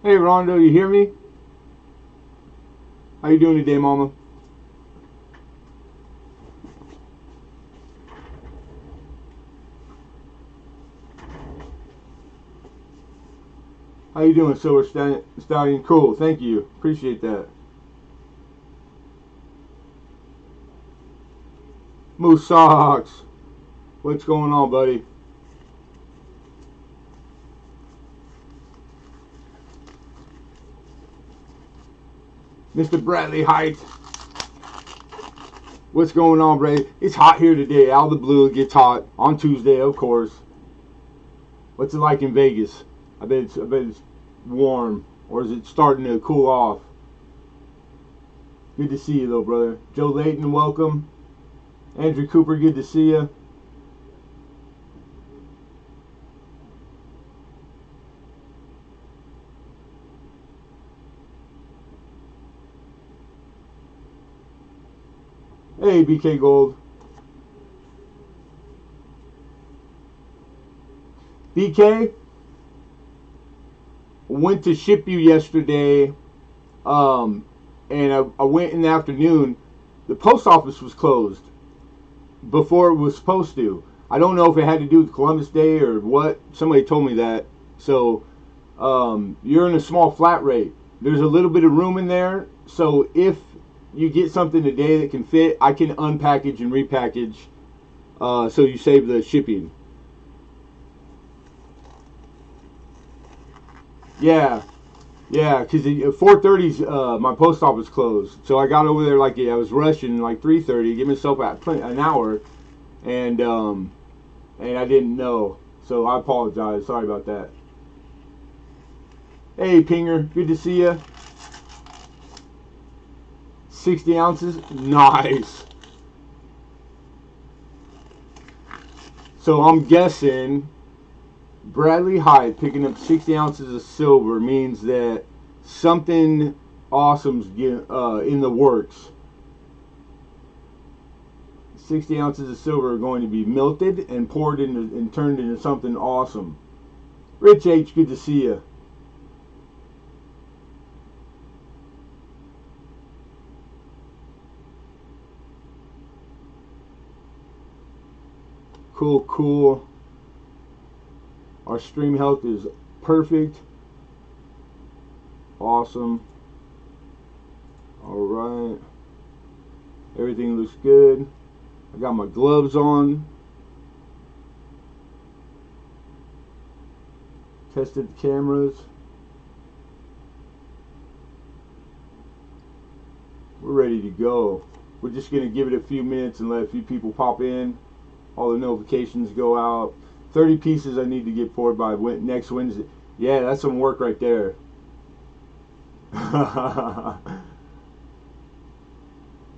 Hey Rondo, you hear me? How you doing today, Mama? How you doing, Silver Stallion? Cool, thank you. Appreciate that. Moose Socks, what's going on, buddy? Mr. Bradley Height, what's going on, Bradley? It's hot here today. Out of the blue, it gets hot on Tuesday, of course. What's it like in Vegas? I bet it's warm, or is it starting to cool off? Good to see you, though, brother. Joe Layton, welcome. Andrew Cooper, good to see you. Hey, BK Gold. BK, went to ship you yesterday, and I went in the afternoon. The post office was closed before it was supposed to. I don't know if it had to do with Columbus Day or what. Somebody told me that. So you're in a small flat rate. There's a little bit of room in there. So if you get something today that can fit, I can unpackage and repackage, so you save the shipping. Yeah, yeah, because 4:30's my post office closed, so I got over there like I was rushing like 3:30, give myself an hour, and I didn't know, so I apologize. Sorry about that. Hey, Pinger, good to see you. 60 ounces, nice. So I'm guessing Bradley Hyde picking up 60 ounces of silver means that something awesome's in the works. 60 ounces of silver are going to be melted and poured into and turned into something awesome. Rich H, good to see you. Cool, cool. Our stream health is perfect. Awesome. All right. Everything looks good. I got my gloves on. Tested the cameras. We're ready to go. We're just going to give it a few minutes and let a few people pop in. All the notifications go out. 30 pieces I need to get poured by next Wednesday. Yeah, that's some work right there.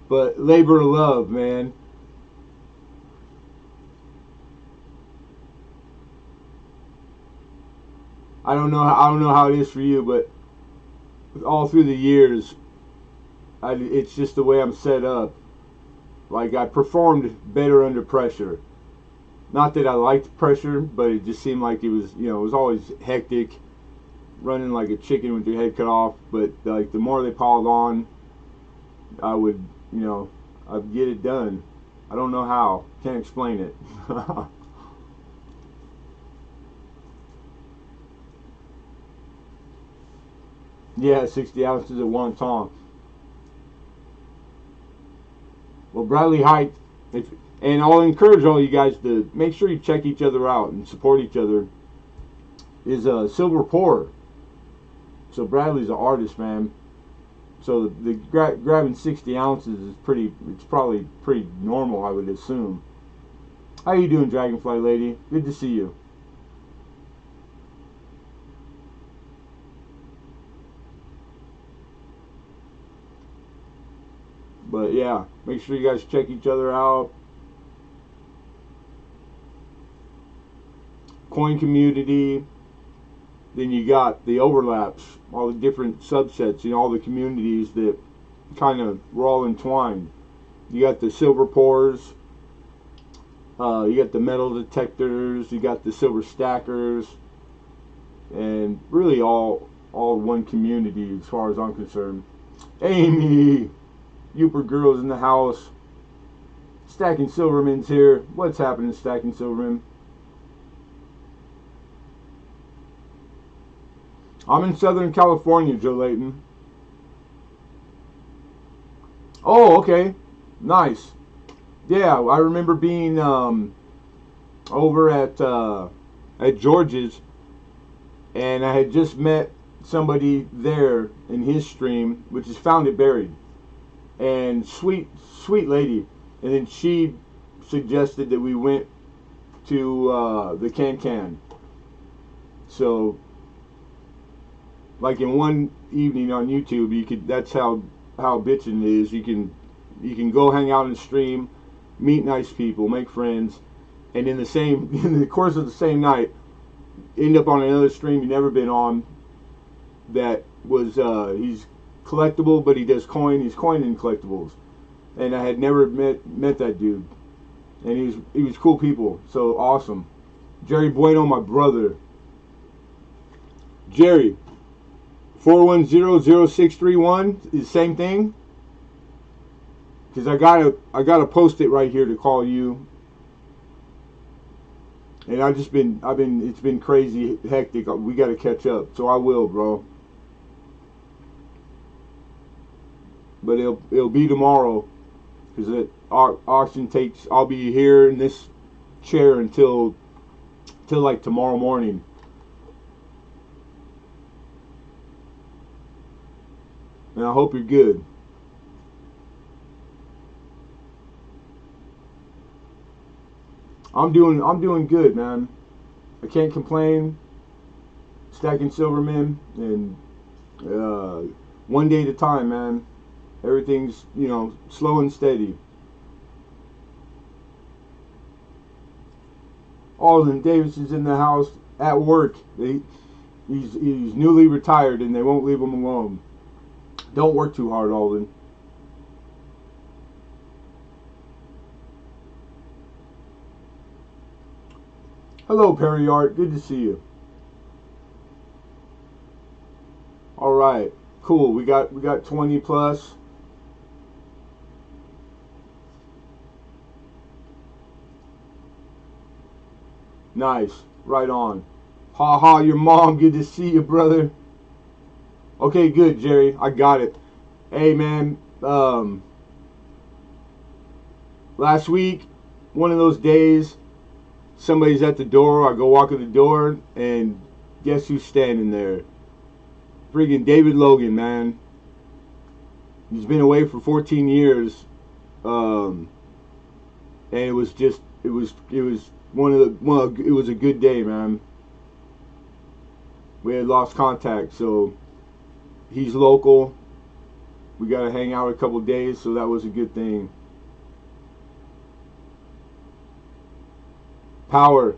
But labor of love, man. I don't know how it is for you, but all through the years, it's just the way I'm set up. Like, I performed better under pressure. Not that I liked pressure, but it just seemed like it was, it was always hectic, running like a chicken with your head cut off. But like the more they piled on, I would, I'd get it done. I don't know how. Can't explain it. Yeah, 60 ounces at one time. Well, Bradley Height, and I'll encourage all you guys to make sure you check each other out and support each other, is a silver pourer. So Bradley's an artist, man. So the grabbing 60 ounces is it's probably pretty normal, I would assume. How you doing, Dragonfly Lady? Good to see you. But yeah, make sure you guys check each other out. Coin community. Then you got the overlaps, all the different subsets, all the communities that kind of were all entwined. You got the silver pours, you got the metal detectors, you got the silver stackers, and really all one community as far as I'm concerned. Amy, Youper girls in the house. Stacking Silverman's here. What's happening, Stacking Silverman? I'm in Southern California, Joe Layton. Oh, okay. Nice. Yeah, I remember being over at George's, and I had just met somebody there in his stream, which is Found It Buried, and sweet lady, and then she suggested that we went to the Can. So, like in one evening on YouTube, you could. That's how bitchin' it is. You can go hang out and stream, meet nice people, make friends, and in the course of the same night, end up on another stream you've never been on. That was he's collectible, but he does he's coining collectibles, and I had never met that dude, and he was cool people, so awesome. Jerry Bueno, my brother. Jerry, 410-0631 is the same thing. Because I gotta post it right here to call you. And it's been crazy hectic. We gotta catch up, so I will, bro. But it'll be tomorrow, because the auction takes. I'll be here in this chair until like tomorrow morning. And I hope you're good. I'm doing good, man. I can't complain. Stacking Silverman, and one day at a time, man. Everything's slow and steady. Alden Davis is in the house at work. He's newly retired, and they won't leave him alone. Don't work too hard, Alden. Hello, Perry Art. Good to see you. All right, cool. We got 20 plus. Nice. Right on. Ha ha, your mom. Good to see you, brother. Okay, good, Jerry. I got it. Hey, man. Last week, one of those days, somebody's at the door. I go walk at the door, and guess who's standing there? Friggin' David Logan, man. He's been away for 14 years, and it was it was a good day, man. We had lost contact, so he's local. We got to hang out a couple days, so that was a good thing. Power,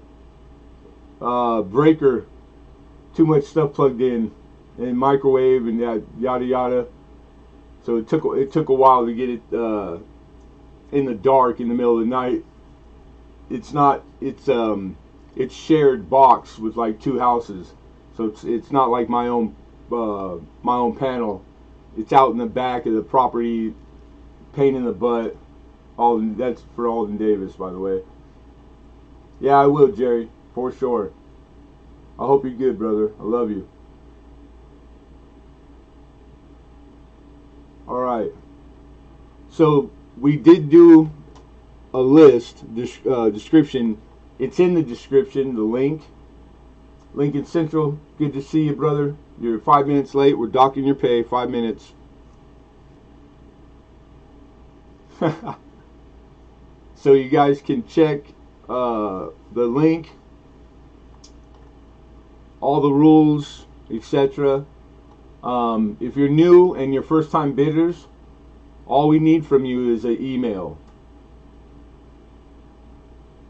breaker, too much stuff plugged in, and microwave, and yada yada. So it took a while to get it in the dark in the middle of the night. It's shared box with like two houses, so it's not like my own panel. It's out in the back of the property, pain in the butt. That's for Alden Davis, by the way. Yeah, I will, Jerry, for sure. I hope you're good, brother. I love you. All right. So we did do a list description. It's in the description. The link. Lincoln Central. Good to see you, brother. You're 5 minutes late. We're docking your pay. 5 minutes. So you guys can check the link, all the rules, etc. If you're new and you're first time bidders, all we need from you is an email.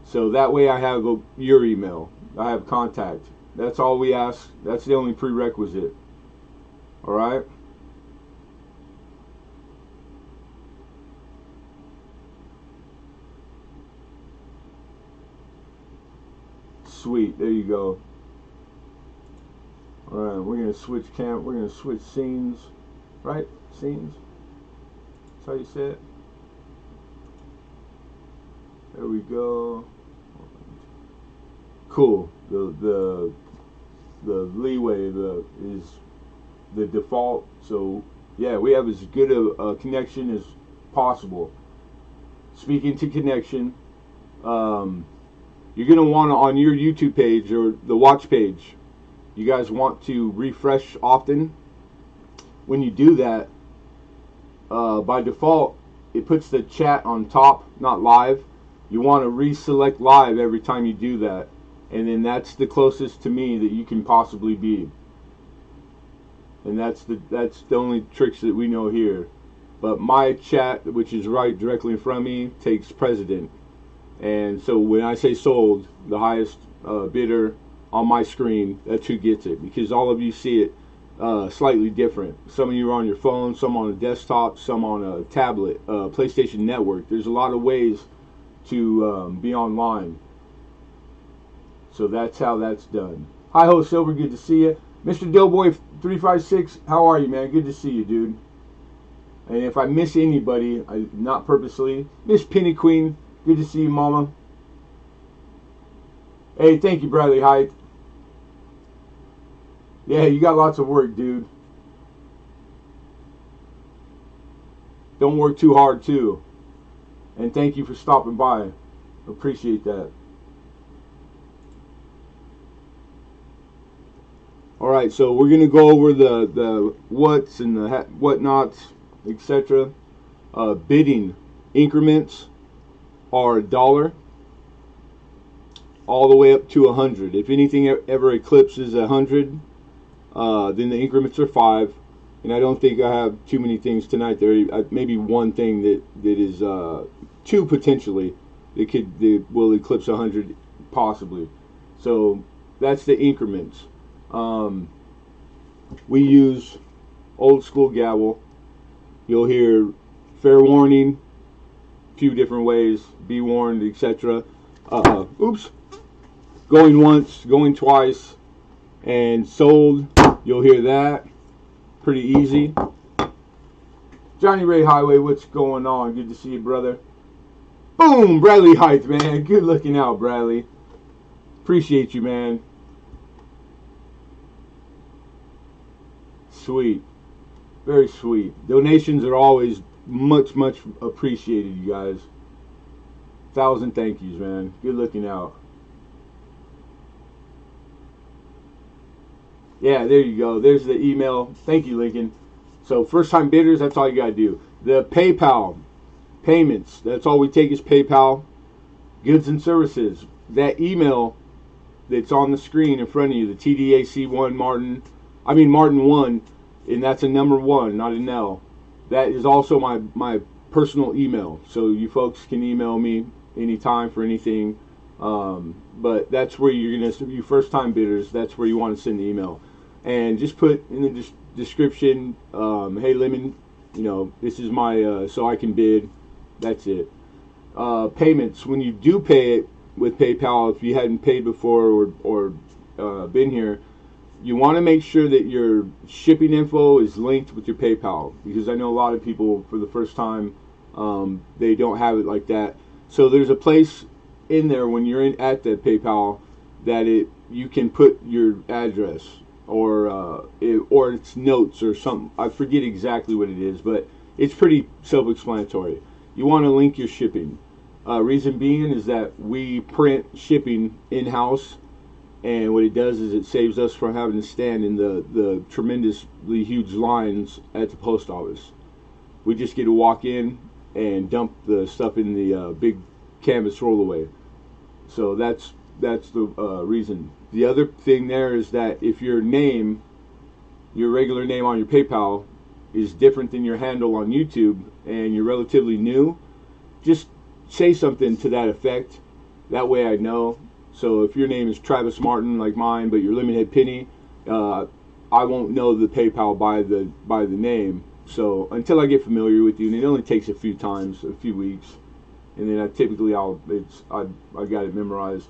So that way I have your email. I have contact. That's all we ask. That's the only prerequisite. Alright? Sweet. There you go. All right, we're gonna switch camp. We're gonna switch scenes, right? Scenes. That's how you say it. There we go. Cool. The leeway is the default. So yeah, we have as good a connection as possible. Speaking to connection, you're gonna want to, on your YouTube page or the watch page, you guys want to refresh often. When you do that, by default, it puts the chat on top, not live. You want to reselect live every time you do that, and then that's the closest to me that you can possibly be. And that's the only tricks that we know here. But my chat, which is right directly in front of me, takes precedent. And so when I say sold, the highest bidder on my screen, that's who gets it. Because all of you see it slightly different. Some of you are on your phone, some on a desktop, some on a tablet, PlayStation Network. There's a lot of ways to be online. So that's how that's done. Hi ho Silver, good to see you. Mr. Doughboy 356, how are you, man? Good to see you, dude. And if I miss anybody, not purposely, Miss Penny Queen, good to see you, mama. Hey, thank you, Bradley Height. Yeah, you got lots of work, dude. Don't work too hard, too. And thank you for stopping by. Appreciate that. Alright, so we're going to go over the whats and the whatnots, etc. Bidding increments are $1 all the way up to 100. If anything ever eclipses 100, then the increments are 5. And I don't think I have too many things tonight. There maybe one thing that is 2 potentially that will eclipse 100 possibly. So that's the increments. We use old school gavel. You'll hear fair warning, a few different ways, be warned, etc. Oops. Going once, going twice, and sold. You'll hear that. Pretty easy. Johnny Ray Highway, what's going on? Good to see you, brother. Boom! Bradley Height, man. Good looking out, Bradley. Appreciate you, man. Sweet. Very sweet. Donations are always much, much appreciated, you guys. 1,000 thank yous, man. Good looking out. Yeah, there you go. There's the email. Thank you, Lincoln. So first time bidders, that's all you got to do. The PayPal payments, that's all we take is PayPal. Goods and services, that email that's on the screen in front of you, the TDAC1 Martin 1, and that's a number 1, not an L. That is also my personal email. So you folks can email me anytime for anything. But that's where you're going to, you first time bidders, that's where you want to send the email. And just put in the description, hey Lemon, this is my, so I can bid. That's it. Payments, when you do pay it with PayPal, if you hadn't paid before or been here, you want to make sure that your shipping info is linked with your PayPal, because I know a lot of people for the first time, they don't have it like that. So there's a place in there when you're at the PayPal that you can put your address or it's notes or something. I forget exactly what it is, but it's pretty self-explanatory. You want to link your shipping. Reason being is that we print shipping in-house, and what it does is it saves us from having to stand in the tremendously huge lines at the post office. We just get to walk in and dump the stuff in the big canvas rollaway. So that's the reason. The other thing there is that if your regular name on your PayPal is different than your handle on YouTube and you're relatively new, just say something to that effect. That way I know. So if your name is Travis Martin like mine, but you're Lemonhead Penny, I won't know the PayPal by the name. So until I get familiar with you, and it only takes a few times, a few weeks, and then I got it memorized.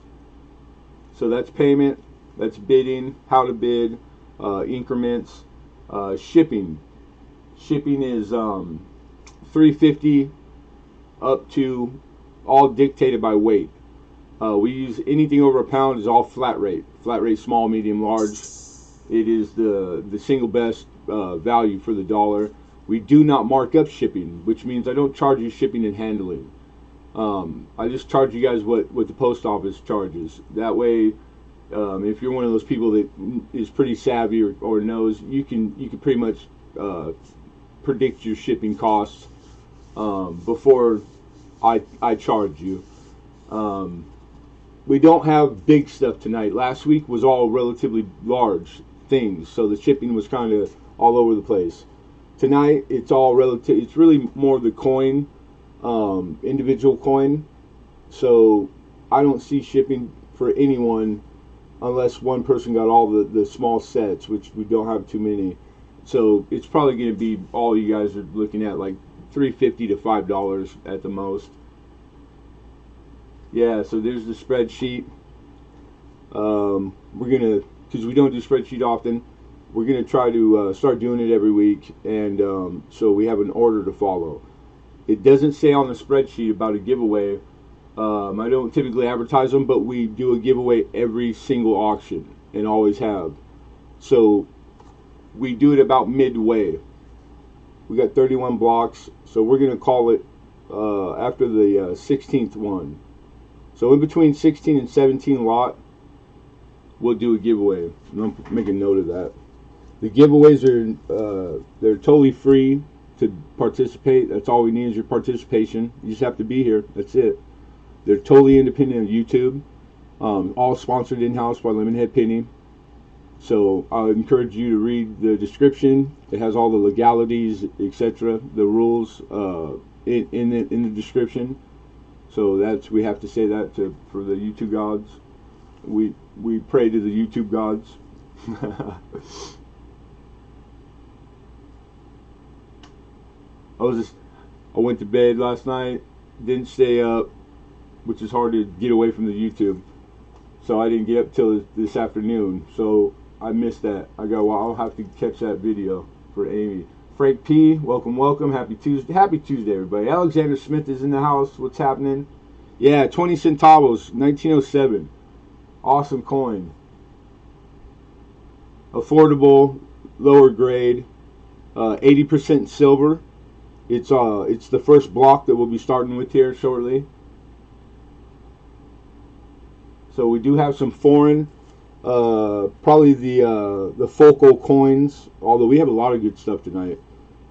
So that's payment, that's bidding, how to bid. increments. Shipping is $3.50 up to, all dictated by weight. We use anything over a pound is all flat rate. Flat rate, small, medium, large. It is the single best value for the dollar. We do not mark up shipping, which means I don't charge you shipping and handling. I just charge you guys what the post office charges. That way, if you're one of those people that is pretty savvy or knows, you can pretty much predict your shipping costs before I charge you. We don't have big stuff tonight. Last week was all relatively large things, so the shipping was kind of all over the place. Tonight it's all relative. It's really more the coin, individual coin. So I don't see shipping for anyone unless one person got all the small sets, which we don't have too many. So it's probably going to be, all you guys are looking at like $3.50 to $5 at the most. Yeah, so there's the spreadsheet. We're gonna, because we don't do spreadsheet often, we're gonna try to start doing it every week, and so we have an order to follow. It doesn't say on the spreadsheet about a giveaway. I don't typically advertise them, but we do a giveaway every single auction and always have. So we do it about midway. We got 31 blocks, so we're gonna call it after the 16th one. So in between 16 and 17 lot, we'll do a giveaway. I'm making note of that. The giveaways are they're totally free to participate. That's all we need is your participation. You just have to be here. That's it. They're totally independent of YouTube. All sponsored in-house by Lemonhead Penny. So I would encourage you to read the description. It has all the legalities, etc., the rules in the description. So we have to say that for the YouTube gods. We pray to the YouTube gods. I went to bed last night, didn't stay up, which is hard to get away from the YouTube. So I didn't get up till this afternoon. So I missed that. I'll have to catch that video for Amy. Frank P, welcome. Happy Tuesday, everybody. Alexander Smith is in the house. What's happening? Yeah, 20 centavos, 1907. Awesome coin. Affordable, lower grade, 80% silver. It's the first block that we'll be starting with here shortly. So we do have some foreign, probably the focal coins. Although we have a lot of good stuff tonight.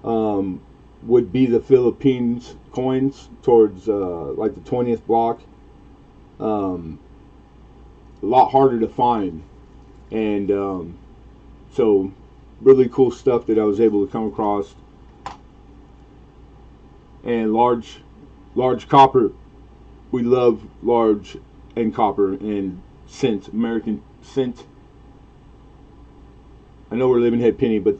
Would be the Philippines coins towards like the 20th block. A lot harder to find, and so really cool stuff that I was able to come across. And large copper. We love large and copper and cent, American cent. I know we're Lemonhead penny, but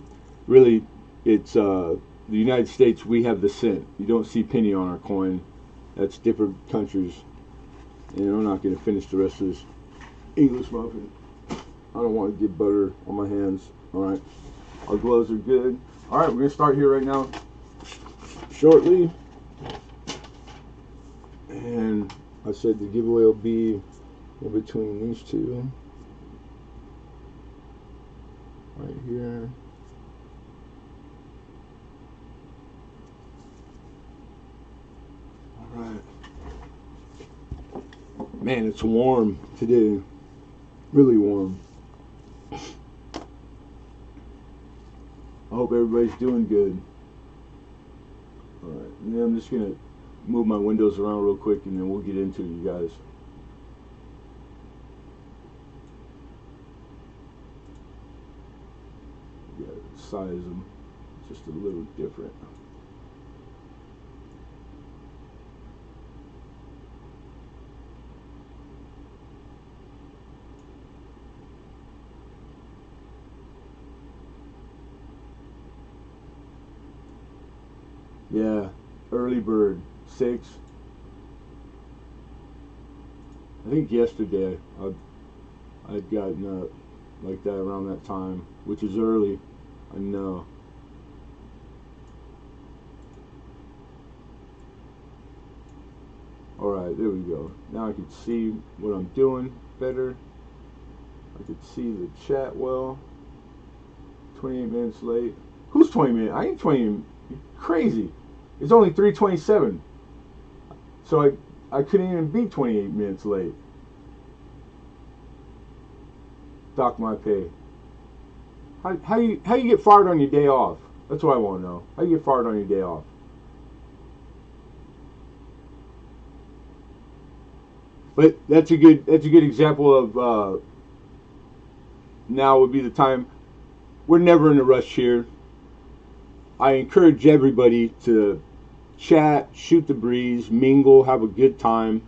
really it's the United States. We have the cent. You don't see penny on our coin. That's different countries. And I'm not going to finish the rest of this English muffin. I don't want to get butter on my hands. Alright, our gloves are good. Alright, we're going to start here right now shortly. And I said the giveaway will be in between these two. Right here. Alright. Man, it's warm today. Really warm. I hope everybody's doing good. Alright, and then I'm just going to move my windows around real quick and then we'll get into it, you guys. You gotta size them just a little different. Yeah, early bird, 6. I think yesterday I'd gotten up. like that around that time, which is early. I know. Alright, there we go. Now I can see what I'm doing better. I can see the chat well. 28 minutes late. Who's 20 minutes? I ain't 20 minutes. Crazy. It's only 3:27. So I couldn't even be 28 minutes late. Dock my pay. How you get fired on your day off? That's what I want to know. How you get fired on your day off? But that's a good example of now would be the time. We're never in a rush here. I encourage everybody to chat, shoot the breeze, mingle, have a good time,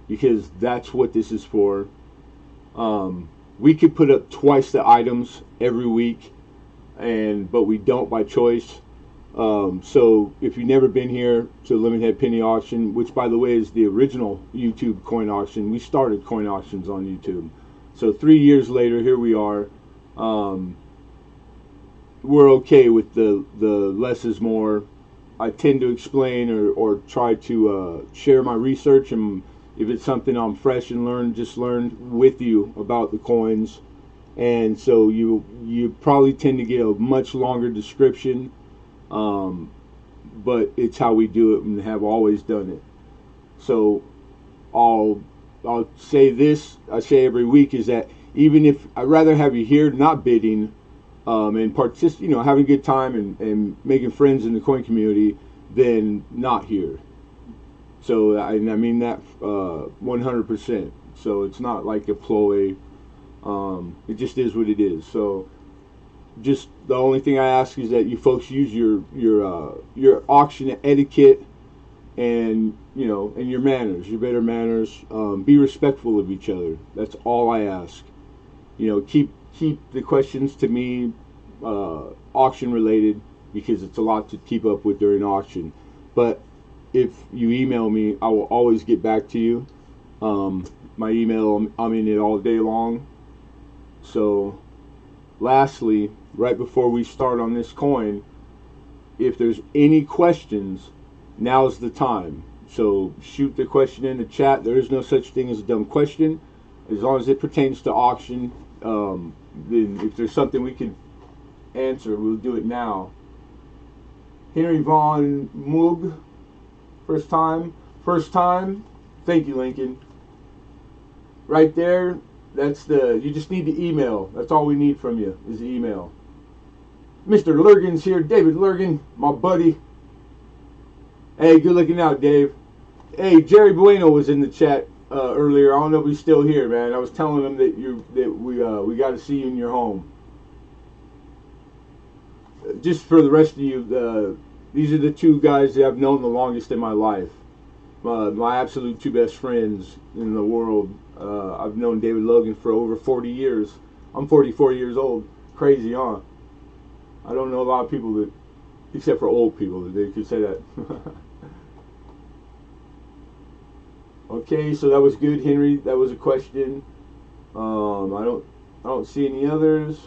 because that's what this is for. We could put up twice the items every week, but we don't by choice. So if you've never been here to Lemonhead Penny Auction, which by the way is the original YouTube coin auction, we started coin auctions on YouTube. So 3 years later, here we are. We're okay with the less is more. I tend to explain or try to share my research, and if it's something I'm fresh and just learned with you about the coins. And so you probably tend to get a much longer description, but it's how we do it and have always done it. So I'll say this, I say every week, is that even if I'd rather have you here not bidding, and having a good time and making friends in the coin community than not here. So I mean that 100%. So it's not like a ploy. It just is what it is. So just the only thing I ask is that you folks use your auction etiquette and and your manners, your better manners. Be respectful of each other. That's all I ask. Keep the questions to me auction related, because it's a lot to keep up with during auction. But if you email me, I will always get back to you. My email, I'm in it all day long. So lastly, right before we start on this coin, if there's any questions, now's the time. So shoot the question in the chat. There is no such thing as a dumb question, as long as it pertains to auction. Then if there's something we can answer, we'll do it now. Henry Von Moog, first time. Thank you, Lincoln. Right there, you just need the email. That's all we need from you is the email. Mr. Lurgan's here, David Lurgan, my buddy. Hey, good looking out, Dave. Hey, Jerry Bueno was in the chat earlier. I don't know if he's still here, man. I was telling him that we got to see you in your home. Just for the rest of you, these are the two guys that I've known the longest in my life. My absolute two best friends in the world. I've known David Logan for over 40 years. I'm 44 years old. Crazy, huh? I don't know a lot of people that, except for old people, that they could say that. Okay, so that was good, Henry. That was a question. I don't see any others.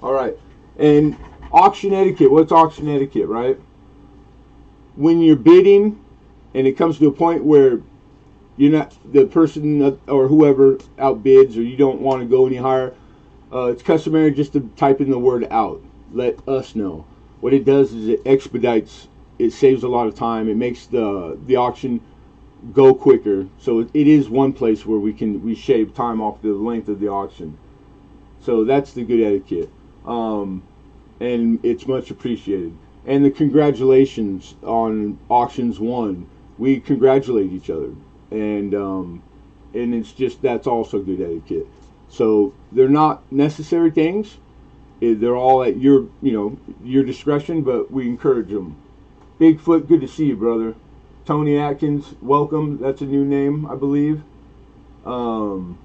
All right, and auction etiquette. What's auction etiquette, right? When you're bidding, and it comes to a point where you're not, the person or whoever outbids, or you don't want to go any higher, it's customary just to type in the word out. Let us know. What it does is it expedites. It saves a lot of time. It makes the auction go quicker. So it is one place where we shave time off the length of the auction. So that's the good etiquette. And it's much appreciated. And the congratulations on auctions won. We congratulate each other, and it's just, that's also good etiquette. So they're not necessary things. They're all at your discretion, but we encourage them. Bigfoot, good to see you, brother. Tony Atkins, welcome. That's a new name, I believe. All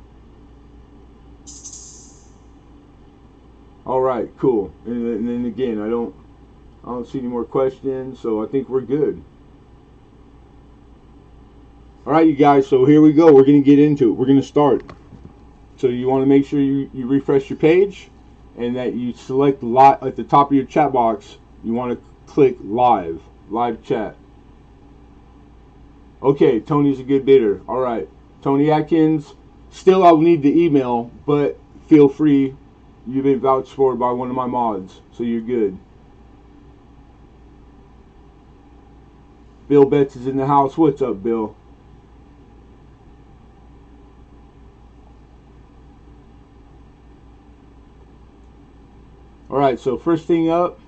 right, cool. And then again, I don't see any more questions, so I think we're good. All right, you guys, so here we go. We're going to get into it. We're going to start. So you want to make sure you refresh your page and that you select live at the top of your chat box. You want to click live chat. Okay, Tony's a good bidder. All right, Tony Atkins. Still, I'll need the email, but feel free. You've been vouched for by one of my mods, so you're good. Bill Betts is in the house. What's up, Bill? Alright, so first thing up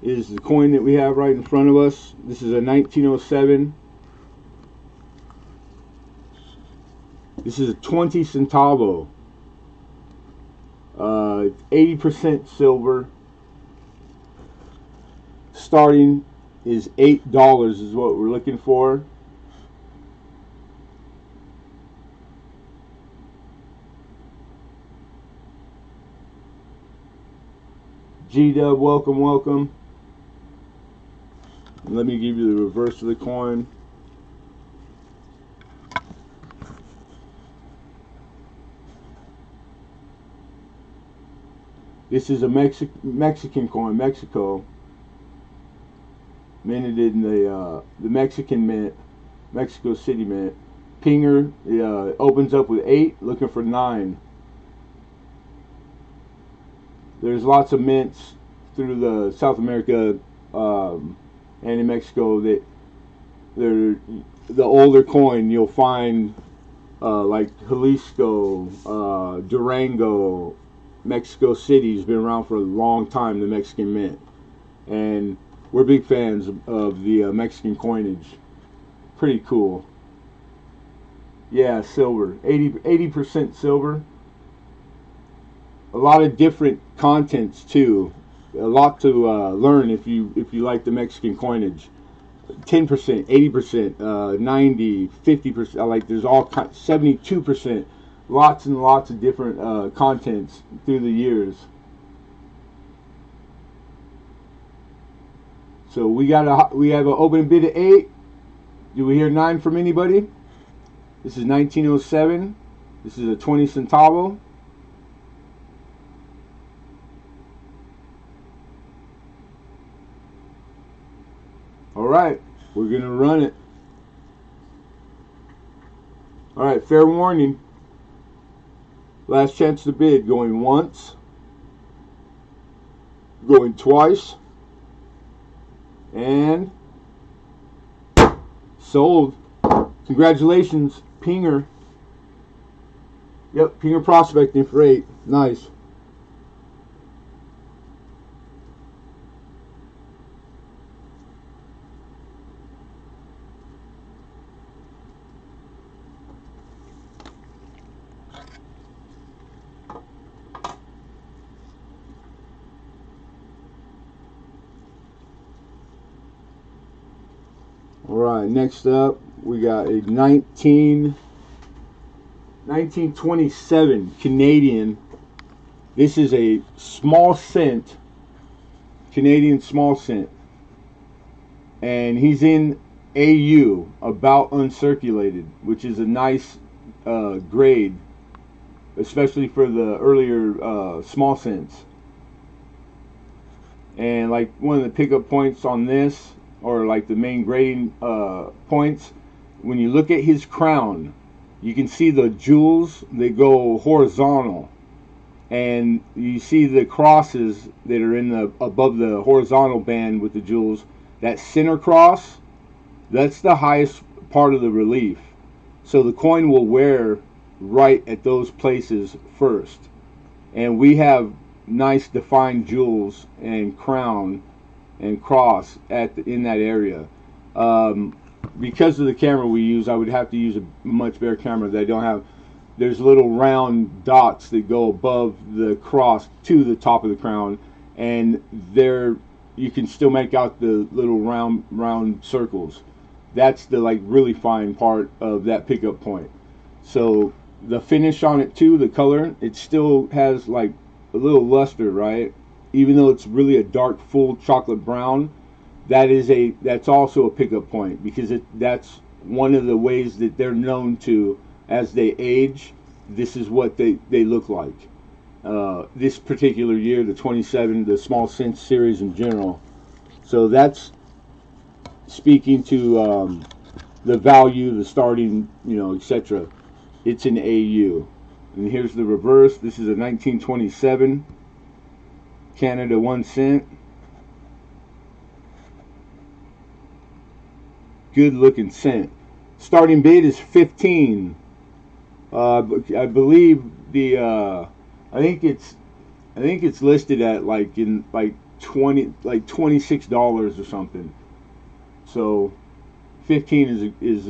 is the coin that we have right in front of us. This is a 1907. This is a 20 centavo. 80% silver. Starting is $8 is what we're looking for. G-Dub, welcome, welcome. Let me give you the reverse of the coin. This is a Mexican coin, Mexico. Minted in the Mexican mint, Mexico City mint. Pinger opens up with 8, looking for 9. There's lots of mints through the South America and in Mexico that they're the older coin you'll find like Jalisco, Durango, Mexico City's been around for a long time, the Mexican mint, and we're big fans of the Mexican coinage. Pretty cool. Yeah, silver, 80% silver. A lot of different contents too. A lot to learn if you like the Mexican coinage. 10%, 80%, 90, 50%. Like there's all 72%. Lots and lots of different contents through the years. So we have an open bid of 8. Do we hear 9 from anybody? This is 1907. This is a 20 centavo. Alright, we're going to run it. Alright, fair warning. Last chance to bid. Going once. Going twice. And sold. Congratulations, Pinger. Yep, Pinger Prospecting for 8. Nice. Alright, next up we got a 1927 Canadian. This is a small cent, Canadian small cent, and he's in AU, about uncirculated, which is a nice grade, especially for the earlier small cents. And like one of the pickup points on this, or like the main grading points, when you look at his crown, you can see the jewels, they go horizontal, and you see the crosses that are in the above the horizontal band with the jewels. That center cross, that's the highest part of the relief, so the coin will wear right at those places first. And we have nice defined jewels and crown and cross in that area. Because of the camera we use, I would have to use a much better camera that I don't have. There's little round dots that go above the cross to the top of the crown, and there you can still make out the little round circles. That's the like really fine part of that pickup point. So the finish on it too, the color, it still has like a little luster, right? Even though it's really a dark, full chocolate brown, that's also a pickup point, because that's one of the ways that they're known to, as they age, this is what they look like. This particular year, the 27, the small cent series in general. So that's speaking to the value, the starting, etc. It's an AU. And here's the reverse. This is a 1927 Canada 1 cent. Good looking cent. Starting bid is 15. I believe I think it's listed at like 20, like $26 or something. So 15 is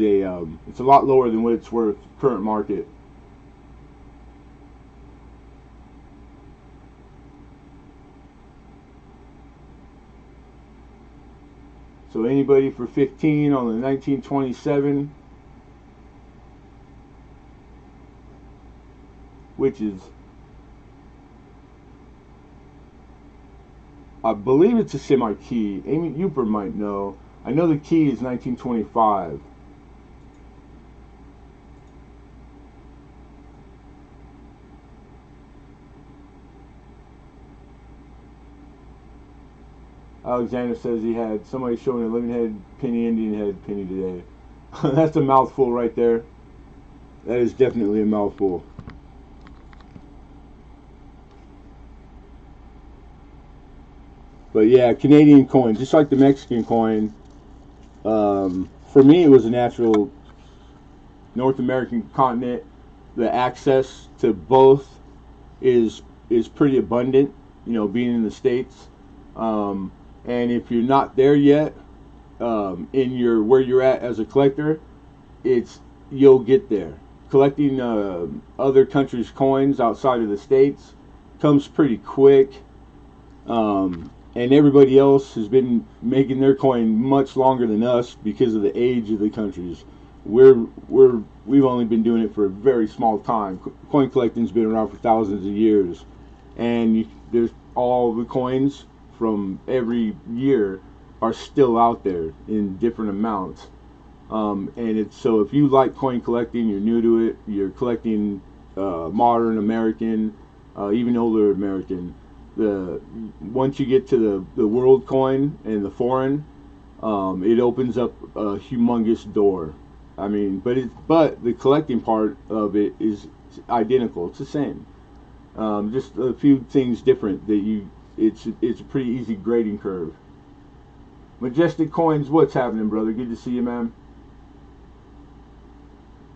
it's a lot lower than what it's worth current market. So anybody for 15 on the 1927, which is, I believe it's a semi-key. Amy Uper might know. I know the key is 1925. Alexander says he had somebody showing a Lemonhead penny, Indian head penny today. That's a mouthful right there. That is definitely a mouthful. But yeah, Canadian coin, just like the Mexican coin, for me it was a natural North American continent. The access to both is pretty abundant, being in the States. And if you're not there yet, where you're at as a collector, you'll get there. Collecting other countries' coins outside of the States comes pretty quick, and everybody else has been making their coin much longer than us because of the age of the countries. We've only been doing it for a very small time. Coin collecting's been around for thousands of years, and there's all the coins from every year are still out there in different amounts. And so if you like coin collecting, you're new to it, you're collecting modern American, even older American, once you get to the world coin and the foreign, it opens up a humongous door. I mean, but the collecting part of it is identical. It's the same. Just a few things different that it's a pretty easy grading curve. Majestic Coins, what's happening, brother? Good to see you, man.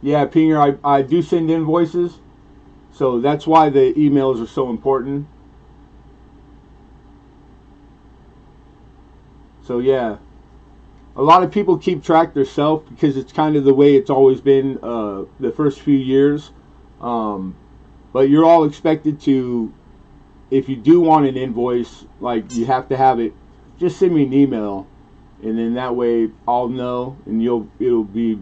Yeah, Pinger, I do send invoices, so that's why the emails are so important. So yeah, a lot of people keep track themselves because it's kind of the way it's always been the first few years. But you're all expected to, if you do want an invoice, like you have to have it, just send me an email, and then that way I'll know, and it'll be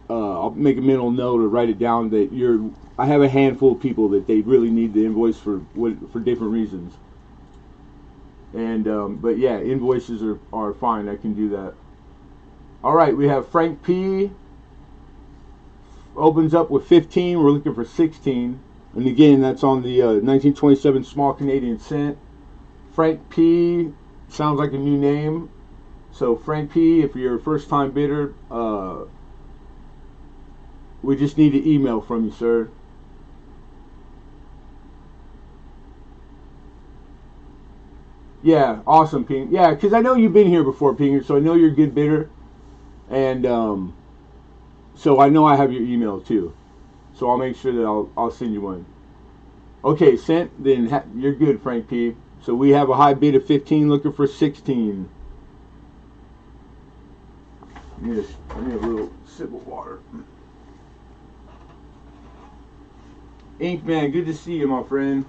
I'll make a mental note or write it down that I have a handful of people that they really need the invoice for different reasons. And but yeah, invoices are fine. I can do that. All right, we have Frank P. Opens up with 15. We're looking for 16. And again, that's on the 1927 small Canadian cent. Frank P. Sounds like a new name. So Frank P., if you're a first-time bidder, we just need an email from you, sir. Yeah, awesome, Ping. Yeah, because I know you've been here before, Pinger, so I know you're a good bidder. And so I know I have your email, too. So I'll make sure that I'll send you one. Okay, sent. Then you're good, Frank P. So we have a high bid of 15, looking for 16. I need a little sip of water. Ink Man, good to see you, my friend.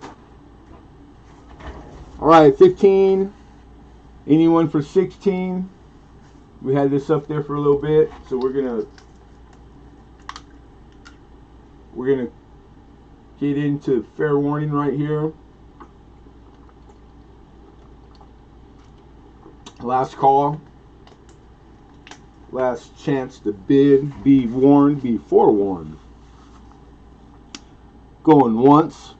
All right, 15. Anyone for 16? We had this up there for a little bit, so we're gonna get into fair warning right here. Last call. Last chance to bid. Be warned, be forewarned. Going once.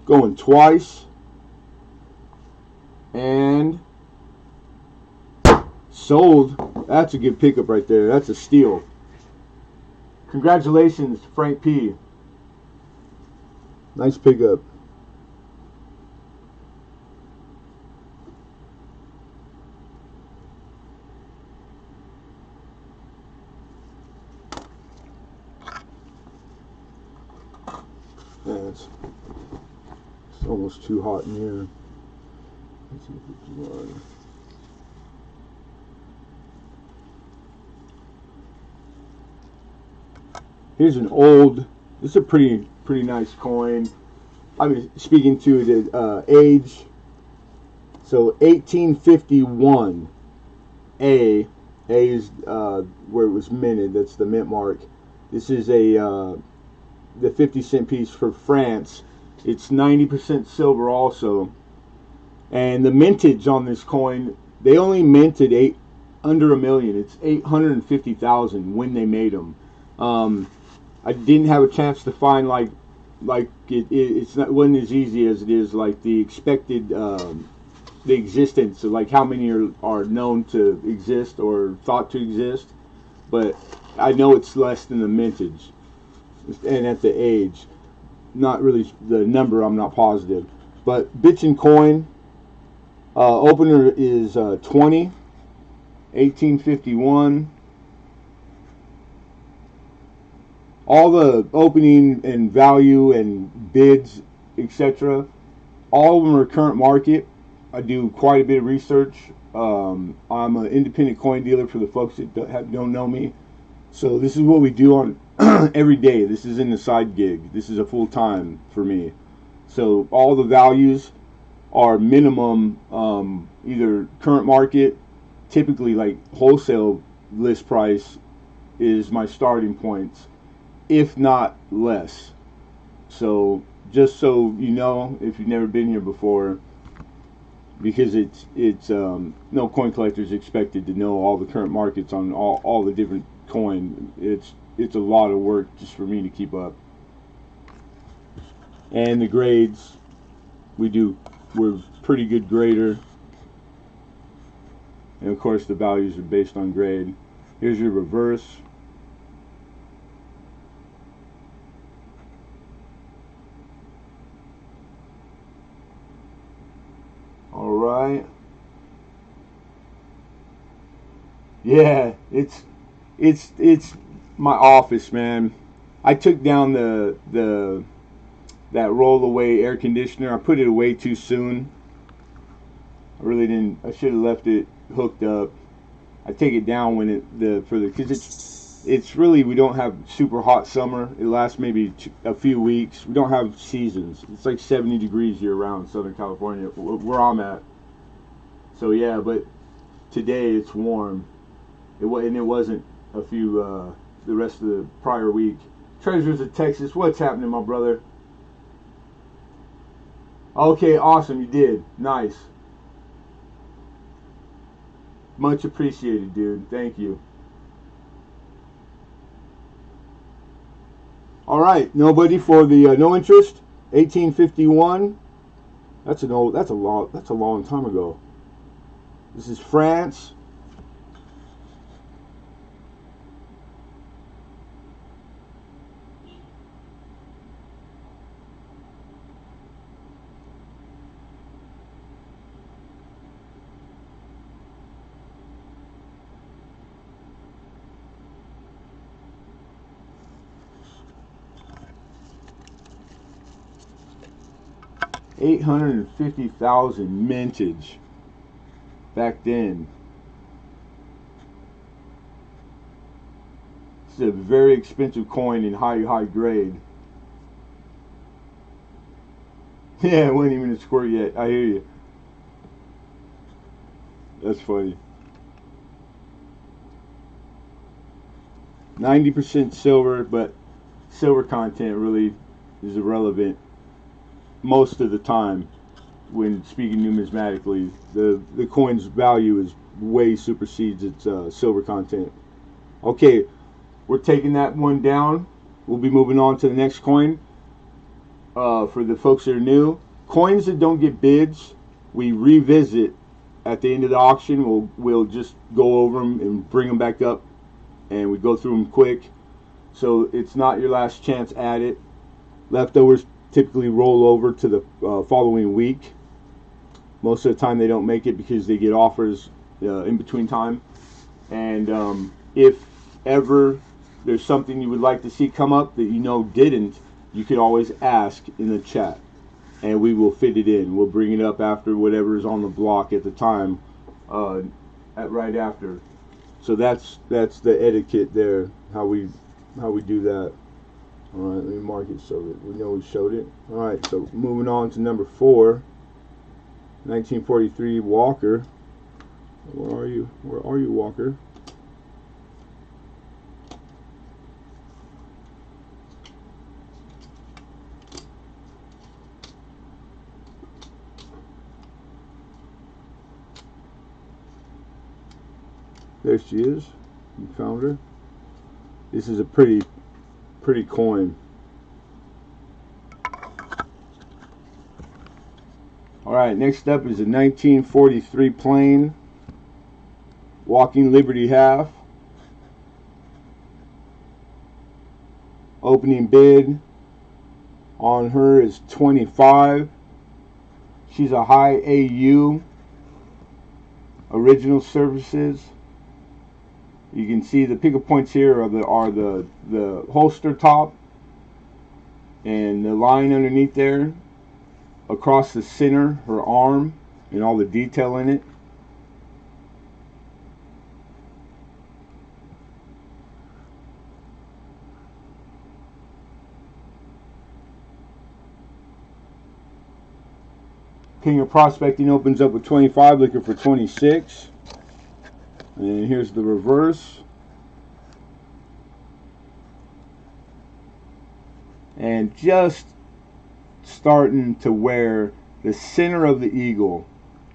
Going twice. And sold. That's a good pickup right there. That's a steal. Congratulations, Frank P. Nice pickup. It's almost too hot in here. Let's see if it's on. Here's an old. This is a pretty nice coin. I'm speaking to the age. So 1851. A is where it was minted. That's the mint mark. This is the 50-cent piece for France. It's 90% silver also. And the mintage on this coin, they only minted under $1 million. It's 850,000 when they made them. I didn't have a chance to find it's not wasn't as easy as it is like the expected the existence of like how many are known to exist or thought to exist, but I know it's less than the mintage and at the age. Not really the number, I'm not positive, but Bitchin coin opener is 1851. All the opening and value and bids, etc., all of them are current market. I do quite a bit of research. I'm an independent coin dealer for the folks that don't know me. So this is what we do on every day. This isn't a side gig. This is a full time for me. So all the values are minimum either current market, typically like wholesale list price is my starting points, if not less. So just so you know, if you've never been here before, because it's no coin collector is expected to know all the current markets on all the different coin. It's a lot of work just for me to keep up. And the grades, we're pretty good grader, and of course the values are based on grade. Here's your reverse. All right. Yeah, it's my office, man. I took down that roll-away air conditioner. I put it away too soon. I really didn't. I should have left it hooked up. I take it down when because it's really, we don't have super hot summer. It lasts maybe a few weeks. We don't have seasons. It's like 70 degrees year round in Southern California where I'm at. So yeah, but today it's warm. And it wasn't a few the rest of the prior week. Treasures of Texas, what's happening, my brother? Okay, awesome, you did. Nice. Much appreciated, dude. Thank you. All right, nobody for the no interest. 1851. That's a long time ago. This is France. $850,000 mintage back then. It's a very expensive coin in high grade. Yeah, it wasn't even a squirt yet. I hear you. That's funny. 90% silver, but silver content really is irrelevant most of the time when speaking numismatically. The coin's value is way supersedes its silver content. Okay, we're taking that one down. We'll be moving on to the next coin. For the folks that are new, coins that don't get bids, we revisit at the end of the auction. We'll just go over them and bring them back up, and we go through them quick. So it's not your last chance at it. Leftovers typically roll over to the following week. Most of the time they don't make it because they get offers in between time. And if ever there's something you would like to see come up that you know didn't, you could always ask in the chat, and we will fit it in. We'll bring it up after whatever is on the block at the time, right after. So that's the etiquette there, how we do that. All right, let me mark it so that we know we showed it. All right, so moving on to number 4, 1943 Walker. Where are you? Where are you, Walker? There she is. You found her. This is a pretty coin. Alright, next up is a 1943 plain Walking Liberty half. Opening bid on her is 25. She's a high AU. Original services. You can see the pickup points here are the holster top and the line underneath there, across the center, her arm, and all the detail in it. King of Prospecting opens up with 25, looking for 26. And here's the reverse. And just starting to wear the center of the eagle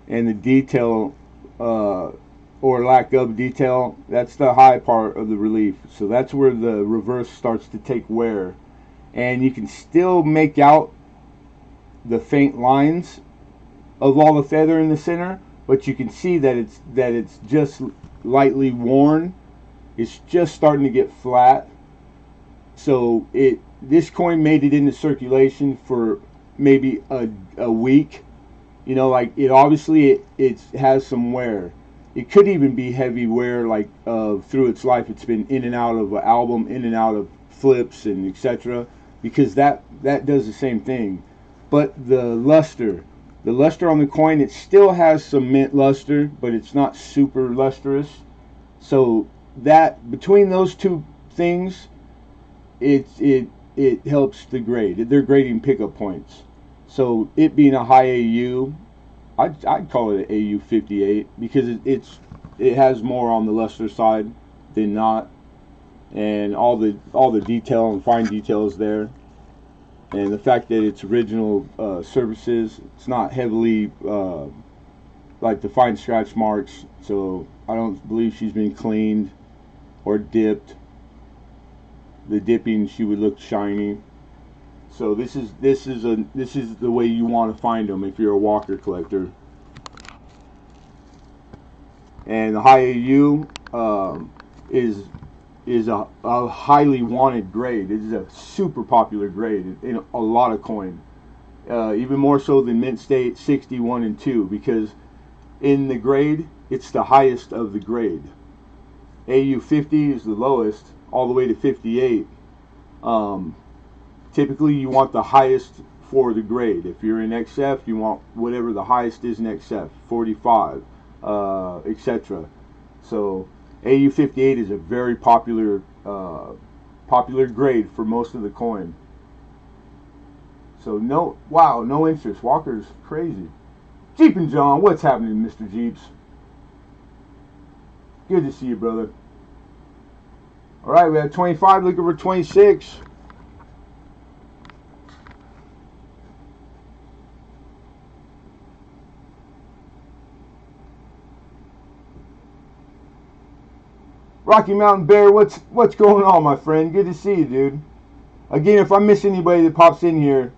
and the detail, or lack of detail, that's the high part of the relief. So that's where the reverse starts to take wear. And you can still make out the faint lines of all the feather in the center, but you can see that it's just lightly worn. It's just starting to get flat. So this coin made it into circulation for maybe a week. You know, like it obviously it has some wear. It could even be heavy wear, like through its life. It's been in and out of an album, in and out of flips and etc. Because that does the same thing. But the luster on the coin, it still has some mint luster, but it's not super lustrous. So that between those two things, it helps the grade. They're grading pickup points. So it being a high AU, I'd call it an AU 58 because it has more on the luster side than not, and all the detail and fine details there. And the fact that it's original services, it's not heavily like the fine scratch marks. So I don't believe she's been cleaned or dipped. The dipping, she would look shiny. So this is the way you want to find them if you're a Walker collector. And the high AU is a highly wanted grade. It is a super popular grade in a lot of coin, even more so than Mint State 61 and 2, because in the grade it's the highest of the grade. AU 50 is the lowest, all the way to 58. Typically you want the highest for the grade. If you're in XF, you want whatever the highest is in XF, 45, etc. So AU 58 is a very popular grade for most of the coin. So no interest. Walker's crazy. Jeep and John, what's happening, Mr. Jeeps? Good to see you, brother. All right, we have 25, looking for 26. Rocky Mountain Bear, what's going on, my friend? Good to see you, dude. Again, if I miss anybody that pops in here,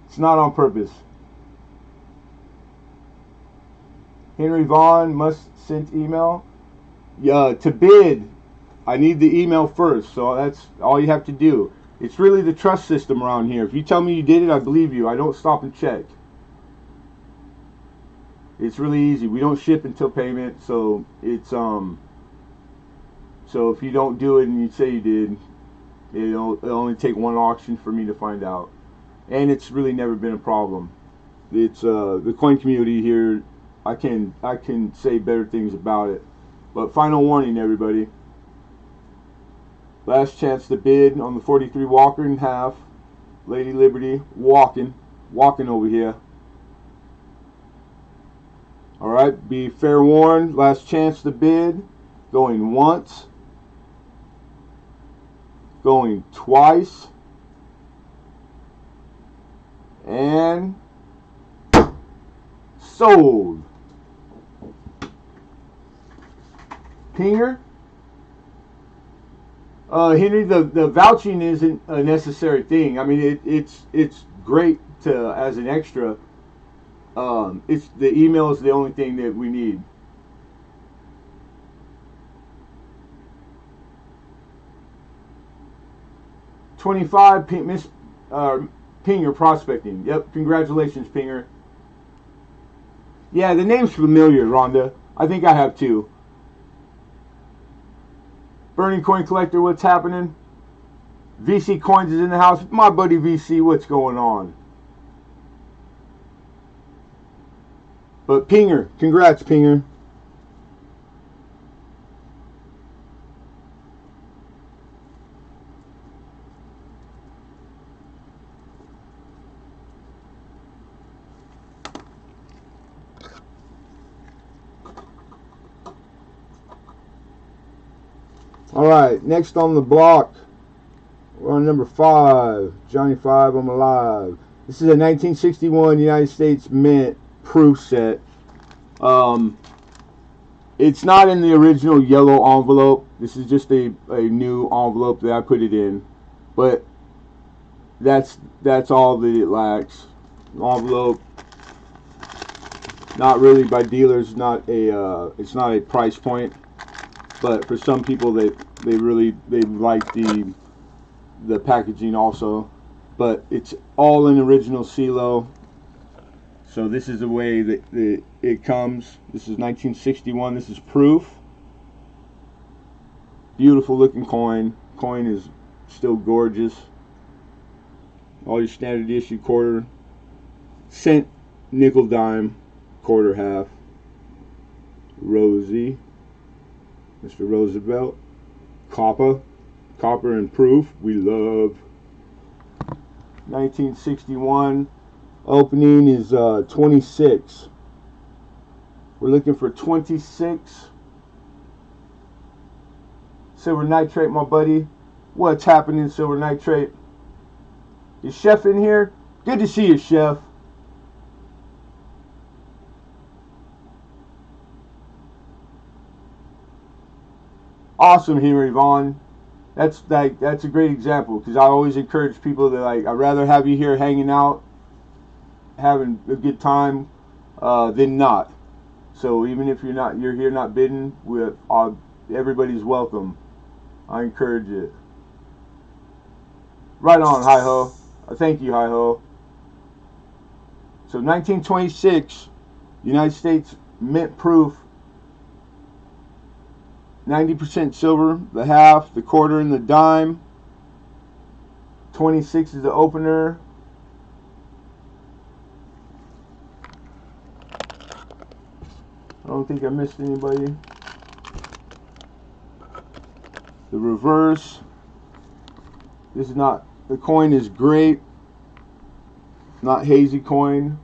it's not on purpose. Henry Vaughn must send email. To bid, I need the email first, so that's all you have to do. It's really the trust system around here. If you tell me you did it, I believe you. I don't stop and check. It's really easy. We don't ship until payment, so it's so if you don't do it and you say you did, it'll only take one auction for me to find out, and it's really never been a problem. It's the coin community here. I can say better things about it, but final warning, everybody. Last chance to bid on the 43 Walker in half. Lady Liberty walking over here. Alright, be fair warned. Last chance to bid. Going once. Going twice. And sold. Pinger. Henry, the vouching isn't a necessary thing. I mean, it's great to as an extra. It's the email is the only thing that we need. $25, Miss Pinger prospecting. Yep, congratulations, Pinger. Yeah, the name's familiar, Rhonda. I think I have too. Burning Coin Collector, what's happening? VC Coins is in the house. My buddy VC, what's going on? But Pinger, congrats, Pinger. Alright, next on the block, we're on number 5. Johnny 5, I'm alive. This is a 1961 United States Mint proof set. It's not in the original yellow envelope. This is just a new envelope that I put it in. But that's all that it lacks. Envelope, not really by dealers, it's not a price point. But for some people, they like the packaging also. But it's all in original CeeLo. So this is the way that it comes. This is 1961. This is proof. Beautiful looking coin. Coin is still gorgeous. All your standard issue quarter, cent, nickel, dime, quarter, half. Rosie. Mr. Roosevelt. Copper and proof. We love. 1961. Opening is 26. We're looking for 26. Silver Nitrate, my buddy. What's happening, Silver Nitrate? Is Chef in here? Good to see you, Chef. Awesome, Henry Vaughn. That's a great example, because I always encourage people that I'd rather have you here hanging out, having a good time, than not. So even if you're here not bidding, everybody's welcome. I encourage it. Right on, Hi Ho. Thank you, Hi Ho. So 1926, United States Mint proof. 90% silver, the half, the quarter, and the dime. 26 is the opener. I don't think I missed anybody. The reverse. This is not, the coin is great. Not hazy coin,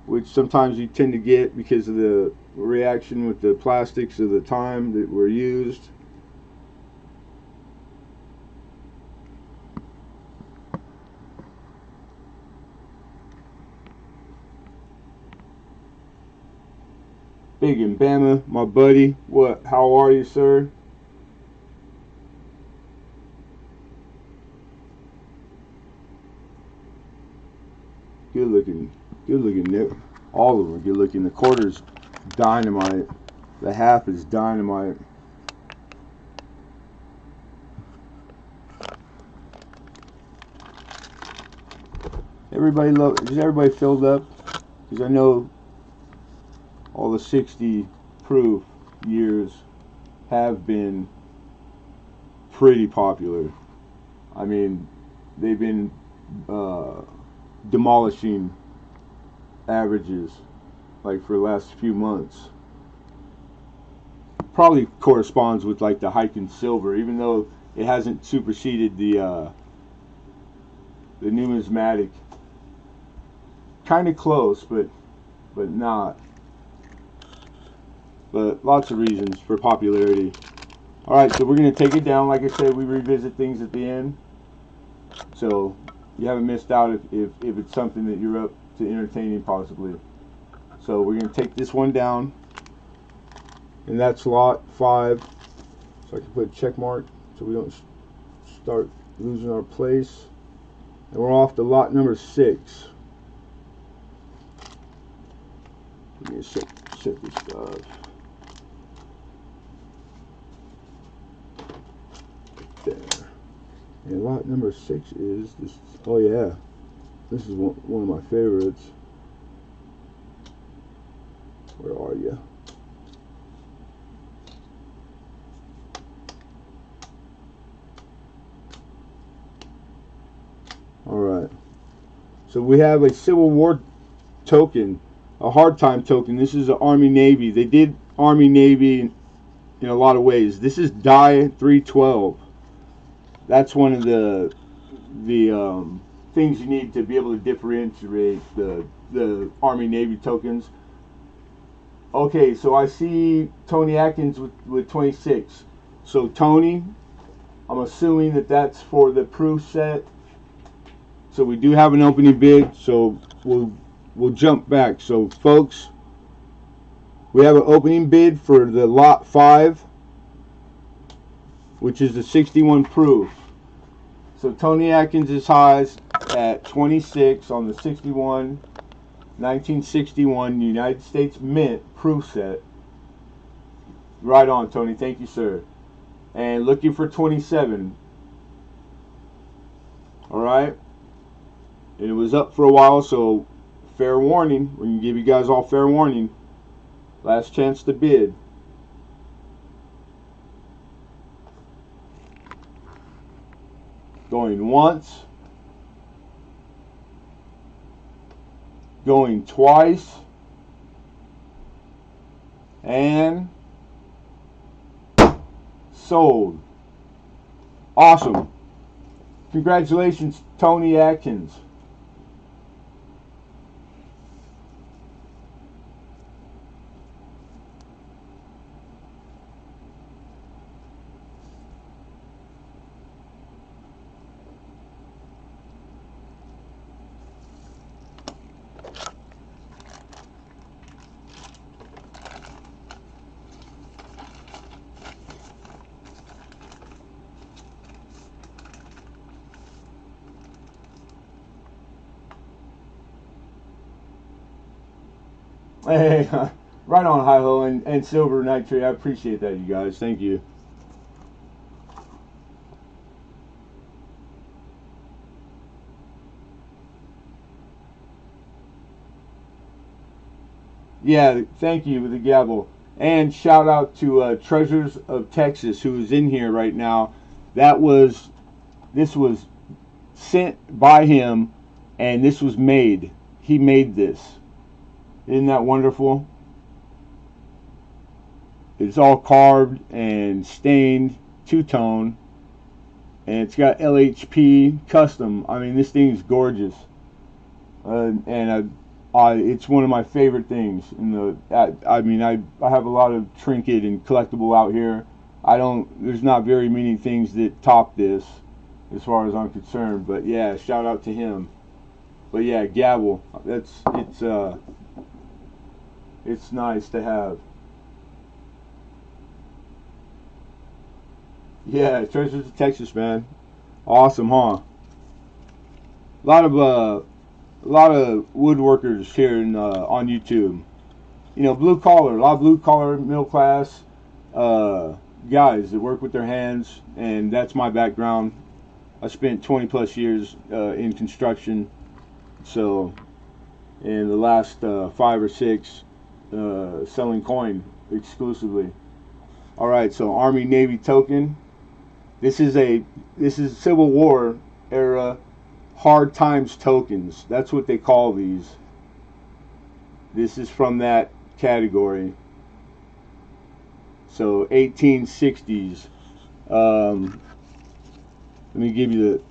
which sometimes you tend to get because of the reaction with the plastics of the time that were used. Big and Bama, my buddy. What? How are you, sir? All of them are good looking. The quarter's dynamite. The half is dynamite. Is everybody filled up? Because I know all the 60 proof years have been pretty popular. I mean, they've been demolishing averages like for the last few months. Probably corresponds with like the hike in silver, even though it hasn't superseded the numismatic. Kind of close, but not. But lots of reasons for popularity. Alright, so we're going to take it down. Like I said, we revisit things at the end. So you haven't missed out if it's something that you're up to entertaining possibly. So we're going to take this one down. And that's lot 5. So I can put a check mark so we don't start losing our place. And we're off to lot number 6. Let me set this stuff. There. And lot number 6 is this. Oh yeah, this is one of my favorites. Where are you? All right. So we have a Civil War token, a hard time token. This is an Army Navy. They did Army Navy in a lot of ways. This is die 312. That's one of the things you need to be able to differentiate the Army Navy tokens. Okay, so I see Tony Atkins with 26. So Tony, I'm assuming that that's for the proof set. So we do have an opening bid. So we'll jump back. So folks, we have an opening bid for the lot 5, which is the 61 proof. So Tony Atkins is highs at 26 on the 61 1961 United States Mint proof set. Right on, Tony. Thank you, sir. And looking for 27. Alright. And it was up for a while, so fair warning. We're going to give you guys all fair warning. Last chance to bid. Going once. Going twice. And sold. Awesome. Congratulations, Tony Atkins. Hey, right on, Hi-Ho and Silver Nitrate. I appreciate that, you guys. Thank you. Yeah, thank you with the gavel. And shout out to Treasures of Texas, who is in here right now. This was sent by him, and this was made. He made this. Isn't that wonderful? It's all carved and stained, two-tone, and it's got LHP custom. I mean, this thing is gorgeous, it's one of my favorite things. I have a lot of trinket and collectible out here. There's not very many things that top this, as far as I'm concerned. But yeah, shout out to him. But yeah, gavel. It's nice to have. Yeah, Treasures of Texas, man. Awesome, huh? A lot of a lot of woodworkers here on YouTube. You know, blue collar, a lot of blue collar, middle class guys that work with their hands, and that's my background. I spent 20 plus years in construction, so in the last 5 or 6 selling coin exclusively. All right, so Army Navy token. This is Civil War era hard times tokens. That's what they call these. This is from that category. So 1860s. Let me give you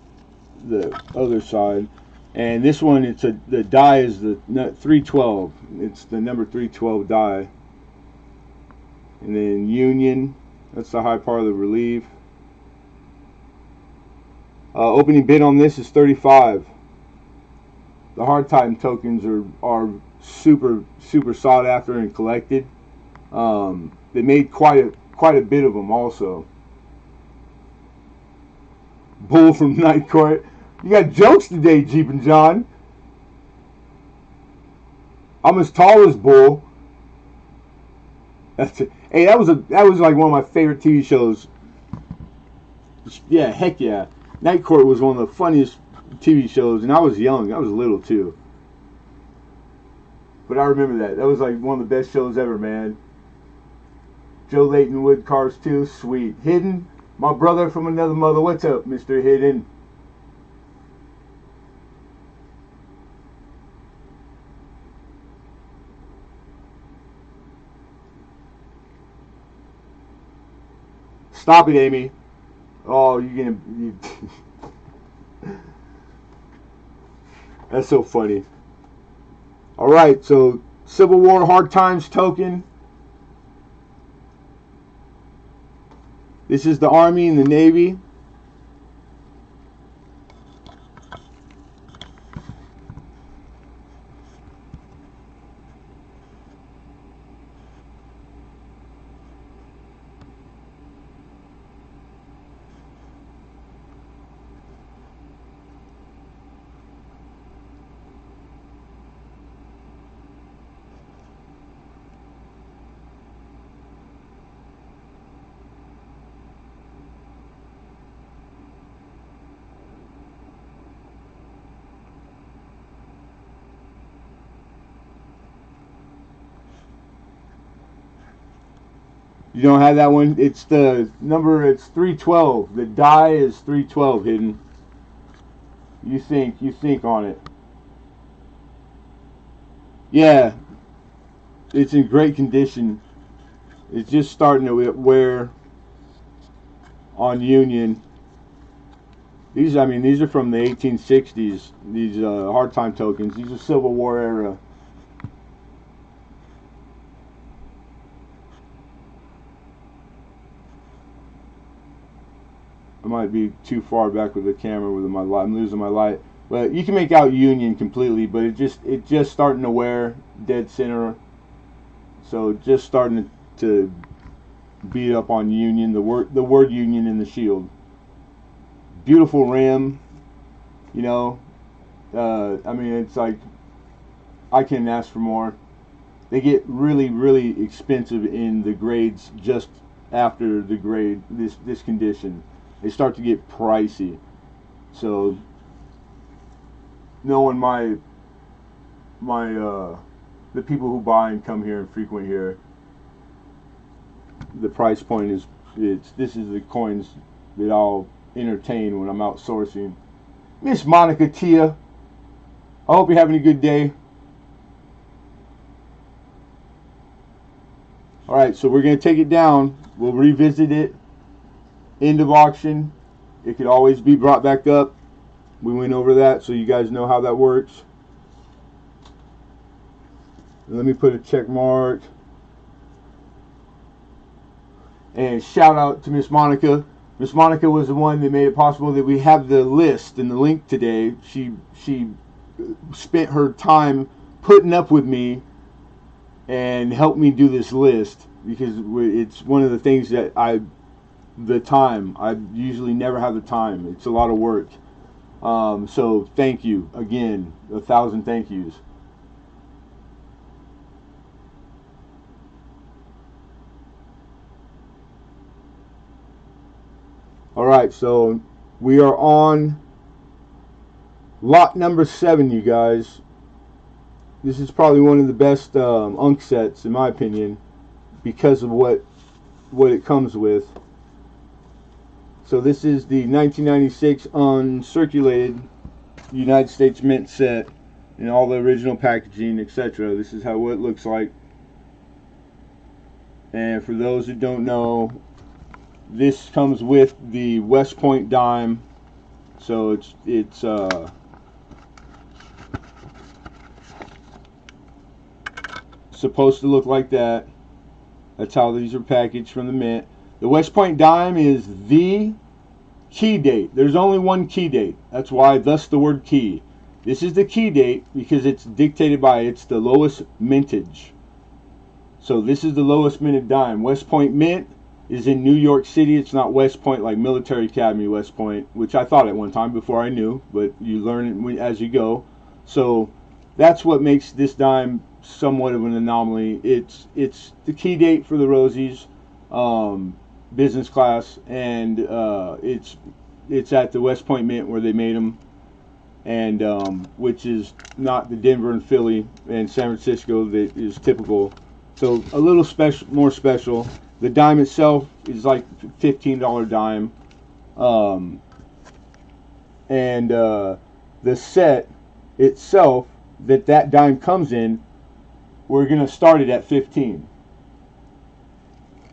the other side. And this one, the die is the 312. It's the number 312 die. And then Union. That's the high part of the relief. Opening bid on this is 35. The hard time tokens are super sought after and collected. They made quite a bit of them also. Bull from Night Court. You got jokes today, Jeep and John. I'm as tall as Bull. That's it. Hey, that was like one of my favorite TV shows. Yeah, heck yeah. Night Court was one of the funniest TV shows, and I was young. I was little too. But I remember that. That was like one of the best shows ever, man. Joe Layton Wood Cars 2, sweet. Hidden, my brother from another mother. What's up, Mr. Hidden? Stop it, Amy. Oh, you're gonna. That's so funny. All right, so Civil War hard times token. This is the Army and the Navy. You don't have that one? It's the number, it's 312. The die is 312 hidden. You think on it. Yeah. It's in great condition. It's just starting to wear on Union. These are from the 1860s. These hard time tokens. These are Civil War era. I might be too far back with the camera with my light. I'm losing my light. But you can make out Union completely, but it just starting to wear dead center. So just starting to beat up on Union. The word Union in the shield. Beautiful rim. You know, it's like I can't ask for more. They get really expensive in the grades just after the grade this condition. They start to get pricey. So knowing the people who buy and come here and frequent here, the price point is this is the coins that I'll entertain when I'm outsourcing. Miss Monica Tia, I hope you're having a good day. Alright, so we're going to take it down. We'll revisit it. End of auction. It could always be brought back up. We went over that so you guys know how that works. Let me put a check mark. And shout out to Miss Monica. Miss Monica was the one that made it possible that we have the list and the link today. She spent her time putting up with me and helped me do this list because it's one of the things that I usually never have the time. It's a lot of work. So thank you again, 1,000 thank yous. All right, so we are on lot number 7, you guys. This is probably one of the best Unk sets, in my opinion, because of what it comes with. So this is the 1996 uncirculated United States Mint set in all the original packaging, etc. This is how it looks like. And for those who don't know, this comes with the West Point dime. So it's supposed to look like that. That's how these are packaged from the Mint. The West Point dime is the key date. There's only one key date. That's why, thus the word key. This is the key date because it's dictated by, it's the lowest mintage. So this is the lowest minted dime. West Point Mint is in New York City. It's not West Point like Military Academy West Point, which I thought at one time before I knew, but you learn it as you go. So that's what makes this dime somewhat of an anomaly. It's the key date for the Rosies, business class, and it's at the West Point Mint where they made them, and which is not the Denver and Philly and San Francisco that is typical. So a little more special. The dime itself is like $15 dime, and the set itself that dime comes in, we're gonna start it at 15.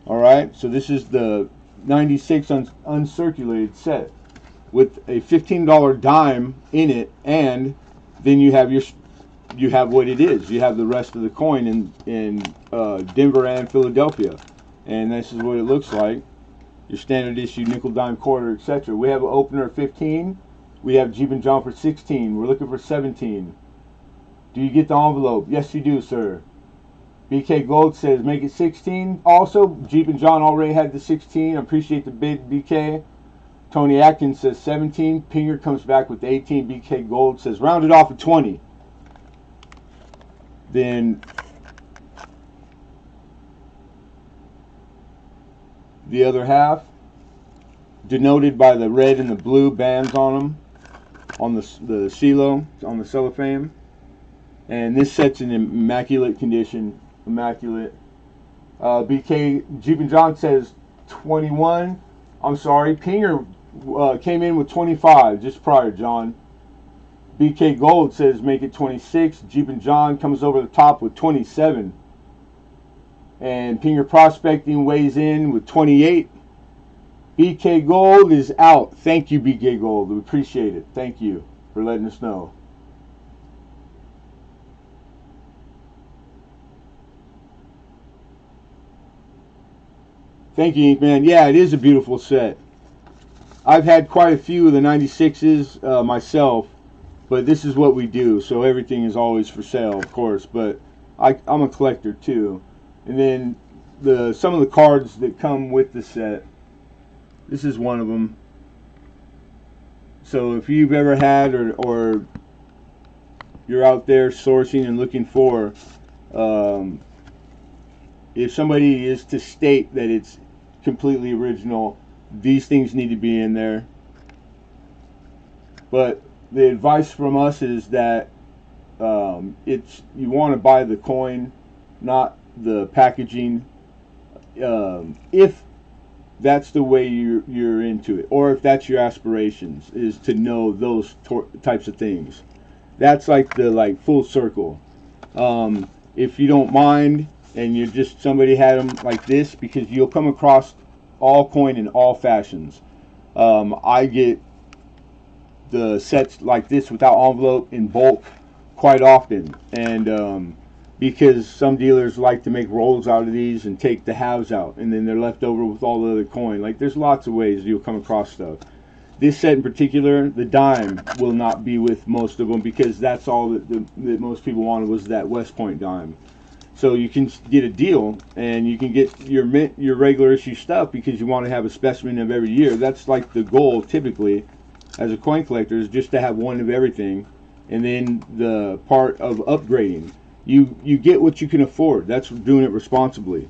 All right, so this is the 96 uncirculated set with a $15 dime in it, and then you have what it is. You have the rest of the coin in Denver and Philadelphia, and this is what it looks like. Your standard issue nickel, dime, quarter, etc. We have an opener at 15. We have Jeep and John for 16. We're looking for 17. Do you get the envelope? Yes, you do, sir. BK Gold says make it 16. Also, Jeep and John already had the 16. I appreciate the bid, BK. Tony Atkins says 17. Pinger comes back with 18. BK Gold says round it off at 20. Then the other half, denoted by the red and the blue bands on them, on the CeeLo, on the cellophane. And this set's in immaculate condition. Immaculate. BK Jeep and John says 21. I'm sorry, Pinger came in with 25 just prior, John. BK Gold says make it 26. Jeep and John comes over the top with 27. And Pinger Prospecting weighs in with 28. BK Gold is out. Thank you, BK Gold. We appreciate it. Thank you for letting us know. Thank you, Ink Man. Yeah, it is a beautiful set. I've had quite a few of the 96s myself, but this is what we do, so everything is always for sale, of course, but I'm a collector too. And then some of the cards that come with the set, this is one of them. So if you've ever had or you're out there sourcing and looking for, if somebody is to state that it's completely original, these things need to be in there. But the advice from us is that you want to buy the coin, not the packaging, if that's the way you're into it, or if that's your aspirations, is to know those types of things. That's like the full circle. If you don't mind, and you're just somebody had them like this, because you'll come across all coin in all fashions. I get the sets like this without envelope in bulk quite often, and because some dealers like to make rolls out of these and take the halves out, and then they're left over with all the other coin. Like, there's lots of ways you'll come across stuff. This set in particular, the dime will not be with most of them, because that's all that most people wanted, was that West Point dime. So you can get a deal, and you can get your regular issue stuff because you want to have a specimen of every year. That's like the goal typically, as a coin collector is just to have one of everything, and then the part of upgrading. You get what you can afford. That's doing it responsibly.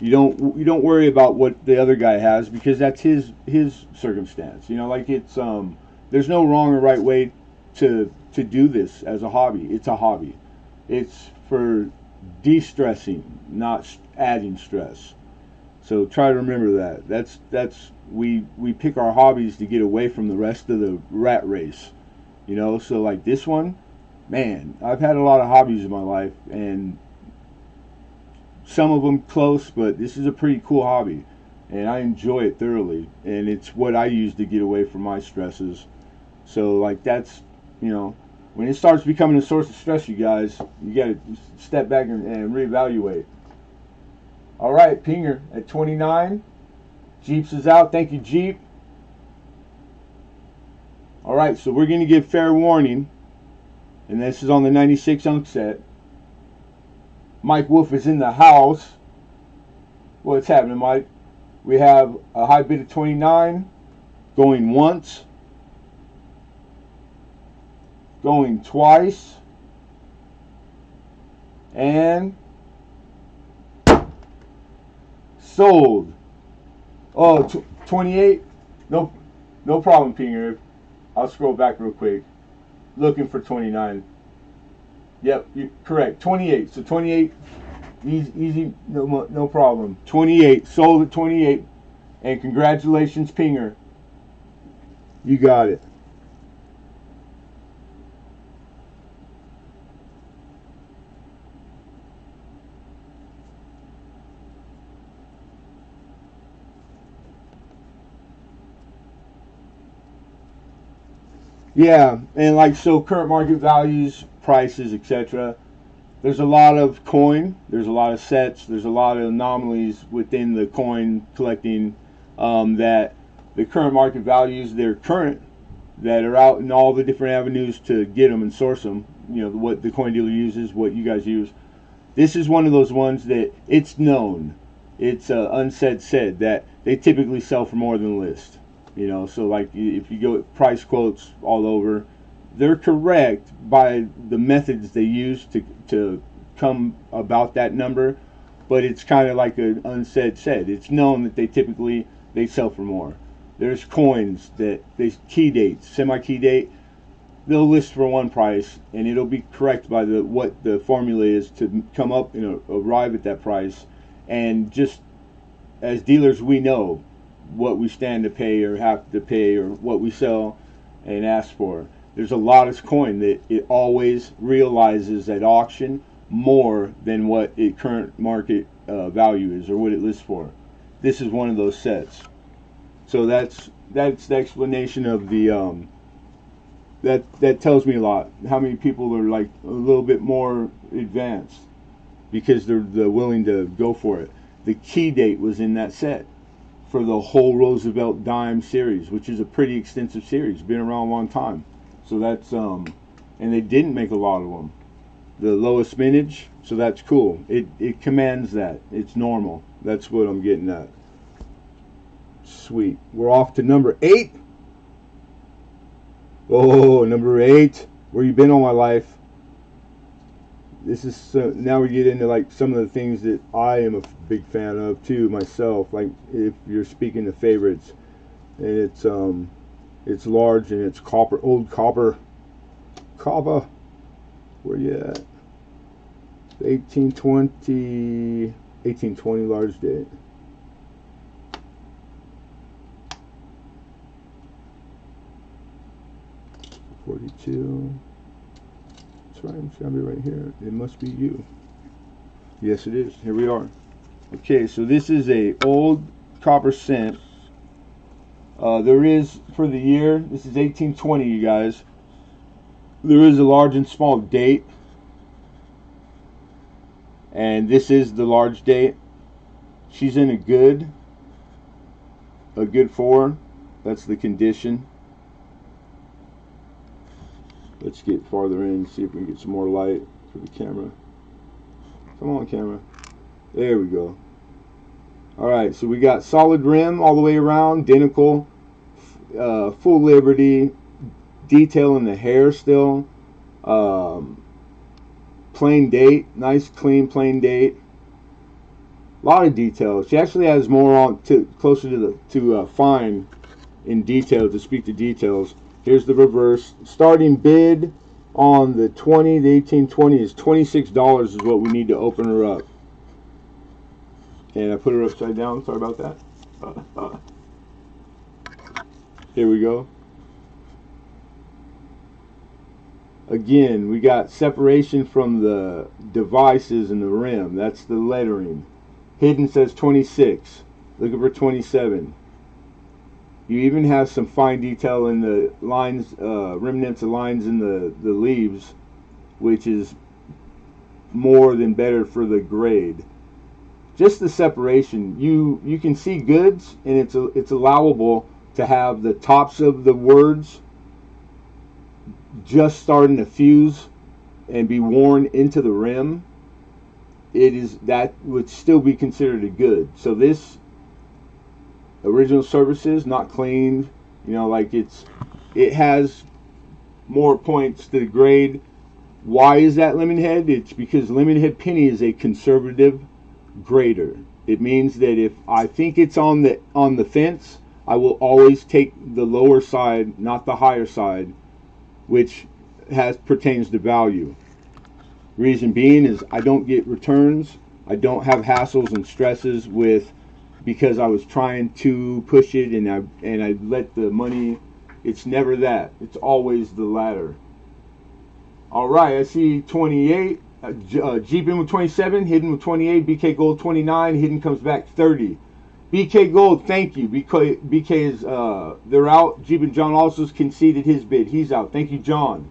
You don't worry about what the other guy has, because that's his circumstance. You know, like it's there's no wrong or right way to do this as a hobby. It's a hobby. It's for de-stressing, not adding stress. So try to remember that. That's we pick our hobbies to get away from the rest of the rat race. You know, so like this one, man, I've had a lot of hobbies in my life, and some of them close, but this is a pretty cool hobby, and I enjoy it thoroughly, and it's what I use to get away from my stresses. So like that's, you know, when it starts becoming a source of stress, you guys, you got to step back and reevaluate. All right, Pinger at 29. Jeeps is out. Thank you, Jeep. All right, so we're going to give fair warning, and this is on the 96 unk set. Mike Wolf is in the house. What's happening, Mike? We have a high bid of 29, going once, going twice, and sold. Oh, 28? No problem, Pinger. I'll scroll back real quick. Looking for 29. Yep, you're correct. 28. So 28, easy, no problem. 28, sold at 28. And congratulations, Pinger. You got it. Yeah, and like so, current market values, prices, etc. There's a lot of coin, there's a lot of sets, there's a lot of anomalies within the coin collecting, that the current market values, they're current, that are out in all the different avenues to get them and source them. You know, what the coin dealer uses, what you guys use. This is one of those ones that it's known, it's unsaid said that they typically sell for more than list. You know, so like if you go price quotes all over, they're correct by the methods they use to come about that number, but it's kind of like an unsaid said. It's known that they sell for more. There's coins that they key dates, semi-key date, they'll list for one price, and it'll be correct by what the formula is to come up and arrive at that price. And just as dealers, we know what we stand to pay or have to pay or what we sell and ask for. There's a lot of coin that it always realizes at auction more than what its current market value is or what it lists for. This is one of those sets. So that's the explanation of the that tells me a lot. How many people are like a little bit more advanced because they're willing to go for it. The key date was in that set for the whole Roosevelt dime series, which is a pretty extensive series, been around a long time. So that's and they didn't make a lot of them. The lowest mintage, so that's cool. It commands that. It's normal. That's what I'm getting at. Sweet. We're off to number 8. Oh, number 8. Where you been all my life? This is now we get into like some of the things that I am a big fan of too myself. Like if you're speaking to favorites, and it's large and it's copper, old copper. Where you at? 1820 large date. $42. That's right, it's gotta be right here. It must be you. Yes, it is. Here we are. Okay, so this is a old copper cent. There is, for the year, this is 1820, you guys. There is a large and small date. And this is the large date. She's in a good 4. That's the condition. Let's get farther in and see if we can get some more light for the camera. Come on, camera. There we go. Alright, so we got solid rim all the way around, identical. full Liberty, detail in the hair still. Plain date, nice clean plain date. A lot of details. She actually has more on to closer to fine in detail to speak to details. Here's the reverse. Starting bid on the 1820 is $26 is what we need to open her up. And I put her upside down. Sorry about that. Here we go. Again, we got separation from the devices and the rim. That's the lettering. Hidden says 26. Looking for 27. You even have some fine detail in the lines, remnants of lines in the leaves, which is more than better for the grade. Just the separation, you can see goods, and it's allowable to have the tops of the words just starting to fuse and be worn into the rim. That would still be considered a good. So this original services not cleaned, like it has more points to the grade. Why is that Lemonhead? It's because Lemonhead penny is a conservative grader. It means that if I think it's on the fence, I will always take the lower side, not the higher side, which pertains to value. Reason being is I don't get returns. I don't have hassles and stresses because I was trying to push it and I let the money. It's never that. It's always the latter. All right, I see 28. Jeeping with 27, hidden with 28, BK Gold 29, hidden comes back 30. BK Gold, thank you. BK is they're out. Jeeping John also conceded his bid. He's out. Thank you, John.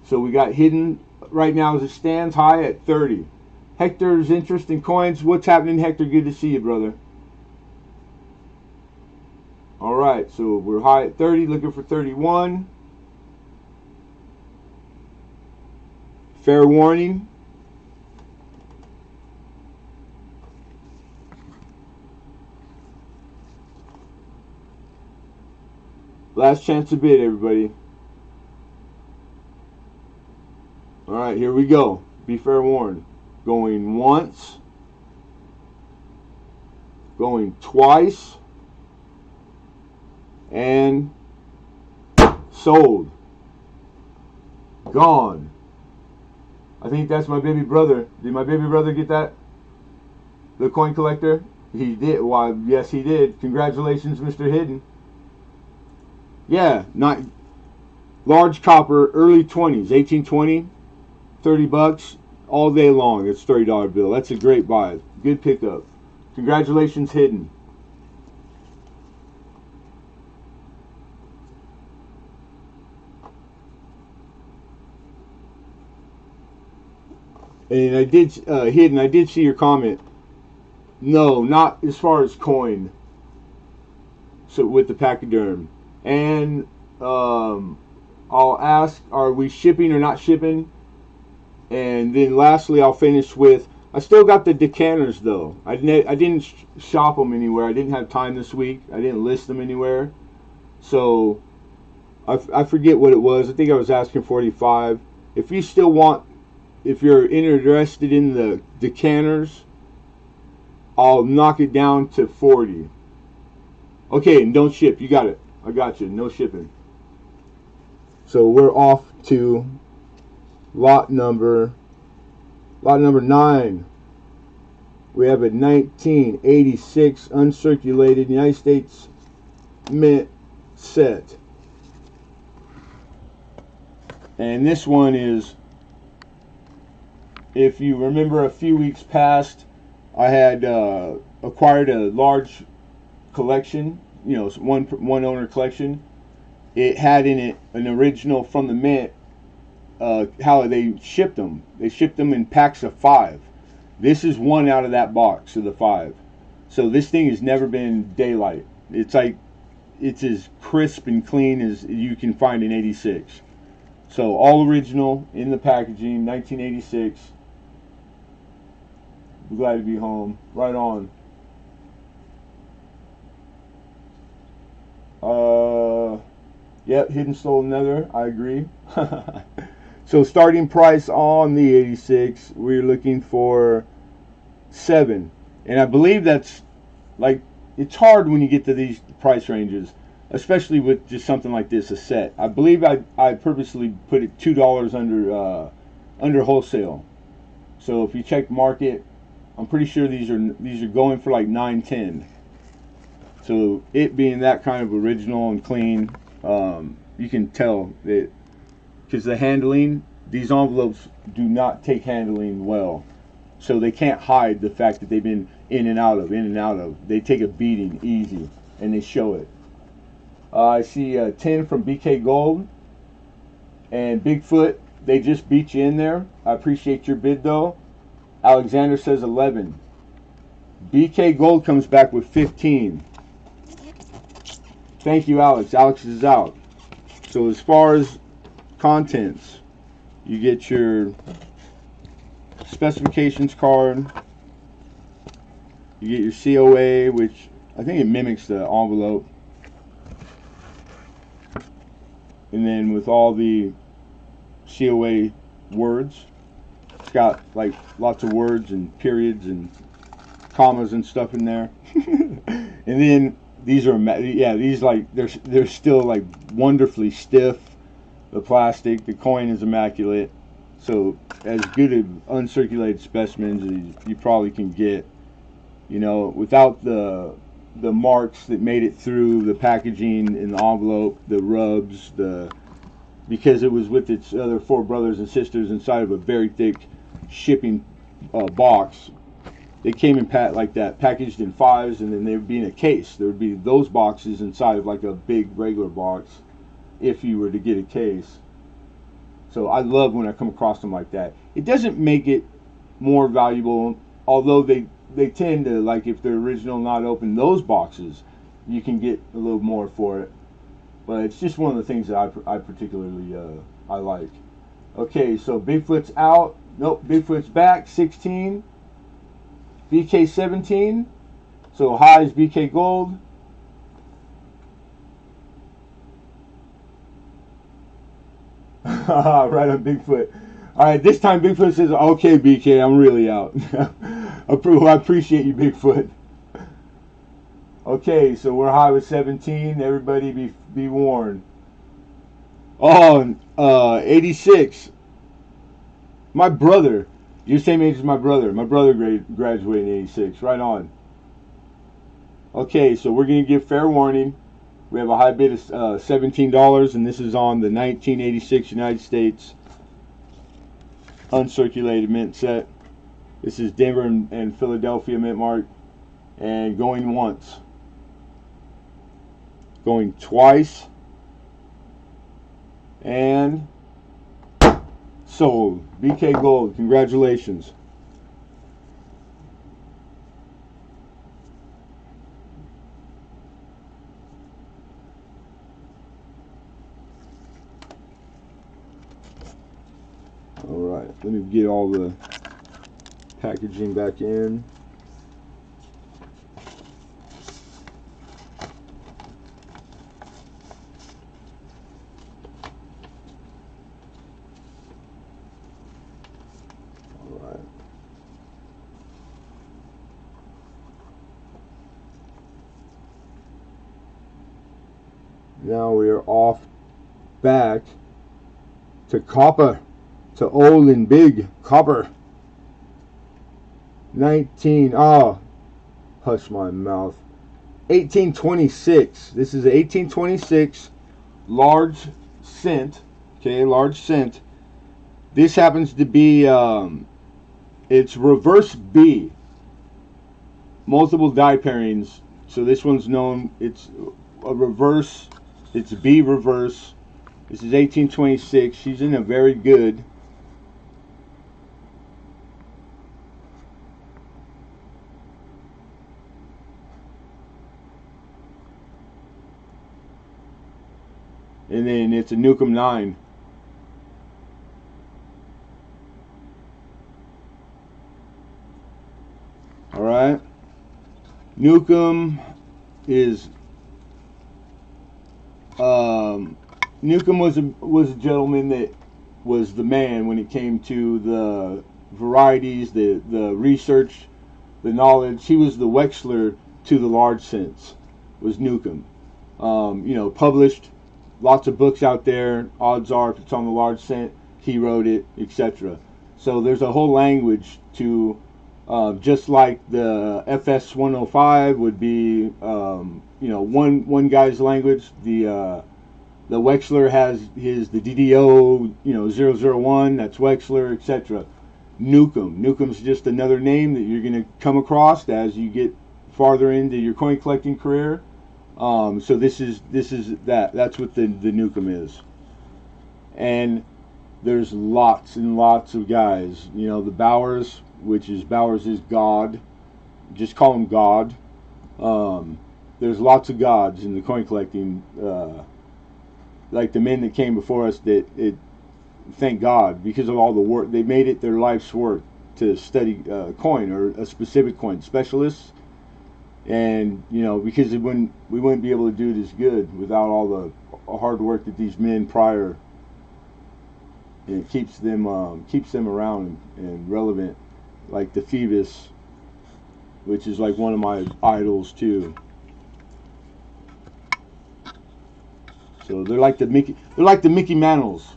So we got hidden right now as it stands high at 30. Hector's interest in coins. What's happening, Hector? Good to see you, brother. All right, so we're high at 30, looking for 31. Fair warning. Last chance to bid, everybody. All right, here we go. Be fair warned. Going once. Going twice. And sold. Gone. I think that's my baby brother. Did my baby brother get that? The coin collector? He did. Why, yes, he did. Congratulations, Mr. Hidden. Yeah, not large copper, early 20s, 1820, 30 bucks all day long. It's $30 bill. That's a great buy. Good pickup. Congratulations, Hidden. And I did, Hidden, I did see your comment. No, not as far as coin. So with the pachyderm. And I'll ask, are we shipping or not shipping? And then lastly, I'll finish with, I still got the decanters though. I didn't shop them anywhere. I didn't have time this week. I didn't list them anywhere. So I forget what it was. I think I was asking 45. If you still want, if you're interested in the decanters, I'll knock it down to 40. Okay, and don't ship. You got it. I got you. No shipping. So we're off to lot number 9. We have a 1986 uncirculated United States Mint set. And this one is, if you remember a few weeks past, I had acquired a large collection, one owner collection. It had in it an original from the Mint, how they shipped them. They shipped them in packs of 5. This is one out of that box of the 5. So this thing has never been daylight. It's as crisp and clean as you can find in 86. So all original in the packaging, 1986. Glad to be home. Right on. Yep, hidden stole another. I agree. So starting price on the 86, we're looking for 7, and I believe that's like, it's hard when you get to these price ranges, especially with just something like this, a set. I believe I purposely put it $2 under wholesale. So if you check market, I'm pretty sure these are going for like 9-10. So it being that kind of original and clean, you can tell that, because the handling, these envelopes do not take handling well. So they can't hide the fact that they've been in and out of. They take a beating easy, and they show it. I see a 10 from BK Gold. And Bigfoot, they just beat you in there. I appreciate your bid, though. Alexander says 11. BK Gold comes back with 15. Thank you, Alex. Alex is out. So as far as contents, you get your specifications card. You get your COA, which I think it mimics the envelope. And then with all the COA words, it's got like lots of words and periods and commas and stuff in there. And then these are, yeah, these like they're still like wonderfully stiff. The plastic, the coin is immaculate. So as good of uncirculated specimens as you probably can get, you know, without the marks that made it through the packaging in the envelope, the rubs, because it was with its other 4 brothers and sisters inside of a very thick shipping box. They came in like that, packaged in 5s, and then they would be in a case. There would be those boxes inside of like a big regular box if you were to get a case. So I love when I come across them like that. It doesn't make it more valuable, although they tend to, like, if they're original, not open, those boxes, you can get a little more for it. But it's just one of the things that I particularly I like. Okay, so Bigfoot's out. Nope, Bigfoot's back. 16. BK 17. So high is BK Gold. Right on Bigfoot. All right, this time Bigfoot says, "Okay, BK, I'm really out." I appreciate you, Bigfoot. Okay, so we're high with 17. Everybody be warned. Oh, 86. My brother. You're the same age as my brother. My brother graduated in 86. Right on. Okay, so we're going to give fair warning. We have a high bid of $17, and this is on the 1986 United States uncirculated mint set. This is Denver and Philadelphia mint mark. And going once. Going twice. And sold. BK Gold, congratulations. Alright, let me get all the packaging back in. Alright. Now we are off back to copper. To old and big copper. 19. Oh, hush my mouth. 1826. This is an 1826 large cent. Okay, large cent. This happens to be it's reverse B. Multiple die pairings. So this one's known. It's a reverse. It's B reverse. This is 1826. She's in a very good. And then it's a Nukem 9. Alright. Nukem is Newcomb was a gentleman that was the man when it came to the varieties, the research, the knowledge. He was the Wechsler to the large sense. Was Newcomb. Published lots of books out there. Odds are, if it's on the large scent, he wrote it, etc. So there's a whole language to, just like the FS 105 would be, one guy's language. The Wechsler has the DDO, 001. That's Wechsler, etc. Newcomb's just another name that you're going to come across as you get farther into your coin collecting career. So this is that. That's what the Newcomb is. And there's lots and lots of guys. The Bowers, Bowers is God. Just call him God. There's lots of gods in the coin collecting. Like the men that came before us, thank God, because of all the work they made it their life's work to study coin, or a specific coin, specialists. And because we wouldn't be able to do it as good without all the hard work that these men prior. And it keeps them around and relevant, like the Phoebus, which is like one of my idols too. So they're like the Mickey Mantles.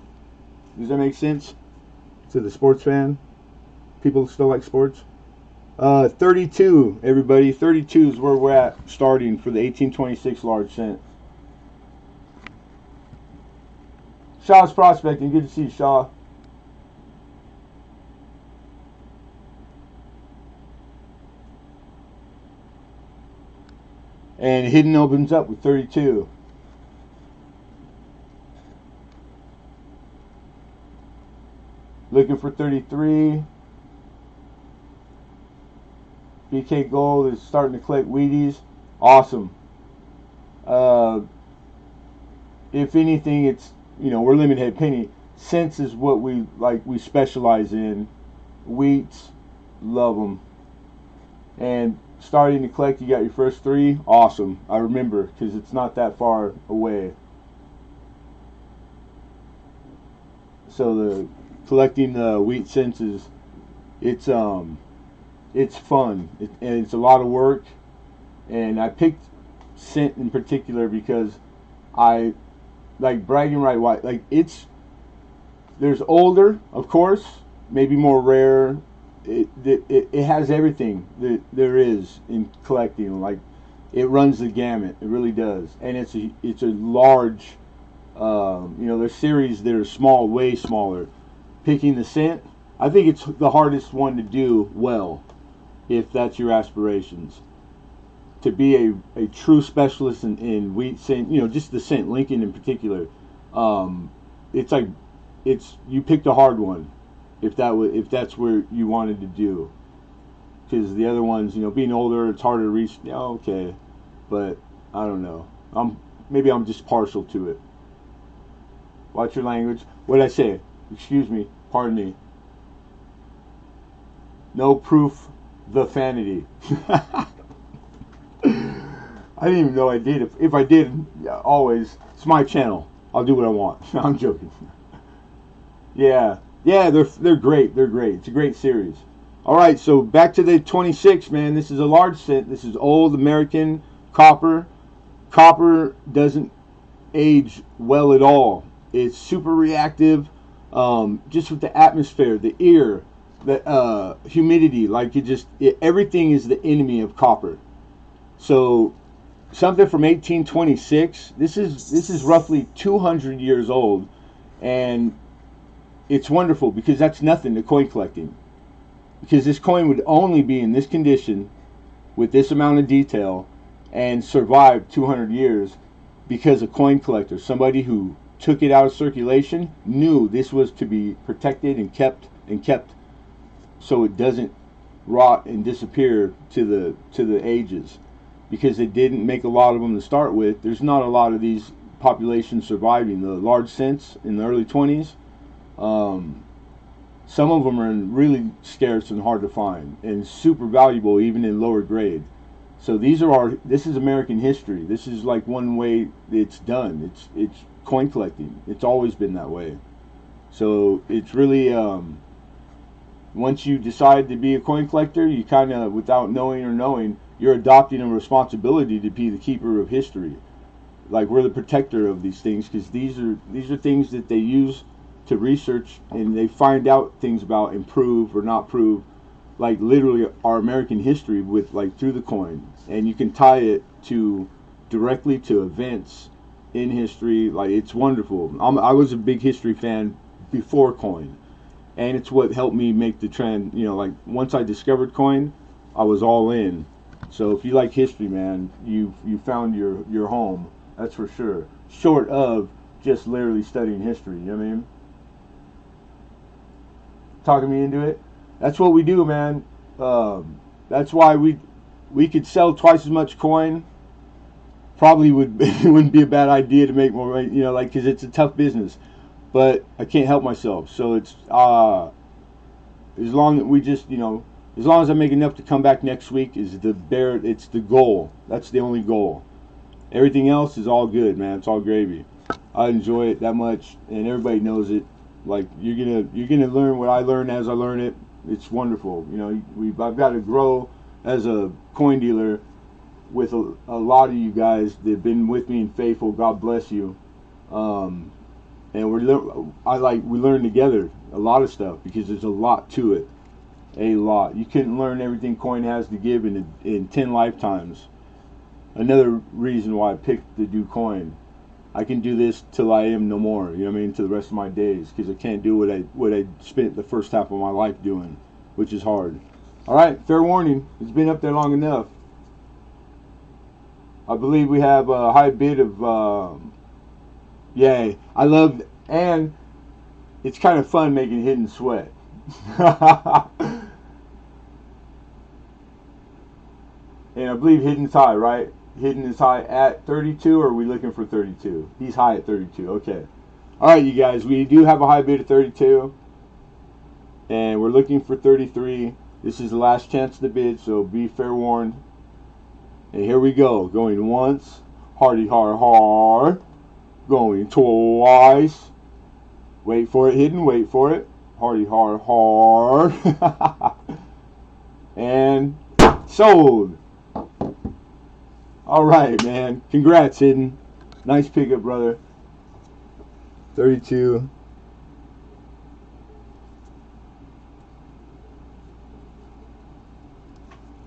Does that make sense to the sports fan? People still like sports. 32, everybody. 32 is where we're at, starting for the 1826 large cent. Shaw's prospecting. Good to see you, Shaw. And Hidden opens up with 32. Looking for 33. BK Gold is starting to collect Wheaties. Awesome. If anything, it's, we're Lemonhead Penny. Cents is what we specialize in. Wheats, love them. And starting to collect, you got your first 3. Awesome. I remember, because it's not that far away. So the collecting the wheat cents it's fun, and it's a lot of work. And I picked cent in particular because I like bragging right white. Like there's older, of course, maybe more rare. It has everything that there is in collecting. Like it runs the gamut. It really does, and it's a large. There's series that are small, way smaller. Picking the cent, I think it's the hardest one to do well, if that's your aspirations. To be a true specialist in wheat cent, just the cent, Lincoln in particular. You picked a hard one, if that's where you wanted to do. Because the other ones, being older, it's harder to reach. Yeah, okay, but I don't know. Maybe I'm just partial to it. Watch your language. What did I say? Excuse me. Pardon me. No proof. The vanity. I didn't even know I did. If I did, yeah, always. It's my channel. I'll do what I want. I'm joking. Yeah, they're great. They're great. It's a great series. All right, so back to the 26, man. This is a large cent. This is old American copper. Copper doesn't age well at all. It's super reactive. Just with the atmosphere, the air, the humidity, everything is the enemy of copper. So something from 1826. This is roughly 200 years old, and it's wonderful because that's nothing to coin collecting. Because this coin would only be in this condition, with this amount of detail, and survive 200 years because a coin collector, somebody who took it out of circulation, knew this was to be protected and kept so it doesn't rot and disappear to the ages. Because they didn't make a lot of them to start with. There's not a lot of these populations surviving. The large cents in the early 20s, some of them are really scarce and hard to find, and super valuable even in lower grade. So this is American history. This is like one way it's done. coin collecting. It's always been that way. So it's really once you decide to be a coin collector, you kind of, without knowing or knowing, you're adopting a responsibility to be the keeper of history. Like, we're the protector of these things, because these are things that they use to research, and they find out things about and prove or not prove, like literally our American history, with like through the coin, and you can tie it to directly to events in history. Like, it's wonderful. I was a big history fan before coin, and it's what helped me make the trend. You know, like, once I discovered coin, I was all in. So if you like history, man, you found your home. That's for sure. Short of just literally studying history, you know what I mean? Talking me into it. That's what we do, man. That's why we could sell twice as much coin. Probably would it wouldn't be a bad idea to make more money, you know, like, because it's a tough business. But I can't help myself. So it's as long as we just, you know, as long as I make enough to come back next week is it's the goal. That's the only goal. Everything else is all good, man. It's all gravy. I enjoy it that much, and everybody knows it. Like, you're gonna learn what I learn as I learn it. It's wonderful. You know, I've got to grow as a coin dealer with a lot of you guys that have been with me and faithful. God bless you. And we learn together a lot of stuff, because there's a lot to it. A lot. You couldn't learn everything coin has to give in 10 lifetimes. Another reason why I picked to do coin. I can do this till I am no more, you know what I mean, to the rest of my days, because I can't do what I spent the first half of my life doing, which is hard. Alright, fair warning, it's been up there long enough. I believe we have a high bid of, yay, I love, and it's kind of fun making hidden sweat. And I believe hidden's high, right? Hidden is high at 32, or are we looking for 32? He's high at 32. Okay. Alright, you guys. We do have a high bid of 32. And we're looking for 33. This is the last chance to bid, so be fair warned. And here we go. Going once. Hardy har har. Going twice. Wait for it, hidden. Wait for it. Hardy har har. And sold. Alright, man. Congrats, Hidden. Nice pickup, brother. 32.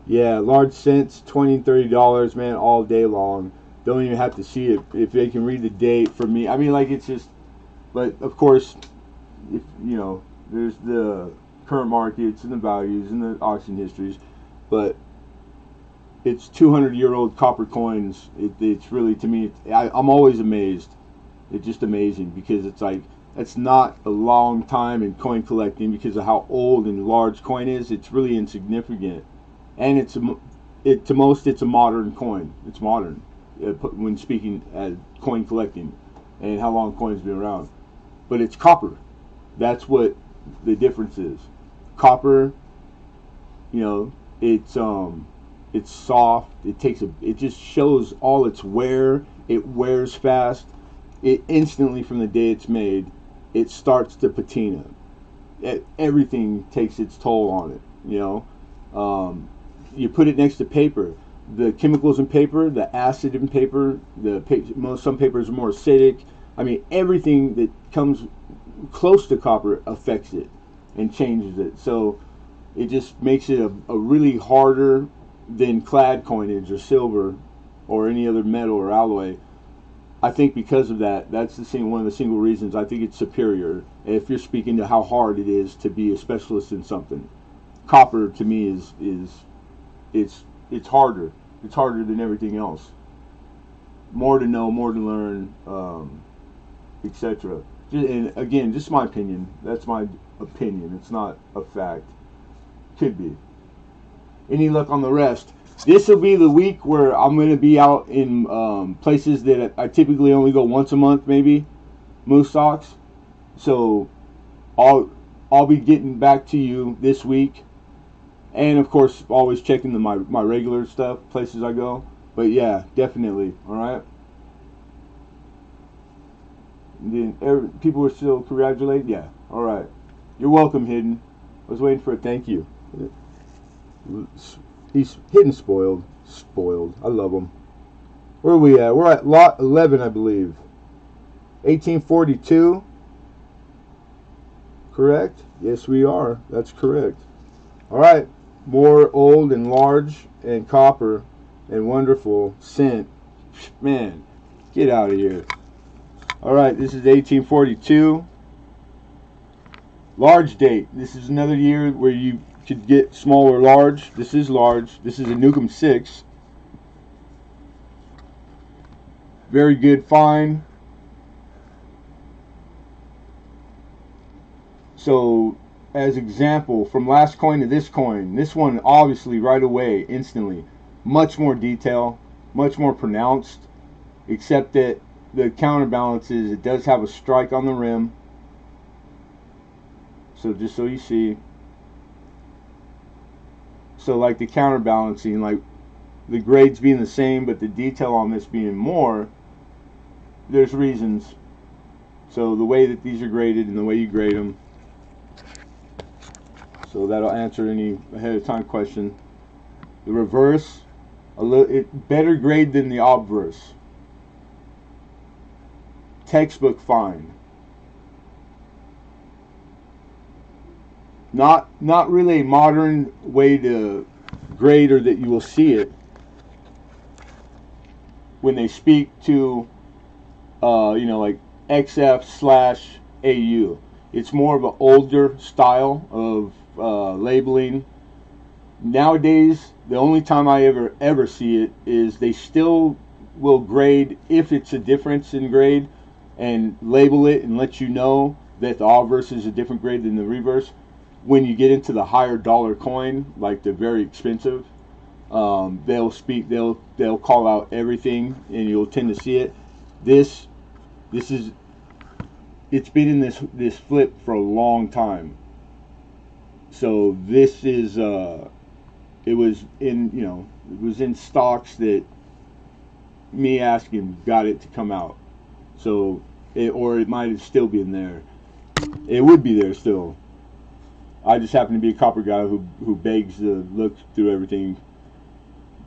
Yeah, large cents, $20 and $30, man, all day long. Don't even have to see it. If they can read the date for me. I mean, like, it's just, but of course, if, you know, there's the current markets and the values and the auction histories, but it's 200-year-old copper coins. It's really, to me, I'm always amazed. It's just amazing, because it's like, it's not a long time in coin collecting because of how old and large coin is. It's really insignificant, and to most it's a modern coin. It's modern when speaking at coin collecting and how long coins been around. But it's copper. That's what the difference is. Copper, you know, it's soft. It just shows all its wear. It wears fast. It instantly, from the day it's made, it starts to patina. Everything takes its toll on it. You know, you put it next to paper. The chemicals in paper, the acid in paper, some papers are more acidic. I mean, everything that comes close to copper affects it and changes it. So it just makes it a really harder than clad coinage or silver or any other metal or alloy. I think because of that, that's one of the single reasons I think it's superior. If you're speaking to how hard it is to be a specialist in something, copper to me is it's harder. It's harder than everything else. More to know, more to learn, etc. And again, just my opinion. That's my opinion. It's not a fact. Could be. Any luck on the rest? This will be the week where I'm going to be out in places that I typically only go once a month, maybe moose socks. So I'll be getting back to you this week, and of course always checking my regular stuff, places I go. But yeah, definitely. All right. People were still congratulating. Yeah. All right. You're welcome, Hidden. I was waiting for a thank you. He's Hidden spoiled. Spoiled. I love him. Where are we at? We're at lot 11, I believe. 1842. Correct? Yes, we are. That's correct. All right. More old and large and copper and wonderful scent. Man, get out of here. All right, this is 1842. Large date. This is another year where you could get small or large. This is large. This is a Nukem 6. Very good find. So, as example, from last coin to this coin, this one obviously right away, instantly, much more detail, much more pronounced, except that the counterbalance is it does have a strike on the rim. So just so you see. So like the counterbalancing, like the grades being the same, but the detail on this being more, there's reasons. So the way that these are graded and the way you grade them. So that'll answer any ahead of time question. The reverse, better grade than the obverse. Textbook fine. Not really a modern way to grade, or that you will see it when they speak to like XF/AU. It's more of an older style of labeling. Nowadays, the only time I ever see it is they still will grade if it's a difference in grade and label it and let you know that the obverse is a different grade than the reverse. When you get into the higher dollar coin, like the very expensive, they'll call out everything, and you'll tend to see it. It's been in this flip for a long time. So this is it was in stocks that me asking got it to come out. So it might have still been there. It would be there still. I just happen to be a copper guy who begs to look through everything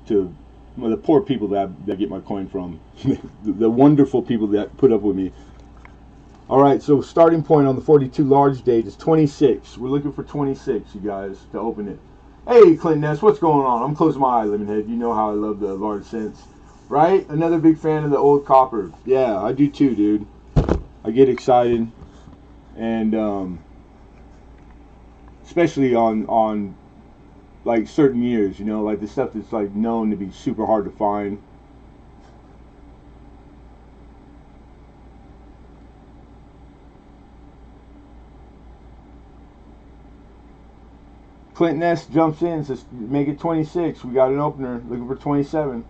to the poor people that I get my coin from. The wonderful people that put up with me. Alright, so starting point on the 42 large date is 26. We're looking for 26, you guys, to open it. Hey, Clint Ness, what's going on? I'm closing my eye, Lemonhead. You know how I love the large cents. Right? Another big fan of the old copper. Yeah, I do too, dude. I get excited. And, especially on like certain years, like the stuff that's like known to be super hard to find. Clint Ness jumps in and says, make it 26. We got an opener looking for 27.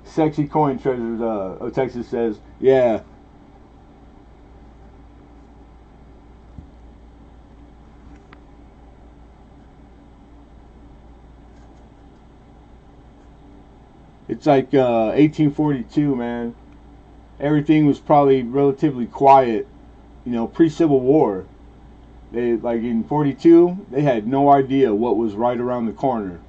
Sexy Coin Treasures of Texas says, yeah. It's like 1842, man. Everything was probably relatively quiet, pre-Civil War. They, like in 42, they had no idea what was right around the corner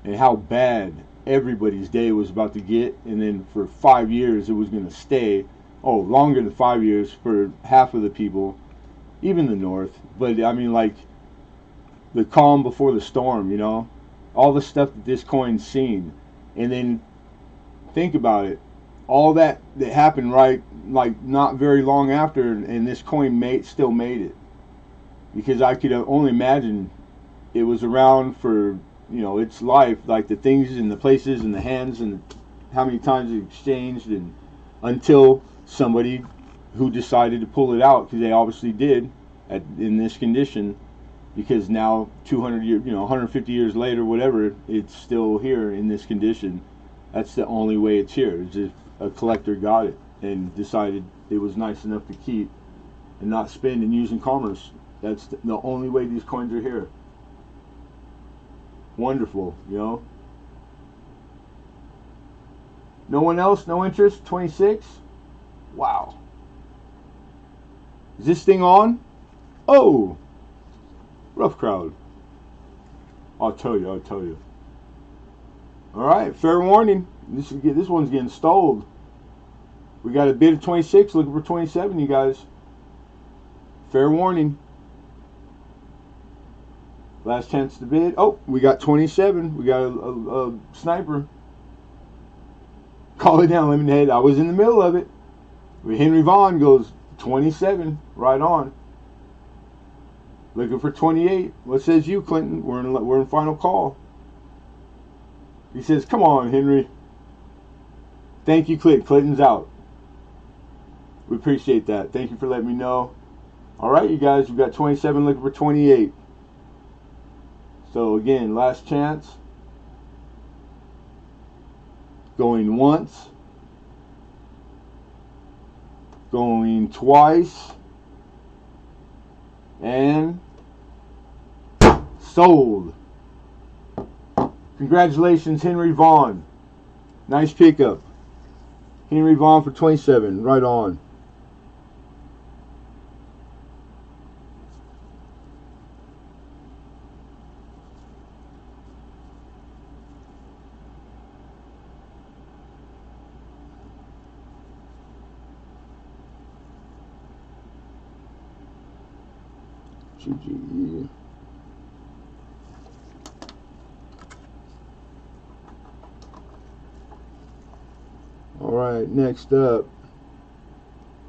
and how bad everybody's day was about to get. And then for 5 years it was going to stay. Oh, longer than 5 years for half of the people, even the North. But I mean, like the calm before the storm, all the stuff that this coin's seen. And then think about it, all that happened right, like not very long after, and this coin still made it, because I could only imagine it was around for its life, like the things and the places and the hands and how many times it exchanged, and until somebody who decided to pull it out, because they obviously did in this condition, because now 200 years, 150 years later, whatever, it's still here in this condition. That's the only way it's here. It's if a collector got it and decided it was nice enough to keep and not spend and use in commerce. That's the only way these coins are here. wonderful, you know. No one else, no interest. 26. Wow. Is this thing on? Oh, rough crowd. I'll tell you. All right, fair warning. This one's getting stalled. We got a bid of 26, looking for 27, you guys. Fair warning. Last chance to bid. Oh, we got 27. We got a sniper. Call it down, Lemonhead. I was in the middle of it. Henry Vaughn goes 27, right on. Looking for 28. What says you, Clinton? We're in final call. He says, "Come on, Henry." Thank you, Clinton. Clinton's out. We appreciate that. Thank you for letting me know. All right, you guys, we've got 27 looking for 28. So again, last chance. Going once. Going twice. And sold. Congratulations, Henry Vaughn. Nice pickup. Henry Vaughn for 27. Right on. GGE. All right, next up,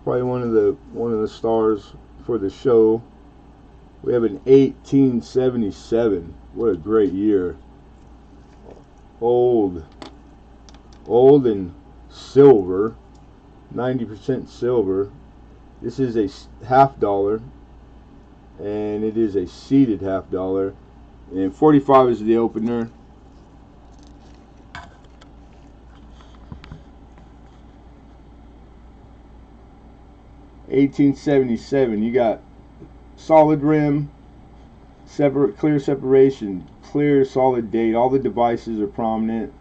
probably one of the stars for the show. We have an 1877. What a great year. Old and silver, 90% silver. This is a $50, and it is a seeded $50, and 45 is the opener. $1877. You got solid rim, clear separation, clear solid date. All the devices are prominent,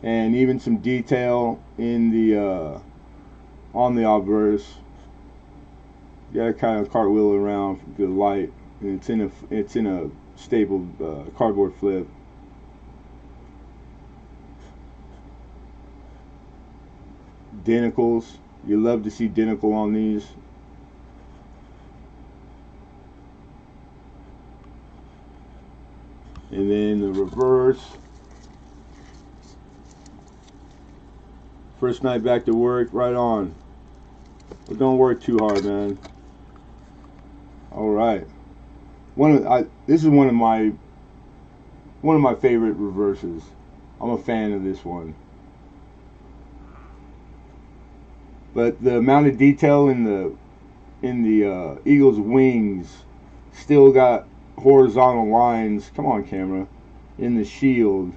and even some detail in the on the obverse. You gotta kind of cartwheel around for the light, and it's in a stapled cardboard flip. Denticles. You love to see denticle on these. And then the reverse. First night back to work, right on. But don't work too hard, man. All right. This is one of my favorite reverses. I'm a fan of this one. But the amount of detail in the eagle's wings, still got horizontal lines. Come on, camera. In the shield,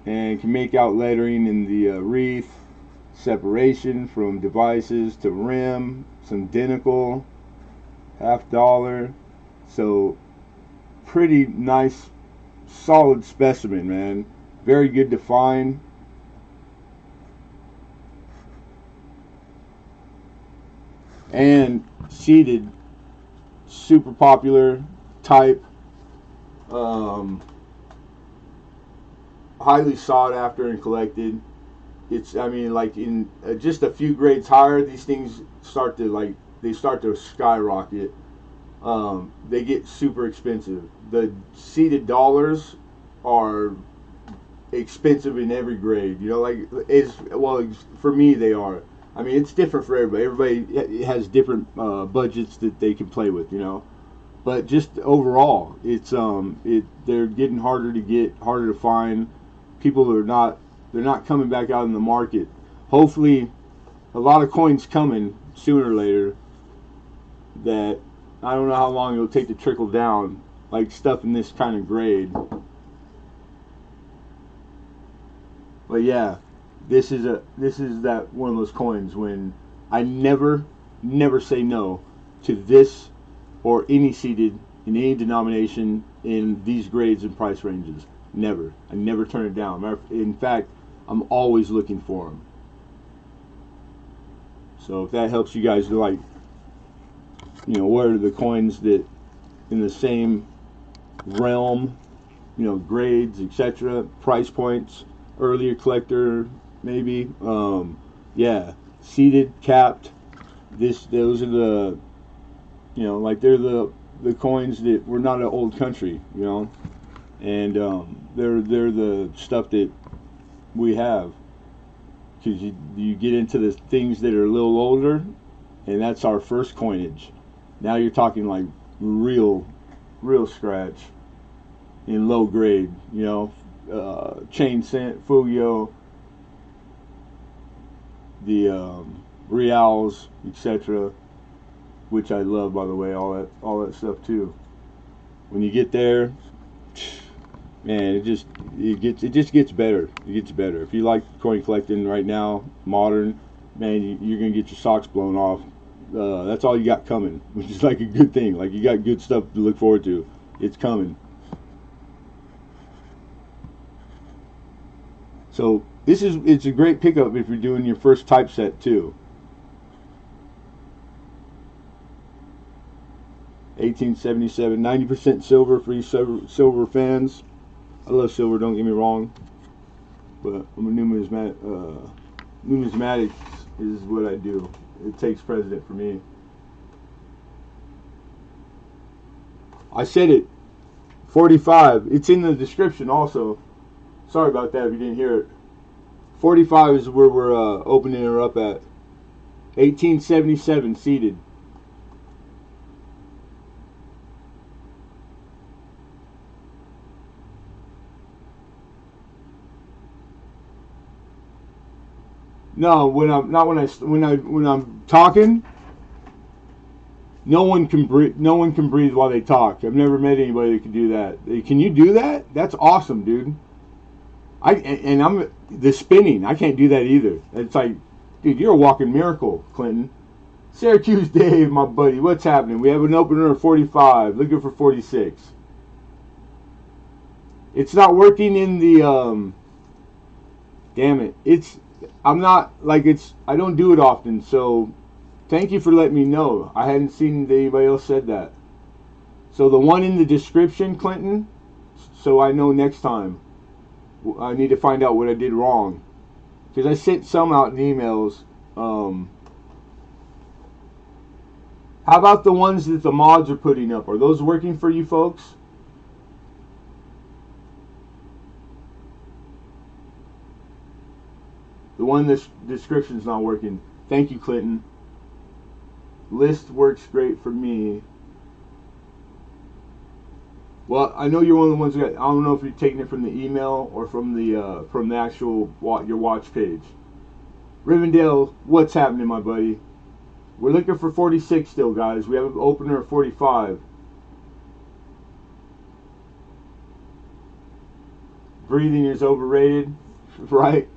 and can make out lettering in the wreath. Separation from devices to rim. Some denticle. $50. So pretty nice, solid specimen, man. Very good to find. And seeded, super popular type, highly sought after and collected. It's, I mean, like in just a few grades higher, these things start to skyrocket. They get super expensive. The seeded dollars are expensive in every grade. You know, like for me they are. I mean, it's different for everybody. Everybody has different budgets that they can play with, you know. But just overall, they're getting harder to get, harder to find. People they're not coming back out in the market. Hopefully, a lot of coins coming sooner or later. That I don't know how long it'll take to trickle down, like stuff in this kind of grade. But yeah. This is that one of those coins when I never say no to this or any seeded in any denomination in these grades and price ranges. Never. I never turn it down. In fact, I'm always looking for them. So if that helps you guys, like, what are the coins that in the same realm, grades, etc., price points, earlier collector, maybe, yeah, seeded, capped. Those are the, like they're the coins that we're not an old country, and they're the stuff that we have, because you get into the things that are a little older, and that's our first coinage. Now you're talking like real scratch in low grade, chain cent, Fugio, the reals, etc., which I love, by the way, all that stuff too. When you get there, man, it just gets better. It gets better. If you like coin collecting right now, modern, man, you're gonna get your socks blown off. That's all you got coming, which is like a good thing. Like, you got good stuff to look forward to. It's coming. So it's a great pickup if you're doing your first typeset too. 1877, 90% silver for you silver fans. I love silver, don't get me wrong, but I'm a numismatics is what I do. It takes precedent for me. I said it. 45. It's in the description also. Sorry about that if you didn't hear it. 45 is where we're opening her up at. 1877 seeded. No, when I'm talking, no one can breathe. No one can breathe while they talk. I've never met anybody that can do that. Can you do that? That's awesome, dude. I'm the spinning. I can't do that either. It's like, dude, you're a walking miracle, Clinton. Syracuse Dave, my buddy, what's happening? We have an opener of 45. Looking for 46. It's not working in the. Damn it! I'm not like I don't do it often, so thank you for letting me know. I hadn't seen that anybody else said that. So the one in the description, Clinton, so I know next time. I need to find out what I did wrong, because I sent some out in emails. How about the ones that the mods are putting up? Are those working for you folks? The one in the description's not working. Thank you, Clinton. List works great for me. Well, I know you're one of the ones that I don't know if you're taking it from the email or from the actual your watch page. Rivendell, what's happening, my buddy? We're looking for 46 still, guys. We have an opener of 45. Breathing is overrated, right?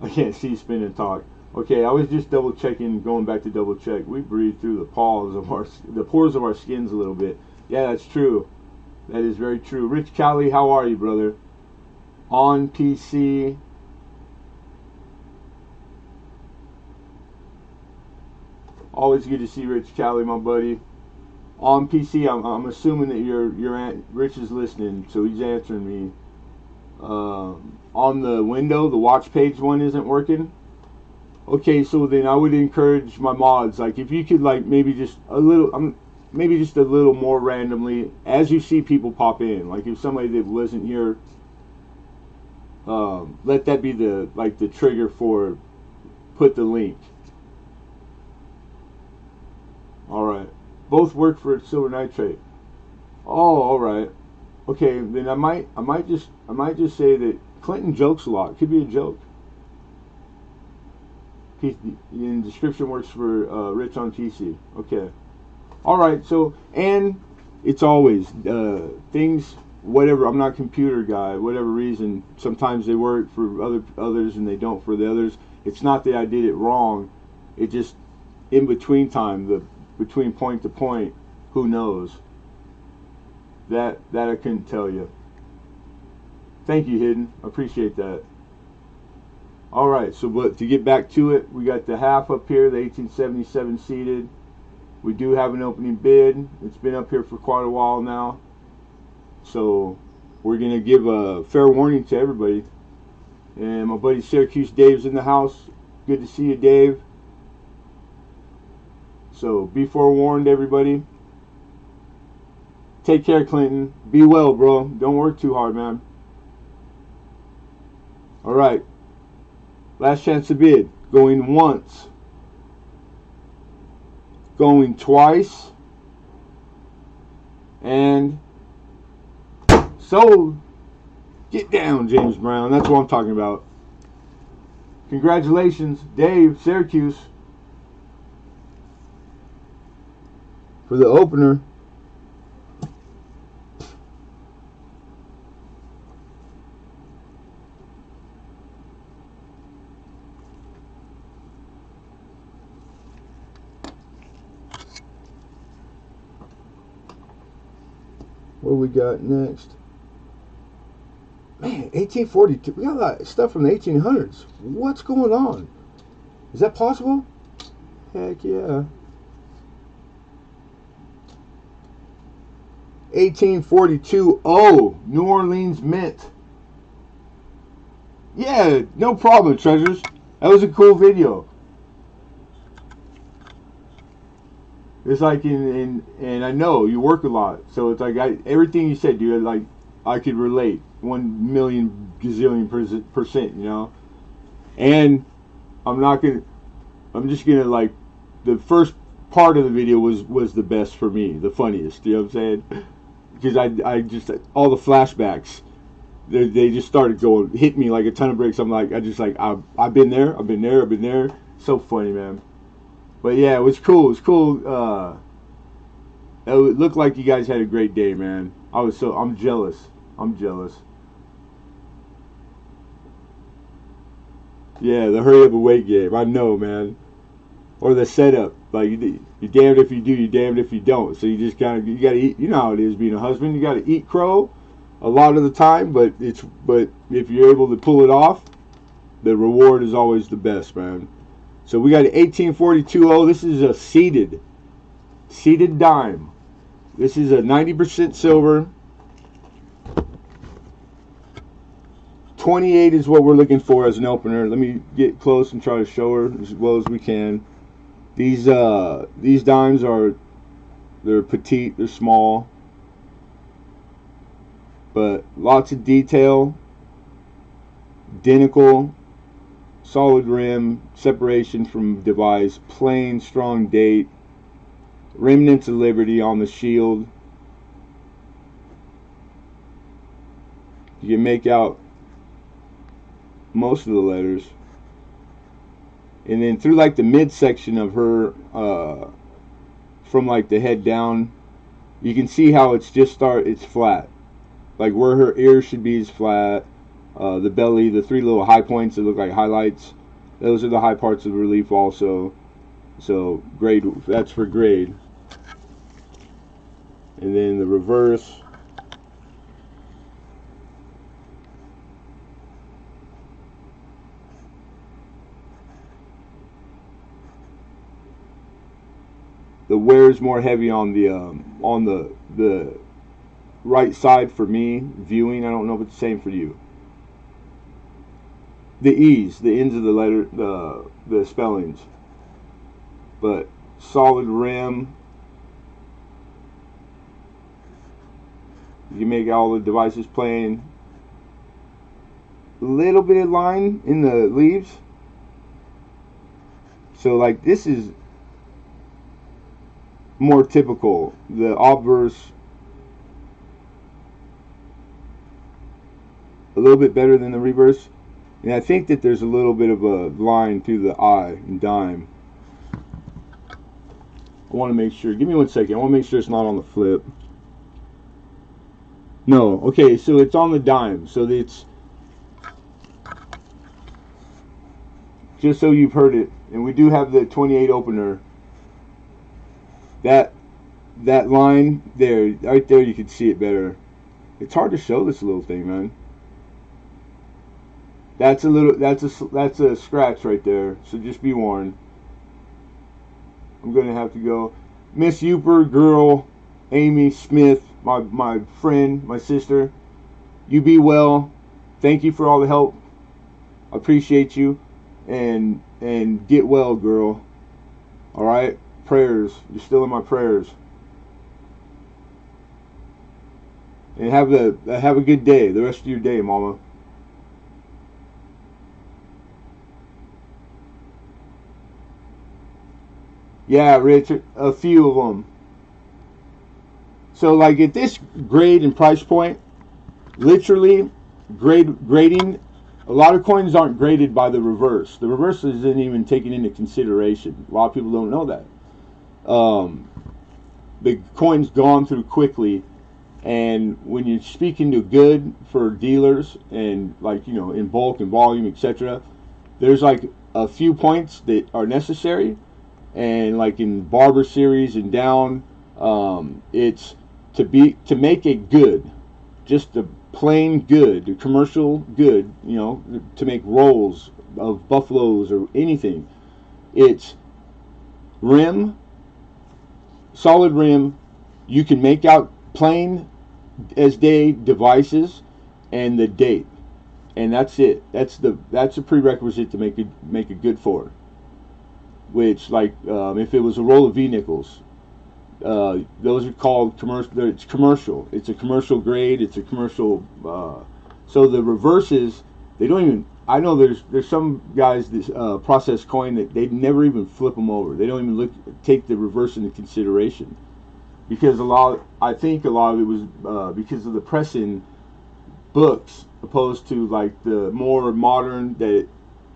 I can't see, spin, and talk. Okay, I was just double checking, going back to double check. We breathe through the pores of our skins a little bit. Yeah, that's true. That is very true. Rich Cali, how are you, brother? On PC. Always good to see Rich Cali, my buddy. On PC, I'm assuming that your aunt Rich is listening, so he's answering me. On the window, the watch page one isn't working. Okay, so then I would encourage my mods, like, if you could, like, maybe just a little more randomly as you see people pop in. Like, if somebody that wasn't here, let that be the trigger for put the link. All right, both work for silver nitrate. Oh, all right. Okay, then I might just say that Clinton jokes a lot. Could be a joke. In description works for Rich on PC. Okay. All right. So, and it's always things whatever, I'm not a computer guy, whatever reason, sometimes they work for others and they don't for the others. It's not that I did it wrong. It just, in between time, between point to point, who knows? That I couldn't tell you. Thank you, Hidden. I appreciate that. Alright, so but to get back to it, we got the half up here, the 1877 seated. We do have an opening bid. It's been up here for quite a while now. So we're going to give a fair warning to everybody. And my buddy Syracuse Dave's in the house. Good to see you, Dave. So be forewarned, everybody. Take care, Clinton. Be well, bro. Don't work too hard, man. Alright. Last chance to bid. Going once. Going twice. And sold. Get down, James Brown. That's what I'm talking about. Congratulations, Dave, Syracuse, for the opener. What we got next? Man, 1842. We got a lot of stuff from the 1800s. What's going on? Is that possible? Heck yeah. 1842. Oh, New Orleans Mint. Yeah, no problem, treasures. That was a cool video. It's like and I know you work a lot, so it's like everything you said, dude. Like I could relate 1,000,000 gazillion percent, you know. And I'm just gonna like the first part of the video was the best for me, the funniest. You know what I'm saying? Because I just all the flashbacks, they just started hit me like a ton of bricks. I'm like I've been there, I've been there. So funny, man. But yeah, it was cool. It was cool. It looked like you guys had a great day, man. I'm jealous. I'm jealous. Yeah, the hurry up and wait game. I know, man. Or the setup. Like you're damned if you do, you're damned if you don't. So you just gotta eat. You know how it is being a husband. You gotta eat crow a lot of the time. But if you're able to pull it off, the reward is always the best, man. So we got an 1842. Oh, this is a seated dime. This is a 90% silver. 28 is what we're looking for as an opener. Let me get close and try to show her as well as we can. These dimes they're petite, they're small, but lots of detail. Identical. Solid rim, separation from device, plain, strong date, remnants of liberty on the shield. You can make out most of the letters. And then through like the midsection of her, from like the head down, you can see how it's flat. Like where her ears should be is flat. The belly, the three little high points that look like highlights, those are the high parts of the relief also. So grade, that's for grade. And then the reverse. The wear is more heavy on the right side for me viewing. I don't know if it's the same for you. The E's, the ends of the letter, the spellings. But solid rim. You make all the devices plain. Little bit of line in the leaves. So like this is more typical. The obverse a little bit better than the reverse. And I think that there's a little bit of a line through the eye and dime. I want to make sure. Give me 1 second. I want to make sure it's not on the flip. No, okay, so it's on the dime. So it's just so you've heard it, and we do have the 28 opener. That that line there, right there, you can see it better. It's hard to show this little thing, man. That's a scratch right there. So just be warned. I'm gonna have to go. Miss Uper, girl, Amy Smith, my friend, my sister. You be well. Thank you for all the help. I appreciate you, and get well, girl. All right. Prayers. You're still in my prayers. And have a good day. The rest of your day, Mama. Yeah, Richard. A few of them. So like at this grade and price point, literally grading. A lot of coins aren't graded by the reverse. The reverse isn't even taken into consideration. A lot of people don't know that. Um, the coin's gone through quickly, and when you're speaking to good for dealers and like in bulk and volume, etc., there's like a few points that are necessary, and like in Barber series and down, it's to make it good, just the plain good, the commercial good, to make rolls of buffaloes or anything. It's rim, solid rim. You can make out plain as day devices and the date, and that's it. That's a prerequisite to make it good for. Which like if it was a roll of V nickels, those are called commercial. It's commercial. It's a commercial grade. It's a commercial. So the reverses, they don't even. I know there's some guys that process coin that they never even flip them over. They don't even take the reverse into consideration, because I think a lot of it was because of the pressing books, opposed to like the more modern that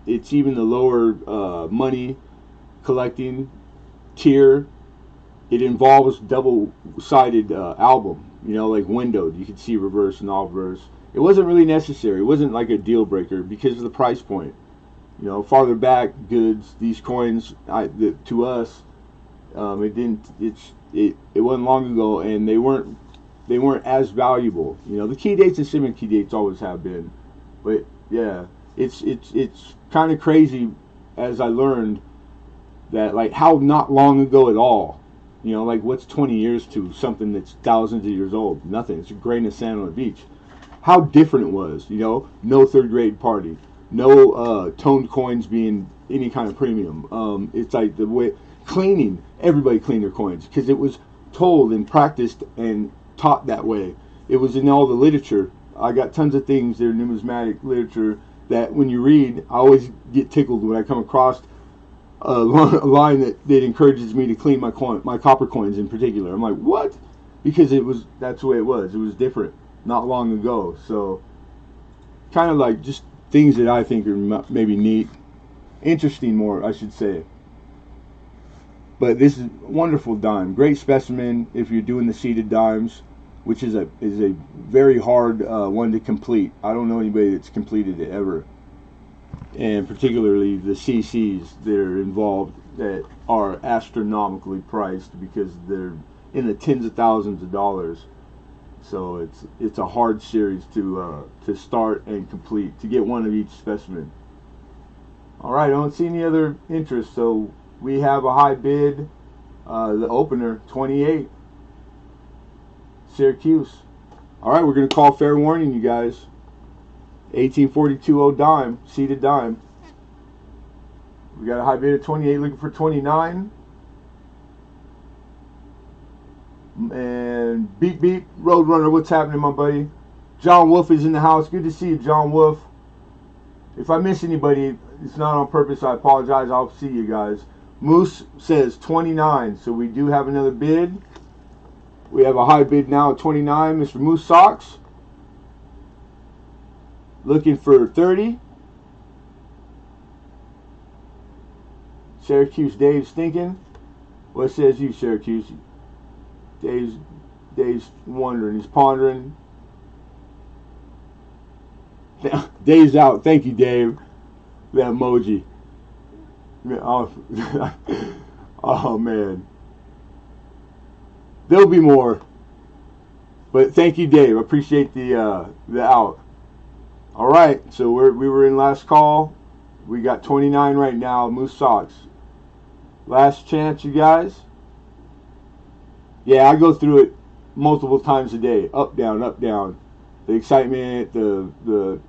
it's even the lower money collecting tier. It involves double-sided album, like windowed. You could see reverse and obverse. It wasn't really necessary. It wasn't like a deal breaker because of the price point. Farther back goods, these coins, to us, it didn't. It wasn't long ago, and they weren't as valuable. The key dates and semi key dates always have been, but yeah, it's kind of crazy as I learned that like how not long ago at all. Like what's 20 years to something that's thousands of years old? Nothing. It's a grain of sand on a beach. How different it was. No third grade party, no toned coins being any kind of premium. It's like the way cleaning. Everybody cleaned their coins because it was told and practiced and taught that way. It was in all the literature. I got tons of things there, numismatic literature, that when you read, I always get tickled when I come across a line that encourages me to clean my copper coins in particular. I'm like, what? Because that's the way it was. It was different not long ago. So kind of like just things that I think are maybe neat, interesting more, I should say. But this is a wonderful dime, great specimen if you're doing the seated dimes, which is a very hard one to complete. I don't know anybody that's completed it ever. And particularly the CCs that are involved that are astronomically priced because they're in the tens of thousands of dollars. So it's a hard series to start and complete, to get one of each specimen. All right, I don't see any other interest, so we have a high bid. The opener 28, Syracuse. All right, we're gonna call fair warning, you guys. 1842 dime, seated dime. We got a high bid of 28, looking for 29. And beep beep, Roadrunner, what's happening, my buddy? John Wolf is in the house. Good to see you, John Wolf. If I miss anybody, it's not on purpose. I apologize. I'll see you guys. Moose says 29, so we do have another bid. We have a high bid now at 29. Mr. Moose Socks looking for 30. Syracuse Dave's thinking. What says you, Syracuse? Dave's wondering. He's pondering. Dave's out. Thank you, Dave. That emoji. Oh, oh man. There'll be more. But thank you, Dave. Appreciate the out. All right. So we were in last call. We got 29 right now. Moose socks. Last chance, you guys. Yeah, I go through it multiple times a day. Up, down, up, down. The excitement, the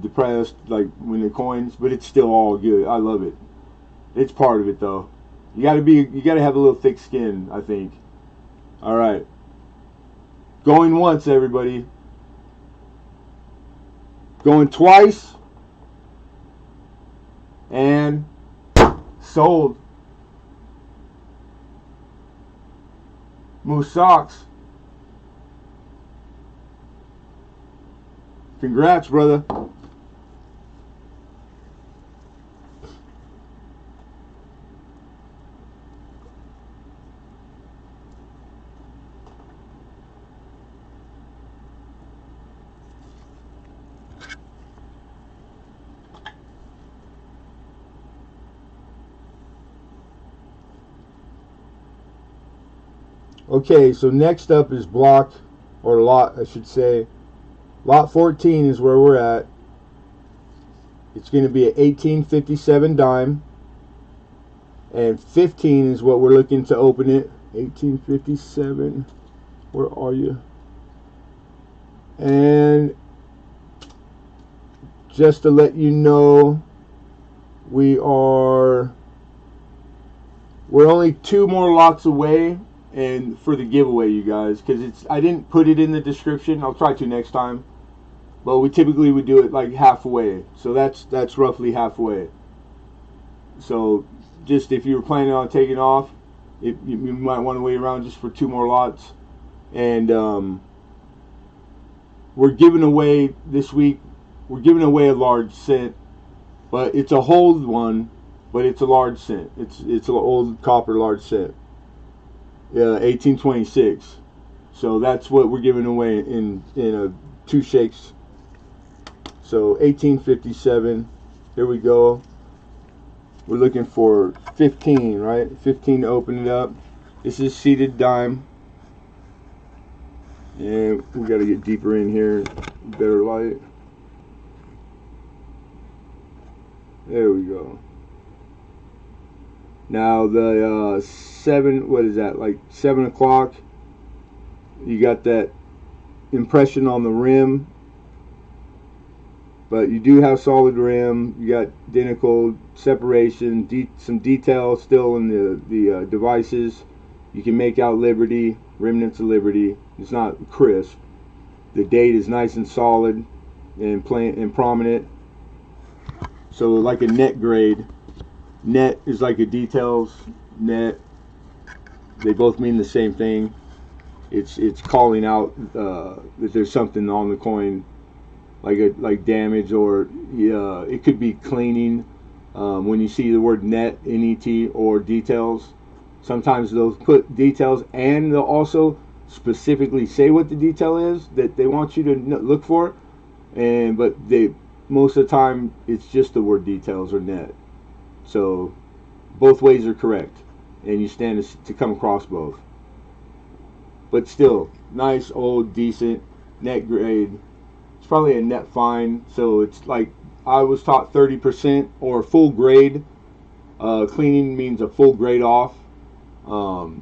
depressed, like when the coins, but it's still all good. I love it. It's part of it though. You gotta have a little thick skin, I think. All right. Going once, everybody. Going twice. And sold. Moose socks. Congrats, brother. Okay, so next up is block, or lot, I should say. Lot 14 is where we're at. It's going to be an 1857 dime. And 15 is what we're looking to open it. 1857. Where are you? And just to let you know, we're only 2 more lots away. And for the giveaway, you guys, because I didn't put it in the description. I'll try to next time. But we typically would do it like halfway. So that's roughly halfway. So just if you were planning on taking off, you might want to wait around just for 2 more lots. And we're giving away this week. We're giving away a large cent, but it's a hold one, but it's a large cent. It's an old copper large cent. 1826. So that's what we're giving away in 2 shakes. So 1857. Here we go. We're looking for 15, right? 15 to open it up. This is seated dime. And we got to get deeper in here. Better light. There we go. Now the 7, what is that? Like 7 o'clock. You got that impression on the rim, but you do have solid rim. You got identical separation, some detail still in the devices. You can make out Liberty, remnants of Liberty. It's not crisp. The date is nice and solid and plain and prominent. So like a net grade. Net is like a details net. They both mean the same thing. It's calling out that there's something on the coin, like damage, or it could be cleaning. When you see the word net, NET, or details, sometimes they'll put details and they'll also specifically say what the detail is that they want you to look for, but most of the time it's just the word details or net. So both ways are correct, and you stand to come across both. But still, nice, old, decent, net grade. It's probably a net fine, so it's like I was taught 30% or full grade. Cleaning means a full grade off. Or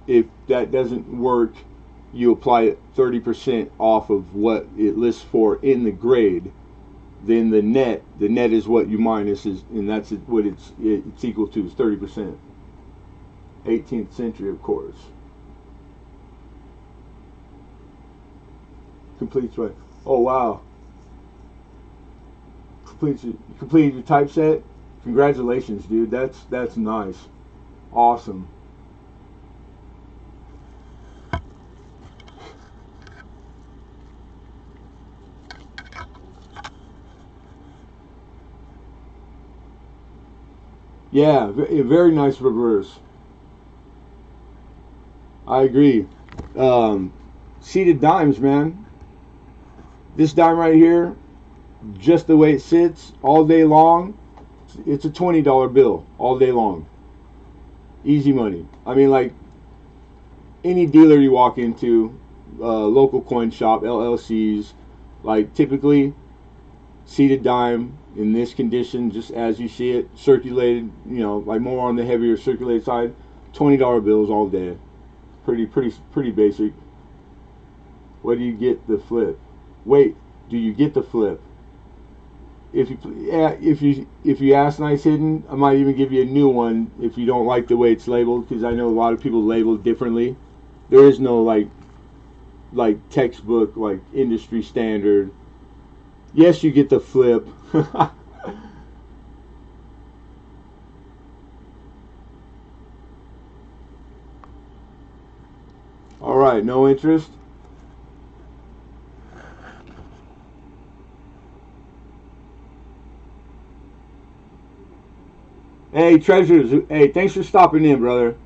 if that doesn't work, you apply 30% off of what it lists for in the grade. Then the net is what you minus is, and that's what it's equal to, is 30%. 18th century, of course. Completes right. Oh wow. Completed your typeset. Congratulations, dude. That's nice. Awesome. Yeah, very nice reverse. I agree. Seated dimes, man. This dime right here, just the way it sits all day long, it's a $20 bill all day long. Easy money. I mean, like any dealer you walk into, local coin shop, LLCs, like typically seated dime in this condition, just as you see it, circulated, like more on the heavier circulated side, $20 bills all day. Pretty basic. What do you get the flip? Wait, do you get the flip? If you ask Nice Hidden, I might even give you a new one if you don't like the way it's labeled, because I know a lot of people label it differently. There is no like textbook, like industry standard. Yes, you get the flip. All right, no interest. Hey, treasures. Hey, thanks for stopping in, brother.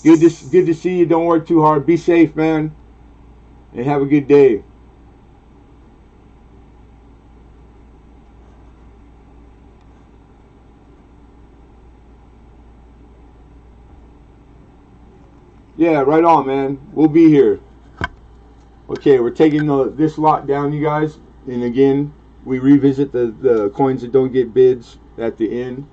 Good to see you. Don't work too hard. Be safe, man, and have a good day. Yeah, right on, man. We'll be here. Okay, we're taking this lot down, you guys. And again, we revisit the coins that don't get bids at the end.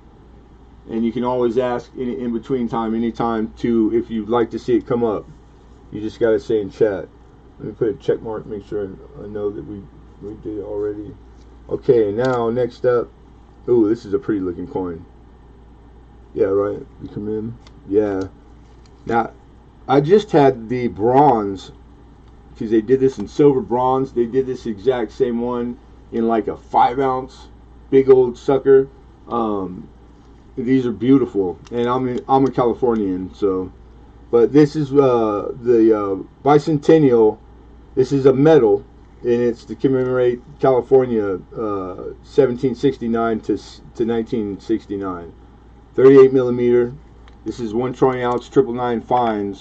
And you can always ask in between time, anytime, to if you'd like to see it come up. You just got to say in chat. Let me put a check mark, make sure I know that we did it already. Okay, now next up. Ooh, this is a pretty looking coin. Yeah, right. We come in. Yeah. Now, I just had the bronze, because they did this in silver bronze. They did this exact same one in like a 5-ounce big old sucker. These are beautiful, and I'm a Californian, so. But this is the bicentennial. This is a medal, and it's to commemorate California 1769 to 1969. 38 millimeter. This is 1 troy ounce 999 fines,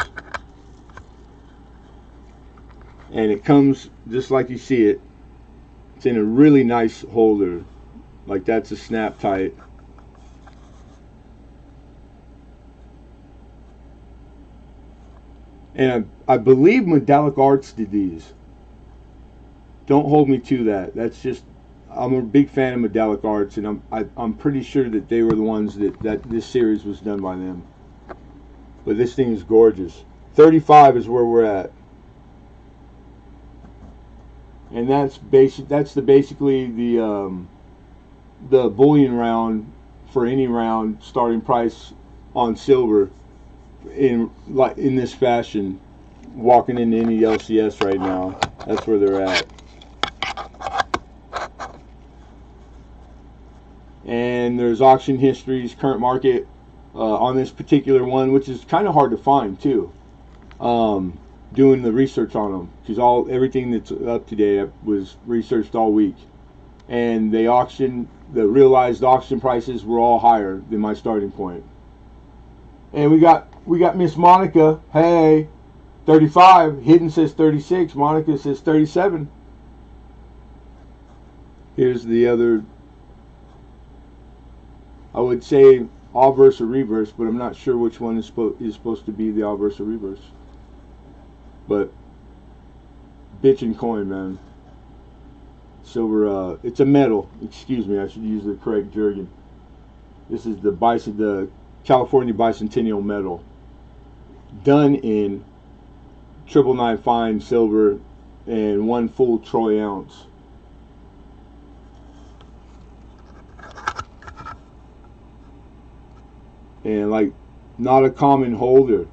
and it comes just like you see it. It's in a really nice holder, like that's a snap tight. And I believe Medallic Arts did these. Don't hold me to that. That's just, I'm a big fan of Medallic Arts, and I'm pretty sure that they were the ones that this series was done by them. But this thing is gorgeous. 35 is where we're at, and that's basically the bullion round for any round starting price on silver in this fashion. Walking into any LCS right now, that's where they're at. And there's auction histories, current market on this particular one, which is kind of hard to find too. Doing the research on them, because everything that's up today was researched all week, and the realized auction prices were all higher than my starting point. And we got Miss Monica. Hey, 35. Hidden says 36. Monica says 37. Here's the other. I would say obverse or reverse, but I'm not sure which one is supposed to be the obverse or reverse. But bitchin' coin, man. Silver. It's a metal. Excuse me. I should use the correct jargon. This is the California Bicentennial Medal, done in 999 fine silver and 1 full troy ounce. And like, not a common holder.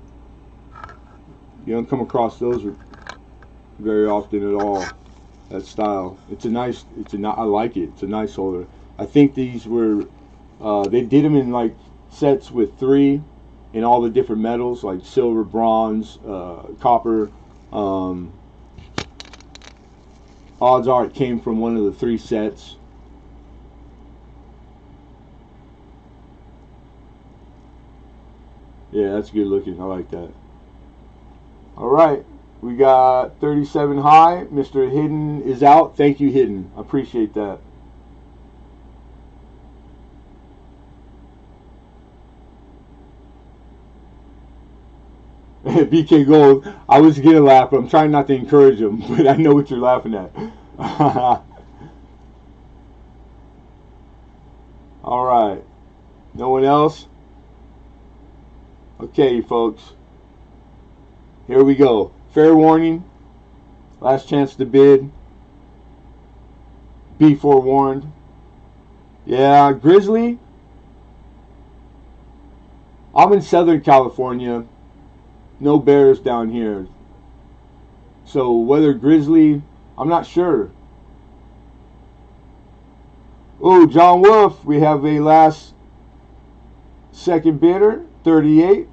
You don't come across those very often at all. That style. I like it. It's a nice holder. I think these were, they did them in like sets with 3 in all the different metals, like silver, bronze, copper. Odds are it came from one of the 3 sets. Yeah, that's good looking. I like that. All right. We got 37 high. Mr. Hidden is out. Thank you, Hidden. I appreciate that. BK Gold. I was gonna laugh, but I'm trying not to encourage him. But I know what you're laughing at. All right. No one else? Okay, folks. Here we go. Fair warning. Last chance to bid. Be forewarned. Yeah, Grizzly. I'm in Southern California. No bears down here. So whether Grizzly, I'm not sure. Oh, John Wolf. We have a last second bidder. 38.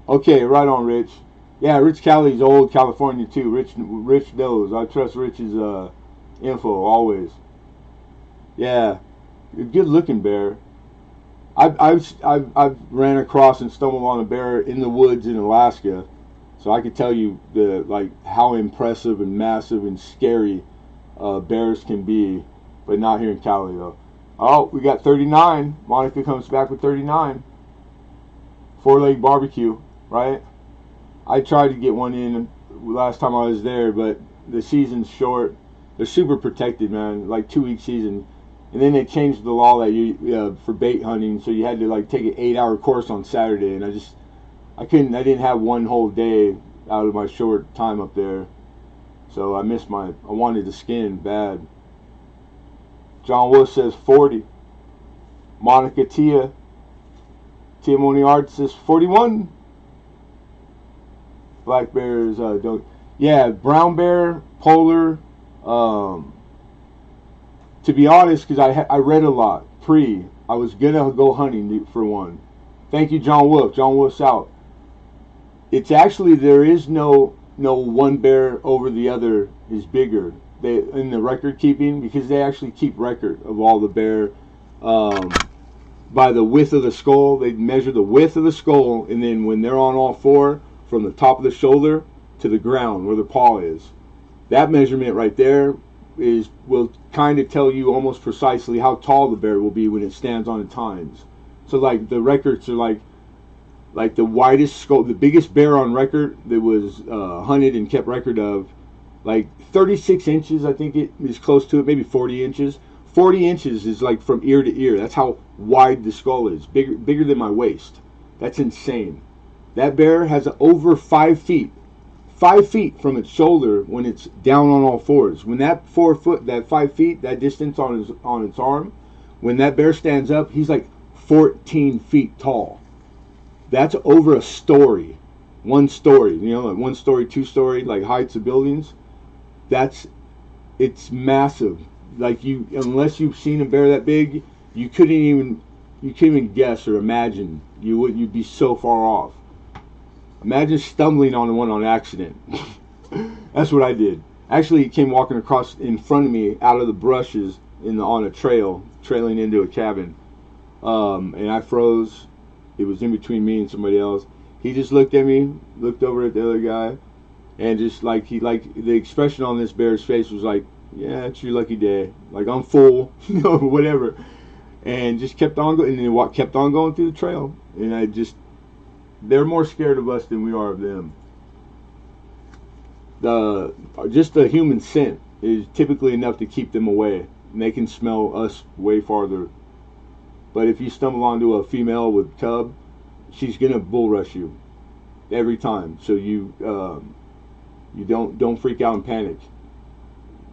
Okay, right on, Rich. Yeah, Rich Cali's old California too. Rich knows. I trust Rich's info always. Yeah, good looking bear. I've ran across and stumbled on a bear in the woods in Alaska, so I could tell you how impressive and massive and scary bears can be, but not here in Cali though. Oh, we got 39. Monica comes back with 39. 4-leg barbecue, right? I tried to get one in last time I was there, but the season's short. They're super protected, man. Like 2-week season, and then they changed the law that for bait hunting, so you had to take an 8-hour course on Saturday, and I didn't have one whole day out of my short time up there, so I wanted the skin bad. John Wolf says 40. Monica Tia Moniart says 41. Black bears don't. Yeah, brown bear, polar. To be honest, because I read a lot I was gonna go hunting for one. Thank you, John Wolf. John Wolf's out. It's actually there is no one bear over the other is bigger. They in the record keeping, because they actually keep record of all the bear by the width of the skull. They measure the width of the skull, and then when they're on all four, from the top of the shoulder to the ground where the paw is, that measurement right there will kind of tell you almost precisely how tall the bear will be when it stands on its hinds. So the records are like the widest skull, the biggest bear on record that was hunted and kept record of, 36 inches, I think it is close to it, maybe 40 inches. 40 inches is from ear to ear. That's how wide the skull is, bigger than my waist. That's insane. That bear has over 5 feet. 5 feet from its shoulder when it's down on all fours. When that 5 feet, that distance on its arm, when that bear stands up, he's 14 feet tall. That's over a story. 1 story, 1 story, 2 story, heights of buildings. It's massive. Unless you've seen a bear that big, you couldn't even guess or imagine. You'd be so far off. Imagine stumbling on one on accident. That's what I did. Actually, he came walking across in front of me out of the brushes on a trail, trailing into a cabin. And I froze. It was in between me and somebody else. He just looked at me, looked over at the other guy, and just the expression on this bear's face was yeah, it's your lucky day. I'm full, whatever. And just kept on going, and then kept on going through the trail. And they're more scared of us than we are of them. Just the human scent is typically enough to keep them away, and they can smell us way farther. But if you stumble onto a female with cub, she's gonna bull rush you every time. So you don't freak out and panic.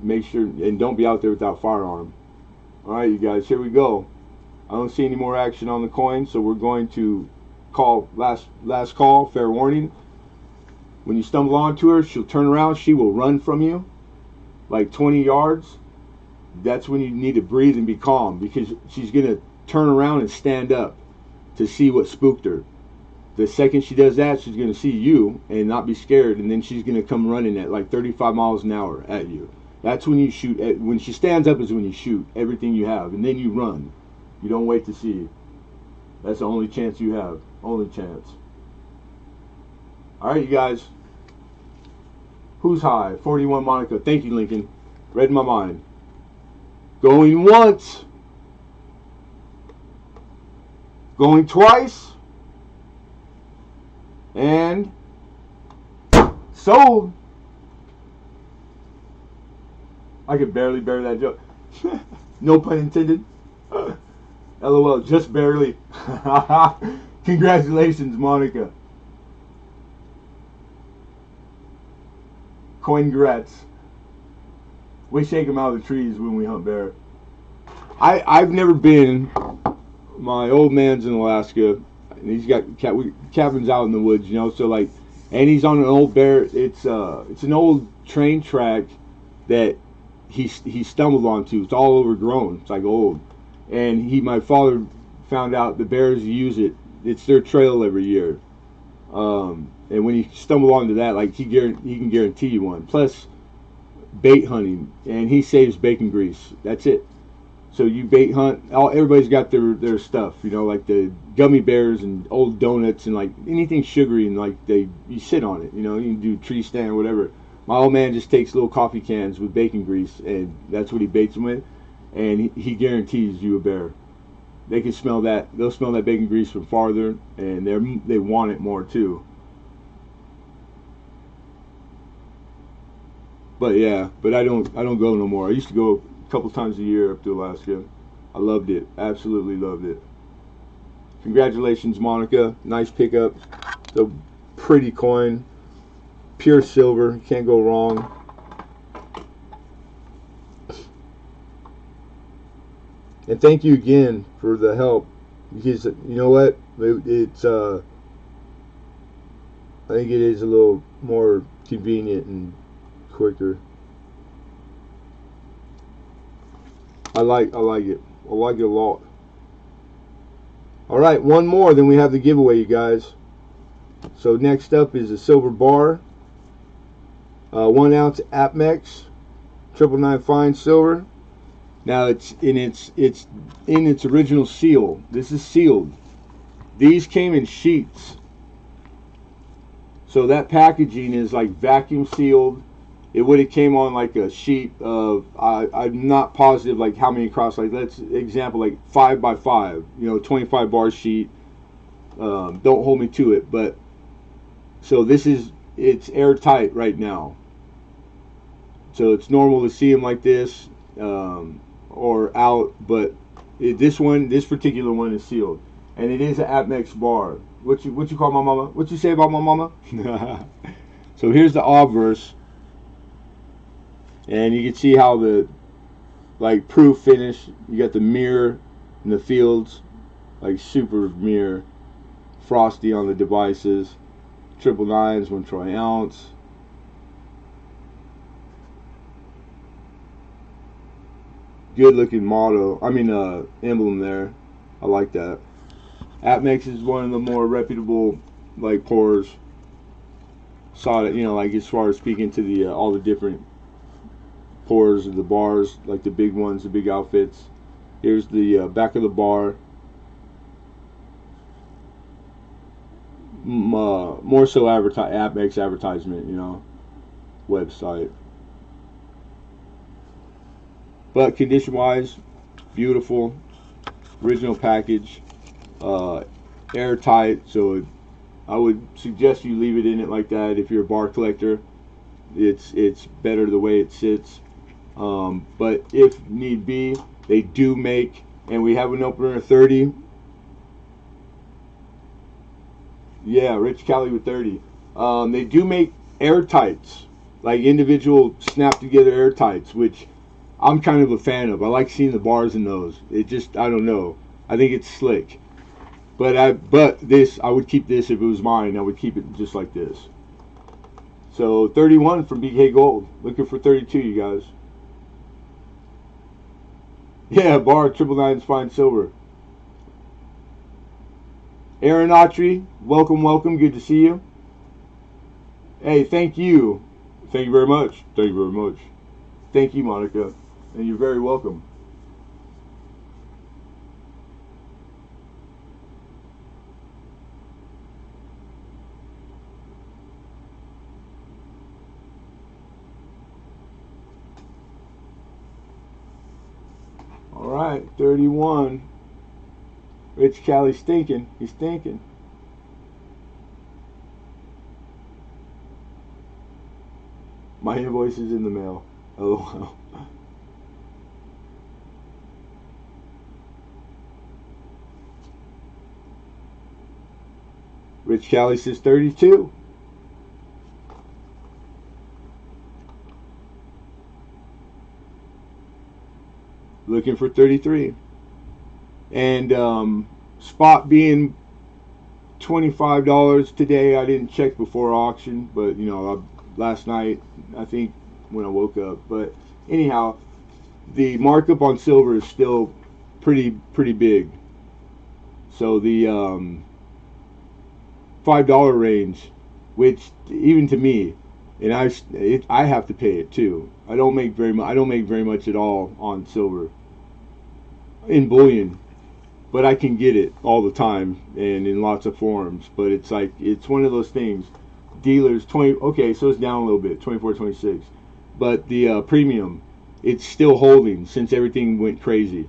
Make sure and don't be out there without firearm. All right, you guys, here we go. I don't see any more action on the coin, so we're going to call last call. Fair warning. When you stumble onto her, she'll turn around. She will run from you 20 yards. That's when you need to breathe and be calm, because she's gonna turn around and stand up to see what spooked her. The second she does that, she's going to see you and not be scared, and then she's going to come running at 35 miles an hour at you. That's when you shoot. When she stands up is when you shoot everything you have, and then you run. You don't wait to see. That's the only chance you have. Only chance. All right, you guys. Who's high? 41 Monica. Thank you, Lincoln. Read my mind. Going once. Going twice. And sold. I could barely bear that joke. No pun intended. LOL, just barely. Congratulations, Monica. Congrats. We shake them out of the trees when we hunt bear. I've never been. My old man's in Alaska, and he's got cabins out in the woods, you know. So like, and he's on an old bear. It's an old train track that he stumbled onto. It's all overgrown. It's like old, and my father found out the bears use it. It's their trail every year. And when you stumble onto that, like he can guarantee you one. Plus, bait hunting, and he saves bacon grease. That's it. So you bait hunt. Everybody's got their stuff, you know, like the gummy bears and old donuts and like anything sugary, and like you sit on it, you know. You can do tree stand or whatever. My old man just takes little coffee cans with bacon grease, and that's what he baits them with, and he guarantees you a bear. They can smell that. They'll smell that bacon grease from farther, and they want it more too. But yeah, I don't go no more. I used to go a couple times a year up to Alaska. I loved it. Absolutely loved it. Congratulations, Monica. Nice pickup. The pretty coin. Pure silver. Can't go wrong. And thank you again for the help. Because you know what? It's I think it is a little more convenient and quicker. I like it. I like it a lot. All right, one more, then we have the giveaway, you guys. So next up is a silver bar, 1 ounce Apmex, 999 fine silver. Now it's in its original seal. This is sealed. These came in sheets, so that packaging is like vacuum sealed. It would have came on like a sheet of I'm not positive like how many across. Like let's example like 5 by 5, you know, 25 bar sheet. Don't hold me to it, but so it's airtight right now. So it's normal to see them like this or out, but this particular one is sealed, and it is an Apmex bar. What you call my mama? What you say about my mama? So here's the obverse. And you can see how the like proof finish. You got the mirror in the fields, like super mirror. Frosty on the devices. 999s, 1 troy ounce. Good looking motto. I mean emblem there. I like that. Apmex is one of the more reputable like pours. Saw it, you know, like as far as speaking to the all the different pours of the bars, like the big ones, the big outfits. Here's the back of the bar. More so Apmex advertisement, you know, website. But condition wise, beautiful, original package, airtight. So I would suggest you leave it in it like that if you're a bar collector. It's better the way it sits. But if need be, they do make, and we have an opener of 30. Yeah, Rich Cali with 30. They do make airtights, like individual snap together airtights, which I'm kind of a fan of. I like seeing the bars in those. It just, I don't know. I think it's slick. But this, I would keep this if it was mine. I would keep it just like this. So 31 from BK Gold. Looking for 32, you guys. Yeah, bar 999's fine silver. Aaron Autry, welcome. Good to see you. Hey, thank you. Thank you very much. Thank you very much. Thank you, Monica. And you're very welcome. All right, 31. Rich Callie's stinking. He's stinking. My invoice is in the mail. Oh. Rich Callie says 32. Looking for 33. And spot being $25 today. I didn't check before auction, but you know, last night, I think when I woke up. But anyhow, the markup on silver is still pretty big. So the $5 range, which even to me, and I have to pay it too. I don't make very much. I don't make very much at all on silver in bullion, but I can get it all the time and in lots of forms. But it's like, it's one of those things. Dealers 20. Okay, so it's down a little bit, 24, 26. But the premium, it's still holding since everything went crazy.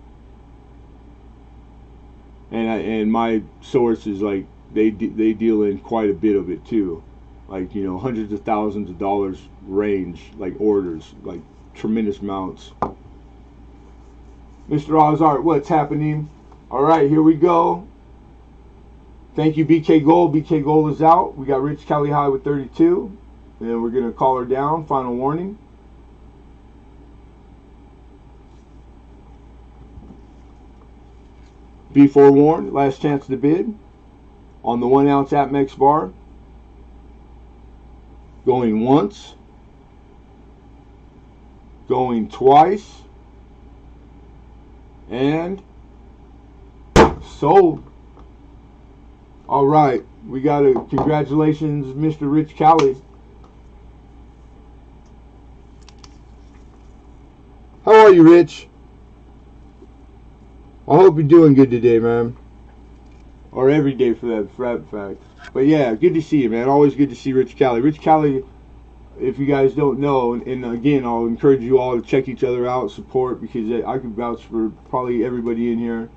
And my source is like, they deal in quite a bit of it too, like, you know, hundreds of thousands of dollars range, like orders, like tremendous amounts. Mr. Ozart, what's happening? All right, here we go. Thank you, BK Gold. BK Gold is out. We got Rich Callie high with 32, and we're gonna call her down. Final warning. Be forewarned. Last chance to bid on the 1 ounce Atmex bar. Going once. Going twice. And sold. All right, we got a congratulations, Mr. Rich Callie. How are you, Rich? I hope you're doing good today, man. Or every day for that fact. But yeah, good to see you, man. Always good to see Rich Callie. Rich Callie, if you guys don't know, and again, I'll encourage you all to check each other out, support, because I could vouch for probably everybody in here.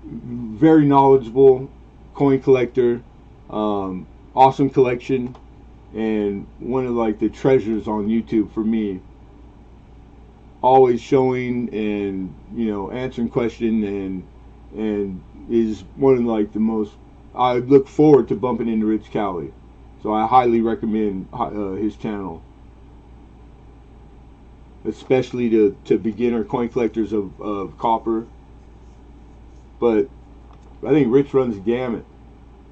Very knowledgeable coin collector, awesome collection, and one of like the treasures on YouTube for me. Always showing and, you know, answering questions, and is one of like the most. I look forward to bumping into Rich Callie, so I highly recommend his channel, especially to beginner coin collectors of copper. But I think Rich runs the gamut,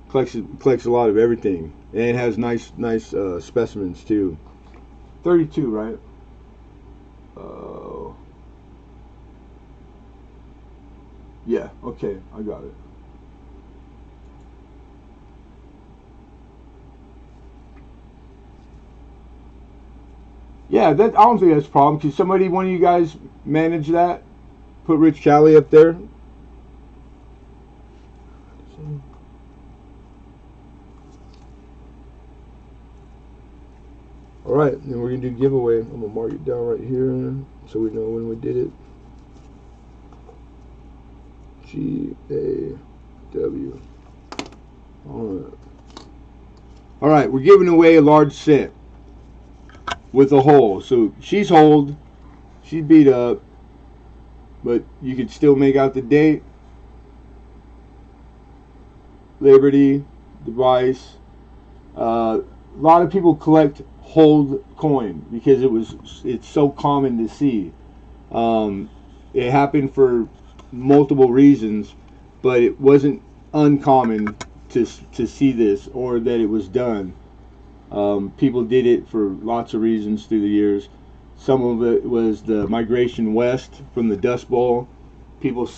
collects a lot of everything, and has nice specimens too. 32, right? Yeah, okay, I got it. Yeah, that, I don't think that's a problem. Can somebody, one of you guys, manage that? Put Rich Callie up there. All right, then we're gonna do giveaway. I'm gonna mark it down right here so we know when we did it. GAW. All right, we're giving away a large set with a hole. So she's holed, she's beat up, but you can still make out the date. Liberty device. A lot of people collect hold coin because it's so common to see. It happened for multiple reasons, but it wasn't uncommon to see this, or that it was done. People did it for lots of reasons through the years. Some of it was the migration west from the Dust Bowl. People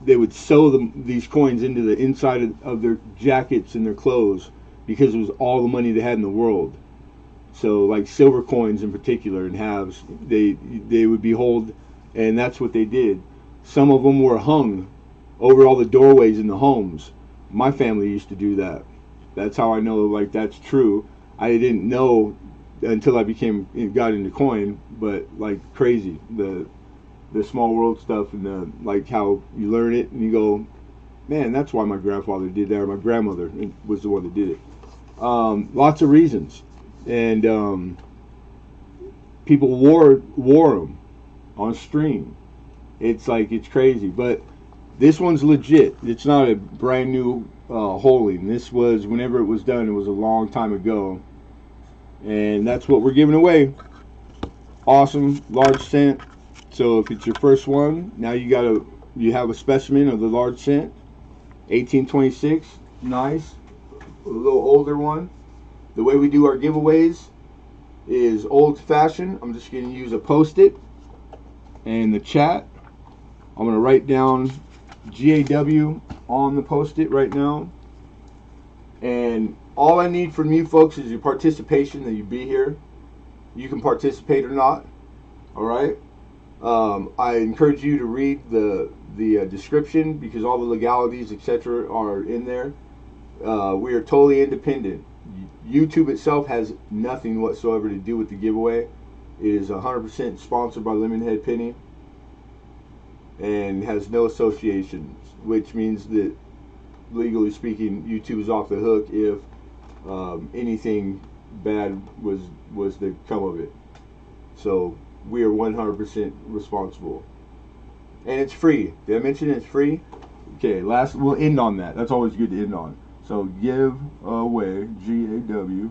they would sew these coins into the inside of their jackets and their clothes because it was all the money they had in the world. So like silver coins in particular, and halves, they would be hold, and that's what they did. Some of them were hung over all the doorways in the homes. My family used to do that. That's how I know, like, that's true. I didn't know until I got into coin, but like crazy. the small world stuff and like how you learn it and you go, man, that's why my grandfather did that, or my grandmother was the one that did it. Lots of reasons, and people wore them on stream. It's like, it's crazy, but this one's legit. It's not a brand new holding. This was, whenever it was done, it was a long time ago, and that's what we're giving away. Awesome, large cent. So if it's your first one, now you have a specimen of the large cent, 1826. Nice, a little older one. The way we do our giveaways is old fashioned. I'm just going to use a post-it and the chat. I'm going to write down GAW on the post-it right now. And all I need from you folks is your participation, that you be here. You can participate or not. All right. I encourage you to read the description, because all the legalities, etc., are in there. We are totally independent. YouTube itself has nothing whatsoever to do with the giveaway. It is 100% sponsored by Lemonhead Penny and has no associations, which means that, legally speaking, YouTube is off the hook if anything bad was to come of it. So we are 100% responsible, and it's free. Did I mention it's free? Okay, we'll end on that. That's always good to end on. So give away, GAW,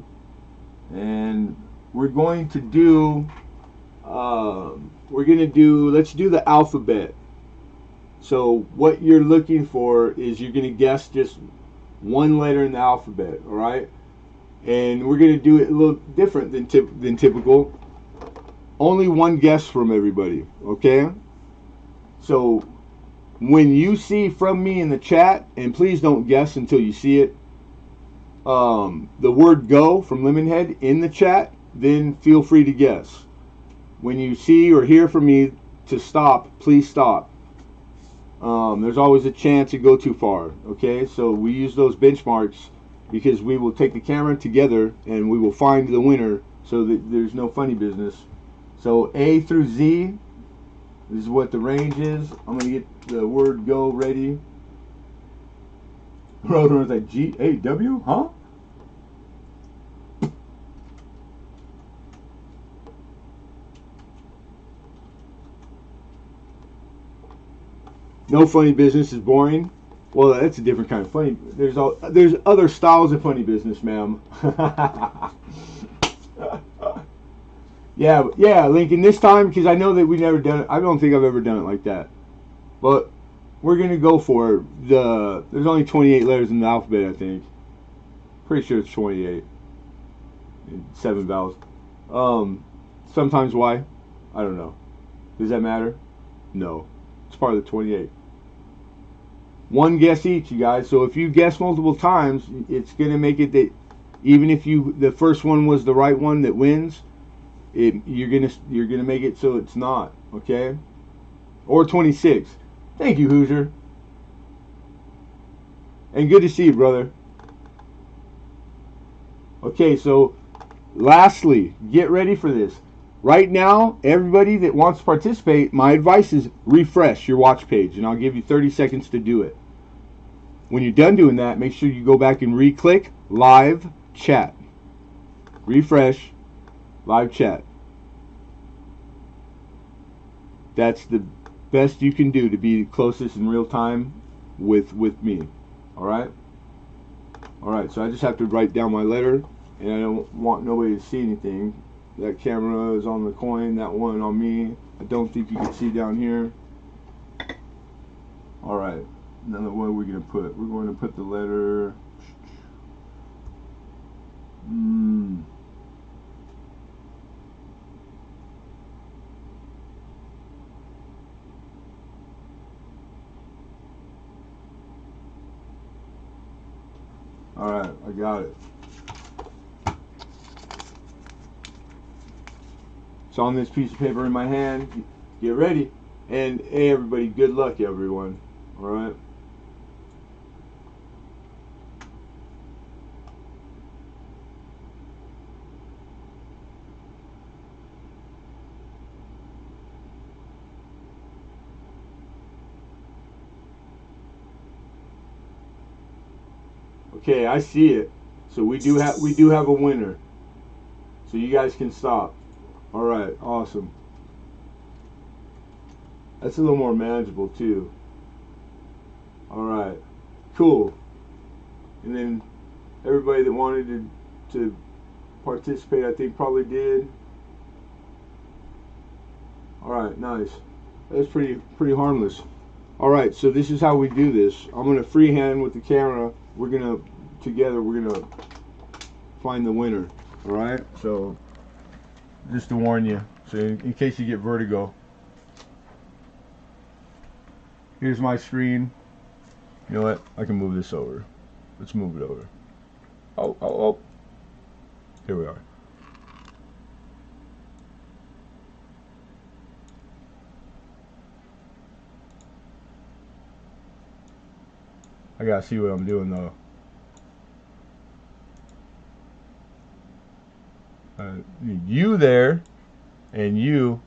and we're going to do let's do the alphabet. So what you're looking for is, you're going to guess just one letter in the alphabet, all right? And we're going to do it a little different than typical. Only one guess from everybody, okay? So when you see from me in the chat, and please don't guess until you see it, the word go from Lemonhead in the chat, then feel free to guess. When you see or hear from me to stop, please stop. There's always a chance to go too far, okay? So we use those benchmarks because we will take the camera together and we will find the winner, so that there's no funny business. So A through Z, this is what the range is. I'm going to get the word go ready. Roadrunner's like, G-A-W? Huh? No funny business is boring. Well, that's a different kind of funny. There's other styles of funny business, ma'am. Yeah, Lincoln, this time, because I know that we've never done it. I don't think I've ever done it like that. But we're going to go for there's only 28 letters in the alphabet, I think. Pretty sure it's 28. 7 vowels. Sometimes why? I don't know. Does that matter? No. It's part of the 28. One guess each, you guys. So if you guess multiple times, it's going to make it that even if the first one was the right one that wins, you're gonna make it so it's not, okay? Or 26. Thank you, Hoosier. And good to see you, brother. Okay, so lastly, get ready for this. Right now, everybody that wants to participate, my advice is refresh your watch page, and I'll give you 30 seconds to do it. When you're done doing that, make sure you go back and re-click live chat. Refresh live chat. That's the best you can do to be closest in real time with me. Alright? Alright, so I just have to write down my letter, and I don't want nobody to see anything. That camera is on the coin, that one on me. I don't think you can see down here. Alright, now what are we going to put? We're going to put the letter... Alright, I got it. It's on this piece of paper in my hand. Get ready. And hey, everybody, good luck, everyone. Alright? Okay, I see it. So we do have a winner. So you guys can stop. All right, awesome. That's a little more manageable too. All right, cool. And then everybody that wanted to participate, I think, probably did. All right, nice. That's pretty harmless. All right, so this is how we do this. I'm gonna freehand with the camera. We're gonna find the winner. All right, so just to warn you, so in case you get vertigo. Here's my screen. You know what? I can move this over. Let's move it over. Oh. Here we are. I gotta see what I'm doing though. You there, and you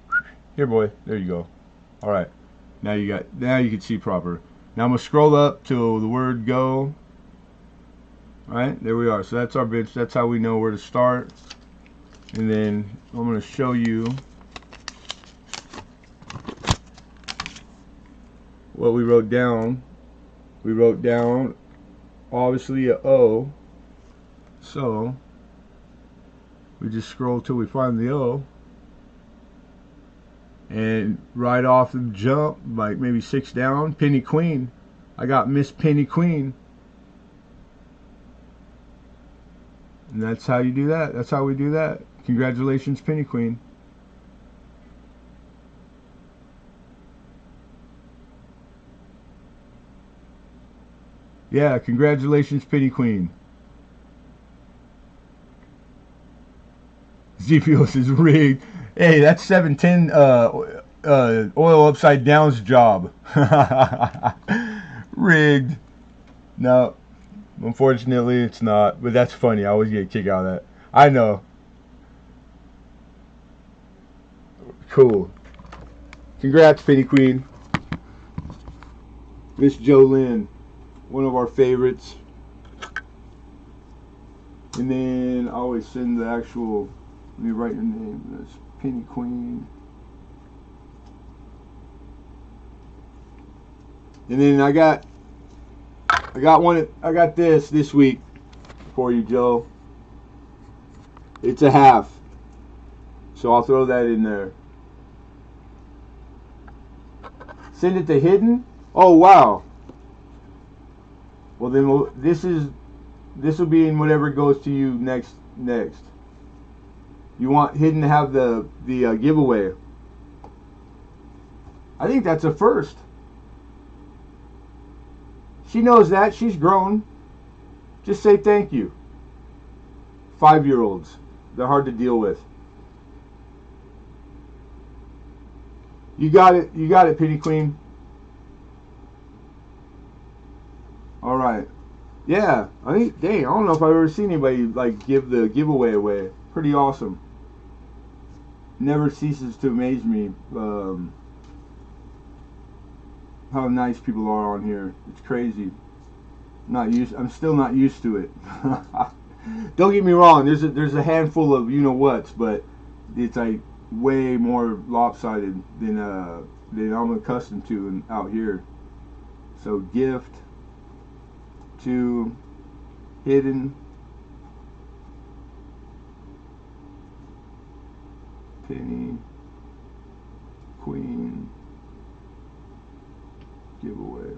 here, boy. There you go. All right. Now you can see proper. Now I'm gonna scroll up till the word go. All right, there we are. So that's our bench. That's how we know where to start. And then I'm gonna show you what we wrote down. We wrote down obviously a O. So we just scroll till we find the O. And right off the jump, like maybe 6 down, Penny Queen. I got Miss Penny Queen. And that's how you do that. That's how we do that. Congratulations, Penny Queen. Yeah, congratulations, Penny Queen. ZPO is rigged. Hey, that's 710 oil upside down's job. Rigged. No, unfortunately it's not. But that's funny. I always get a kick out of that. I know. Cool. Congrats, Penny Queen. Miss Jolynn, one of our favorites. And then I always send the actual. Let me write your name. That's Penny Queen. And then I got this week for you, Joe. It's a half. So I'll throw that in there. Send it to hidden? Oh wow. Well then this will be in whatever goes to you next. You want hidden to have the giveaway. I think that's a first. She knows that. She's grown. Just say thank you. 5-year-olds. They're hard to deal with. You got it. You got it, Penny Queen. All right. Yeah. I think. Dang. I don't know if I've ever seen anybody like give the giveaway away. Pretty awesome. Never ceases to amaze me how nice people are on here. It's crazy. I'm still not used to it. Don't get me wrong. There's a handful of you know whats, but it's like way more lopsided than I'm accustomed to out here. So gift to hidden Penny Queen giveaway.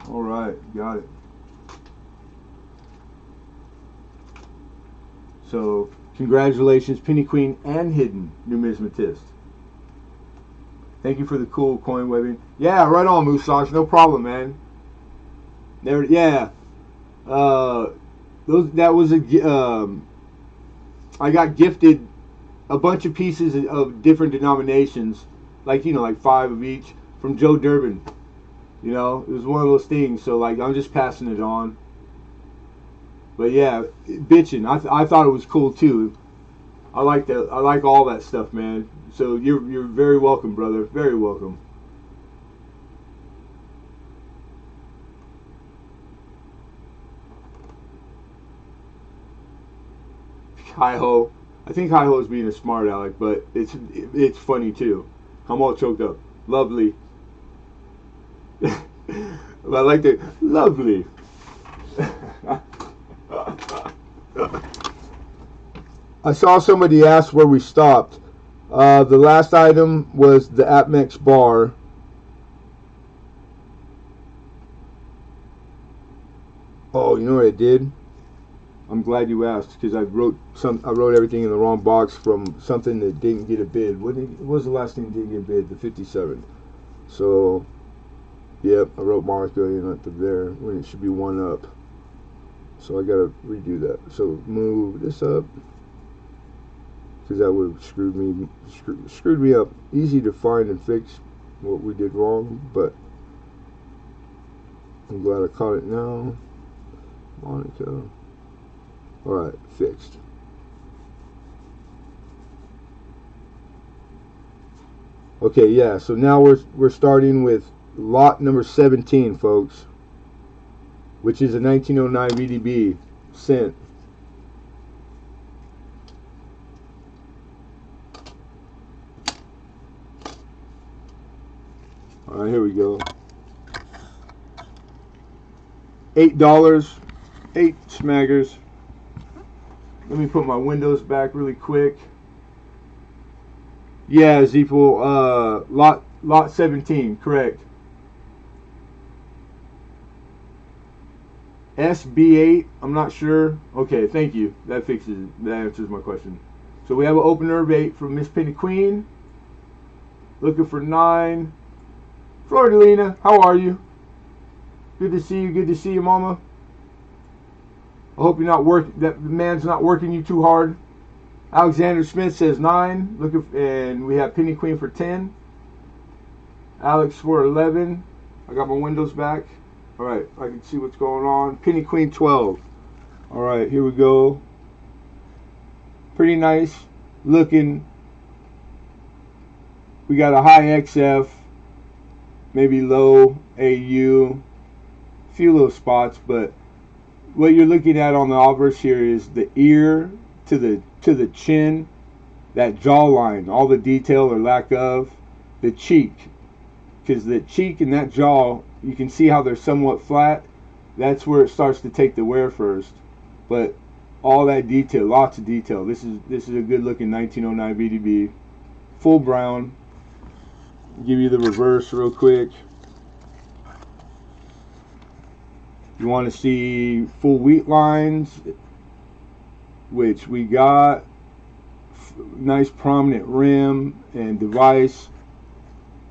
All right, got it. So congratulations, Penny Queen and hidden numismatist. Thank you for the cool coin webbing. Yeah, right on, Musaj. No problem, man. There, yeah. That was I got gifted a bunch of pieces of different denominations, like 5 of each from Joe Durbin. It was one of those things. So like I'm just passing it on. But yeah, bitching. I thought it was cool too. I like all that stuff, man. So you're very welcome, brother. Very welcome. Hi Ho. I think Hi Ho is being a smart aleck, but it's funny too. I'm all choked up. Lovely. I like that. Lovely. I saw somebody ask where we stopped. The last item was the Apmex bar. Oh, you know what I did? I'm glad you asked, because I wrote everything in the wrong box from something that didn't get a bid. What was the last thing that didn't get a bid? The 57. So, yep, I wrote Monaco in up there when it should be one up. So I gotta redo that. So move this up, because that would have screwed me up. Easy to find and fix what we did wrong, but I'm glad I caught it now. Monaco. Alright, fixed. Okay, yeah, so now we're starting with lot number 17, folks, which is a 1909 VDB cent. Alright, here we go. $8, 8 smaggers. Let me put my windows back really quick. Yeah, Zeeple, lot 17, correct. SB8, I'm not sure. Okay, thank you. That answers my question. So we have an opener of 8 from Miss Penny Queen. Looking for 9. Florida, how are you? Good to see you. Good to see you, Mama. I hope you're not that man's not working you too hard. Alexander Smith says 9. And we have Penny Queen for 10. Alex for 11. I got my windows back. All right, I can see what's going on. Penny Queen 12. All right, here we go. Pretty nice looking. We got a high XF, maybe low AU, a few little spots, but what you're looking at on the obverse here is the ear to the chin, that jawline, all the detail or lack of, the cheek, because the cheek and that jaw, you can see how they're somewhat flat. That's where it starts to take the wear first, but all that detail, lots of detail. This is a good looking 1909 VDB, full brown. Give you the reverse real quick. You want to see full wheat lines, which we got. Nice prominent rim and device,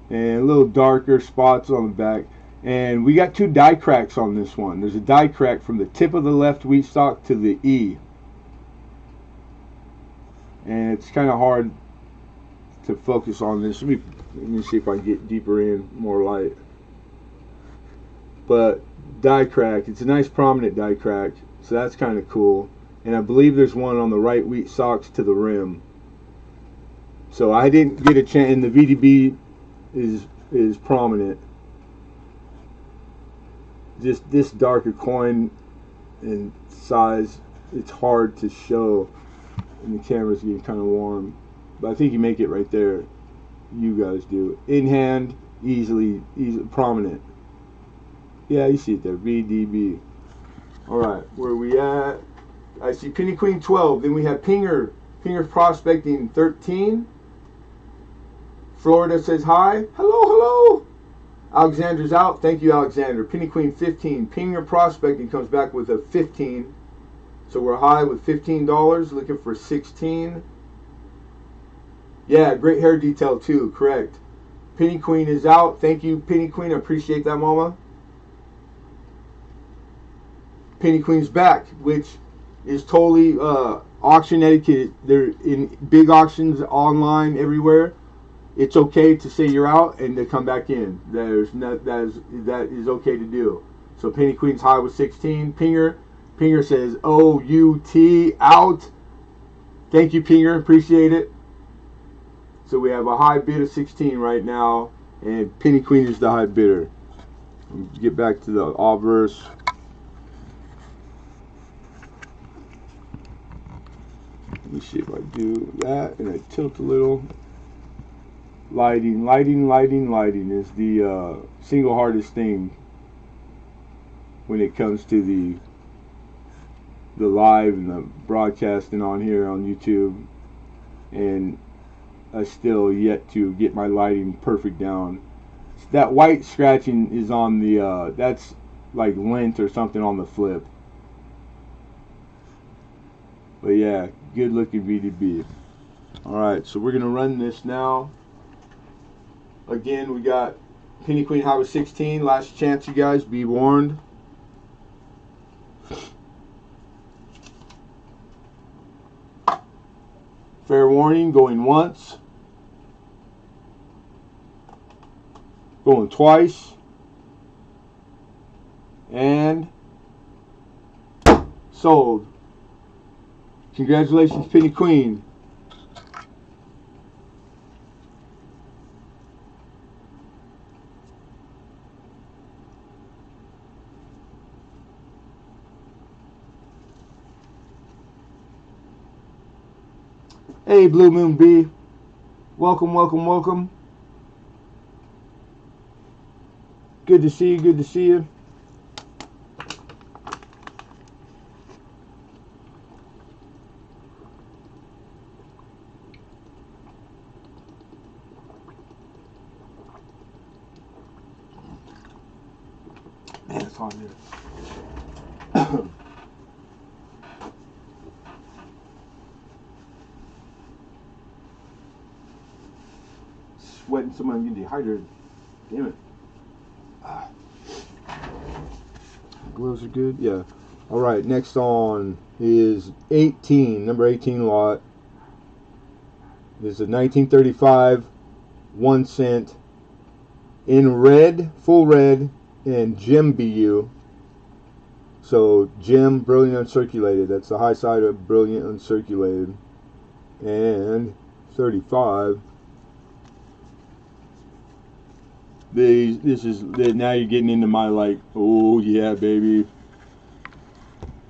and a little darker spots on the back. And we got 2 die cracks on this one. There's a die crack from the tip of the left wheat stalk to the E, and it's kind of hard to focus on this. Let me see if I can get deeper in, more light. But die crack, it's a nice prominent die crack, so that's kind of cool. And I believe there's one on the right wheat stalks to the rim. So I didn't get a chance, and the VDB is prominent. Just this darker coin and size, it's hard to show, and the camera's getting kind of warm. But I think you make it right there. You guys do. In hand, easily prominent. Yeah, you see it there. VDB. Alright, where are we at? I see Penny Queen 12. Then we have Pinger Prospecting 13. Florida says hi. Hello, hello. Alexander's out. Thank you, Alexander. Penny Queen 15. Pinger Prospecting comes back with a 15. So we're high with $15. Looking for 16. Yeah, great hair detail too. Correct. Penny Queen is out. Thank you, Penny Queen. I appreciate that, Mama. Penny Queen's back, which is totally auction etiquette. They're in big auctions online everywhere. It's okay to say you're out and to come back in. That is okay to do. So Penny Queen's high with 16. Pinger says OUT out. Thank you, Pinger. Appreciate it. So we have a high bid of 16 right now, and Penny Queen is the high bidder. Get back to the obverse. Let me see if I do that and I tilt a little. Lighting is the single hardest thing when it comes to the live and the broadcasting on here on YouTube, and I still yet to get my lighting perfect down. That white scratching is on the that's like lint or something on the flip. But yeah, good looking VDB. Alright, so we're gonna run this now. Again, we got Penny Queen Highway 16. Last chance, you guys. Be warned. Fair warning. Going once. Going twice. And sold. Congratulations, Penny Queen. Hey, Blue Moon B. Welcome, welcome, welcome. Good to see you, good to see you. Man, it's on there. Sweating, someone getting dehydrated. Damn it. Gloves are good. Yeah. All right. Next on is 18, number 18 lot. This is a 1935, 1 cent, in red, full red, and gem BU. So gem, brilliant uncirculated. That's the high side of brilliant uncirculated. And 35. This is now you're getting into my like, oh yeah baby,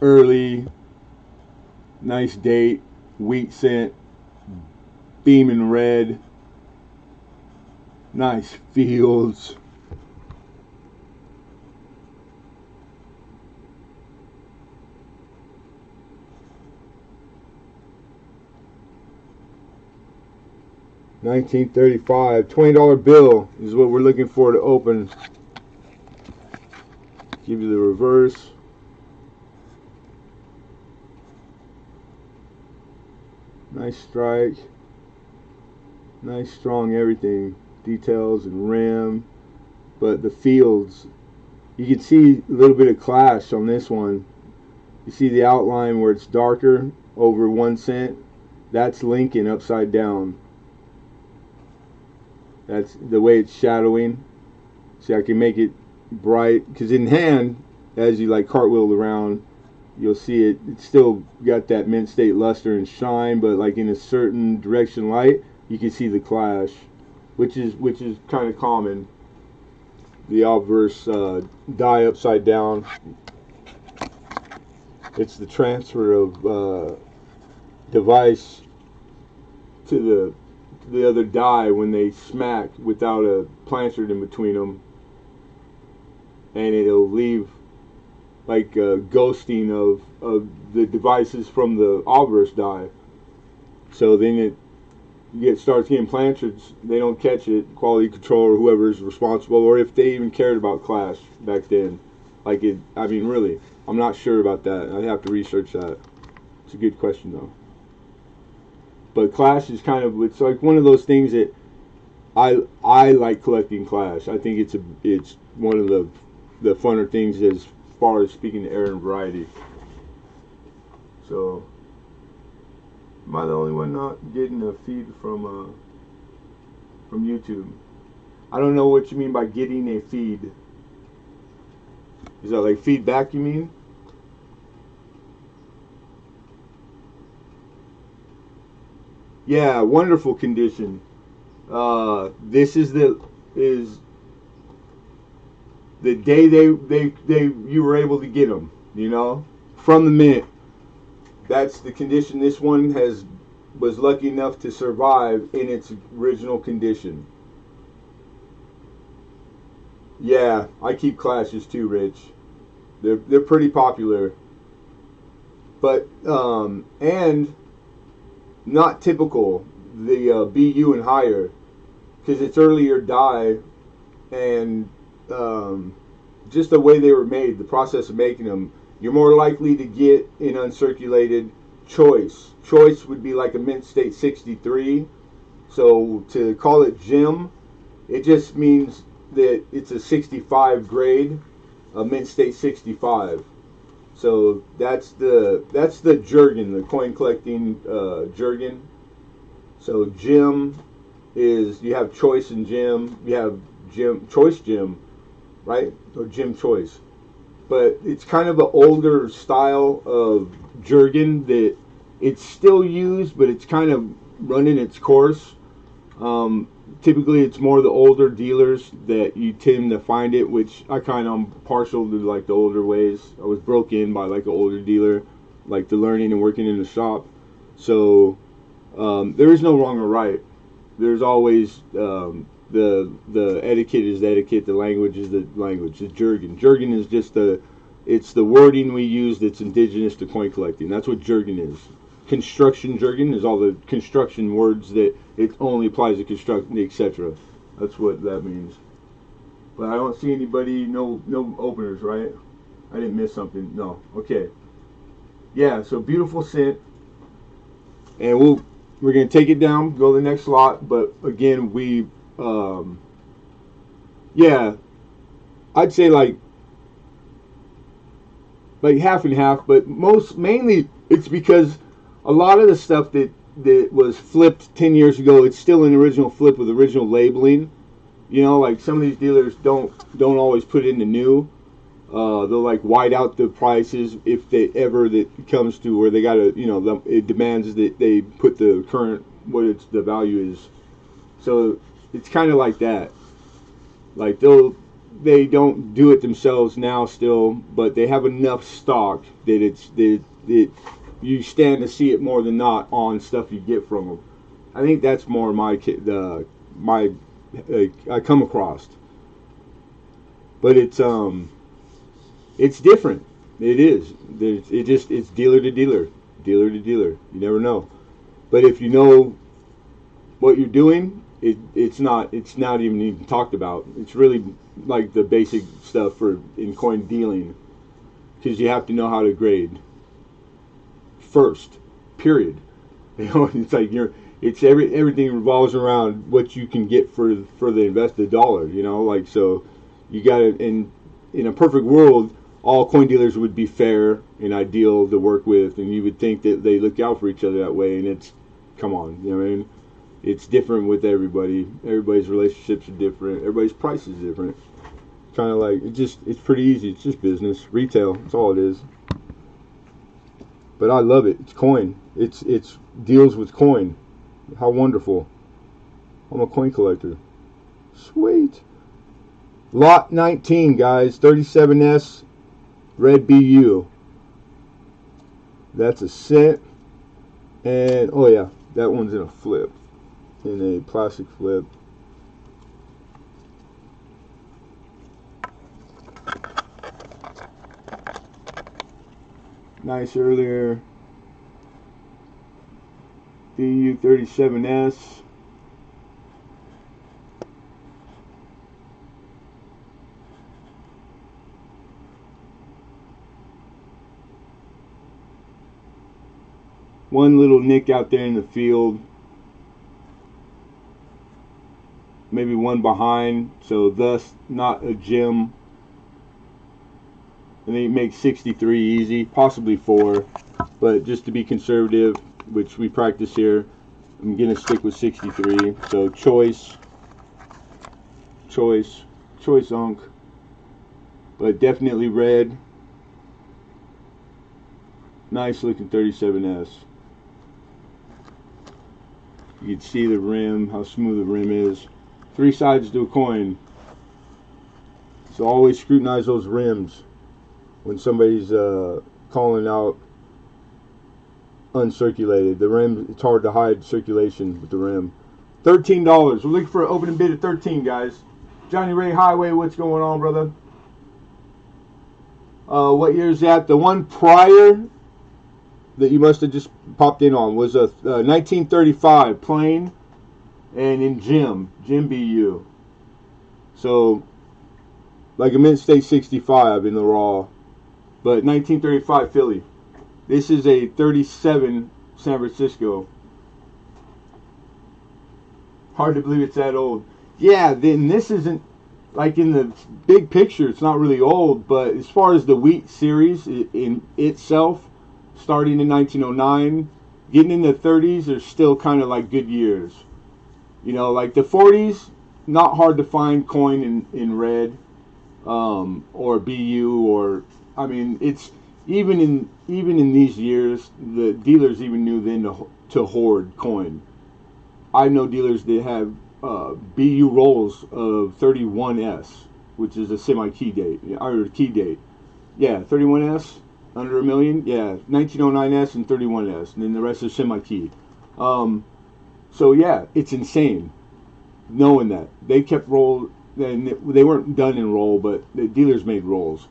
early, nice date, wheat scent, beaming red, nice fields. $19.35, $20 bill is what we're looking for to open. Give you the reverse. Nice strike. Nice strong everything. Details and rim. But the fields, you can see a little bit of clash on this one. You see the outline where it's darker over 1 cent. That's Lincoln upside down. That's the way it's shadowing. See, I can make it bright, because in hand, as you like cartwheel around, you'll see it. It's still got that mint state luster and shine, but like in a certain direction light, you can see the clash, which is kind of common. The obverse die upside down. It's the transfer of device to the other die when they smack without a plancard in between them, and it'll leave like a ghosting of the devices from the obverse die. So then starts getting planchards. They don't catch it. Quality control or whoever is responsible, or if they even cared about clash back then. Like it. I mean, really, I'm not sure about that. I'd have to research that. It's a good question though. But clash is kind of, it's like one of those things that I like collecting clash. I think it's one of the funner things as far as speaking to error and variety. So am I the only one not getting a feed from YouTube? I don't know what you mean by getting a feed. Is that like feedback you mean? Yeah, wonderful condition. This is the day you were able to get them, you know, from the mint. That's the condition this one was lucky enough to survive in its original condition. Yeah, I keep clashes too, Rich. They're pretty popular, but and not typical. The BU and higher, because it's earlier die, and just the way they were made, the process of making them, you're more likely to get an uncirculated choice. Choice would be like a mint state 63. So to call it gem, it just means that it's a 65 grade, a mint state 65. So that's the Jurgen, the coin collecting Jurgen. So gem is, you have choice and gem. You have choice gem, right? Or gem choice. But it's kind of an older style of Jurgen that it's still used, but it's kind of running its course. Typically, it's more the older dealers that you tend to find it, which I kind of am partial to, like the older ways. I was broke in by like an older dealer, like the learning and working in the shop. So there is no wrong or right. There's always the etiquette is the etiquette. The language is the language. It's Jurgen. Jurgen is just it's the wording we use that's indigenous to coin collecting. That's what Jurgen is. Construction Jurgen is all the construction words that it only applies to construction, etc. That's what that means. But I don't see anybody, no openers, right? I didn't miss something. No. Okay. Yeah, so beautiful scent. And we're going to take it down, go to the next lot, but again, yeah, I'd say like half and half, but mainly it's because a lot of the stuff that was flipped 10 years ago, it's still an original flip with original labeling. You know, like some of these dealers don't always put it in the new. They'll like white out the prices if they ever that comes to where they gotta, you know, it demands that they put the current the value is. So it's kind of like that. Like they don't do it themselves now still, but they have enough stock that you stand to see it more than not on stuff you get from them. I think that's more I come across. But it's different. It is. It's dealer to dealer, dealer to dealer. You never know. But if you know what you're doing, it's not even talked about. It's really like the basic stuff in coin dealing, because you have to know how to grade first. Period. You know, it's like everything revolves around what you can get for the invested dollar. You know, like, so you got to, in a perfect world, all coin dealers would be fair and ideal to work with, and you would think that they look out for each other that way. And it's, come on, you know what I mean? It's different with everybody. Everybody's relationships are different. Everybody's price is different. Kind of like, it's pretty easy. It's just business, retail. That's all it is. But I love it. It's coin. It's deals with coin. How wonderful. I'm a coin collector. Sweet. Lot 19, guys. 37S. Red BU. That's a cent. And, oh yeah, that one's in a flip. In a plastic flip. Nice earlier BU 37S. One little nick out there in the field. Maybe one behind, so thus not a gem. I think it makes 63 easy, possibly 4, but just to be conservative, which we practice here, I'm gonna stick with 63. So choice unk, but definitely red. Nice looking 37S. You can see the rim, how smooth the rim is. 3 sides to a coin, so always scrutinize those rims when somebody's calling out uncirculated. The rim, it's hard to hide circulation with the rim. $13. We're looking for an opening bid at 13, guys. Johnny Ray Highway, what's going on, brother? What year is that? The one prior that you must have just popped in on was a 1935 plain and in Jim BU. So like a Mint State 65 in the raw, but 1935 Philly. This is a 37 San Francisco. Hard to believe it's that old. Yeah, then this isn't, like in the big picture, it's not really old, but as far as the wheat series in itself, starting in 1909, getting in the 30s are still kind of like good years. You know, like the 40s, not hard to find coin in red, or BU, or, I mean, it's even in these years, the dealers even knew then to hoard coin. I know dealers that have BU rolls of 31S, which is a semi-key date, or key date. Yeah, 31S, under a million. Yeah, 1909S and 31S, and then the rest is semi-key. So yeah, it's insane knowing that. They kept roll, and they weren't done in roll, but the dealers made rolls.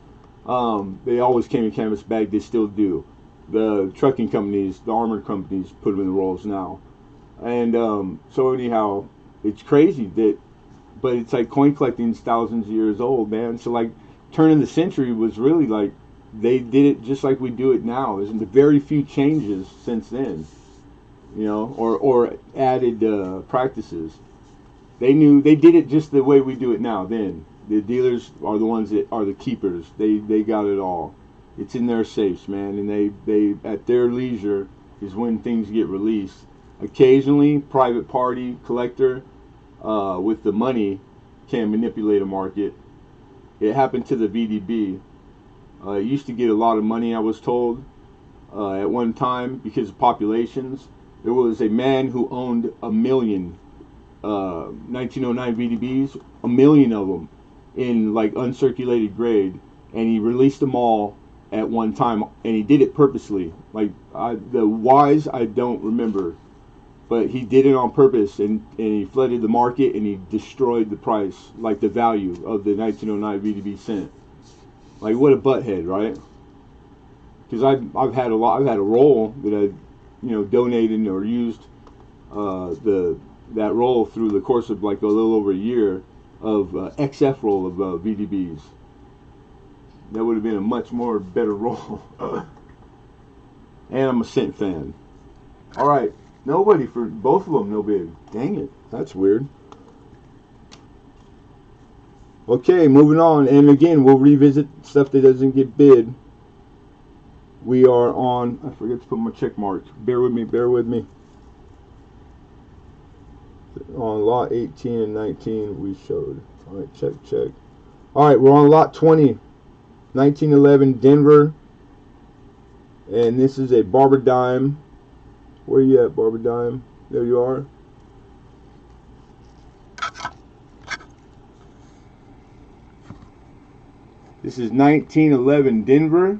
They always came in canvas bag, they still do. The trucking companies, the armored companies put them in the rolls now. And so anyhow, it's crazy that, but it's like coin collecting is thousands of years old, man. So like turn of the century was really like they did it just like we do it now. There's very few changes since then, you know, or added practices. They did it just the way we do it now. Then the dealers are the ones that are the keepers. They got it all. It's in their safes, man, and they at their leisure is when things get released. Occasionally, private party collector with the money can manipulate a market. It happened to the VDB. It used to get a lot of money, I was told, at one time because of populations. There was a man who owned 1 million 1909 VDBs, 1 million of them in like uncirculated grade, and he released them all at one time, and he did it purposely. Like the whys I don't remember. But he did it on purpose, and he flooded the market, and he destroyed the price, like the value of the 1909 VDB cent. Like what a butthead, right? Because I've had a roll that I donated or used that roll through the course of like a little over a year of XF roll of VDBs. That would have been a much more better roll. And I'm a cent fan. All right. Nobody for both of them, no bid. Dang it. That's weird. Okay, moving on. And again, we'll revisit stuff that doesn't get bid. We are on, I forget to put my check mark. Bear with me. On lot 18 and 19 we showed. All right, check. All right, we're on lot 20. 1911 Denver. And this is a Barber Dime. Where you at, Barber Dime? There you are. This is 1911 Denver.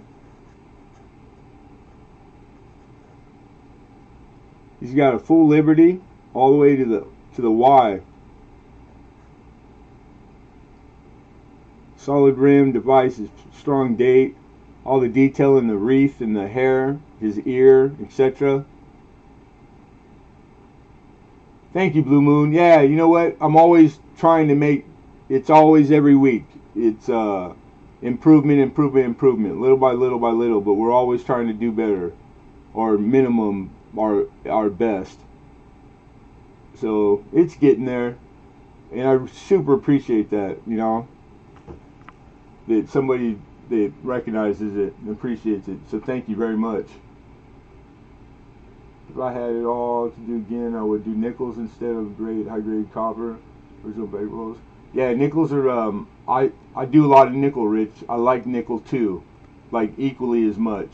He's got a full Liberty all the way to the Y. Solid rim, device, strong date, all the detail in the wreath and the hair, his ear, etc. Thank you, Blue Moon. Yeah, you know what? I'm always trying to make, it's always every week. It's improvement, little by little, but we're always trying to do better, or minimum our best. So it's getting there, and I super appreciate that, that somebody that recognizes it and appreciates it. So thank you very much. If I had it all to do again, I would do nickels instead of high grade copper. Original bake rolls. Yeah, nickels are, I do a lot of nickel, Rich. I like nickel too, like equally as much.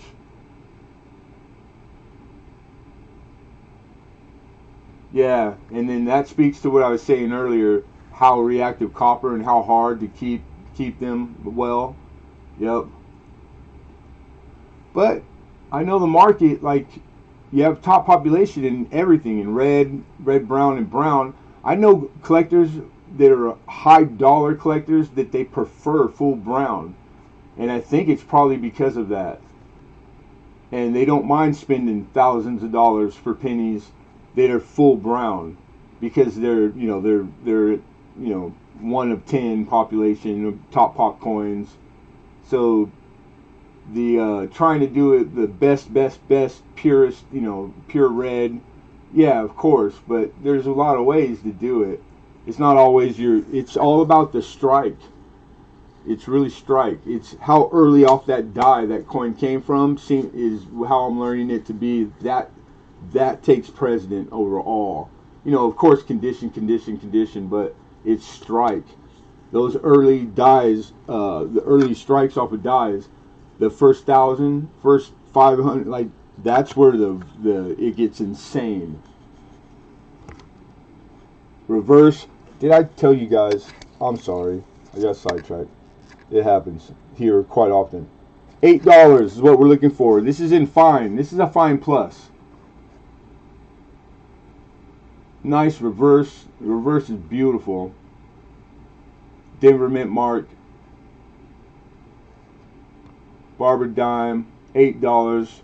Yeah, and then that speaks to what I was saying earlier, how reactive copper and how hard to keep them well. Yep. But I know the market, like, you have top population in everything, in red, brown, and brown. I know collectors that are high dollar collectors that they prefer full brown, and I think it's probably because of that. And they don't mind spending thousands of dollars for pennies that are full brown, because they're 1 of 10 population of top pop coins. So the trying to do it the best, purest, pure red, yeah, of course, but there's a lot of ways to do it. It's not always it's all about the strike. It's really strike. It's how early off that die that coin came from is how I'm learning it to be. That takes precedent over all. Of course, condition, but it's strike. Those early dies, the early strikes off of dies, the first 1,000, first 500, like that's where it gets insane. Reverse. Did I tell you guys? I'm sorry, I got sidetracked. It happens here quite often. $8 is what we're looking for. This is in fine. This is a fine plus. Nice reverse. The reverse is beautiful. Denver Mint mark. Barber dime. $8.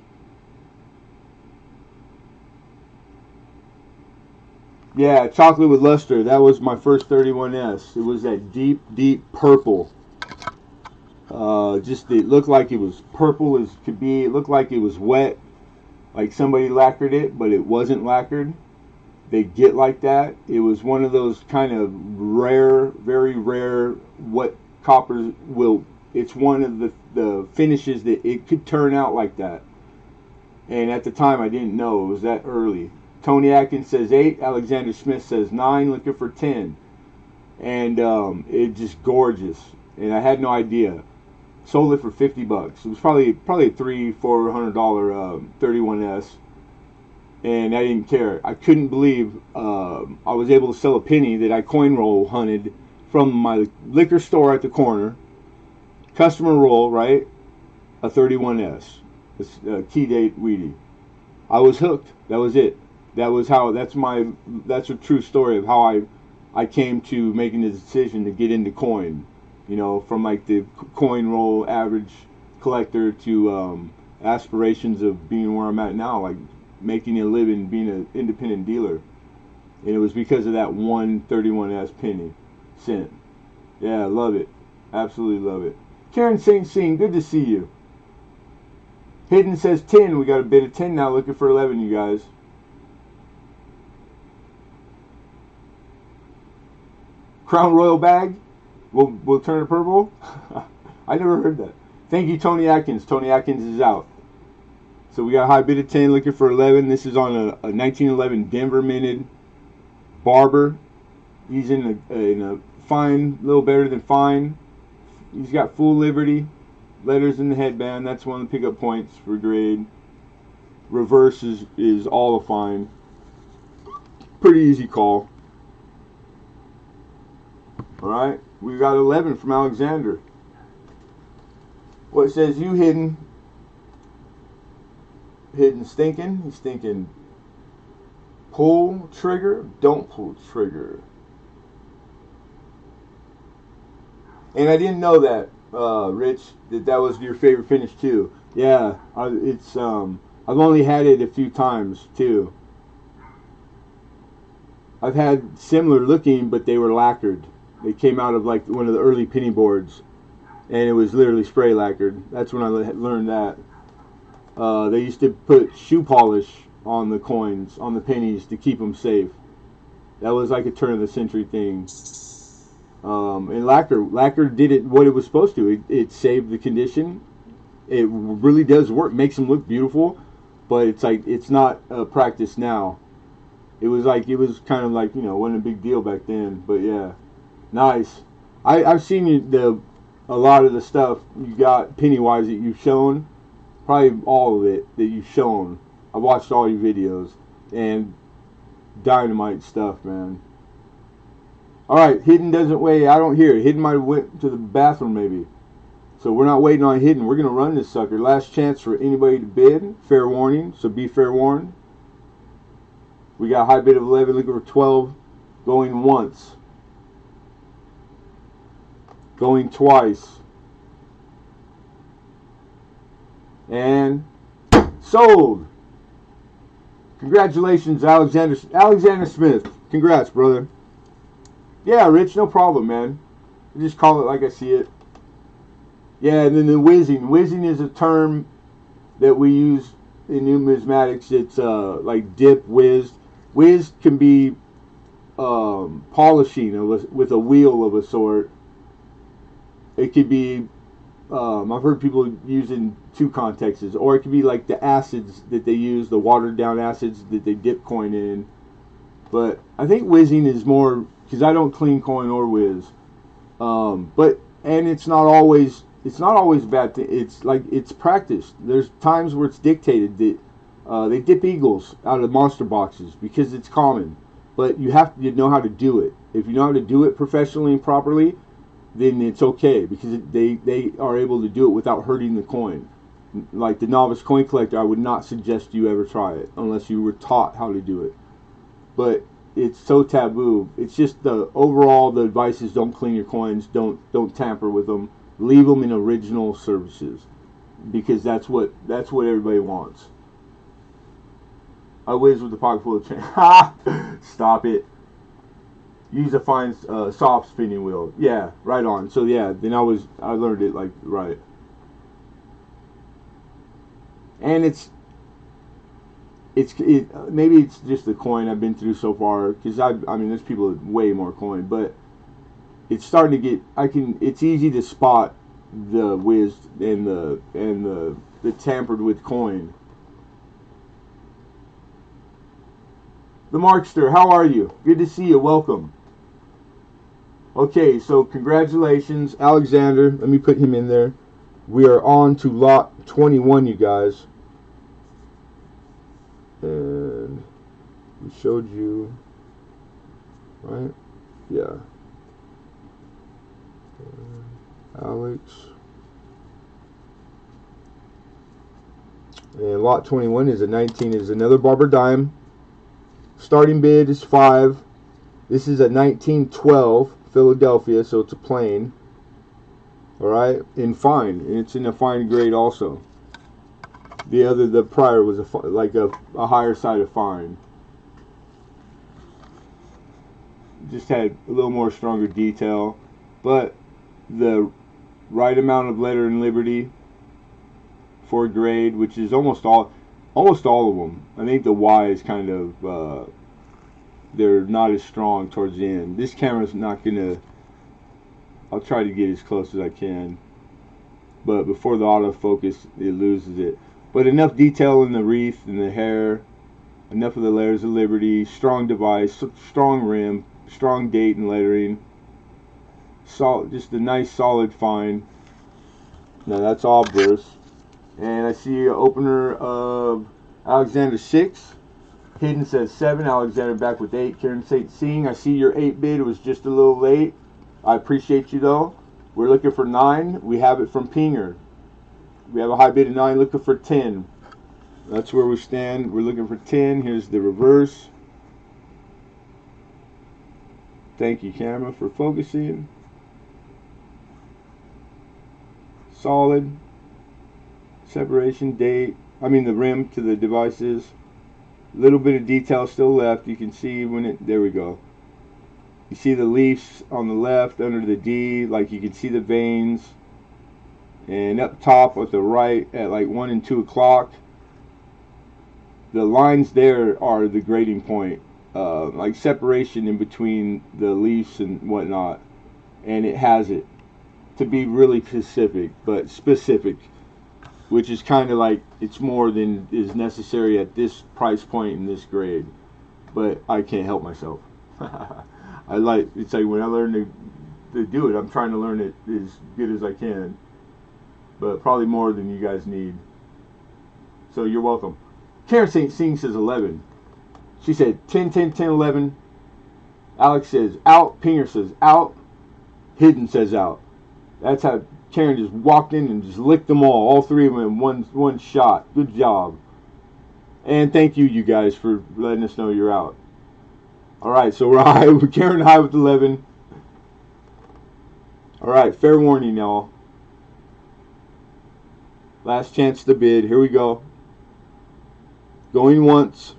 Yeah, chocolate with luster. That was my first 31S. It was that deep purple. It looked like it was purple as could be. It looked like it was wet, like somebody lacquered it, but it wasn't lacquered. They get like that. It was one of those kind of rare, very rare, what coppers will. It's one of the finishes that it could turn out like that. And at the time, I didn't know it was that early. Tony Atkins says 8. Alexander Smith says 9. Looking for 10. And it just gorgeous. And I had no idea. Sold it for $50. It was probably a $300-$400 31S. And I didn't care. I couldn't believe I was able to sell a penny that I coin roll hunted from my liquor store at the corner. Customer roll, right? A 31S. A key date Wheatie. I was hooked. That was it. That's a true story of how I came to making the decision to get into coin. From like the coin roll average collector to aspirations of being where I'm at now, like making a living, being an independent dealer. And it was because of that one 31S penny cent. Yeah, love it. Absolutely love it. Karen St. Scene, good to see you. Hidden says 10. We got a bid of 10 now, looking for 11, you guys. Crown Royal bag. We'll turn it purple. I never heard that. Thank you, Tony Atkins. Tony Atkins is out. So we got a high bid of 10, looking for 11. This is on a 1911 Denver minted Barber. He's in a fine, little better than fine. He's got full Liberty. Letters in the headband. That's one of the pickup points for grade. Reverse is all a fine. Pretty easy call. Alright, we got 11 from Alexander. What says you, Hidden? Hidden stinking. He's thinking pull trigger, don't pull trigger. And I didn't know that, Rich, that was your favorite finish too. Yeah, it's I've only had it a few times too. I've had similar looking, but they were lacquered. They came out of like one of the early penny boards, and it was literally spray lacquered. That's when I learned that. They used to put shoe polish on the coins, on the pennies, to keep them safe. That was like a turn of the century thing. And lacquer did it what it was supposed to. It saved the condition. It really does work. Makes them look beautiful, but it's not practice now. It was kind of like, wasn't a big deal back then. But yeah, nice. I've seen a lot of the stuff you got Pennywise that you've shown. Probably all of it that you've shown. I watched all your videos, and dynamite stuff, man. Alright, Hidden doesn't weigh. I don't hear it. Hidden might have went to the bathroom maybe. So we're not waiting on Hidden. We're going to run this sucker. Last chance for anybody to bid. Fair warning, so be fair warned. We got high bid of 11, looking for 12, going once, going twice, and sold. Congratulations, Alexander Smith. Congrats, brother. Yeah, Rich, no problem, man. I just call it like I see it. Yeah, and then the whizzing. Whizzing is a term that we use in numismatics. It's like dip, whizzed. Whizzed can be polishing with a wheel of a sort. It could be, I've heard people use in two contexts, or it could be like the acids that they use, the watered down acids that they dip coin in. But I think whizzing is more, because I don't clean coin or whiz. And it's not always a bad thing. It's like, it's practiced. There's times where it's dictated that they dip eagles out of monster boxes because it's common. But you have to know how to do it. If you know how to do it professionally and properly, then it's okay, because they are able to do it without hurting the coin. Like the novice coin collector, I would not suggest you ever try it unless you were taught how to do it. But it's so taboo. It's just the advice is don't clean your coins, don't tamper with them, leave them in original services, because that's what everybody wants. I whiz with the pocket full of change. Stop it. Use a fine, soft spinning wheel. Yeah, right on. So yeah, then I learned it like right. And maybe it's just the coin I've been through so far, because I mean there's people with way more coin, but it's starting to get, it's easy to spot the whizzed and the tampered with coin. The Markster, how are you? Good to see you. Welcome. Okay, so congratulations, Alexander. Let me put him in there. We are on to lot 21, you guys. And we showed you, right? Yeah. Alex. And lot 21 is a 19, is another Barber Dime. Starting bid is 5. This is a 1912 Philadelphia, so it's a plain. Alright, in fine. And it's in a fine grade also. The prior was a higher side of fine. Just had a little more stronger detail. But the right amount of letter and liberty for grade, which is almost all of them. I think the Y is kind of they're not as strong towards the end. This camera's not gonna, I'll try to get as close as I can, but before the autofocus it loses it. But enough detail in the wreath and the hair, enough of the layers of liberty, strong device, strong rim, strong date and lettering, just a nice solid fine. Now that's obverse. And I see an opener of Alexander 6. Hidden says 7. Alexander back with 8. Karen St. Seeing, I see your 8 bid was just a little late. I appreciate you though. We're looking for 9. We have it from Pinger. We have a high bid of 9, looking for 10. That's where we stand. We're looking for 10. Here's the reverse. Thank you, camera, for focusing. Solid. Separation, date. I mean the rim to the devices. Little bit of detail still left. You can see when it, there we go. You see the leaves on the left under the D, like you can see the veins. And up top at the right at like 1 and 2 o'clock, the lines there are the grading point, like separation in between the leaves and whatnot. And it has it to be really specific, which is kind of like, it's more than is necessary at this price point in this grade, but I can't help myself. It's like when I learn to do it, I'm trying to learn it as good as I can, but probably more than you guys need. So you're welcome. Karen St. Sing says 11. She said 10, 10, 10, 11. Alex says out. Pinger says out. Hidden says out. That's how Karen just walked in and just licked them all 3 of them in one shot. Good job. And thank you, you guys, for letting us know you're out. All right, so we're high. We're carrying high with 11. All right, fair warning, y'all. Last chance to bid. Here we go. Going once.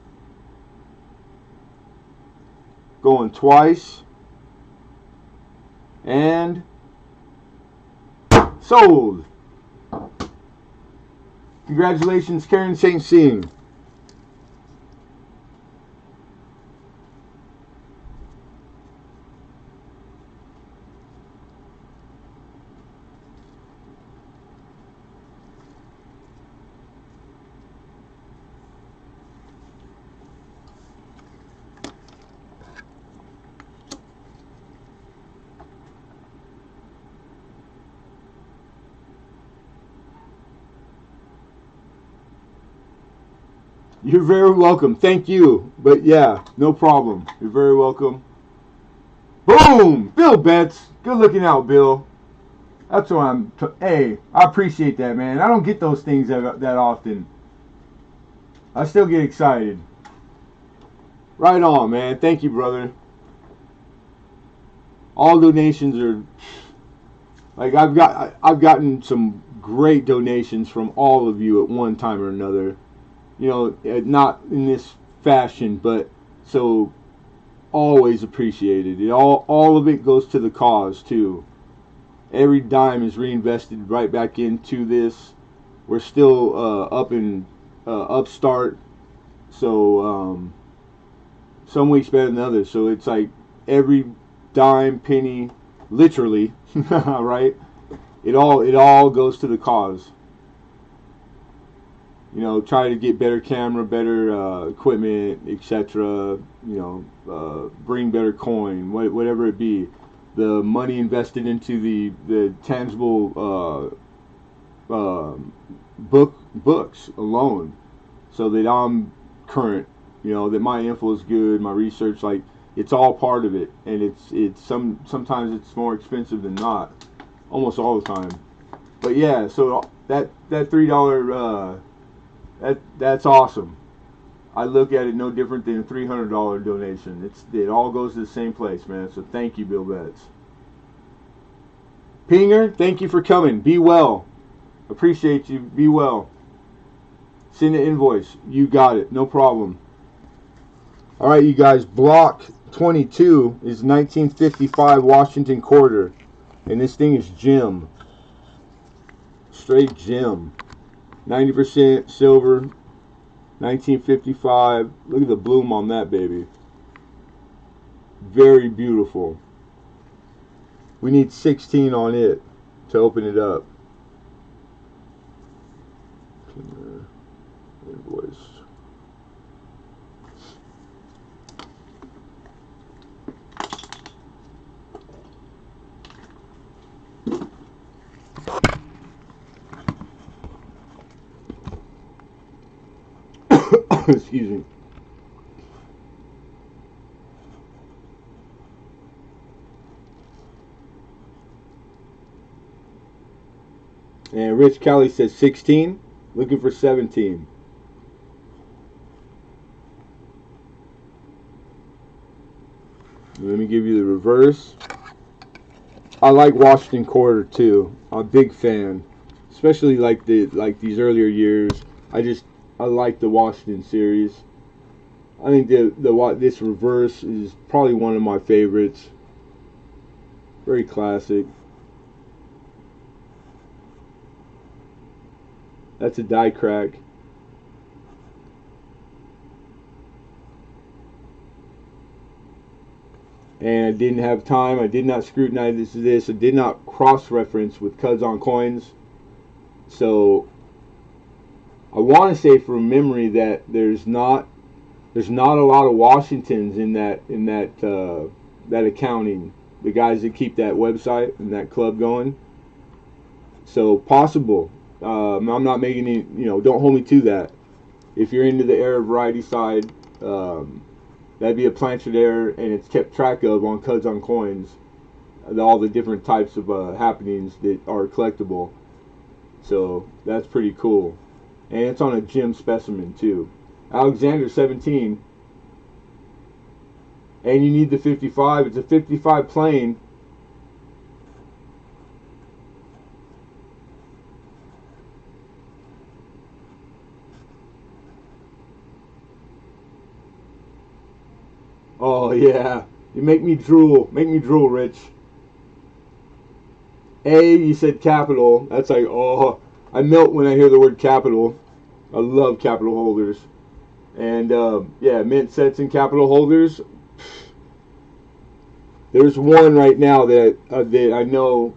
Going twice. And sold. Congratulations, Karen St. Cyr. You're very welcome. Thank you. But yeah, no problem. You're very welcome. Boom! Bill Betts. Good looking out, Bill. That's what hey, I appreciate that, man. I don't get those things that often. I still get excited. Right on, man. Thank you, brother. All donations are like I've gotten some great donations from all of you at one time or another. You know, not in this fashion, but so always appreciated. All of it goes to the cause too. Every dime is reinvested right back into this. We're still up in upstart, so some weeks better than others. So it's like every dime, penny, literally, right? It all goes to the cause. You know, try to get better camera, better equipment, etc. You know, bring better coin, whatever it be. The money invested into the tangible books alone, so that I'm current. You know, that my info is good, my research, like it's all part of it, and sometimes it's more expensive than not, almost all the time. But yeah, so that $3. That's awesome. I look at it no different than a $300 donation. It all goes to the same place, man. So thank you, Bill Betts. Pinger, thank you for coming. Be well. Appreciate you. Be well. Send an invoice. You got it. No problem. All right, you guys. Block 22 is 1955 Washington Quarter, and this thing is gem. Straight gem. 90% silver, 1955. Look at the bloom on that baby. Very beautiful. We need 16 on it to open it up. Invoice. Excuse me. And Rich Kelly says 16. Looking for 17. Let me give you the reverse. I like Washington Quarter too. I'm a big fan, especially like these earlier years. I like the Washington series. I think this reverse is probably one of my favorites. Very classic. That's a die crack. And I didn't have time. I did not scrutinize this. I did not cross-reference with Cuds on Coins. So I want to say from memory that there's not a lot of Washingtons in that accounting. The guys that keep that website and that club going. So possible. I'm not making any. Don't hold me to that. If you're into the Arab variety side, that'd be a planchet error, and it's kept track of on Cuds on Coins. All the different types of happenings that are collectible. So that's pretty cool. And it's on a gem specimen too. Alexander 17. And you need the 55. It's a 55 plain. Oh yeah, you make me drool. Make me drool, Rich. A, you said capital. That's like, oh, I melt when I hear the word capital. I love capital holders. And yeah, mint sets and capital holders. There's one right now that I know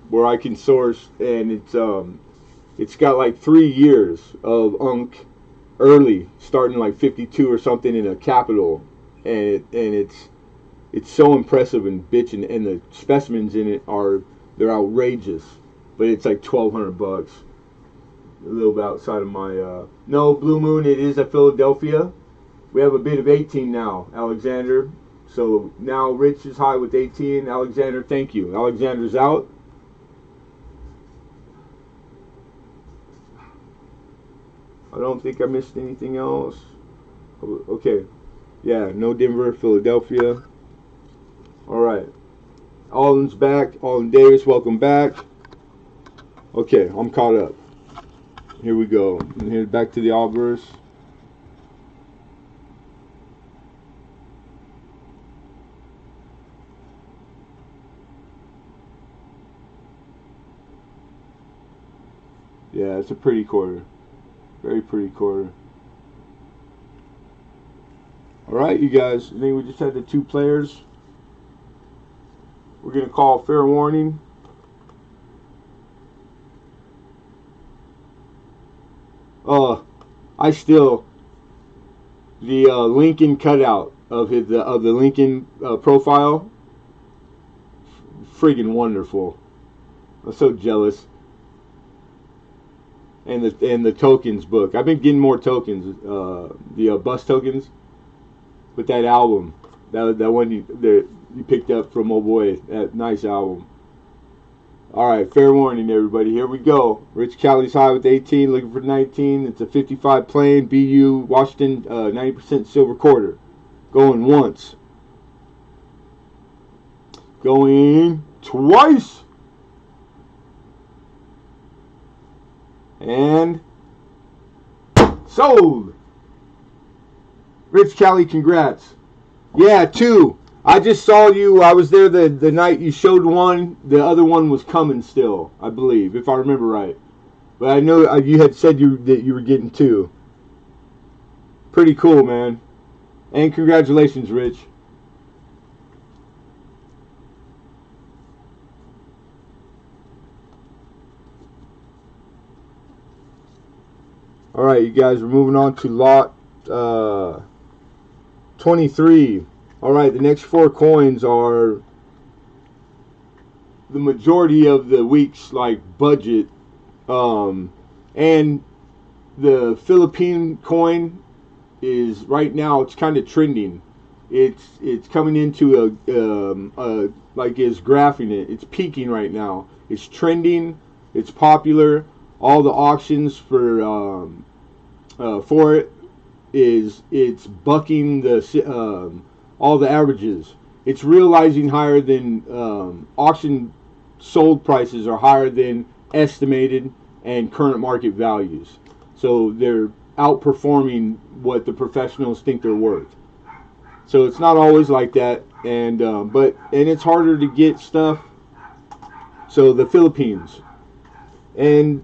where I can source, and it's got like 3 years of unk early, starting like 52 or something in a capital, and it's so impressive and bitchin', and the specimens in it they're outrageous, but it's like $1,200. A little bit outside of my no, Blue Moon, it is at Philadelphia. We have a bid of 18 now, Alexander. So now Rich is high with 18. Alexander, thank you. Alexander's out. I don't think I missed anything else. Okay. Yeah, no Denver, Philadelphia. All right. Alden's back. Alden Davis, welcome back. Okay, I'm caught up. Here we go. And here's back to the Albers. Yeah, it's a pretty quarter. Very pretty quarter. Alright, you guys. I think we just had the 2 players. We're going to call fair warning. I still, the Lincoln cutout of the Lincoln profile, friggin' wonderful. I'm so jealous. And the tokens book. I've been getting more tokens, the bus tokens. But that album, that one you picked up from old boy, that nice album. All right, fair warning, everybody. Here we go. Rich Callie's high with 18, looking for 19. It's a 55 plain BU Washington 90% silver quarter. Going once. Going twice. And sold. Rich Callie, congrats. Yeah, 2. I just saw you. I was there the night you showed one. The other one was coming still, I believe, if I remember right. But I know you had said that you were getting 2. Pretty cool, man. And congratulations, Rich. All right, you guys, we're moving on to lot 23. All right, the next 4 coins are the majority of the week's like budget, and the Philippine coin is right now, it's kind of trending. It's coming into a like is graphing it. It's peaking right now. It's trending. It's popular. All the auctions for it it's bucking the all the averages. It's realizing higher than auction sold prices are higher than estimated and current market values. So they're outperforming what the professionals think they're worth. So it's not always like that, and it's harder to get stuff. So the Philippines, and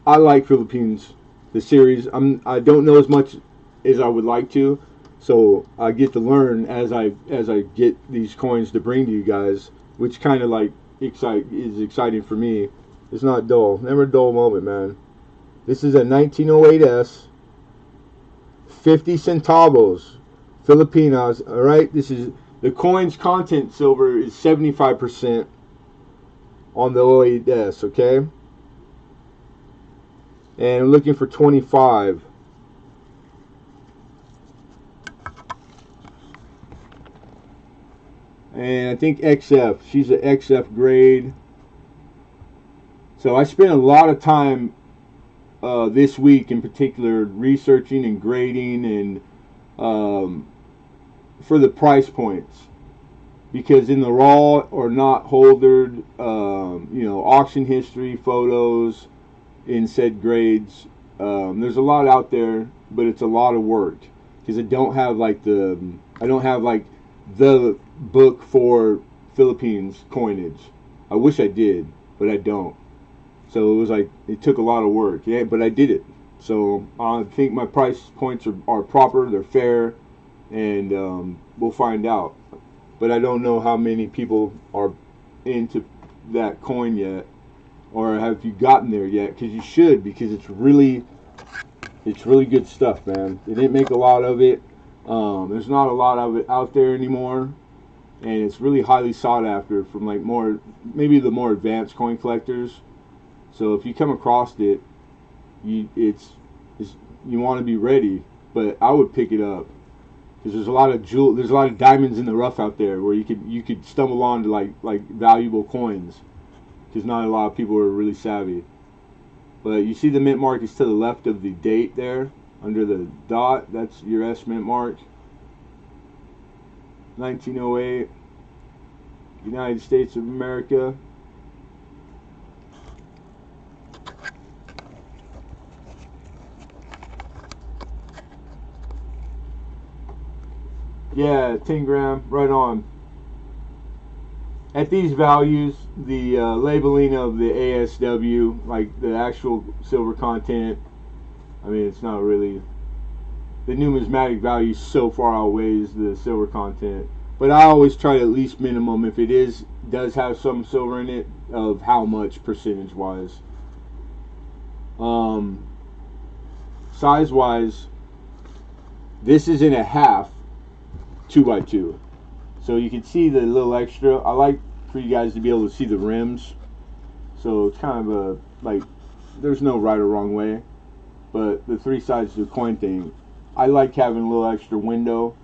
I like Philippines, the series. I don't know as much as I would like to, so I get to learn as I get these coins to bring to you guys, which kind of like is exciting for me. It's not dull, never a dull moment, man. This is a 1908S, 50 centavos, Filipinas. All right, this is the coin's content silver is 75% on the 08S. Okay, and I'm looking for 25. And I think XF. She's an XF grade. So I spent a lot of time this week in particular researching and grading and for the price points, because in the raw or not holdered, auction history, photos in said grades, there's a lot out there, but it's a lot of work because I don't have like the book for Philippines coinage. I wish I did, but I don't. So it was like it took a lot of work. Yeah, but I did it. So I think my price points are proper. They're fair, and we'll find out. But I don't know how many people are into that coin yet, or have you gotten there yet? Because you should, because it's really good stuff, man. They didn't make a lot of it. There's not a lot of it out there anymore, and it's really highly sought after from like maybe the more advanced coin collectors. So if you come across it, you want to be ready. But I would pick it up because there's a lot of diamonds in the rough out there where you could stumble onto like valuable coins, because not a lot of people are really savvy. But you see the mint mark is to the left of the date there under the dot. That's your S mint mark. 1908, United States of America. Yeah, 10 gram, right on. At these values, the labeling of the ASW, like the actual silver content, I mean, it's not really, the numismatic value so far outweighs the silver content. But I always try to at least minimum, if it does have some silver in it, of how much percentage wise. Size wise, this is in a half 2x2, so you can see the little extra. I like for you guys to be able to see the rims, so it's kind of there's no right or wrong way, but the three sides to the coin thing, I like having a little extra window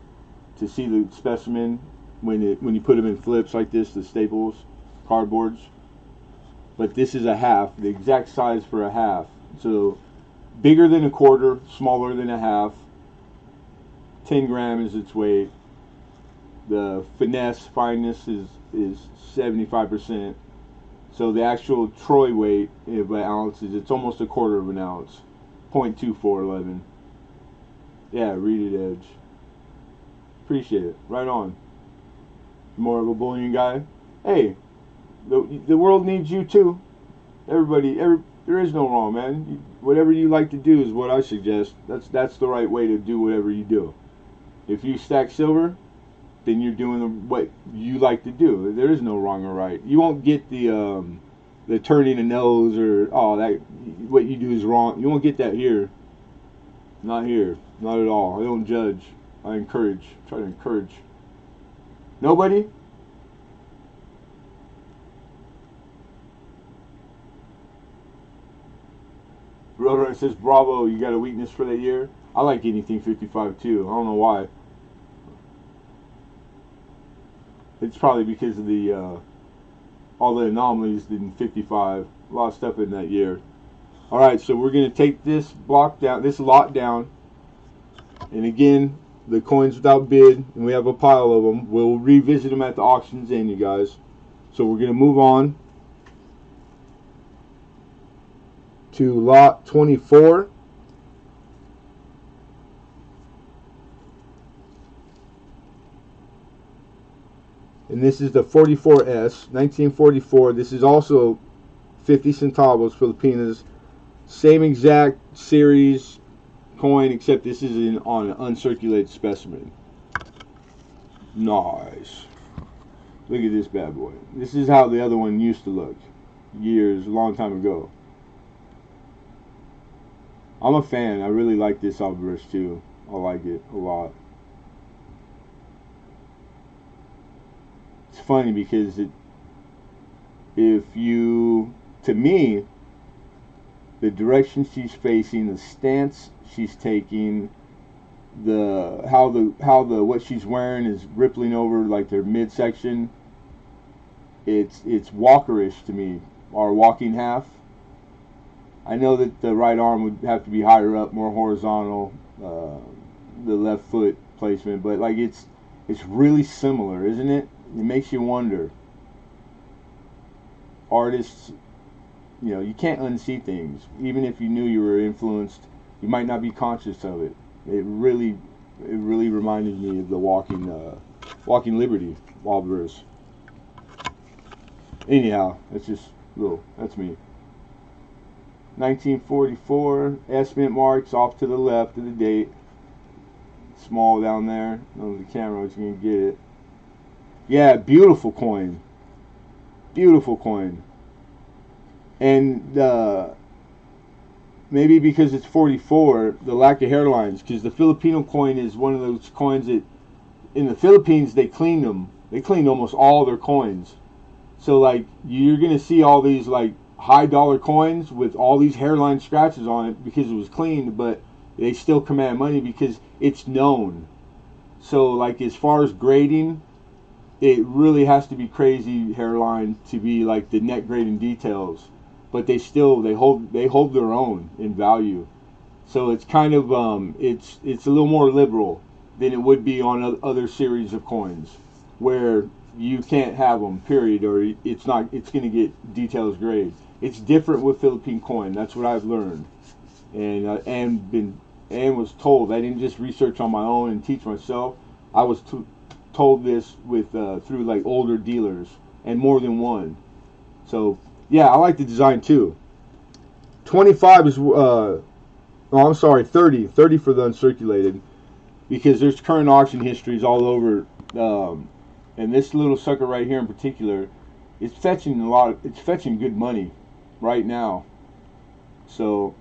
to see the specimen when you put them in flips like this, the staples, cardboards. But this is a half, the exact size for a half, so bigger than a quarter, smaller than a half. 10 gram is its weight. The fineness is 75%. So the actual troy weight by ounces, it's almost a quarter of an ounce. 0.2411. Yeah, read it, Edge. Appreciate it. Right on. More of a bullion guy. Hey, the world needs you too. Everybody, there is no wrong, man. Whatever you like to do is what I suggest. That's the right way to do whatever you do. If you stack silver, then you're doing what you like to do. There is no wrong or right. You won't get the turning a nose or that what you do is wrong. You won't get that here. Not here. Not at all. I don't judge. I encourage. Try to encourage. Nobody? Roadrunner says, bravo, you got a weakness for that year? I like anything 55 too. I don't know why. It's probably because of the all the anomalies in 55. A lot of stuff in that year. Alright, so we're going to take this block down, this lot down. And again, the coins without bid, and we have a pile of them. We'll revisit them at the auctions end, you guys. So we're going to move on to lot 24. And this is the 44S, 1944. This is also 50 centavos Filipinas. Same exact series coin, except this is on an uncirculated specimen. Nice. Look at this bad boy. This is how the other one used to look. A long time ago. I'm a fan. I really like this obverse too. I like it a lot. It's funny because to me, the direction she's facing, the stance she's taking, what she's wearing is rippling over like their midsection. It's walkerish to me, our walking half. I know that the right arm would have to be higher up, more horizontal, the left foot placement, but like it's really similar, isn't it? It makes you wonder. Artists, you can't unsee things. Even if you knew you were influenced, you might not be conscious of it. It really reminded me of the Walking Liberty Wildverse. Anyhow, that's me. 1944, estimate marks off to the left of the date. Small down there. On the camera, was gonna get it. Yeah, beautiful coin. Beautiful coin. And maybe because it's 44, the lack of hairlines, because the Filipino coin is one of those coins that in the Philippines they cleaned them. They cleaned almost all their coins. So like you're gonna see all these like high dollar coins with all these hairline scratches on it because it was cleaned, but they still command money because it's known. So like as far as grading, it really has to be crazy hairline to be like the net grading details. But they hold their own in value. So it's kind of it's a little more liberal than it would be on other series of coins where you can't have them, period, or it's going to get details grade. It's different with Philippine coin. That's what I've learned, and was told. I didn't just research on my own and teach myself. I was told this through like older dealers and more than one. So yeah, I like the design too. 25 is I'm sorry, 30 for the uncirculated, because there's current auction histories all over. And this little sucker right here in particular, it's fetching good money right now. So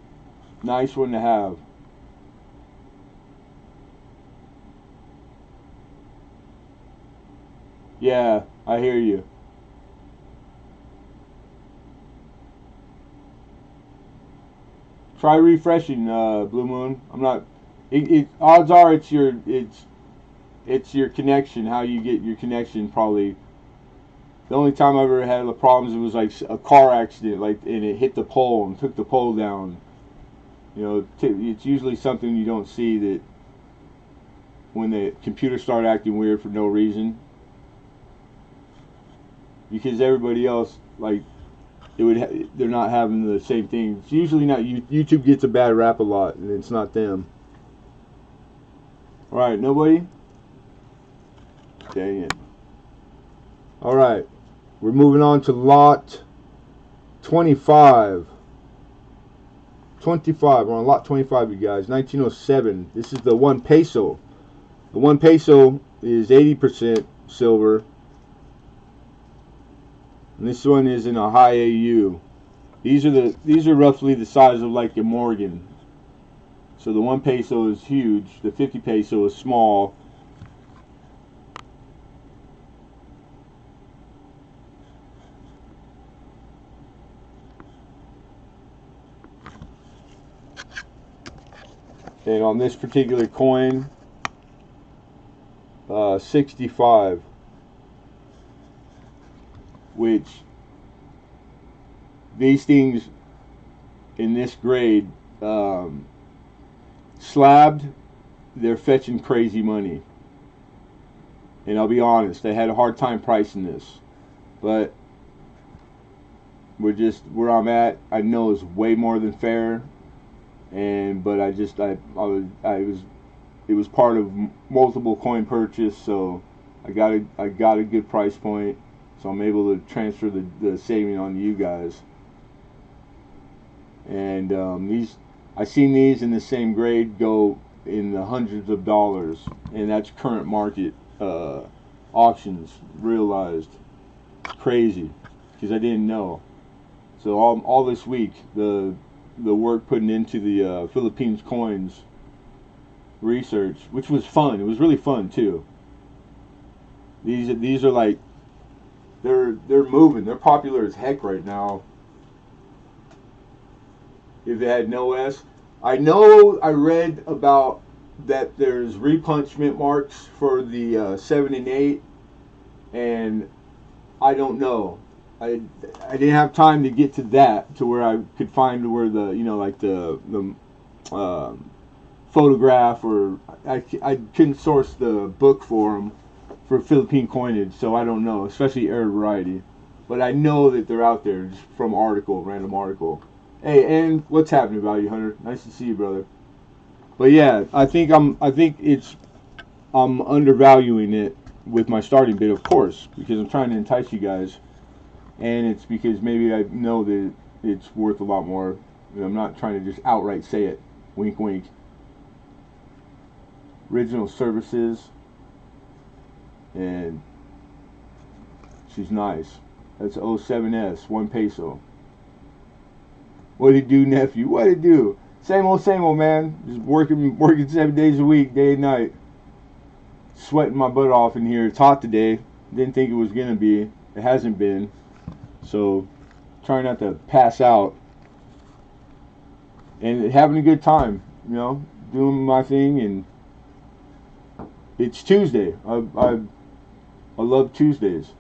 nice one to have. Yeah, I hear you. Try refreshing, Blue Moon. I'm not. Odds are it's your connection. How you get your connection, probably. The only time I ever had the problems, it was like a car accident, like, and it hit the pole and took the pole down. It's usually something you don't see, that when the computer started acting weird for no reason, because everybody else, like, they're not having the same thing. It's usually not YouTube gets a bad rap a lot, and it's not them. All right, nobody. Dang it. All right, we're moving on to lot 25. 25. We're on lot 25, you guys. 1907. This is the 1 peso. The 1 peso is 80% silver. And this one is in a high AU. These are roughly the size of like a Morgan. So the 1 peso is huge. The 50 peso is small. And on this particular coin, 65, which these things in this grade, slabbed, they're fetching crazy money. And I'll be honest, I had a hard time pricing this, but where I'm at, I know is way more than fair. But it was part of multiple coin purchase, so I got a good price point, so I'm able to transfer the saving on to you guys. And I seen these in the same grade go in the hundreds of dollars, and that's current market auctions realized. It's crazy, because I didn't know. So all this week, the work putting into the Philippines coins research, which was fun. It was really fun too. These are like, they're moving. They're popular as heck right now. If they had no S, I know I read about that there's repunchment marks for the 7 and 8, and I don't know. I didn't have time to get to that to where I could find where the like the photograph, or I couldn't source the book for them for Philippine coinage, so I don't know, especially air variety. But I know that they're out there just from random article. Hey, and what's happening about you, Hunter? Nice to see you, brother. But yeah, I think I'm undervaluing it with my starting bid, of course, because I'm trying to entice you guys, and it's because maybe I know that it's worth a lot more. I'm not trying to just outright say it. Wink, wink. Original services, and she's nice. That's 07S, 1 peso. What it do, nephew? What it do? Same old, man. Just working 7 days a week, day and night. Sweating my butt off in here. It's hot today. Didn't think it was gonna be. It hasn't been. So, trying not to pass out. And having a good time, doing my thing. And it's Tuesday. I love Tuesdays.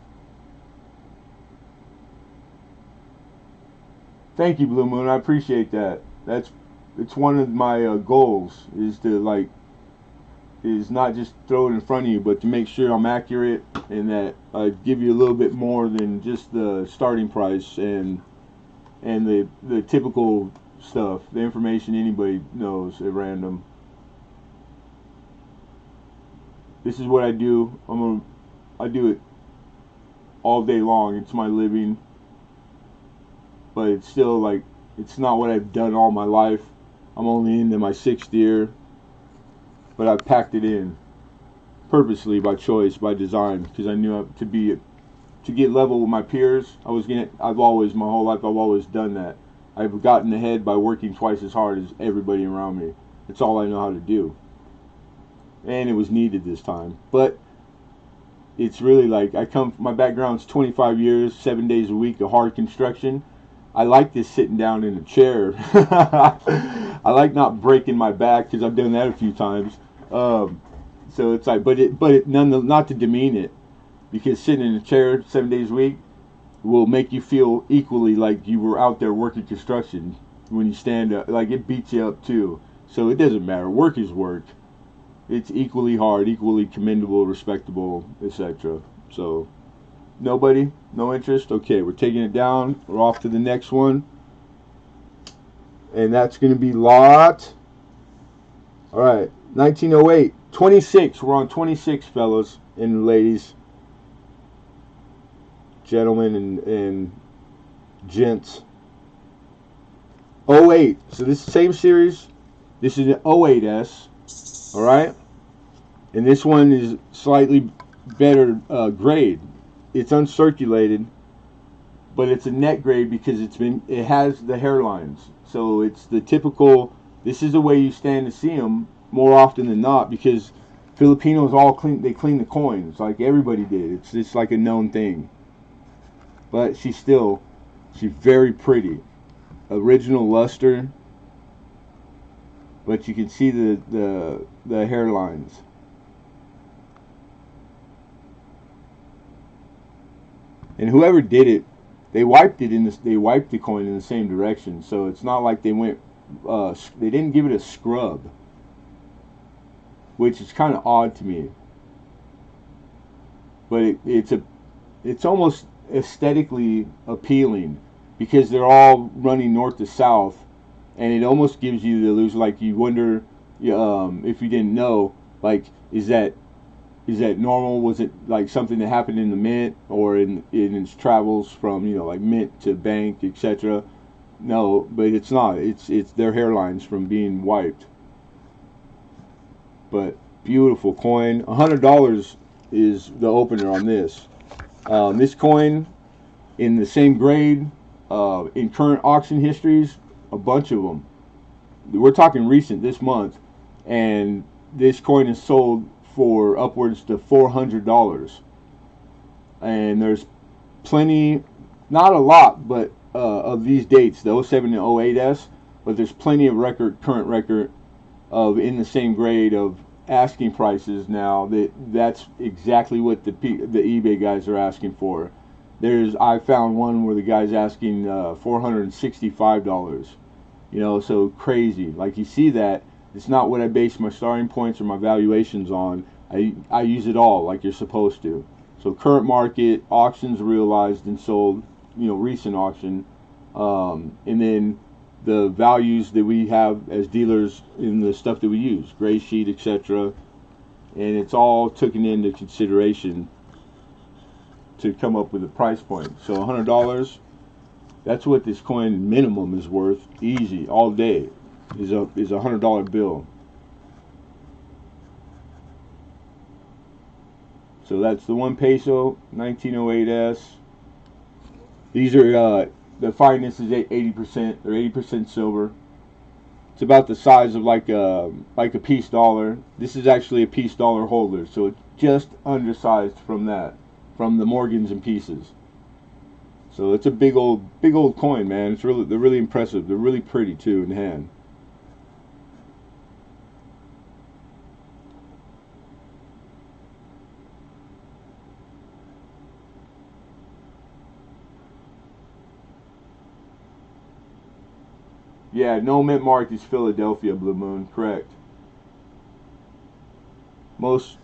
Thank you, Blue Moon. I appreciate that. It's one of my goals is not just throw it in front of you, but to make sure I'm accurate and that I give you a little bit more than just the starting price and the typical stuff, the information anybody knows at random. This is what I do. I do it all day long. It's my living. But it's still it's not what I've done all my life. I'm only into my 6th year. But I've packed it in purposely, by choice, by design, because I knew to get level with my peers. My whole life I've always done that. I've gotten ahead by working twice as hard as everybody around me. It's all I know how to do. And it was needed this time. But it's really my background's 25 years, 7 days a week of hard construction. I like this sitting down in a chair. I like not breaking my back, because I've done that a few times. So it's not to demean it, because sitting in a chair 7 days a week will make you feel equally like you were out there working construction when you stand up. It beats you up too. So it doesn't matter. Work is work. It's equally hard, equally commendable, respectable, etc. So nobody, no interest. Okay, we're taking it down. We're off to the next one. And that's going to be lot. All right, 1908. 26. We're on 26, fellas and ladies. Gentlemen and gents. 08. So this is the same series. This is an 08S. All right. And this one is slightly better grade. It's uncirculated, but it's a net grade because it has the hairlines. So it's the typical. This is the way you stand to see them more often than not, because Filipinos all clean. They clean the coins like everybody did. It's just like a known thing. But she's very pretty. Original luster. But you can see the hairlines. And whoever did it, they wiped the coin in the same direction. So it's not like they went. They didn't give it a scrub, which is kind of odd to me. But it's almost aesthetically appealing, because they're all running north to south, and it almost gives you the illusion, you wonder if you didn't know, is that normal? Was it something that happened in the mint or in its travels from mint to bank, etc.? No, but it's not. It's their hairlines from being wiped. But beautiful coin. $100 is the opener on this. This coin in the same grade in current auction histories, a bunch of them. We're talking recent, this month, and this coin is sold for upwards to $400. And there's plenty, not a lot, but of these dates, the 07 and 08S, but there's plenty of current record of in the same grade of asking prices now. That's exactly what the eBay guys are asking for. I found one where the guy's asking $465. You know, so crazy. Like you see that, it's not what I base my starting points or my valuations on. I use it all like you're supposed to. So current market, auctions realized and sold, you know, recent auction, and then the values that we have as dealers in the stuff that we use, gray sheet, etc. And it's all taken into consideration to come up with a price point. So $100, that's what this coin minimum is worth, easy, all day, is a $100 bill. So that's the 1 peso, 1908s. These are the fineness is 80%. They're 80% silver. It's about the size of like a piece dollar. This is actually a piece dollar holder, so it's just undersized from that, from the Morgans and pieces. So it's a big old coin, man. They're really impressive. They're really pretty too in hand. Yeah, no mint mark is Philadelphia Blue Moon, correct. Most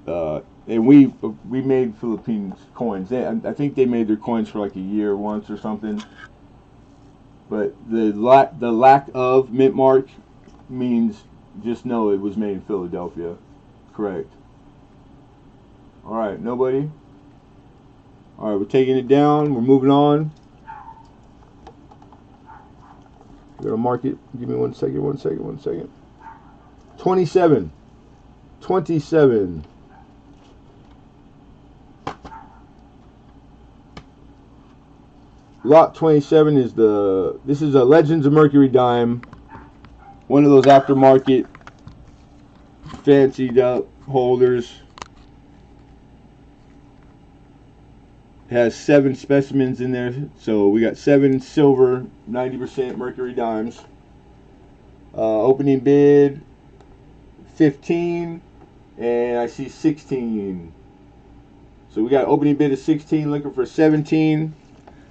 and we made Philippines coins. I think they made their coins for like a year once or something. But the lack of mint mark means just know it was made in Philadelphia. Correct. All right, nobody. All right, we're taking it down. We're moving on. We're gonna mark it. Give me 1 second. 1 second. 1 second. 27. 27. Lot 27 is this is a Legends of Mercury dime. One of those aftermarket fancied up holders. It has 7 specimens in there. So we got 7 silver, 90% Mercury dimes. Opening bid 15, and I see 16. So we got opening bid of 16, looking for 17.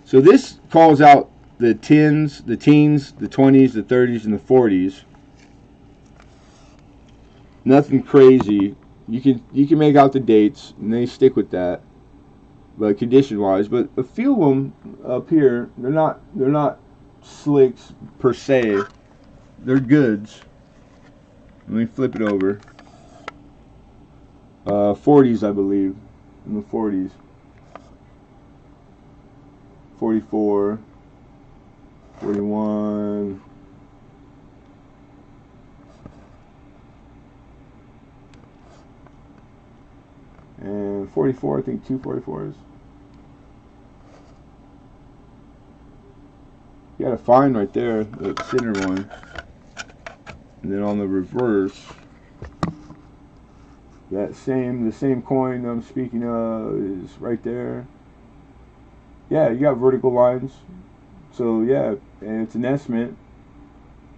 So this calls out the teens, the 20s, the 30s, and the 40s. Nothing crazy. You can make out the dates, and they stick with that. But condition-wise, but a few of them up here, they're not slicks per se. They're goods. Let me flip it over. 40s, I believe, in the 40s. 44, 41, and 44, I think 2 44s. You got a fine right there, the center one. And then on the reverse, the same coin I'm speaking of is right there. Yeah, you got vertical lines. So yeah, and it's an S-mint.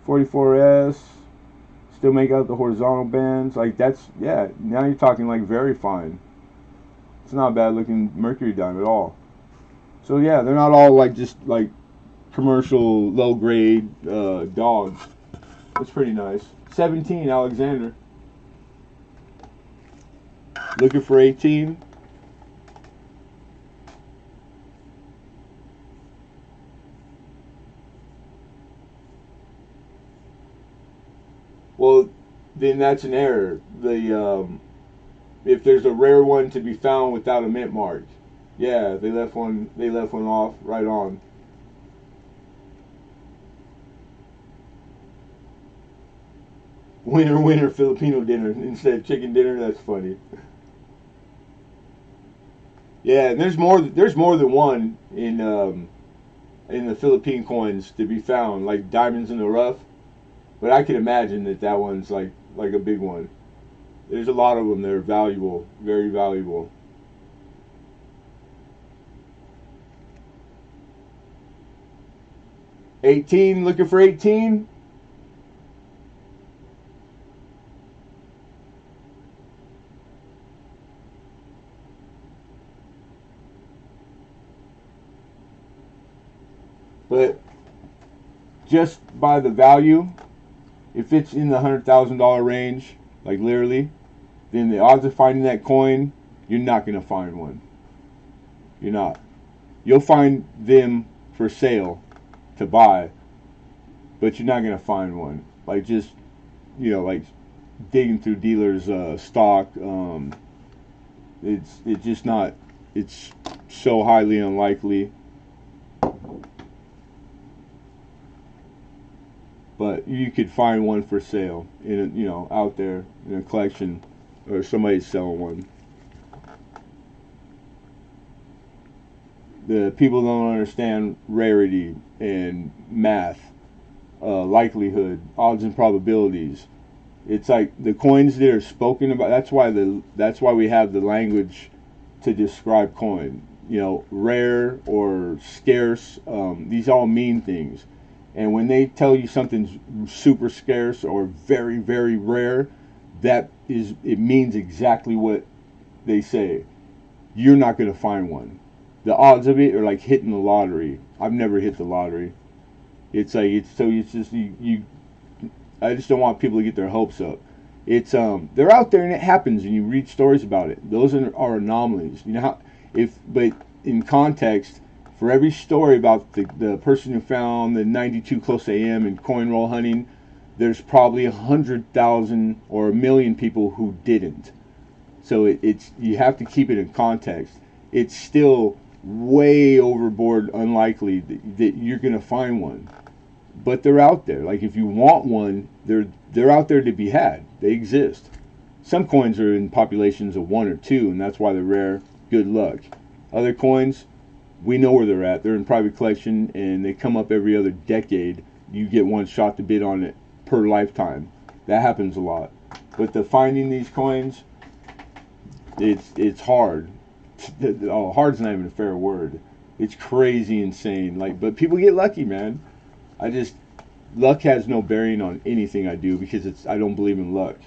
44S. Still make out the horizontal bands. Like that's, yeah, now you're talking like very fine. It's not a bad looking mercury dime at all. So yeah, they're not all like just like commercial low grade dogs. That's pretty nice. 17 Alexander. Looking for 18. Well, then that's an error. If there's a rare one to be found without a mint mark, yeah, they left one off right on. Winner Filipino dinner instead of chicken dinner. That's funny. Yeah, and there's more than one in the Philippine coins to be found, like diamonds in the rough. But I can imagine that one's like a big one. There's a lot of them that are valuable, very valuable. $18, looking for 18. But just by the value, if it's in the $100,000 range, like literally, then the odds of finding that coin, you're not gonna find one. You're not. You'll find them for sale to buy, but you're not gonna find one. Like just, like digging through dealers' stock. It's just not. It's so highly unlikely. But you could find one for sale out there in a collection, or somebody's selling one. The people don't understand rarity and math, likelihood, odds and probabilities. It's like the coins that are spoken about. That's why we have the language to describe coin. Rare or scarce. These all mean things. And when they tell you something's super scarce or very, very rare, it means exactly what they say. You're not going to find one. The odds of it are like hitting the lottery. I've never hit the lottery. It's just you I just don't want people to get their hopes up. It's they're out there and it happens, and you read stories about it. Those are anomalies. But in context, for every story about the person who found the 92 close AM in coin roll hunting, there's probably 100,000 or 1,000,000 people who didn't. So it's you have to keep it in context. It's still way overboard unlikely that you're going to find one. But they're out there. Like if you want one, they're out there to be had. They exist. Some coins are in populations of 1 or 2, and that's why they're rare. Good luck. Other coins, we know where they're at. They're in private collection, and they come up every other decade. You get one shot to bid on it per lifetime. That happens a lot. But finding these coins, it's hard. Oh, hard's not even a fair word. It's crazy insane. But people get lucky, man. Luck has no bearing on anything I do because I don't believe in luck.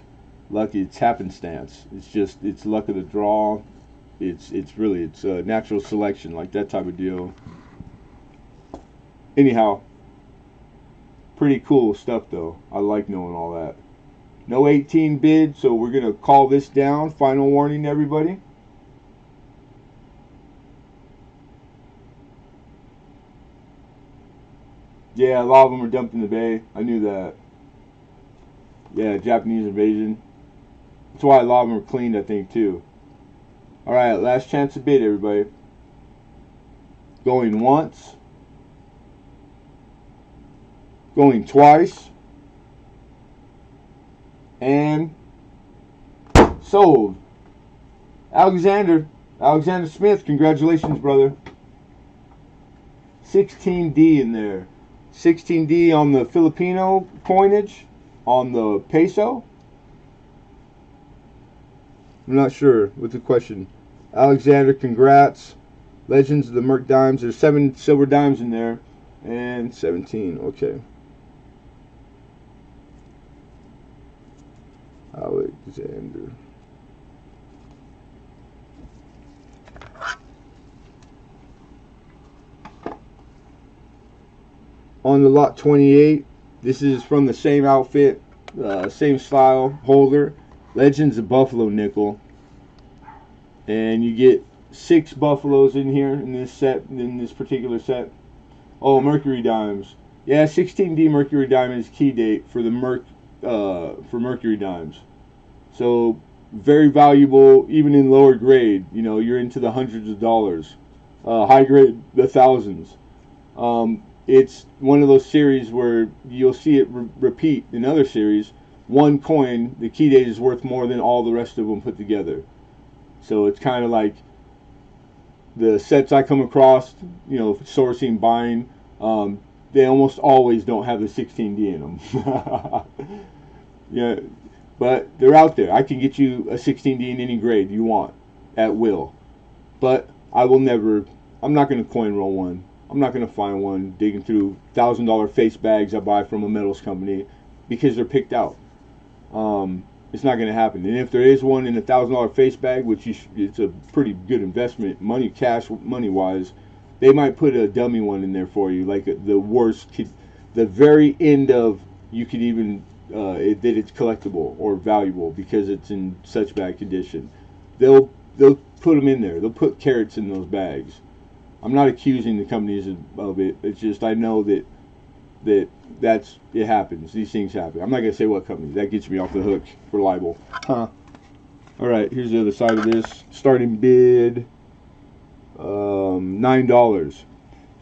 Luck, it's happenstance. It's luck of the draw. It's natural selection, like that type of deal. Anyhow, pretty cool stuff though. I like knowing all that. No 18 bid, so we're gonna call this down. Final warning, everybody. Yeah, a lot of them were dumped in the bay. I knew that. Yeah, Japanese invasion. That's why a lot of them were cleaned, I think, too. Alright, last chance to bid, everybody. Going once. Going twice. And sold. Alexander Smith, congratulations, brother. 16D in there. 16D on the Filipino coinage, on the peso. I'm not sure. What's the question? Alexander, congrats. Legends of the Merc Dimes. There's 7 silver dimes in there. And 17. Okay. Alexander. On the lot 28, this is from the same outfit, same style holder. Legends of Buffalo nickel, and you get 6 buffaloes in here in this particular set. Oh, Mercury dimes. Yeah, 16D Mercury dime is key date for the Mercury dimes. So very valuable, even in lower grade. You're into the hundreds of dollars. High grade, the thousands. It's one of those series where you'll see it repeat in other series. One coin, the key date is worth more than all the rest of them put together. So it's kind of like the sets I come across, sourcing, buying, they almost always don't have the 16D in them. Yeah, but they're out there. I can get you a 16D in any grade you want at will. But I'm not going to coin roll one. I'm not going to find one digging through $1,000 face bags I buy from a metals company because they're picked out. It's not going to happen. And if there is one in $1,000 face bag, which it's a pretty good investment, cash money wise, They might put a dummy one in there for you, like the worst, the very end of you could even that it's collectible or valuable because it's in such bad condition. They'll put them in there. They'll put carrots in those bags. I'm not accusing the companies of it. It's just I know that's it happens. These things happen. I'm not gonna say what company. That gets me off the hook for libel. Huh. All right. Here's the other side of this. Starting bid $9.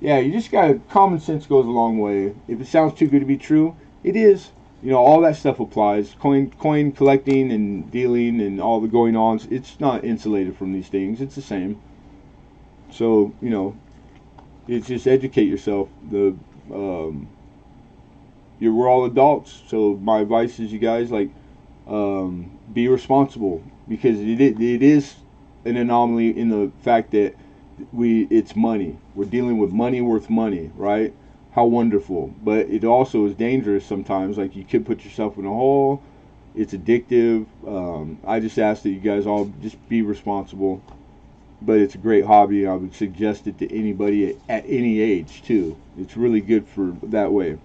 Yeah, you just gotta. Common sense goes a long way. If it sounds too good to be true, it is. You know, all that stuff applies. Coin collecting and dealing and all the going ons. It's not insulated from these things. It's the same. So you know, it's just educate yourself. We're all adults. So my advice is, you guys, like, be responsible, because it is an anomaly in the fact that it's money. We're dealing with money worth money, right? How wonderful. But it also is dangerous sometimes. Like, you could put yourself in a hole. It's addictive. I just ask that you guys all just be responsible. But it's a great hobby. I would suggest it to anybody at any age too. It's really good for that way.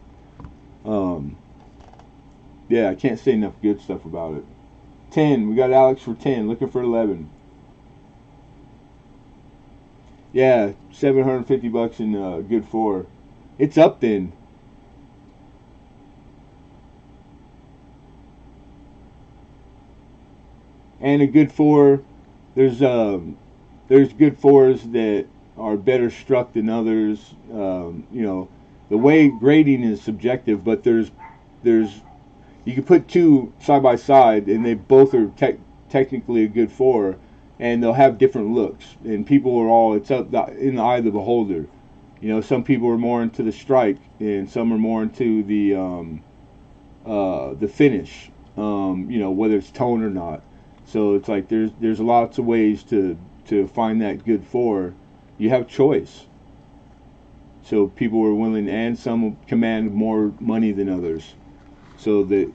Yeah, I can't say enough good stuff about it. 10. We got Alex for 10. Looking for 11. Yeah, $750 in good 4. It's up then. And a good 4. There's good 4s that are better struck than others. You know, the way grading is subjective, but there's you can put two side by side, and they both are technically a good 4, and they'll have different looks. And people are all, it's up in the eye of the beholder. You know, some people are more into the strike, and some are more into the finish. You know, whether it's tone or not. So it's like there's lots of ways to find that good 4. You have choice. So people are willing, and some command more money than others. So the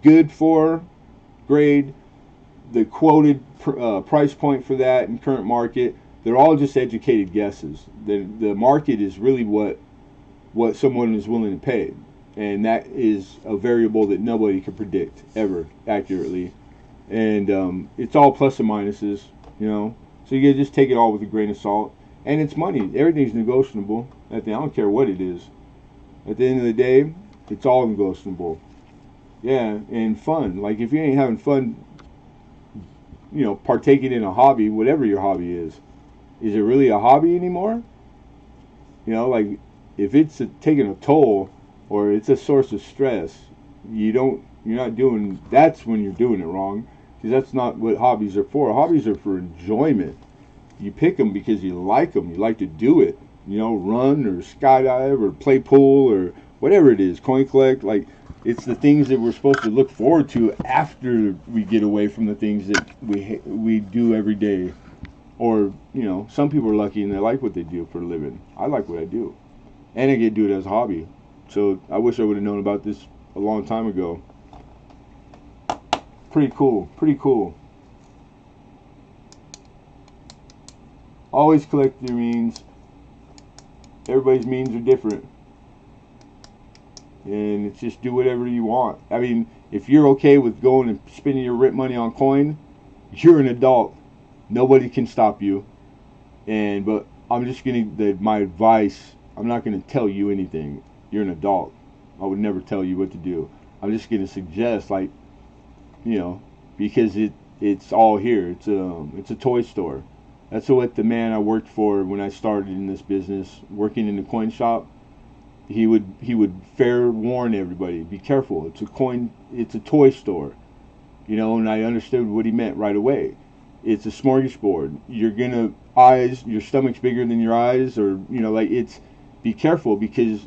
good 4 grade, the quoted price point for that in current market, they're all just educated guesses. The market is really what someone is willing to pay, and that is a variable that nobody can predict ever accurately. And it's all plus and minuses, you know. So you gotta just take it all with a grain of salt. And it's money. Everything's negotiable. I don't care what it is. At the end of the day, it's all negotiable. Yeah, and fun. Like, if you ain't having fun, you know, partaking in a hobby, whatever your hobby is it really a hobby anymore? You know, like, if it's taking a toll or it's a source of stress, you're not doing. That's when you're doing it wrong, because that's not what hobbies are for. Hobbies are for enjoyment. You pick them because you like them. You like to do it. You know, run or skydive or play pool or whatever it is. Coin collect. Like, it's the things that we're supposed to look forward to after we get away from the things that we do every day. Or, you know, some people are lucky and they like what they do for a living. I like what I do, and I get to do it as a hobby. So I wish I would have known about this a long time ago. Pretty cool. Pretty cool. Always collect your means. Everybody's means are different. And it's just do whatever you want. I mean, if you're okay with going and spending your rent money on coin, you're an adult. Nobody can stop you. But I'm just my advice, I'm not gonna tell you anything. You're an adult. I would never tell you what to do. I'm just gonna suggest, like, you know, because it's all here. It's a toy store. That's what the man I worked for when I started in this business, working in the coin shop, he would fair warn everybody, be careful. It's a toy store. You know, and I understood what he meant right away. It's a smorgasbord. Your stomach's bigger than your eyes, or, you know, like, be careful, because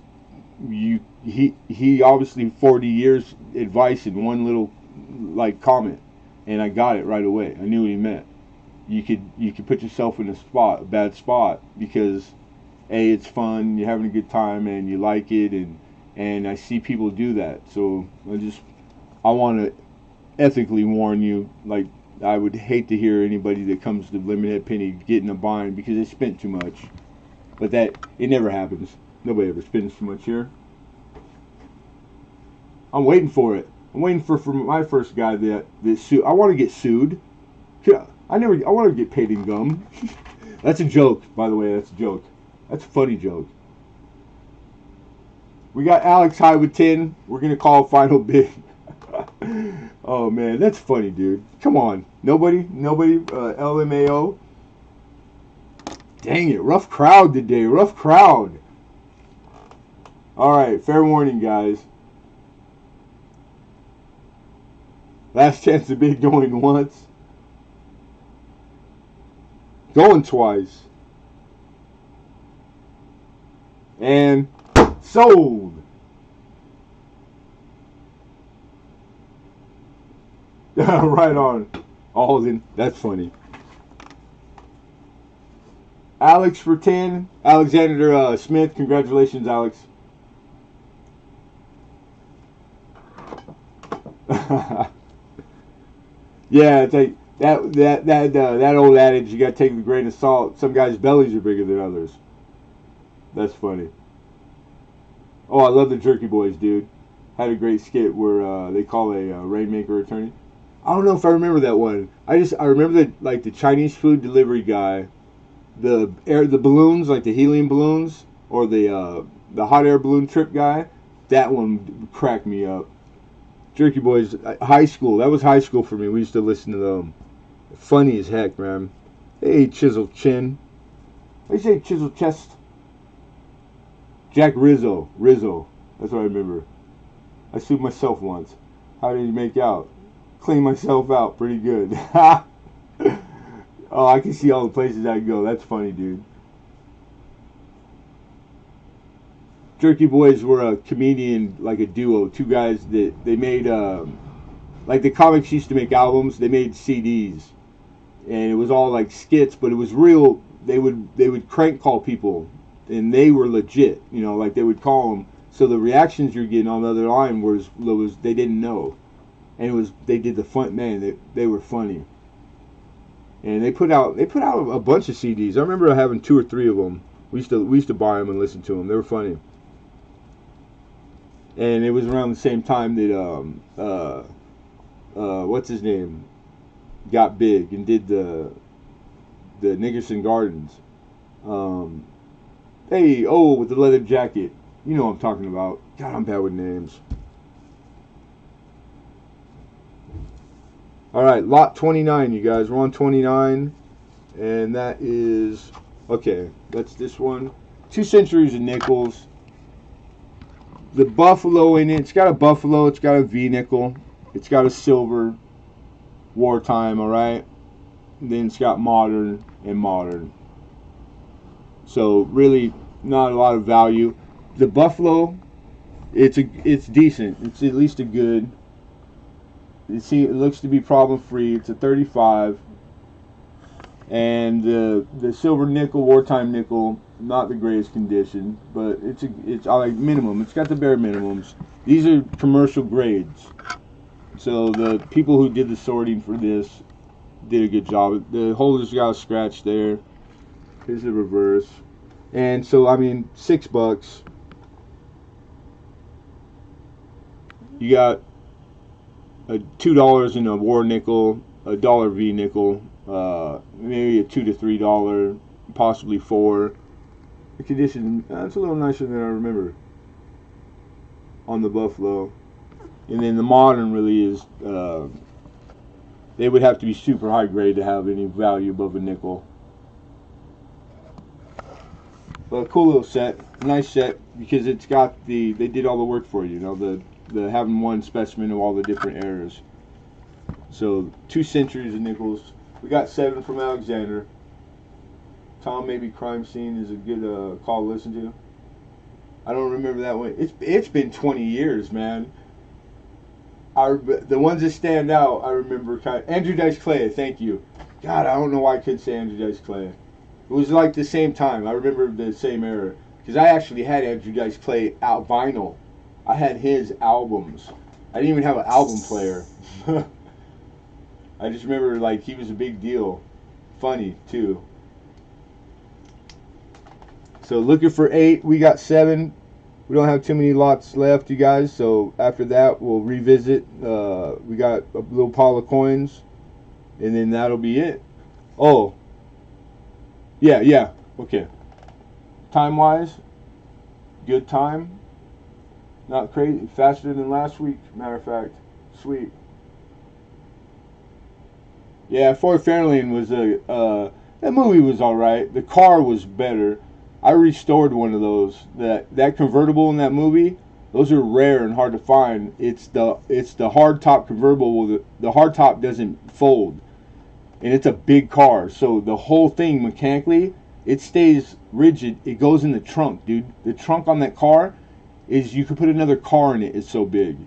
he obviously 40 years advice in one little, like, comment, and I got it right away. I knew what he meant. You could put yourself in a bad spot, because it's fun, you're having a good time, and you like it, and I see people do that. So I want to ethically warn you. Like, I would hate to hear anybody that comes to Lemonhead Penny get in a bind because they spent too much. But that, it never happens. Nobody ever spins too much here. I'm waiting for it. I'm waiting for my first guy that sued. I want to get sued. Yeah, I want to get paid in gum. That's a joke, by the way. That's a joke. That's a funny joke. We got Alex high with 10. We're gonna call final bid. Oh man, that's funny, dude. Come on, nobody. LMAO. Dang it, rough crowd today. Rough crowd. All right, fair warning, guys. Last chance to bid, going once. Going twice. And sold. Right on. Alden. That's funny. Alex for 10. Alexander Smith. Congratulations, Alex. Yeah, it's like that old adage, you gotta take it with a grain of salt. Some guys' bellies are bigger than others. That's funny. Oh, I love the Jerky Boys, dude. Had a great skit where they call a Rainmaker attorney. I don't know if I remember that one. I remember that, like, the Chinese food delivery guy, the balloons, like the helium balloons, or the hot air balloon trip guy. That one cracked me up. Jerky Boys, high school. That was high school for me. We used to listen to them. Funny as heck, man. Hey, Chisel Chin. What do you say, Chisel Chest? Jack Rizzo. That's what I remember. I sued myself once. How did he make out? Clean myself out pretty good. Oh, I can see all the places I go. That's funny, dude. Jerky Boys were a comedian, like a duo. Two guys that they made, like the comics used to make albums. They made CDs, and it was all like skits, but it was real. They would crank call people, and they were legit. You know, like they would call them. So the reactions you're getting on the other line was they didn't know, and they did the fun. Man, they were funny, and they put out a bunch of CDs. I remember having 2 or 3 of them. We used to buy them and listen to them. They were funny. And it was around the same time that what's his name got big and did the Nickerson Gardens. With the leather jacket. You know what I'm talking about. God, I'm bad with names. All right, lot 29, you guys. We're on 29, and that is okay. That's this one. 2 centuries of nickels. The buffalo in it, it's got a buffalo, it's got a V nickel, it's got a silver, wartime, alright? Then it's got modern and modern. So really not a lot of value. The buffalo, it's decent. It's at least a good. You see, it looks to be problem free. It's a 35. And the silver nickel, wartime nickel, not the greatest condition, but it's like minimum. It's got the bare minimums. These are commercial grades, so the people who did the sorting for this did a good job. The holder's got a scratch there. Here's the reverse, and so I mean $6. You got $2 in a war nickel, a dollar V nickel. Maybe a $2 to $3, possibly $4. The condition, it's a little nicer than I remember on the buffalo. And then the modern really is, they would have to be super high grade to have any value above a nickel. But a cool little set, nice set, because it's got they did all the work for you, you know, the having one specimen of all the different eras. So 2 centuries of nickels. We got 7 from Alexander. Tom, maybe Crime Scene is a good call to listen to. I don't remember that one. It's been 20 years, man. The ones that stand out, I remember. Andrew Dice Clay, thank you. God, I don't know why I couldn't say Andrew Dice Clay. It was like the same time. I remember the same era. Because I actually had Andrew Dice Clay out vinyl. I had his albums. I didn't even have an album player. I just remember, like, he was a big deal. Funny, too. So looking for 8. We got 7. We don't have too many lots left, you guys. So after that, we'll revisit. We got a little pile of coins, and then that'll be it. Oh, yeah. Okay. Time-wise, good time. Not crazy. Faster than last week, matter of fact. Sweet. Yeah, Ford Fairlane was that movie was alright. The car was better. I restored one of those. That convertible in that movie, those are rare and hard to find. It's the hard top convertible. The hard top doesn't fold, and it's a big car. So the whole thing mechanically, it stays rigid. It goes in the trunk, dude. The trunk on that car is, you could put another car in it. It's so big.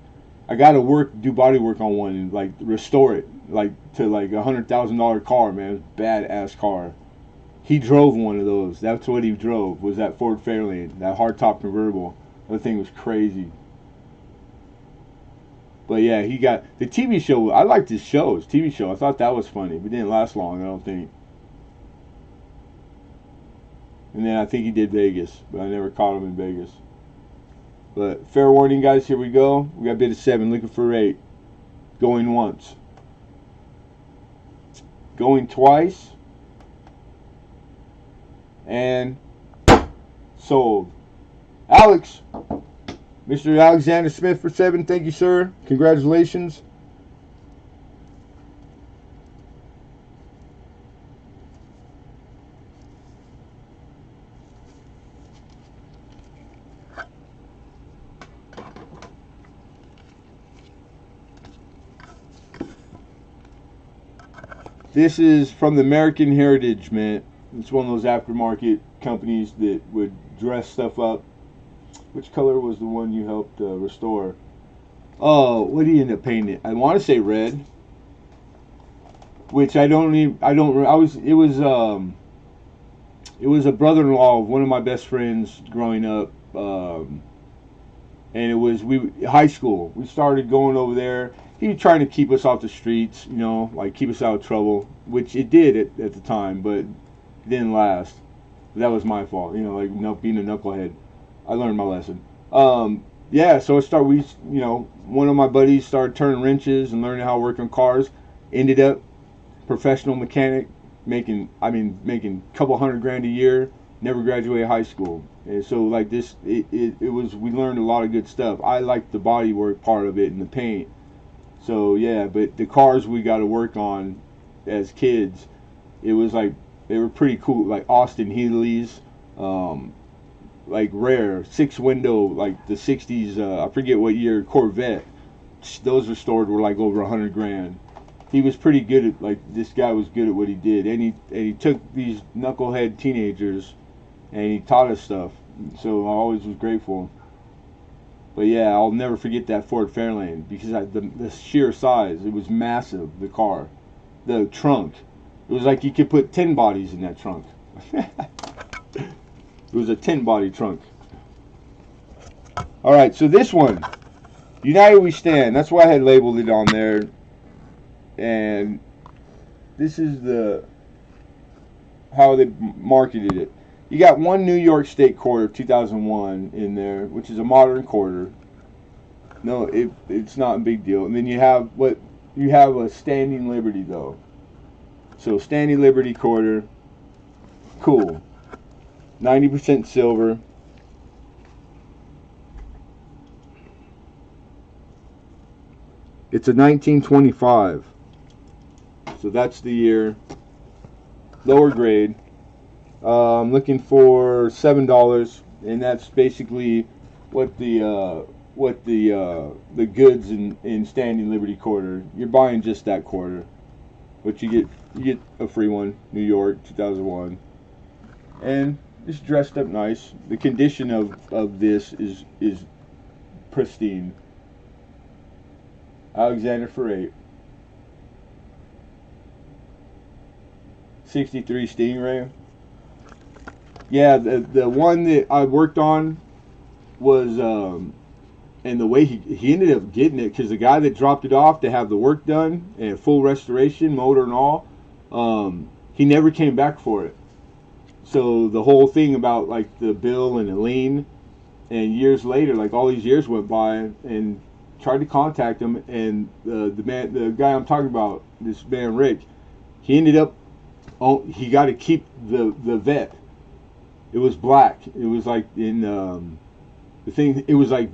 I gotta do body work on one and like restore it, like to like $100,000 car, man. Badass car. He drove one of those. That's what he drove, was that Ford Fairlane, that hardtop convertible. That thing was crazy. But yeah, he got the TV show. I liked his show, his TV show. I thought that was funny, but it didn't last long, I don't think. And then I think he did Vegas, but I never caught him in Vegas. But fair warning, guys, here we go. We got a bid of 7, looking for 8. Going once. Going twice. And sold. Alex. Mr. Alexander Smith for 7. Thank you, sir. Congratulations. This is from the American Heritage Mint. It's one of those aftermarket companies that would dress stuff up. Which color was the one you helped restore? Oh, what did you end up painting it? I want to say red. Which it was a brother-in-law of one of my best friends growing up. And it was high school. We started going over there. He was trying to keep us off the streets, you know, like keep us out of trouble, which it did at the time, but it didn't last. That was my fault, you know, like being a knucklehead. I learned my lesson. Yeah, so one of my buddies started turning wrenches and learning how to work on cars. Ended up professional mechanic, making a couple $100,000 a year. Never graduated high school. And so like this, we learned a lot of good stuff. I liked the body work part of it and the paint. So yeah, but the cars we got to work on as kids, it was like, they were pretty cool, like Austin Healey's, like rare 6-window, like the 60s, I forget what year, Corvette. Those restored were like over $100,000. He was pretty good at, like, this guy was good at what he did, and he took these knucklehead teenagers and he taught us stuff. So I always was grateful. But yeah, I'll never forget that Ford Fairlane, because the sheer size, it was massive. The car, the trunk, it was like you could put 10 bodies in that trunk. It was a 10-body trunk. All right, so this one, United We Stand. That's why I had labeled it on there. And this is how they marketed it. You got one New York State quarter, 2001, in there, which is a modern quarter. No, it's not a big deal. And then you have a Standing Liberty, though. So Standing Liberty quarter, cool. 90% silver. It's a 1925. So that's the year. Lower grade. I'm looking for $7, and that's basically what the goods in Standing Liberty quarter. You're buying just that quarter, but you get a free one. New York, 2001, and it's dressed up nice. The condition of this is pristine. Alexander for 8. 63 Stingray. Yeah, the one that I worked on was, and the way he ended up getting it, because the guy that dropped it off to have the work done and full restoration, motor and all, he never came back for it. So the whole thing about like the bill and the lien, and years later, like all these years went by, and tried to contact him, and the guy I'm talking about, this man Rick, he ended up, he got to keep the vet. It was black. It was like in the thing. It was like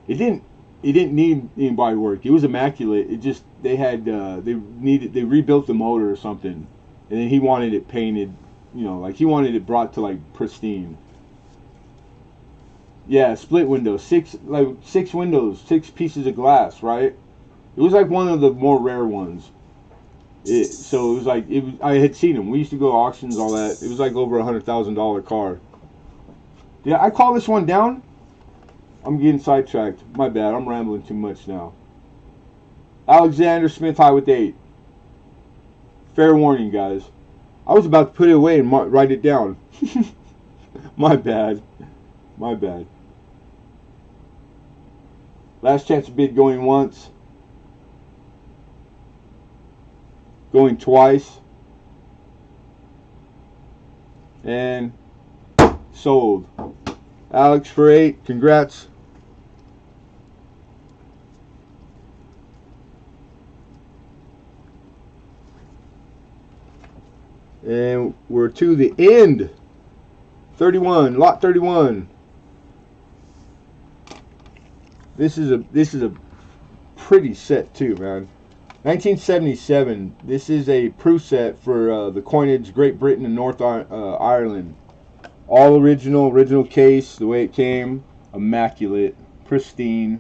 it didn't need any body work. It was immaculate. It just they rebuilt the motor or something, and then he wanted it painted. You know, like he wanted it brought to like pristine. Yeah, split windows, six windows, 6 pieces of glass, right? It was like one of the more rare ones. So it was like I had seen them. We used to go to auctions, all that. It was like over $100,000 car. Did I call this one down? I'm getting sidetracked. My bad. I'm rambling too much now. Alexander Smith High with 8. Fair warning, guys. I was about to put it away and write it down. My bad. My bad. Last chance to bid going once. Going twice. And sold. Alex for 8. Congrats. And we're to the end. 31, lot 31. This is a pretty set too, man. 1977. This is a proof set for the coinage Great Britain and North Ireland. All original case, the way it came, immaculate, pristine.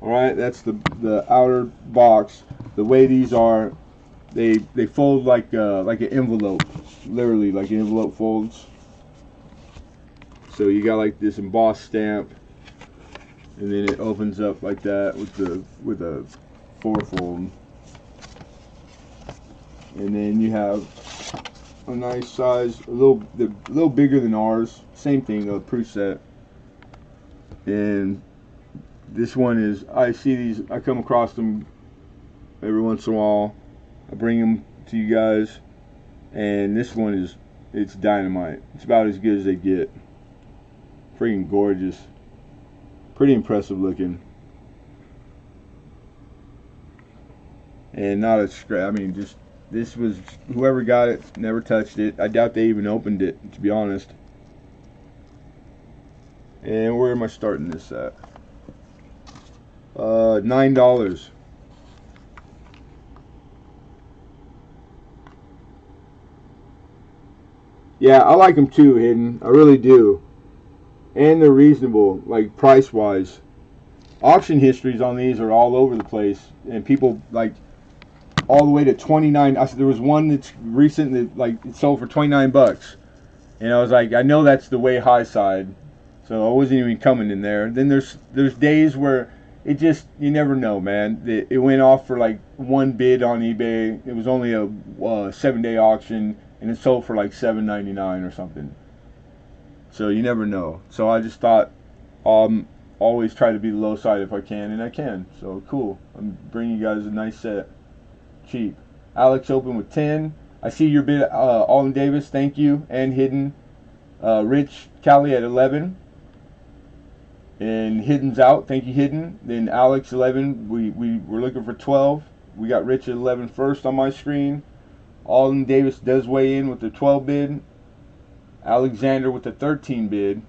All right, that's the outer box. The way these are, they fold like an envelope, literally like an envelope folds. So you got like this embossed stamp, and then it opens up like that with a fourfold, and then you have a nice size, a little bigger than ours. Same thing, a proof set. And this one is, I see these, I come across them every once in a while. I bring them to you guys, and this one is, it's dynamite. It's about as good as they get. Freaking gorgeous. Pretty impressive looking. And not a scratch. I mean, just, this was, whoever got it never touched it. I doubt they even opened it, to be honest. And where am I starting this at? $9. Yeah, I like them too, Hidden. I really do. And they're reasonable, like price-wise. Auction histories on these are all over the place, and people like all the way to 29. There was one that's recent that like it sold for 29 bucks, and I was like, I know that's the way high side, so I wasn't even coming in there. Then there's days where it just, you never know, man. It went off for like one bid on eBay. It was only a 7-day auction, and it sold for like $7.99 or something. So you never know. So I just thought, always try to be the low side if I can, and I can. So cool. I'm bringing you guys a nice set, cheap. Alex open with 10. I see your bid, Alden Davis. Thank you, and Hidden. Rich Cali at 11. And Hidden's out. Thank you, Hidden. Then Alex 11. We're looking for 12. We got Rich at 11 first on my screen. Alden Davis does weigh in with the 12 bid. Alexander with the 13 bid.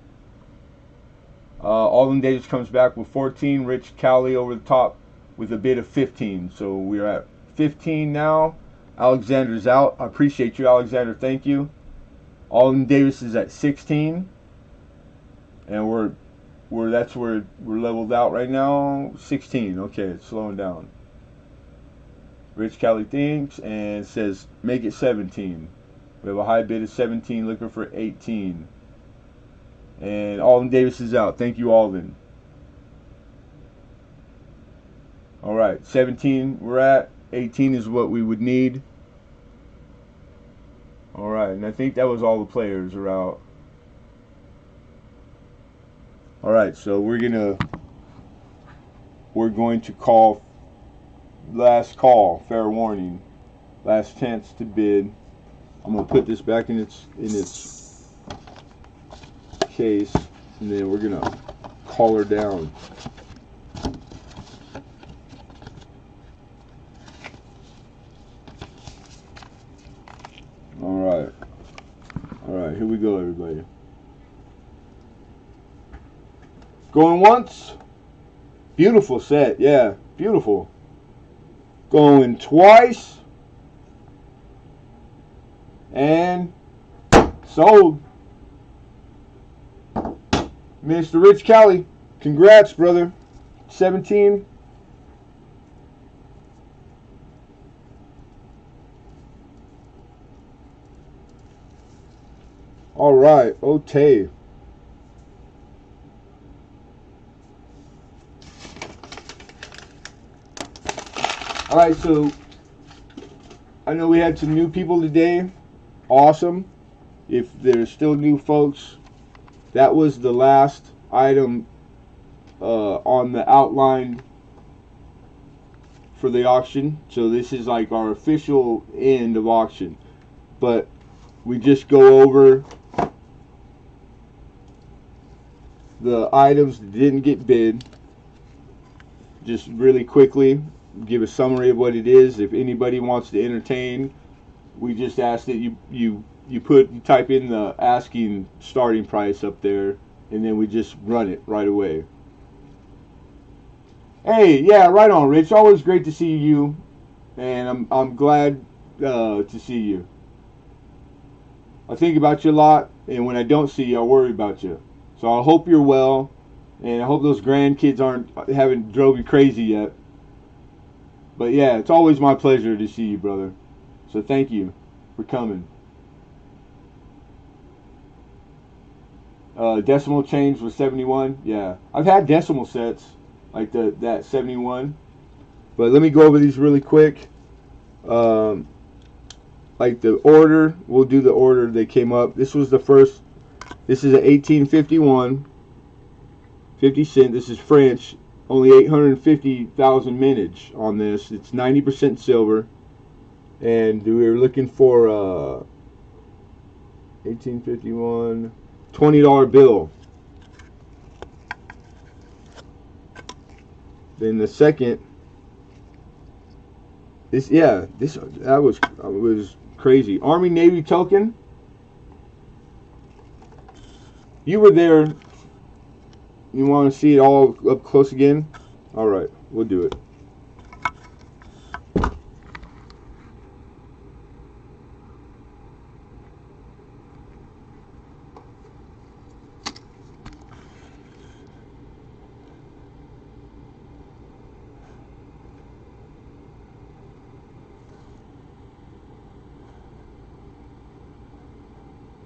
Alden Davis comes back with 14. Rich Cali over the top with a bid of 15. So we're at 15 now. Alexander's out. I appreciate you, Alexander. Thank you. Alden Davis is at 16. And that's where we're leveled out right now. 16. Okay, it's slowing down. Rich Cali thinks and says make it 17. We have a high bid of 17, looking for 18. And Alden Davis is out. Thank you, Alden. All right, 17 we're at. 18 is what we would need. All right, and I think that was all the players are out. All right, so we're going to call last call, fair warning. Last chance to bid. I'm gonna put this back in its case, and then we're gonna call her down. All right, here we go, everybody. Going once. Beautiful set, yeah, beautiful. Going twice. And sold. Mr. Rich Kelly, congrats, brother. 17. All right, Otay. All right, so I know we had some new people today. Awesome. If there's still new folks, that was the last item on the outline for the auction. So this is like our official end of auction. But we just go over the items that didn't get bid. Just really quickly give a summary of what it is. If anybody wants to entertain, we just ask that you type in the asking starting price up there, and then we just run it right away. Hey, yeah, right on, Rich. Always great to see you, and I'm glad to see you. I think about you a lot, and when I don't see you, I worry about you. So I hope you're well, and I hope those grandkids haven't drove you crazy yet. But yeah, it's always my pleasure to see you, brother. So thank you for coming. Decimal change was 71. Yeah, I've had decimal sets like that 71. But let me go over these really quick. Like the order, we'll do the order they came up. This was the first. This is an 1851, 50 cent. This is French. Only 850,000 mintage on this. It's 90% silver, and we were looking for 1851 $20 bill. Then the second, that was crazy. Army Navy token. You were there. You want to see it all up close again? All right, we'll do it.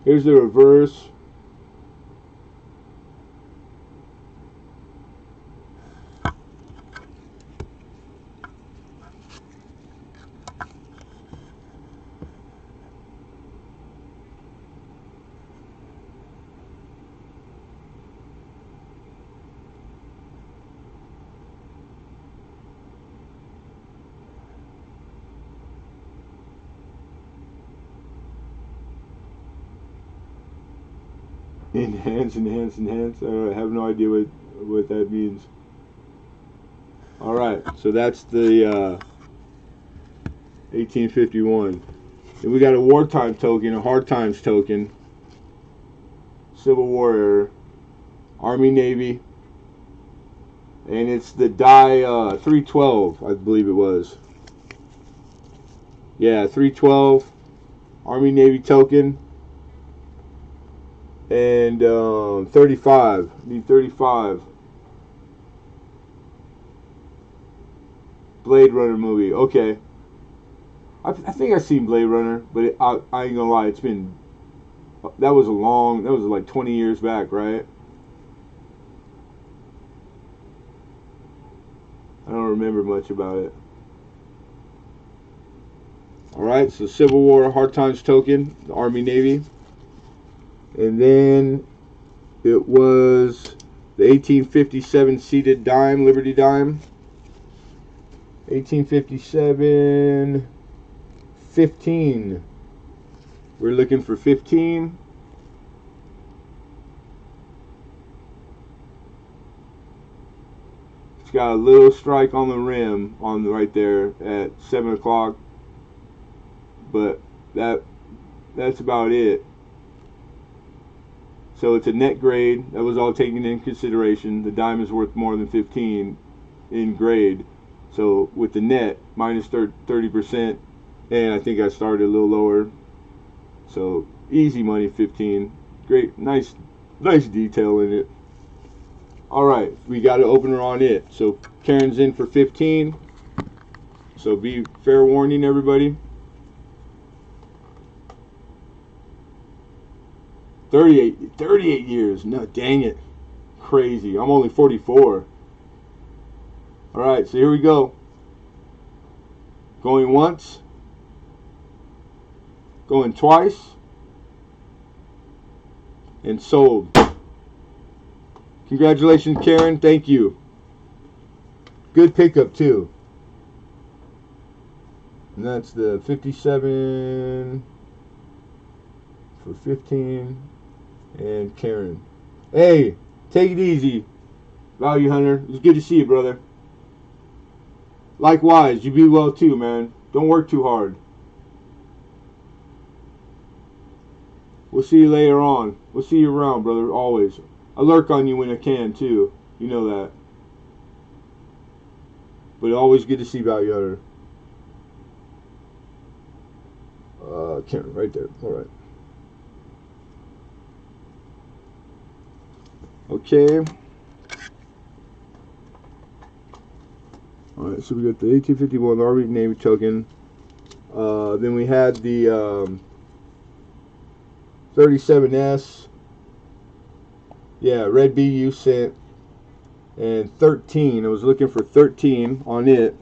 Here's the reverse. Enhance. I have no idea what that means. All right, so that's the 1851. Then we got a wartime token, a hard times token, Civil War era, Army Navy, and it's the die 312, I believe it was. Yeah, 312, Army Navy token. And 35. Need 35. Blade Runner movie. Okay. I think I've seen Blade Runner, but I ain't gonna lie. It's been. That was like 20 years back, right? I don't remember much about it. Alright, so Civil War Hard Times token, the Army Navy. And then it was the 1857 seated dime, Liberty dime. 1857 15. We're looking for 15. It's got a little strike on the rim on the, right there at 7 o'clock, but that's about it. So it's a net grade. That was all taken into consideration. The dime is worth more than 15 in grade. So with the net, minus 30%, and I think I started a little lower. So easy money, 15. Great, nice detail in it. All right, we got an opener on it. So Karen's in for 15. So be fair warning, everybody. 38 years. No, dang it. Crazy. I'm only 44. All right, so here we go. Going once. Going twice. And sold. Congratulations, Karen. Thank you. Good pickup, too. And that's the 57 for 15. And Karen. Hey, take it easy, Value Hunter. It's good to see you, brother. Likewise, you be well too, man. Don't work too hard. We'll see you later on. We'll see you around, brother, always. I lurk on you when I can, too. You know that. But always good to see Value Hunter. Karen, right there. All right. Okay. Alright, so we got the 1851 Army Navy token. Then we had the 37S. Yeah, red BU sent. And 13. I was looking for 13 on it.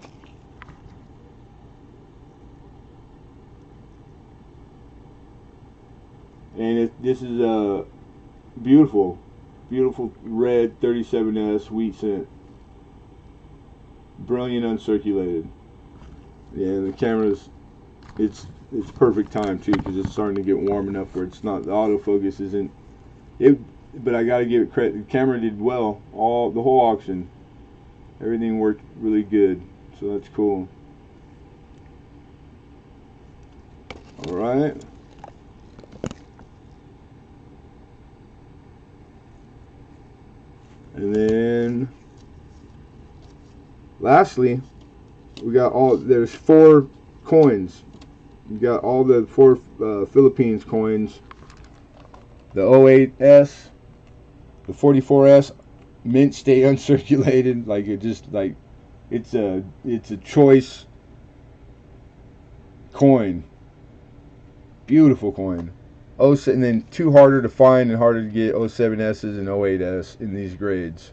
And this is a beautiful red 37S wheat cent. Brilliant uncirculated. Yeah, the camera's it's perfect time too, because it's starting to get warm enough where it's not, the autofocus isn't it, but I gotta give it credit. The camera did well the whole auction. Everything worked really good, so that's cool. All right. And then, lastly, we got there's 4 coins. You got all the 4 Philippines coins. The 08S, the 44S, mint state uncirculated. Like it's a choice coin. Beautiful coin. And then 2 harder to find and harder to get 07Ss and 08S in these grades.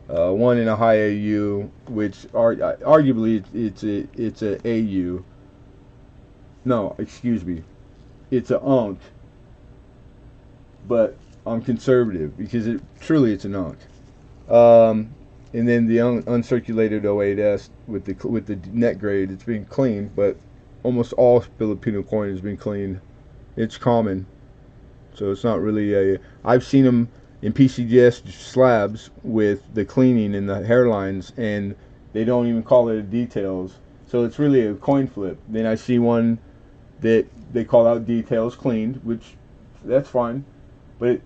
1 in a high AU, which arguably it's a AU. No, excuse me, it's a UNC. But I'm conservative because it's an UNC. And then the uncirculated 08S with the net grade, it's been cleaned, but almost all Filipino coin has been cleaned. It's common, so it's not really I've seen them in PCGS slabs with the cleaning and the hairlines, and they don't even call it details. So it's really a coin flip. Then I see one that they call out details cleaned, which that's fine, but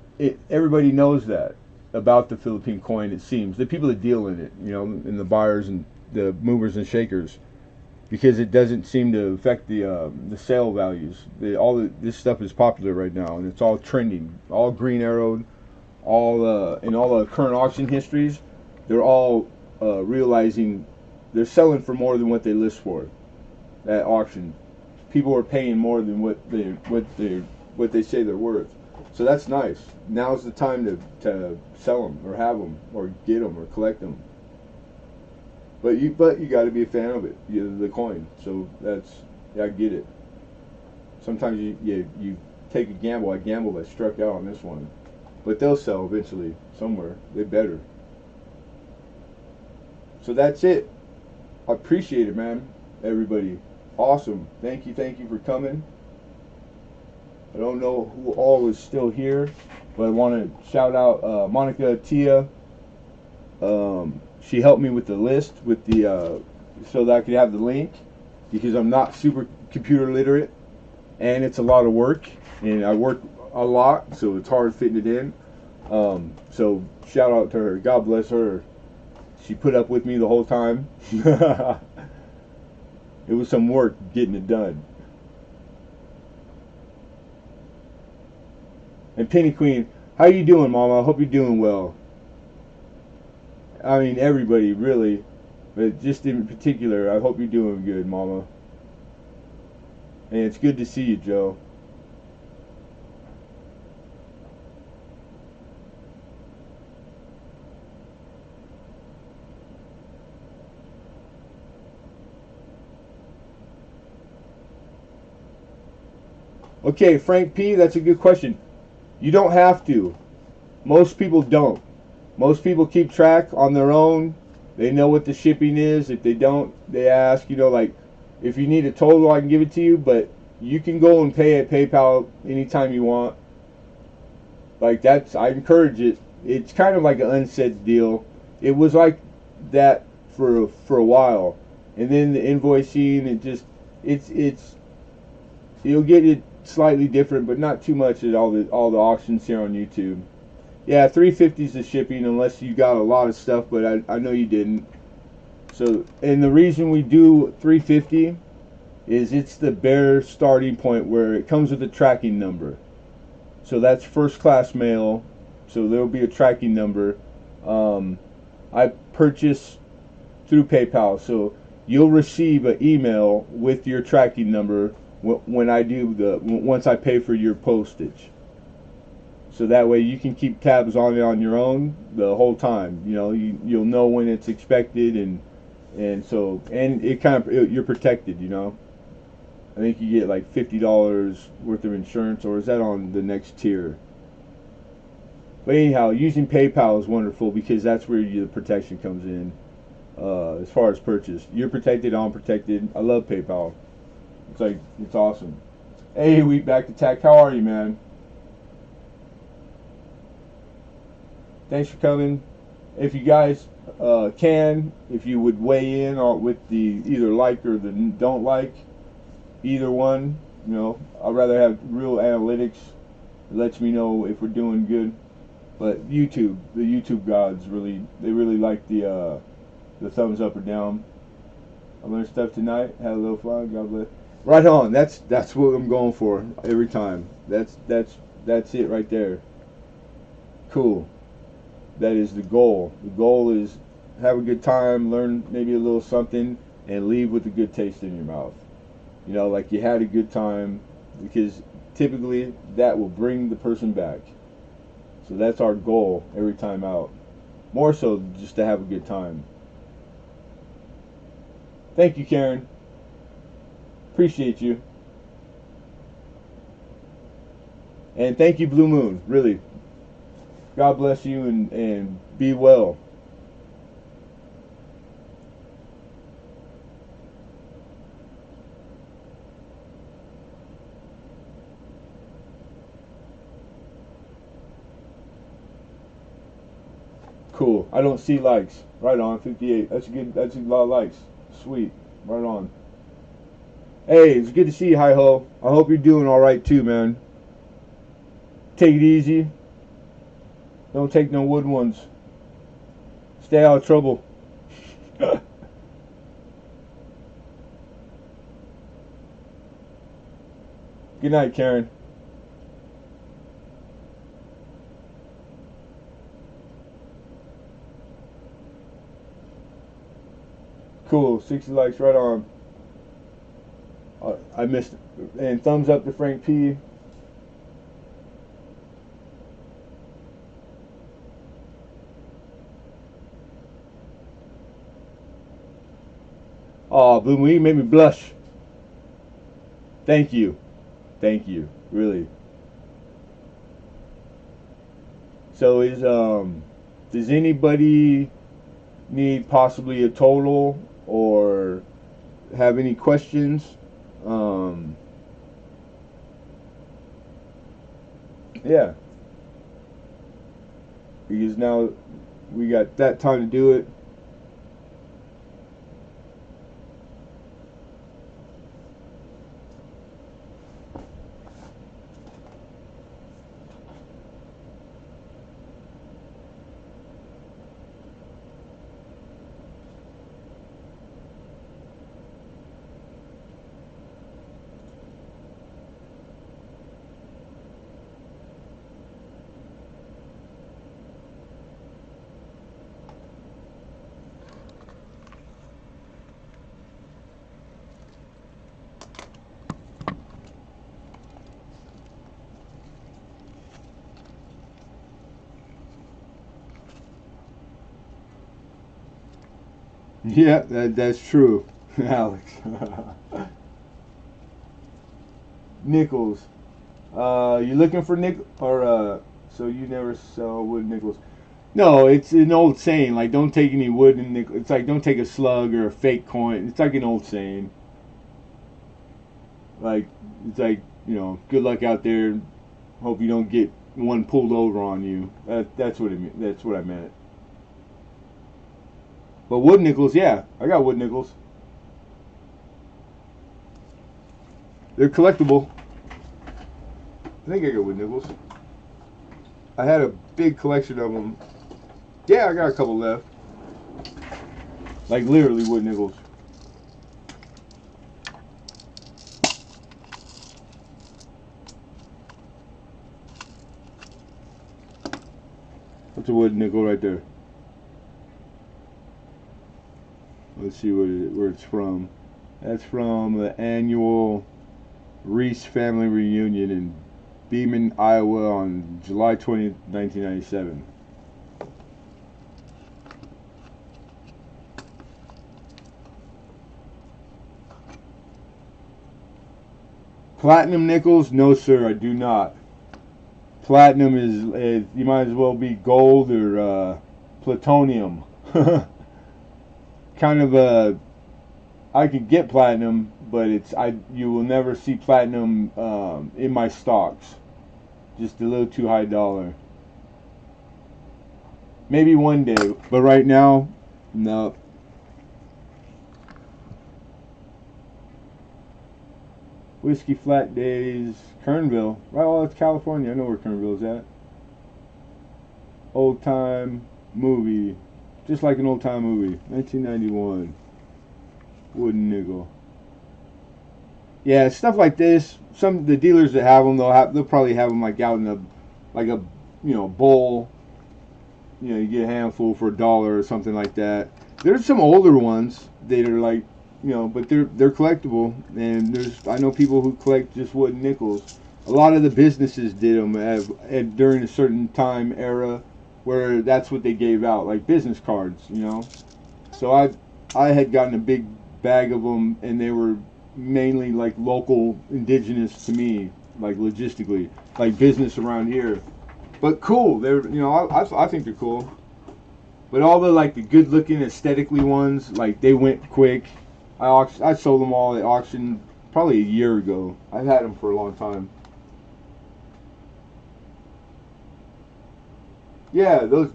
everybody knows that about the Philippine coin. It seems the people that deal in it, and the buyers and the movers and shakers. Because it doesn't seem to affect the sale values. This stuff is popular right now, and it's all trending, all green arrowed, in all the current auction histories. They're all realizing they're selling for more than what they list for at auction. People are paying more than what they say they're worth. So that's nice. Now's the time to sell them or have them or get them or collect them. But you got to be a fan of it, the coin. So I get it. Sometimes you take a gamble. I gambled. I struck out on this one, but they'll sell eventually somewhere. They better. So that's it. I appreciate it, man. Everybody, Awesome. Thank you for coming. I don't know who all is still here, but I want to shout out Monica Tia. She helped me with the list with the so that I could have the link because I'm not super computer literate and it's a lot of work and I work a lot, so it's hard fitting it in. So shout out to her. God bless her. She put up with me the whole time. It was some work getting it done. And Penny Queen, how you doing, Mama? I hope you're doing well. I mean, everybody, really. But just in particular, I hope you're doing good, Mama. And it's good to see you, Joe. Okay, Frank P., that's a good question. You don't have to. Most people don't. Most people keep track on their own. They know what the shipping is. If they don't, they ask, like, if you need a total, I can give it to you, but you can go and pay at PayPal anytime you want. Like, I encourage it. It's kind of like an unsaid deal. It was like that for a while. And then the invoicing, you'll get it slightly different, but not too much at all the auctions here on YouTube. Yeah, 350 is the shipping unless you got a lot of stuff, but I know you didn't. So, and the reason we do 350 is it's the bare starting point where it comes with a tracking number. So that's first class mail. So there'll be a tracking number. I purchase through PayPal, so you'll receive an email with your tracking number when once I pay for your postage. So that way you can keep tabs on it on your own the whole time. You'll know when it's expected and you're protected. I think you get like $50 worth of insurance, or is that on the next tier? But anyhow, using PayPal is wonderful because that's where the protection comes in. As far as purchase, you're protected, I'm protected. I love PayPal. It's awesome. Hey, we back to tech. How are you, man? Thanks for coming. If you guys if you would weigh in on with the either like or the don't like, either one. I'd rather have real analytics. It lets me know if we're doing good. But the YouTube gods really like the thumbs up or down. I learned stuff tonight. Had a little fun. God bless. Right on. That's what I'm going for every time. That's it right there. Cool. That is the goal. The goal is have a good time, learn maybe a little something, and leave with a good taste in your mouth. Like you had a good time, because typically that will bring the person back. So that's our goal every time out. More so just to have a good time. Thank you, Karen. Appreciate you. And thank you, Blue Moon. Really. God bless you and be well. Cool. I don't see likes. Right on. 58. That's good. That's a lot of likes. Sweet. Right on. Hey, it's good to see you, Hi Ho. I hope you're doing all right too, man. Take it easy. Don't take no wood ones. Stay out of trouble. Good night, Karen. Cool. 60 likes. Right on. I missed it. And thumbs up to Frank P. Oh, Blue Moon, you made me blush. Thank you. Thank you. Really. So does anybody need possibly a total or have any questions? Um, yeah, because now we got that time to do it. Yeah, that's true, Alex. Nickels. You looking for nickel or so you never sell wood nickels? No, it's an old saying. Like, don't take any wood and nickel. It's like don't take a slug or a fake coin. It's like an old saying. Like it's like good luck out there. Hope you don't get one pulled over on you. That's what it. That's what I meant. But wood nickels, yeah, I got wood nickels. They're collectible. I think I got wood nickels. I had a big collection of them. Yeah, I got a couple left. Like literally wood nickels. That's a wood nickel right there. Let's see where it's from. That's from the annual Reese family reunion in Beeman, Iowa on July 20th, 1997. Platinum nickels? No, sir, I do not. Platinum is you might as well be gold or plutonium. Kind of a I could get platinum, but you will never see platinum in my stocks. Just a little too high dollar. Maybe one day, but right now, no. Whiskey Flat Days, Kernville. Right, well, it's California. I know where Kernville's at. Old time movie. Just like an old time movie. 1991. Wooden nickel. Yeah, stuff like this. Some of the dealers that have them, they'll probably have them like out in a bowl. You get a handful for $1 or something like that. There's some older ones that are like, but they're collectible. And I know people who collect just wooden nickels. A lot of the businesses did them during a certain time era where that's what they gave out, like business cards. So I had gotten a big bag of them, and they were mainly like local indigenous to me, like logistically, like business around here. But cool, I think they're cool. But all the good looking aesthetically ones, like they went quick. I sold them all at auction probably a year ago. I've had them for a long time. Yeah, because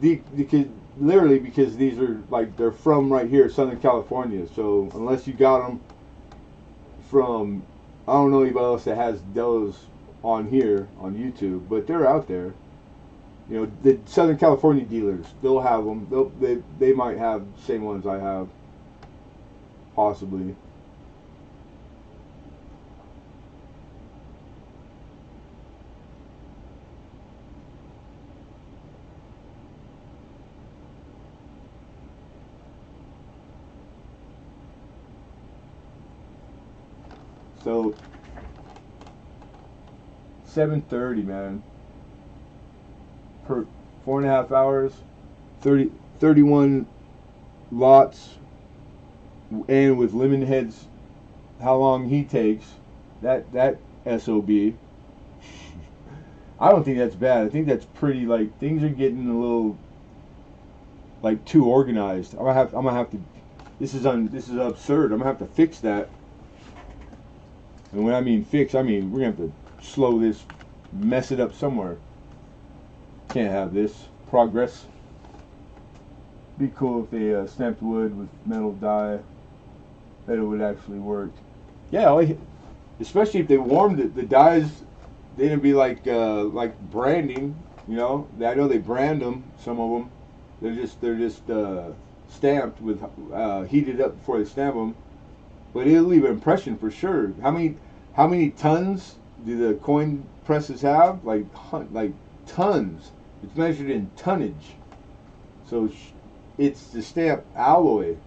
these are like they're from right here, Southern California. So unless you got them from, I don't know anybody else that has those on here on YouTube, but they're out there. The Southern California dealers, they'll have them. They might have the same ones I have, possibly. So 7:30, man. Per 4.5 hours, 31 lots, and with Lemonhead's how long he takes, that sob. I don't think that's bad. I think that's pretty. Like things are getting a little like too organized. I'm gonna have to. This is absurd. I'm gonna have to fix that. And when I mean fix, I mean we're gonna have to slow this, mess it up somewhere. Can't have this progress. Be cool if they stamped wood with metal die. That it would actually work. Yeah, especially if they warmed it, the dyes. They'd be like branding. You know, I know they brand them. Some of them, they're just stamped with heated up before they stamp them. But it'll leave an impression for sure. How many tons do the coin presses have? Like tons. It's measured in tonnage. So it's the stamp alloy.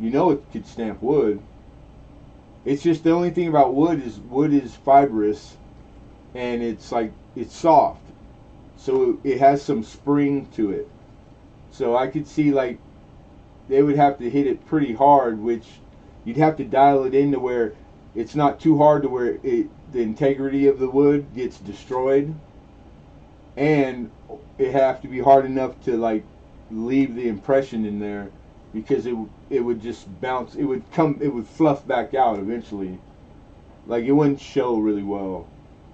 You know it could stamp wood. It's just the only thing about wood is fibrous, and it's soft, so it has some spring to it. So I could see like they would have to hit it pretty hard, which you'd have to dial it in to where it's not too hard to where the integrity of the wood gets destroyed, and it have to be hard enough to like leave the impression in there, because it would just bounce. It would fluff back out eventually. Like it wouldn't show really well.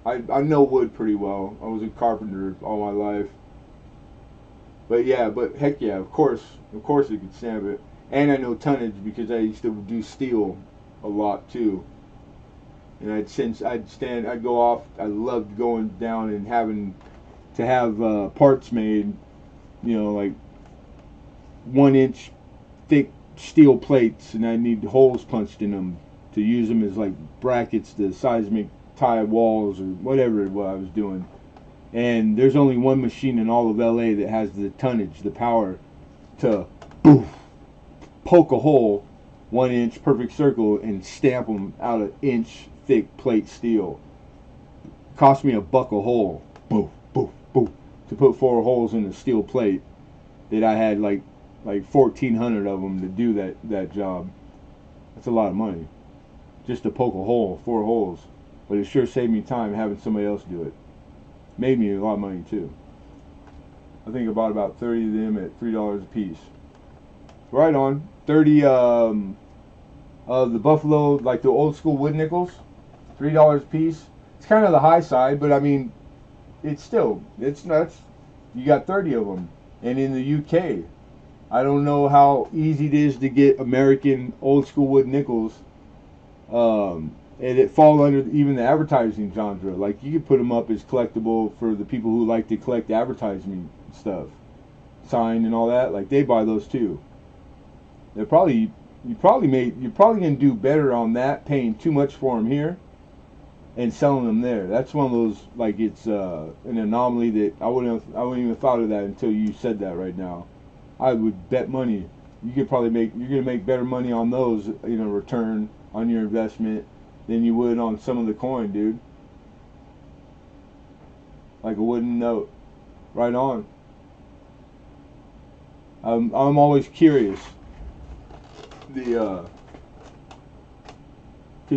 I know wood pretty well. I was a carpenter all my life. But yeah, heck yeah, of course it could stamp it. And I know tonnage because I used to do steel a lot too. And I'd go off. I loved going down and having to have parts made. You know, like 1 inch thick steel plates, and I need holes punched in them to use them as like brackets to seismic tie walls or whatever it was I was doing. And there's only one machine in all of LA that has the tonnage, the power to boof, poke a hole 1 inch perfect circle and stamp them out of inch thick plate steel. Cost me $1 a hole, boof, boof, boof, to put 4 holes in a steel plate that I had like 1,400 of them to do that job. That's a lot of money just to poke a hole, 4 holes. But it sure saved me time having somebody else do it. Made me a lot of money too. I think I bought about 30 of them at $3 a piece. Right on. 30 the Buffalo, like the old school wood nickels, $3 a piece. It's kind of the high side, but I mean, it's nuts. You got 30 of them. And in the UK, I don't know how easy it is to get American old school wood nickels, and it fall under even the advertising genre. Like you could put them up as collectible for the people who like to collect advertising stuff, sign and all that. Like they buy those too. You're probably gonna do better on that, paying too much for them here and selling them there. That's one of those, like, it's an anomaly that I wouldn't even thought of that until you said that right now. I would bet money you're gonna make better money on those, return on your investment than you would on some of the coin, dude. Like a wooden note. Right on. I'm always curious. Because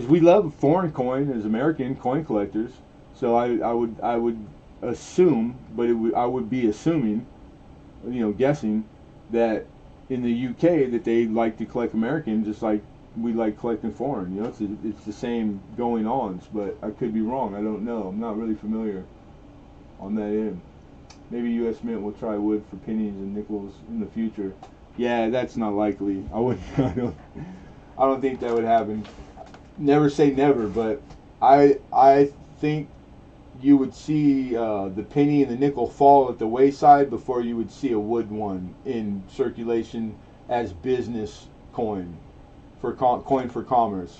we love foreign coin as American coin collectors, so I would assume, but I would be assuming, guessing that in the UK that they like to collect American just like we like collecting foreign. It's the same going ons, but I could be wrong. I don't know. I'm not really familiar on that end. Maybe U.S. Mint will try wood for pennies and nickels in the future. Yeah, that's not likely. I don't think that would happen. Never say never, but I think you would see the penny and the nickel fall at the wayside before you would see a wood one in circulation as business coin for commerce.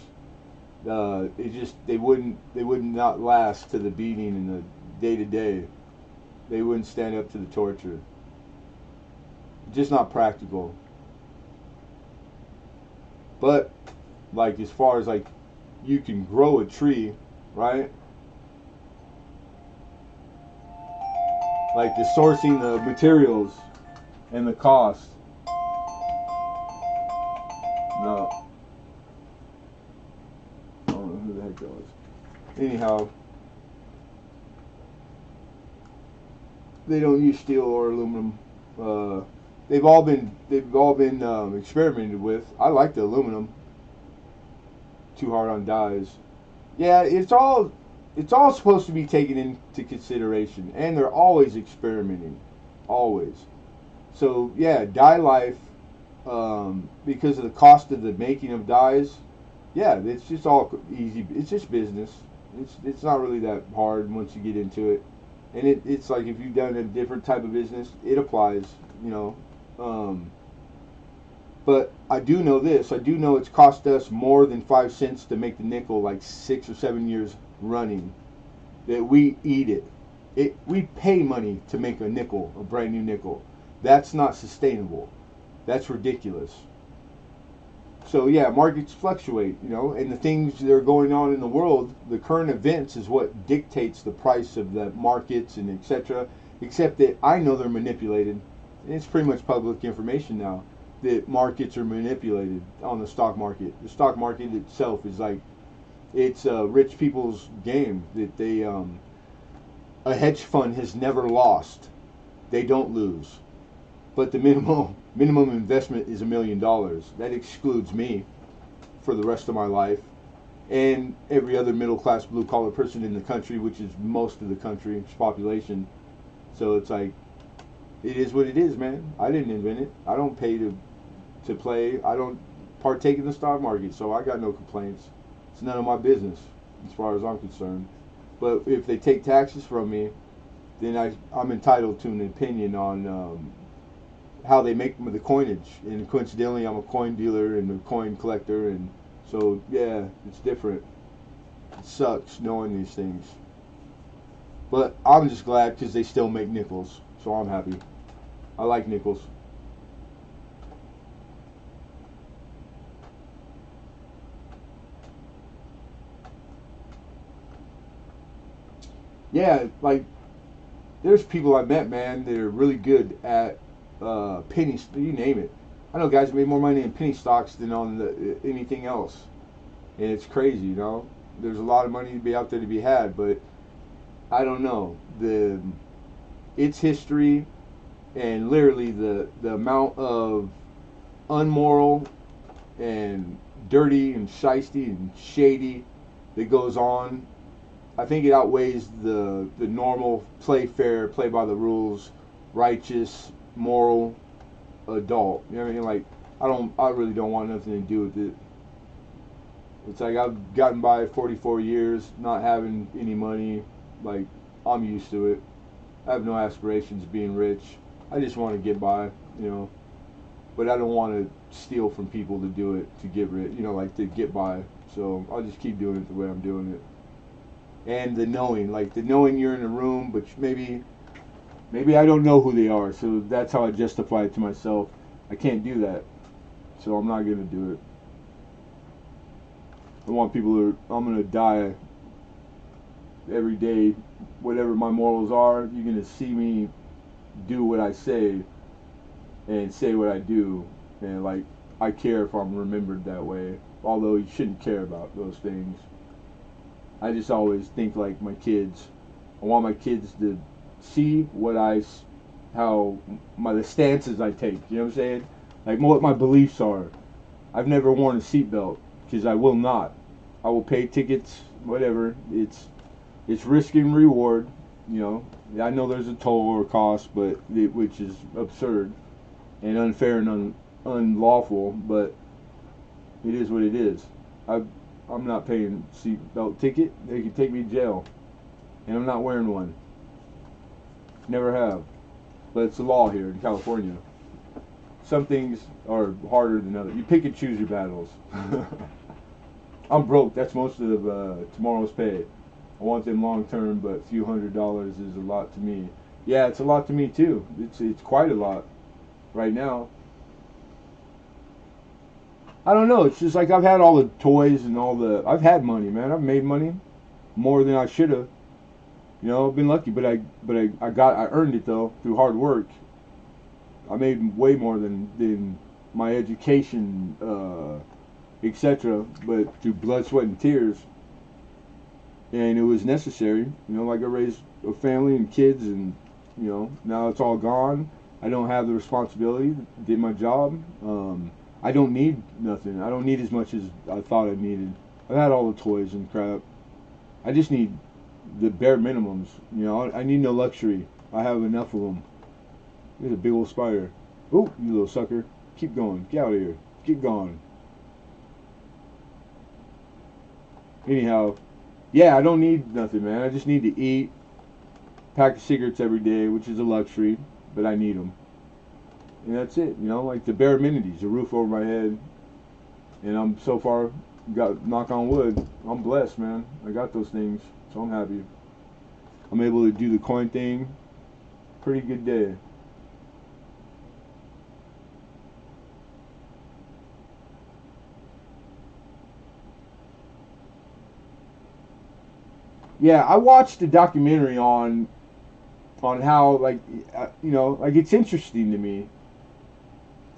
They would not last to the beating in the day to day. They wouldn't stand up to the torture. Just not practical. But like as far as like you can grow a tree, right? Like the sourcing the materials and the cost. No. I don't know who the heck that was. Anyhow, they don't use steel or aluminum. They've all been experimented with. I like the aluminum. Too hard on dyes. Yeah, it's all supposed to be taken into consideration, and they're always experimenting, always. So yeah, dye life, because of the cost of the making of dyes. Yeah, it's just all easy. It's just business. It's not really that hard once you get into it, and it's like if you've done a different type of business, it applies. You know, um, but I do know this. I do know it's cost us more than 5 cents to make the nickel, like 6 or 7 years running. That we eat it. We pay money to make a nickel, a brand new nickel. That's not sustainable. That's ridiculous. So yeah, markets fluctuate, and the things that are going on in the world, the current events is what dictates the price of the markets and etc. Except that I know they're manipulated. It's pretty much public information now that markets are manipulated on the stock market. The stock market itself is like it's rich people's game. That a hedge fund has never lost. They don't lose. But the minimum investment is $1 million. That excludes me for the rest of my life, and every other middle class blue collar person in the country, which is most of the country's population. So it's like it is what it is, man. I didn't invent it. I don't pay to play. I don't partake in the stock market, so I got no complaints. It's none of my business as far as I'm concerned. But if they take taxes from me, then I'm entitled to an opinion on how they make the coinage. And coincidentally, I'm a coin dealer and a coin collector, and so yeah, it's different. It sucks knowing these things, but I'm just glad because they still make nickels, so I'm happy. I like nickels. Yeah, like there's people I met, man, that are really good at penny. You name it. I know guys that made more money in penny stocks than on anything else, and it's crazy. There's a lot of money to be out there to be had, but I don't know the its history and literally the amount of unmoral and dirty and shisty and shady that goes on. I think it outweighs the normal play fair, play by the rules, righteous, moral adult. You know what I mean? Like I really don't want nothing to do with it. It's like I've gotten by 44 years not having any money. Like I'm used to it. I have no aspirations of being rich. I just want to get by. But I don't want to steal from people to do it to get rich. Like to get by. So I'll just keep doing it the way I'm doing it. And the knowing you're in a room, but maybe I don't know who they are. So that's how I justify it to myself. I can't do that, so I'm not gonna do it. I want people to. I'm gonna die every day. Whatever my morals are, you're gonna see me do what I say and say what I do, and like I care if I'm remembered that way. Although you shouldn't care about those things. I just always think like my kids. I want my kids to see how the stances I take. You know what I'm saying? Like what my beliefs are. I've never worn a seatbelt because I will not. I will pay tickets, whatever. It's risk and reward. You know, I know there's a toll or cost, which is absurd and unfair and unlawful. But it is what it is. I'm not paying seatbelt ticket. They can take me to jail, and I'm not wearing one. Never have. But it's the law here in California. Some things are harder than others. You pick and choose your battles. I'm broke. That's most of tomorrow's pay. I want them long term, but a few $100s is a lot to me. Yeah, it's a lot to me too. It's quite a lot right now. I don't know. It's just like I've had all the toys and I've had money, man. I've made money more than I should have. I've been lucky, but I earned it though through hard work. I made way more than my education, etc. But through blood, sweat, and tears, and it was necessary. Like I raised a family and kids, and now it's all gone. I don't have the responsibility. Did my job. I don't need nothing. I don't need as much as I thought I needed. I've had all the toys and crap. I just need the bare minimums. You know, I need no luxury. I have enough of them. There's a big old spider. Oh, you little sucker. Keep going. Get out of here. Get gone. Anyhow, yeah, I don't need nothing, man. I just need to eat, pack of cigarettes every day, which is a luxury, but I need them. And that's it, you know, like the bare amenities, a roof over my head. And I'm so far, got knock on wood, I'm blessed, man. I got those things, so I'm happy. I'm able to do the coin thing. Pretty good day. Yeah, I watched a documentary on how like you know, like it's interesting to me.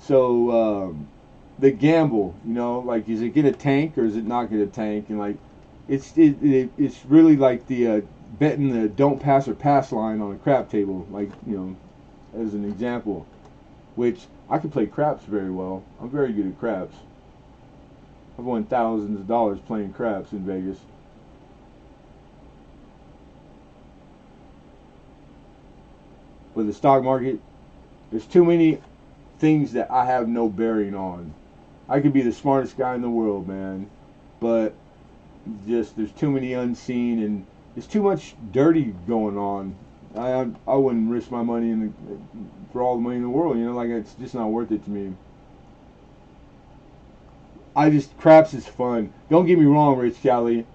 So the gamble, you know, like is it gonna tank or is it not gonna tank? And like it's really like the betting the don't pass or pass line on a crap table, like you know, as an example. Which I can play craps very well. I'm very good at craps. I've won thousands of dollars playing craps in Vegas. But the stock market, there's too many things that I have no bearing on. I could be the smartest guy in the world, man, but just there's too many unseen and there's too much dirty going on. I wouldn't risk my money for all the money in the world. You know, like it's just not worth it to me. I just craps is fun. Don't get me wrong, Rich Cali.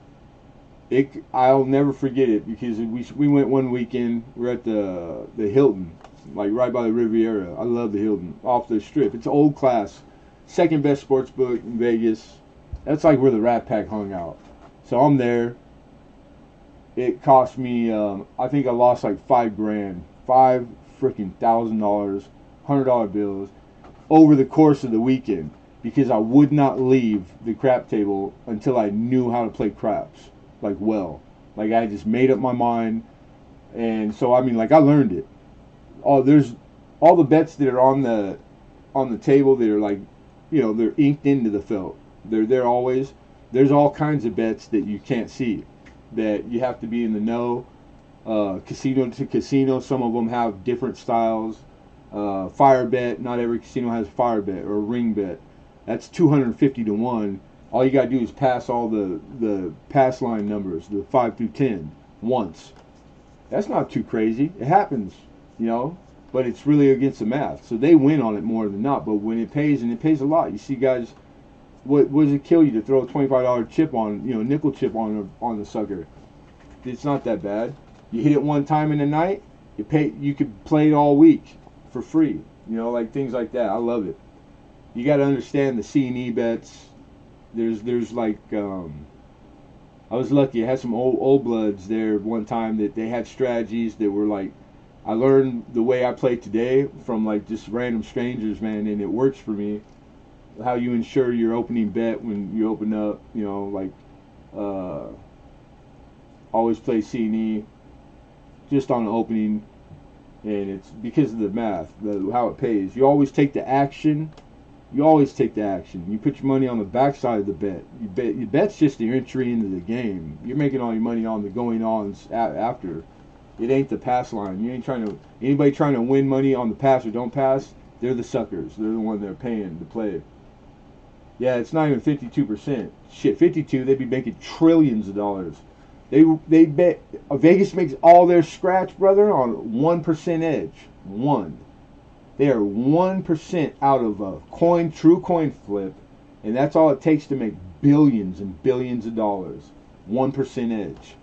I'll never forget it because we went one weekend. We're at the Hilton, like right by the Riviera. I love the Hilton off the Strip. It's old class, second best sports book in Vegas. That's like where the Rat Pack hung out. So I'm there. It cost me. I think I lost like $5 grand, five freaking $1,000, $100 bills over the course of the weekend because I would not leave the crap table until I knew how to play craps like well. Like I just made up my mind, and so I mean, like I learned it. There's all the bets that are on the table that are like, you know, they're inked into the felt. They're there always. There's all kinds of bets that you can't see, that you have to be in the know. Casino to casino, some of them have different styles. Fire bet, not every casino has a fire bet or a ring bet. That's 250 to 1. All you gotta do is pass all the pass line numbers, the 5 through 10, once. That's not too crazy. It happens, you know, but it's really against the math. So they win on it more than not. But when it pays, and it pays a lot, you see guys. What does it kill you to throw a $25 chip on, you know, nickel chip on the sucker? It's not that bad. You hit it one time in the night, you could play it all week for free. You know, like things like that. I love it. You got to understand the C&E bets. There's like I was lucky. I had some old bloods there one time that they had strategies that were like I learned the way I play today from like just random strangers, man, and it works for me. How you ensure your opening bet when you open up, you know, like uh, always play C&E just on the opening, and it's because of the math, how it pays. You always take the action. You always take the action. You put your money on the backside of the bet. Your bet's just your entry into the game. You're making all your money on the going ons after. It ain't the pass line. You ain't trying to. Anybody trying to win money on the pass or don't pass, they're the suckers. They're the one they're paying to play. Yeah, it's not even 52%. Shit, 52. They'd be making trillions of dollars. They bet Vegas makes all their scratch, brother, on 1% edge. One. They are 1% out of a true coin flip, and that's all it takes to make billions and billions of dollars. 1% edge.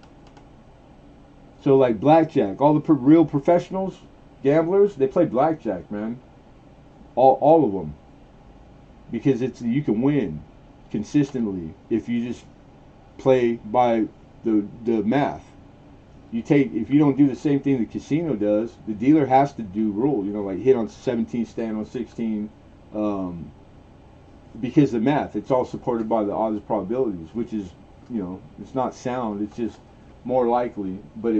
So like blackjack, all the real professionals, gamblers, they play blackjack, man. All of them, because you can win consistently if you just play by the math. If you don't do the same thing the casino does, the dealer has to do rule. You know, like hit on 17, stand on 16, because the math. It's all supported by the odds probabilities, which is, you know, it's not sound. It's just more likely, but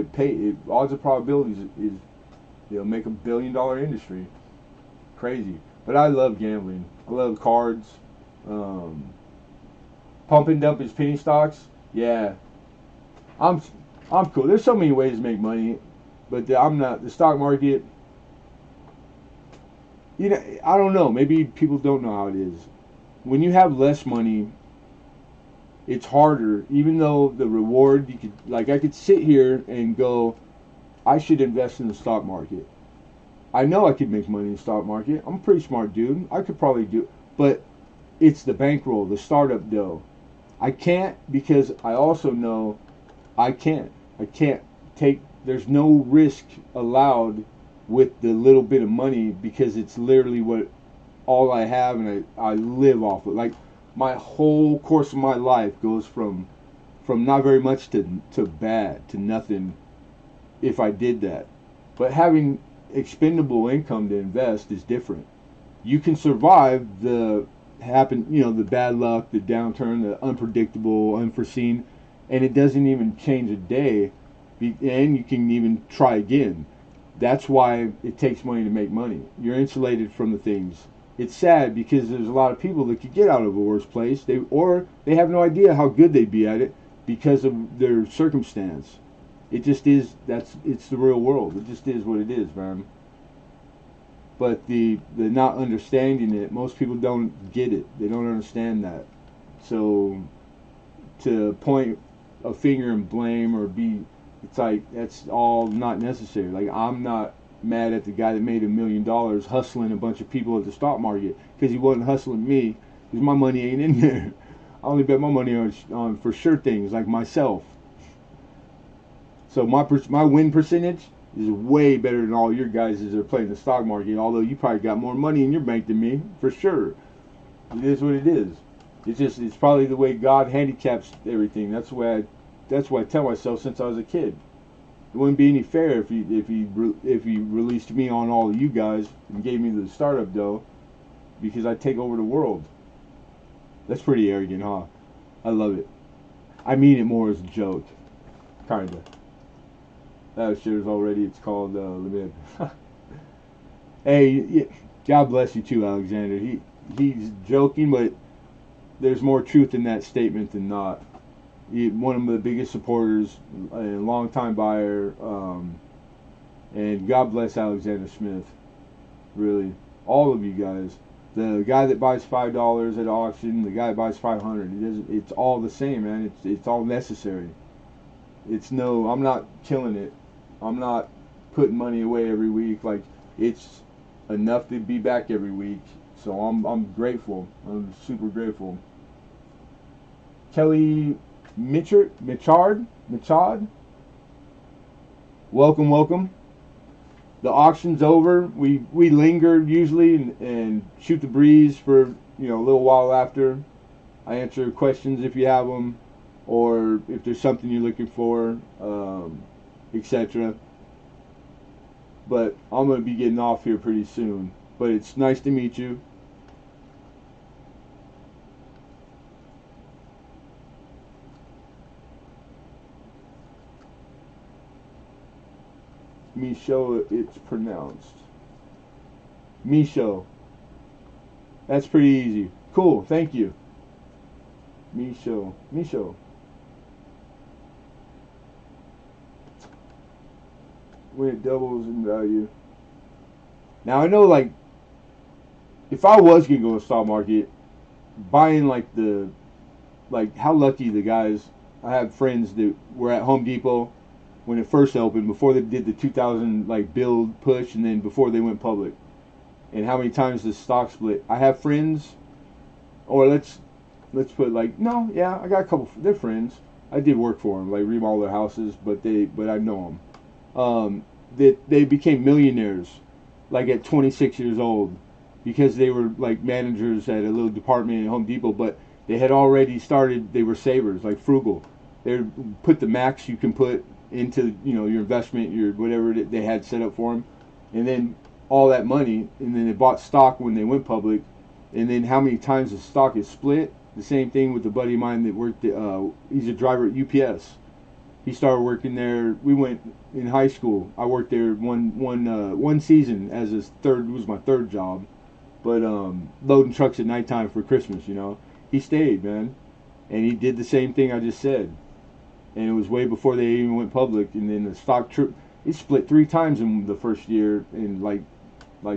odds of probabilities is you know, make $1 billion industry. Crazy. But I love gambling. I love cards. Pump and dump his penny stocks. Yeah. I'm I'm cool. There's so many ways to make money, but I'm not the stock market. You know, I don't know. Maybe people don't know how it is. When you have less money, it's harder. Even though the reward, you could like I could sit here and go, I should invest in the stock market. I know I could make money in the stock market. I'm a pretty smart dude. I could probably do, but it's the bankroll, the startup dough. I can't because I also know I can't. I can't take. There's no risk allowed with the little bit of money because it's literally what all I have and I live off of. Like my whole course of my life goes from not very much to bad to nothing if I did that. But having expendable income to invest is different. You can survive the bad luck, the downturn, the unpredictable, unforeseen, and it doesn't even change a day, and you can even try again. That's why it takes money to make money. You're insulated from the things. It's sad because there's a lot of people that could get out of a worse place. They have no idea how good they'd be at it because of their circumstance. It just is. It's the real world. It just is what it is, man. But the not understanding it, most people don't get it. They don't understand that. So to point a finger and blame or be, it's like that's all not necessary. Like I'm not mad at the guy that made $1 million hustling a bunch of people at the stock market because he wasn't hustling me because my money ain't in there. I only bet my money on for sure things like myself. So my win percentage is way better than all your guys that are playing the stock market. Although you probably got more money in your bank than me for sure. It is what it is. It's probably the way God handicaps everything. That's why I tell myself since I was a kid. It wouldn't be any fair if he released me on all of you guys and gave me the startup dough because I'd take over the world. That's pretty arrogant, huh? I love it. I mean it more as a joke, kinda. That shares already. It's called Lemonhead. Hey, God bless you too, Alexander. He's joking, but there's more truth in that statement than not. One of the biggest supporters, a long-time buyer, and God bless Alexander Smith. Really, all of you guys. The guy that buys $5 at auction, the guy that buys 500. It's all the same, man. It's all necessary. I'm not killing it. I'm not putting money away every week. Like it's enough to be back every week. So I'm grateful. I'm super grateful. Kelly Michard, welcome. The auction's over. We linger usually and shoot the breeze for a little while after. I answer questions if you have them, or if there's something you're looking for, etc. But I'm gonna be getting off here pretty soon. But it's nice to meet you. Micho, it's pronounced. Micho. That's pretty easy. Cool, thank you. Micho. When it doubles in value. Now I know, like, if I was gonna go to the stock market, buying like how lucky the guys. I have friends that were at Home Depot when it first opened, before they did the 2000 like build push, and then before they went public. And how many times the stock split? I have friends, or let's put like no, yeah, I got a couple. They're friends. I did work for them, like remodel their houses, but I know them. That they became millionaires, like at 26 years old, because they were like managers at a little department at Home Depot, but they had already started. They were savers, like frugal. They put the max you can put into your investment, your whatever they had set up for them, and then all that money, and then they bought stock when they went public, and then how many times the stock is split. The same thing with a buddy of mine that worked. He's a driver at UPS. He started working there. We went in high school. I worked there one season as his third. It was my third job, but loading trucks at nighttime for Christmas. He stayed, man, and he did the same thing I just said. and it was way before they even went public. And then the stock it split 3 times in the first year, and like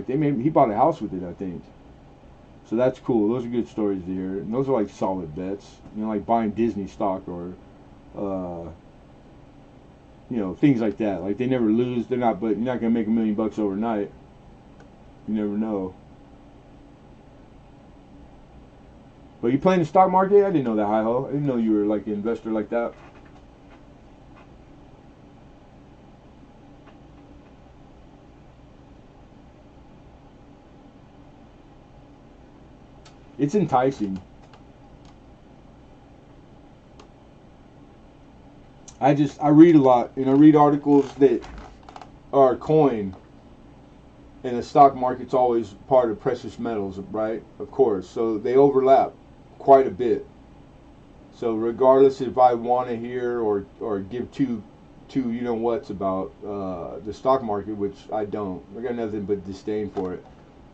he bought a house with it, I think. So that's cool. Those are good stories to hear. And those are like solid bets. You know, like buying Disney stock or, things like that. Like they never lose. They're not, but you're not gonna make $1 million overnight. You never know. But you playing the stock market? I didn't know that, hi ho. I didn't know you were like an investor like that. It's enticing. I read a lot, and I read articles that are coin, and the stock market's always part of precious metals, right? Of course, so they overlap quite a bit. So regardless if I want to hear or give two what's about the stock market, which I don't, I got nothing but disdain for it.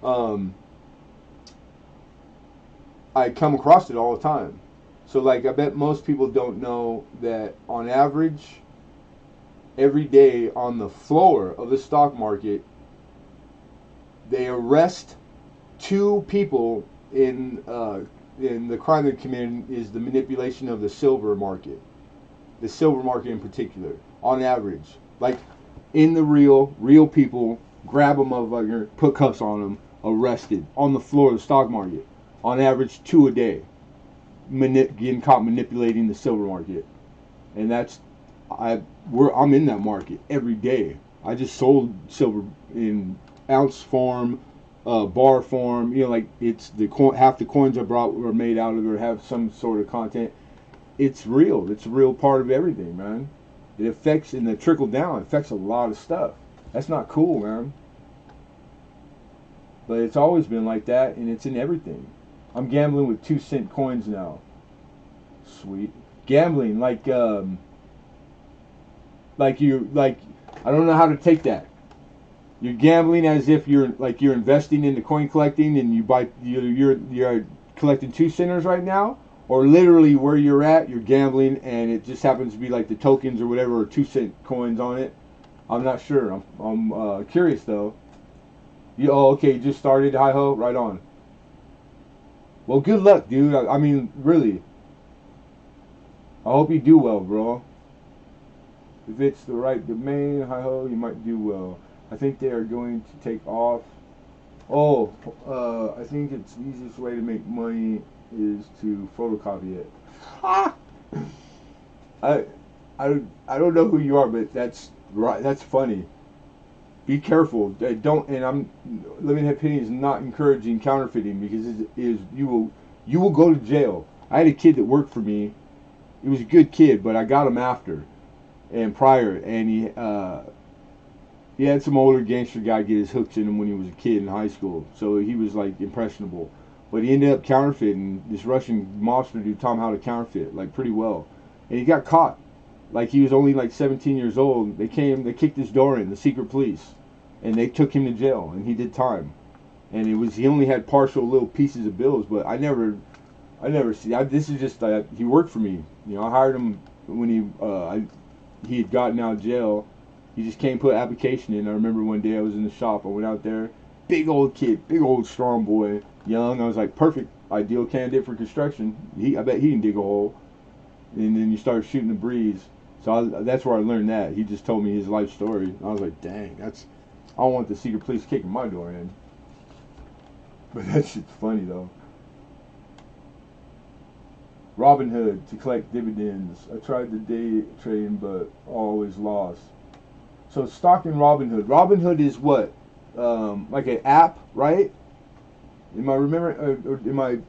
Um, I come across it all the time. So like I bet most people don't know that on average every day on the floor of the stock market they arrest 2 people in the crime they committed is the manipulation of the silver market. The silver market in particular, on average. Like in the real people grab a motherfucker, put cuffs on them, arrested on the floor of the stock market. On average 2 a day. Getting caught manipulating the silver market, and I'm in that market every day. I just sold silver in ounce form, bar form. Like it's half the coins I brought were made out of or have some sort of content. It's real. It's a real part of everything, man. It affects and the trickle down affects a lot of stuff. That's not cool, man. But it's always been like that, and it's in everything. I'm gambling with 2-cent coins now. Sweet. Gambling like you like I don't know how to take that. You're gambling as if you're investing into coin collecting and you're collecting 2-centers right now, or literally where you're at, you're gambling and it just happens to be like the tokens or whatever or 2-cent coins on it. I'm not sure. I'm curious though. Okay, you just started, hi ho, right on. Well, good luck, dude. I mean, really. I hope you do well, bro. If it's the right domain, hi ho, you might do well. I think they are going to take off. Oh, I think it's the easiest way to make money is to photocopy it. Ha! I, I don't know who you are, but that's right. That's funny. Be careful. Don't. And Lemonhead Penny is not encouraging counterfeiting because you will go to jail. I had a kid that worked for me. He was a good kid, but I got him after and prior, and he had some older gangster guy get his hooks in him when he was a kid in high school, so he was like impressionable. But he ended up counterfeiting. This Russian mobster dude taught him how to counterfeit like pretty well, and he got caught. Like he was only like 17 years old. They kicked his door in, the secret police, and they took him to jail, and he did time. And he only had partial little pieces of bills, but I never see. This is just he worked for me. I hired him when he had gotten out of jail. He just came put an application in. I remember one day I was in the shop. I went out there, big old kid, big old strong boy, young. I was like, perfect, ideal candidate for construction. I bet he can dig a hole. And then you start shooting the breeze. So that's where I learned that. He just told me his life story. I was like, dang, I don't want the secret police kicking my door in. But that shit's funny though. Robinhood to collect dividends. I tried the day trading, but always lost. So stock in Robinhood. Robinhood is what? Like an app, right? Am I remembering? Or am I?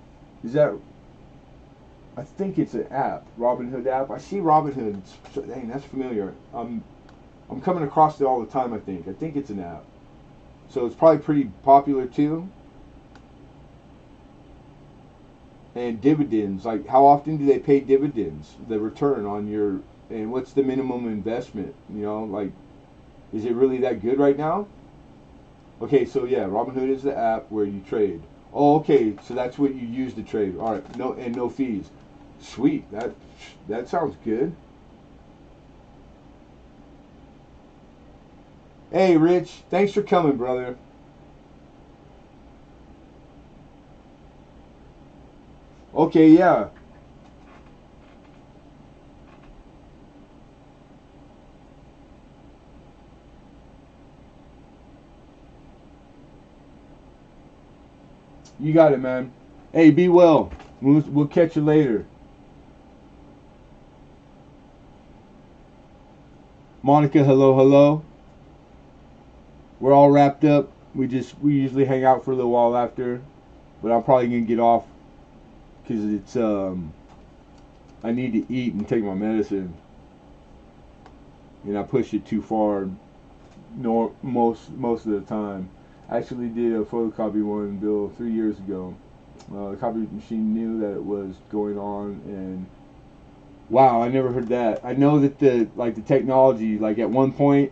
Is that? I think it's an app. Robinhood app. I see Robinhood. Dang, that's familiar. I'm coming across it all the time. I think it's an app. So it's probably pretty popular too. And dividends, like how often do they pay dividends? The return on your, and what's the minimum investment? Like, is it really that good right now? Okay, so yeah, Robinhood is the app where you trade. Oh, okay, so that's what you use to trade. All right, no fees. Sweet, that sounds good. Hey, Rich, thanks for coming, brother. Okay, yeah, you got it, man. Hey, be well. We'll catch you later. Monica, hello, hello. We're all wrapped up. We usually hang out for a little while after, but I'm probably gonna get off because it's I need to eat and take my medicine, and I push it too far. Most of the time. I actually did a photocopy one bill 3 years ago. The copy machine knew that it was going on, and wow, I never heard that. I know that the technology, like at one point,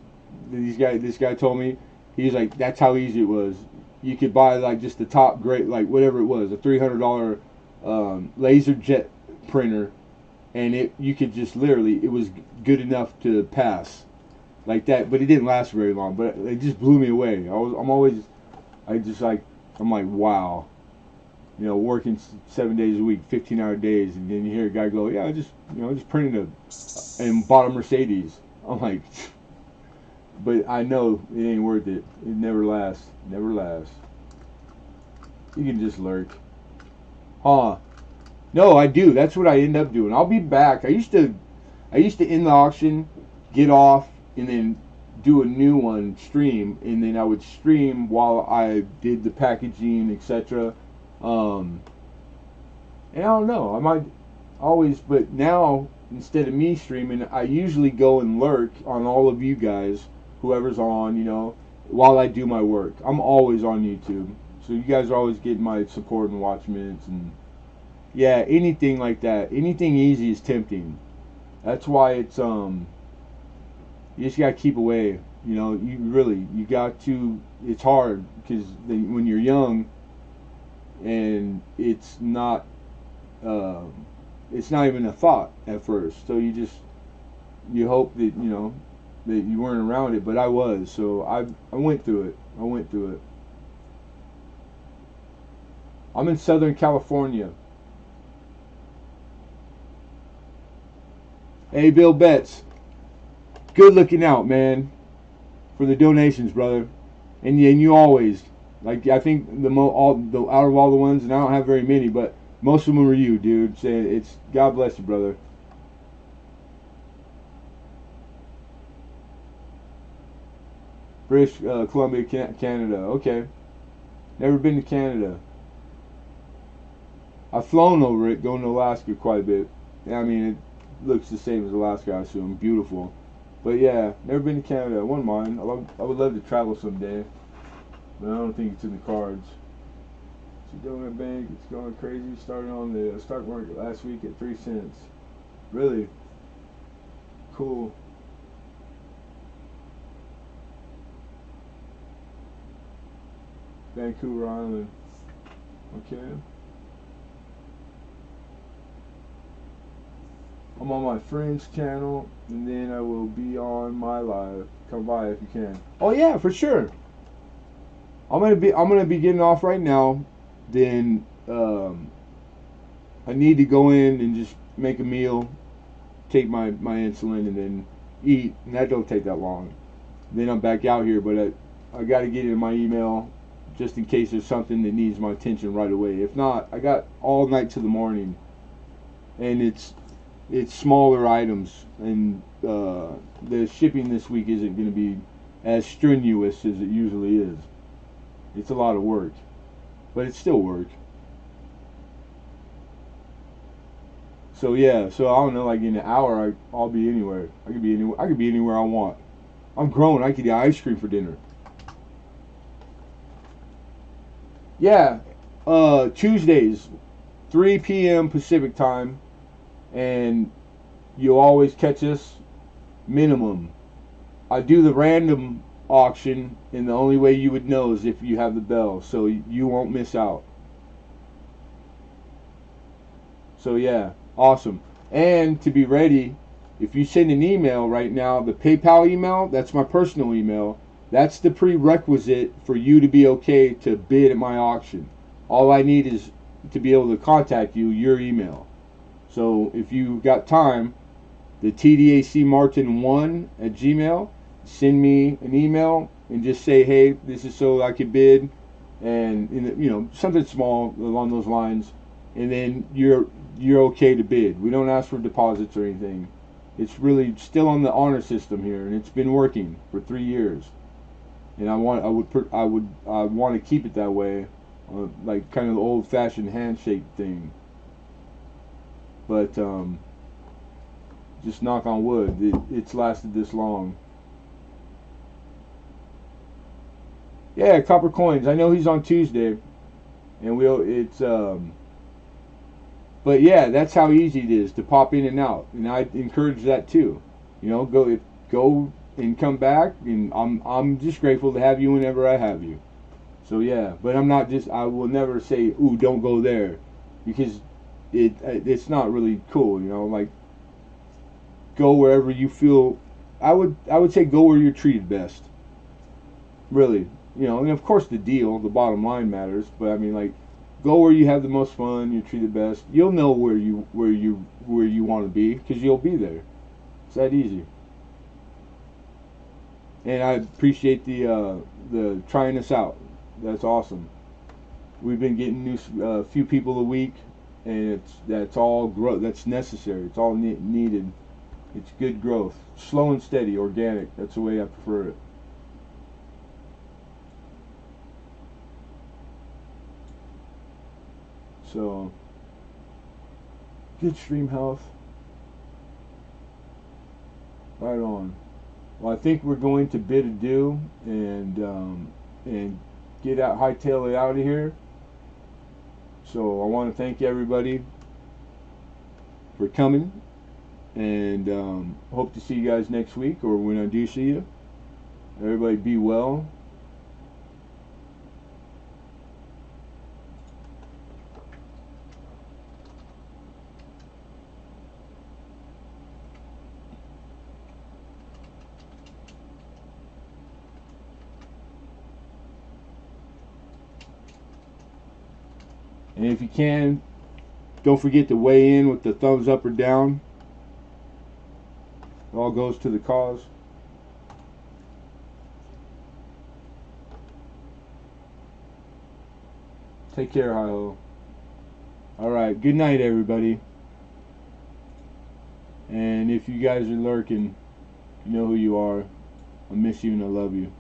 this guy told me, he's like, that's how easy it was. You could buy like just the top grade, like whatever it was, a $300 laser jet printer, and you could just literally, it was good enough to pass like that. But it didn't last very long. But it just blew me away. I'm always, I just like, I'm like, wow. You know, working 7 days a week, 15-hour days, and then you hear a guy go, "Yeah, I just, just printed and bought a Mercedes." I'm like, but I know it ain't worth it. It never lasts. Never lasts. You can just lurk. Huh? No, I do. That's what I end up doing. I'll be back. I used to end the auction, get off, and then do a new one, stream, and then I would stream while I did the packaging, etc. Um, and I don't know. I might always, but now instead of me streaming, I usually go and lurk on all of you guys, whoever's on, while I do my work. I'm always on YouTube, so you guys are always getting my support and watch minutes, and yeah, anything like that. Anything easy is tempting. That's why it's you just gotta keep away. You got to. It's hard because when you're young, and it's not even a thought at first. So you hope that that you weren't around it, but I was. So I went through it. I went through it. I'm in Southern California. Hey, Bill Betts, good looking out, man, for the donations, brother. And you always, like, I think out of all the ones, and I don't have very many, but most of them were you, dude. Saying it's God bless you, brother. British Columbia, Canada. Okay, never been to Canada. I've flown over it, going to Alaska quite a bit. Yeah, I mean, it looks the same as Alaska, I assume. Beautiful. But yeah, never been to Canada. I wouldn't mind. I would love to travel someday, but I don't think it's in the cards. So Donut Bank, it's going crazy. Started on the stock market last week at 3 cents. Really cool. Vancouver Island. Okay. I'm on my friend's channel, and then I will be on my live. Come by if you can. Oh yeah, for sure. I'm gonna be getting off right now. Then I need to go in and just make a meal, take my insulin, and then eat. And that don't take that long. Then I'm back out here, but I got to get into my email just in case there's something that needs my attention right away. If not, I got all night to the morning, and it's smaller items, and the shipping this week isn't going to be as strenuous as it usually is. It's a lot of work, but it's still work. So yeah, so I don't know, like in an hour, I'll be anywhere. I could be anywhere. I could be anywhere I want. I'm grown. I could eat ice cream for dinner. Yeah, Tuesdays, 3 p.m. Pacific time, and you'll always catch us minimum. I do the random auction, and the only way you would know is if you have the bell, so you won't miss out. So yeah, awesome. And to be ready, if you send an email right now, the PayPal email, that's my personal email. That's the prerequisite for you to be okay to bid at my auction. All I need is to be able to contact you, your email. So if you got time, the tdacmartin1 at Gmail, send me an email and just say, hey, this is so I could bid, and something small along those lines, and then you're okay to bid. We don't ask for deposits or anything. It's really still on the honor system here, and it's been working for 3 years. And I want to keep it that way, like kind of the old-fashioned handshake thing. But just knock on wood, it's lasted this long. Yeah, Copper Coins. I know he's on Tuesday, and but yeah, that's how easy it is to pop in and out, and I encourage that too. Go and come back, and I'm just grateful to have you whenever I have you. So yeah, but I will never say, ooh, don't go there, because it's not really cool, like, go wherever you feel. I would say go where you're treated best. Really, and of course the bottom line matters, but I mean, like, go where you have the most fun, you're treated best. You'll know where you want to be, because you'll be there. It's that easy. And I appreciate the trying us out. That's awesome. We've been getting few people a week, and that's all growth. That's necessary. It's all needed. It's good growth, slow and steady, organic. That's the way I prefer it. So, good stream health. Right on. Well, I think we're going to bid adieu and hightail it out of here. So I want to thank everybody for coming, and hope to see you guys next week, or when I do see you. Everybody be well. And if you can, don't forget to weigh in with the thumbs up or down. It all goes to the cause. Take care, hi-ho. Alright, good night, everybody. And if you guys are lurking, you know who you are. I miss you and I love you.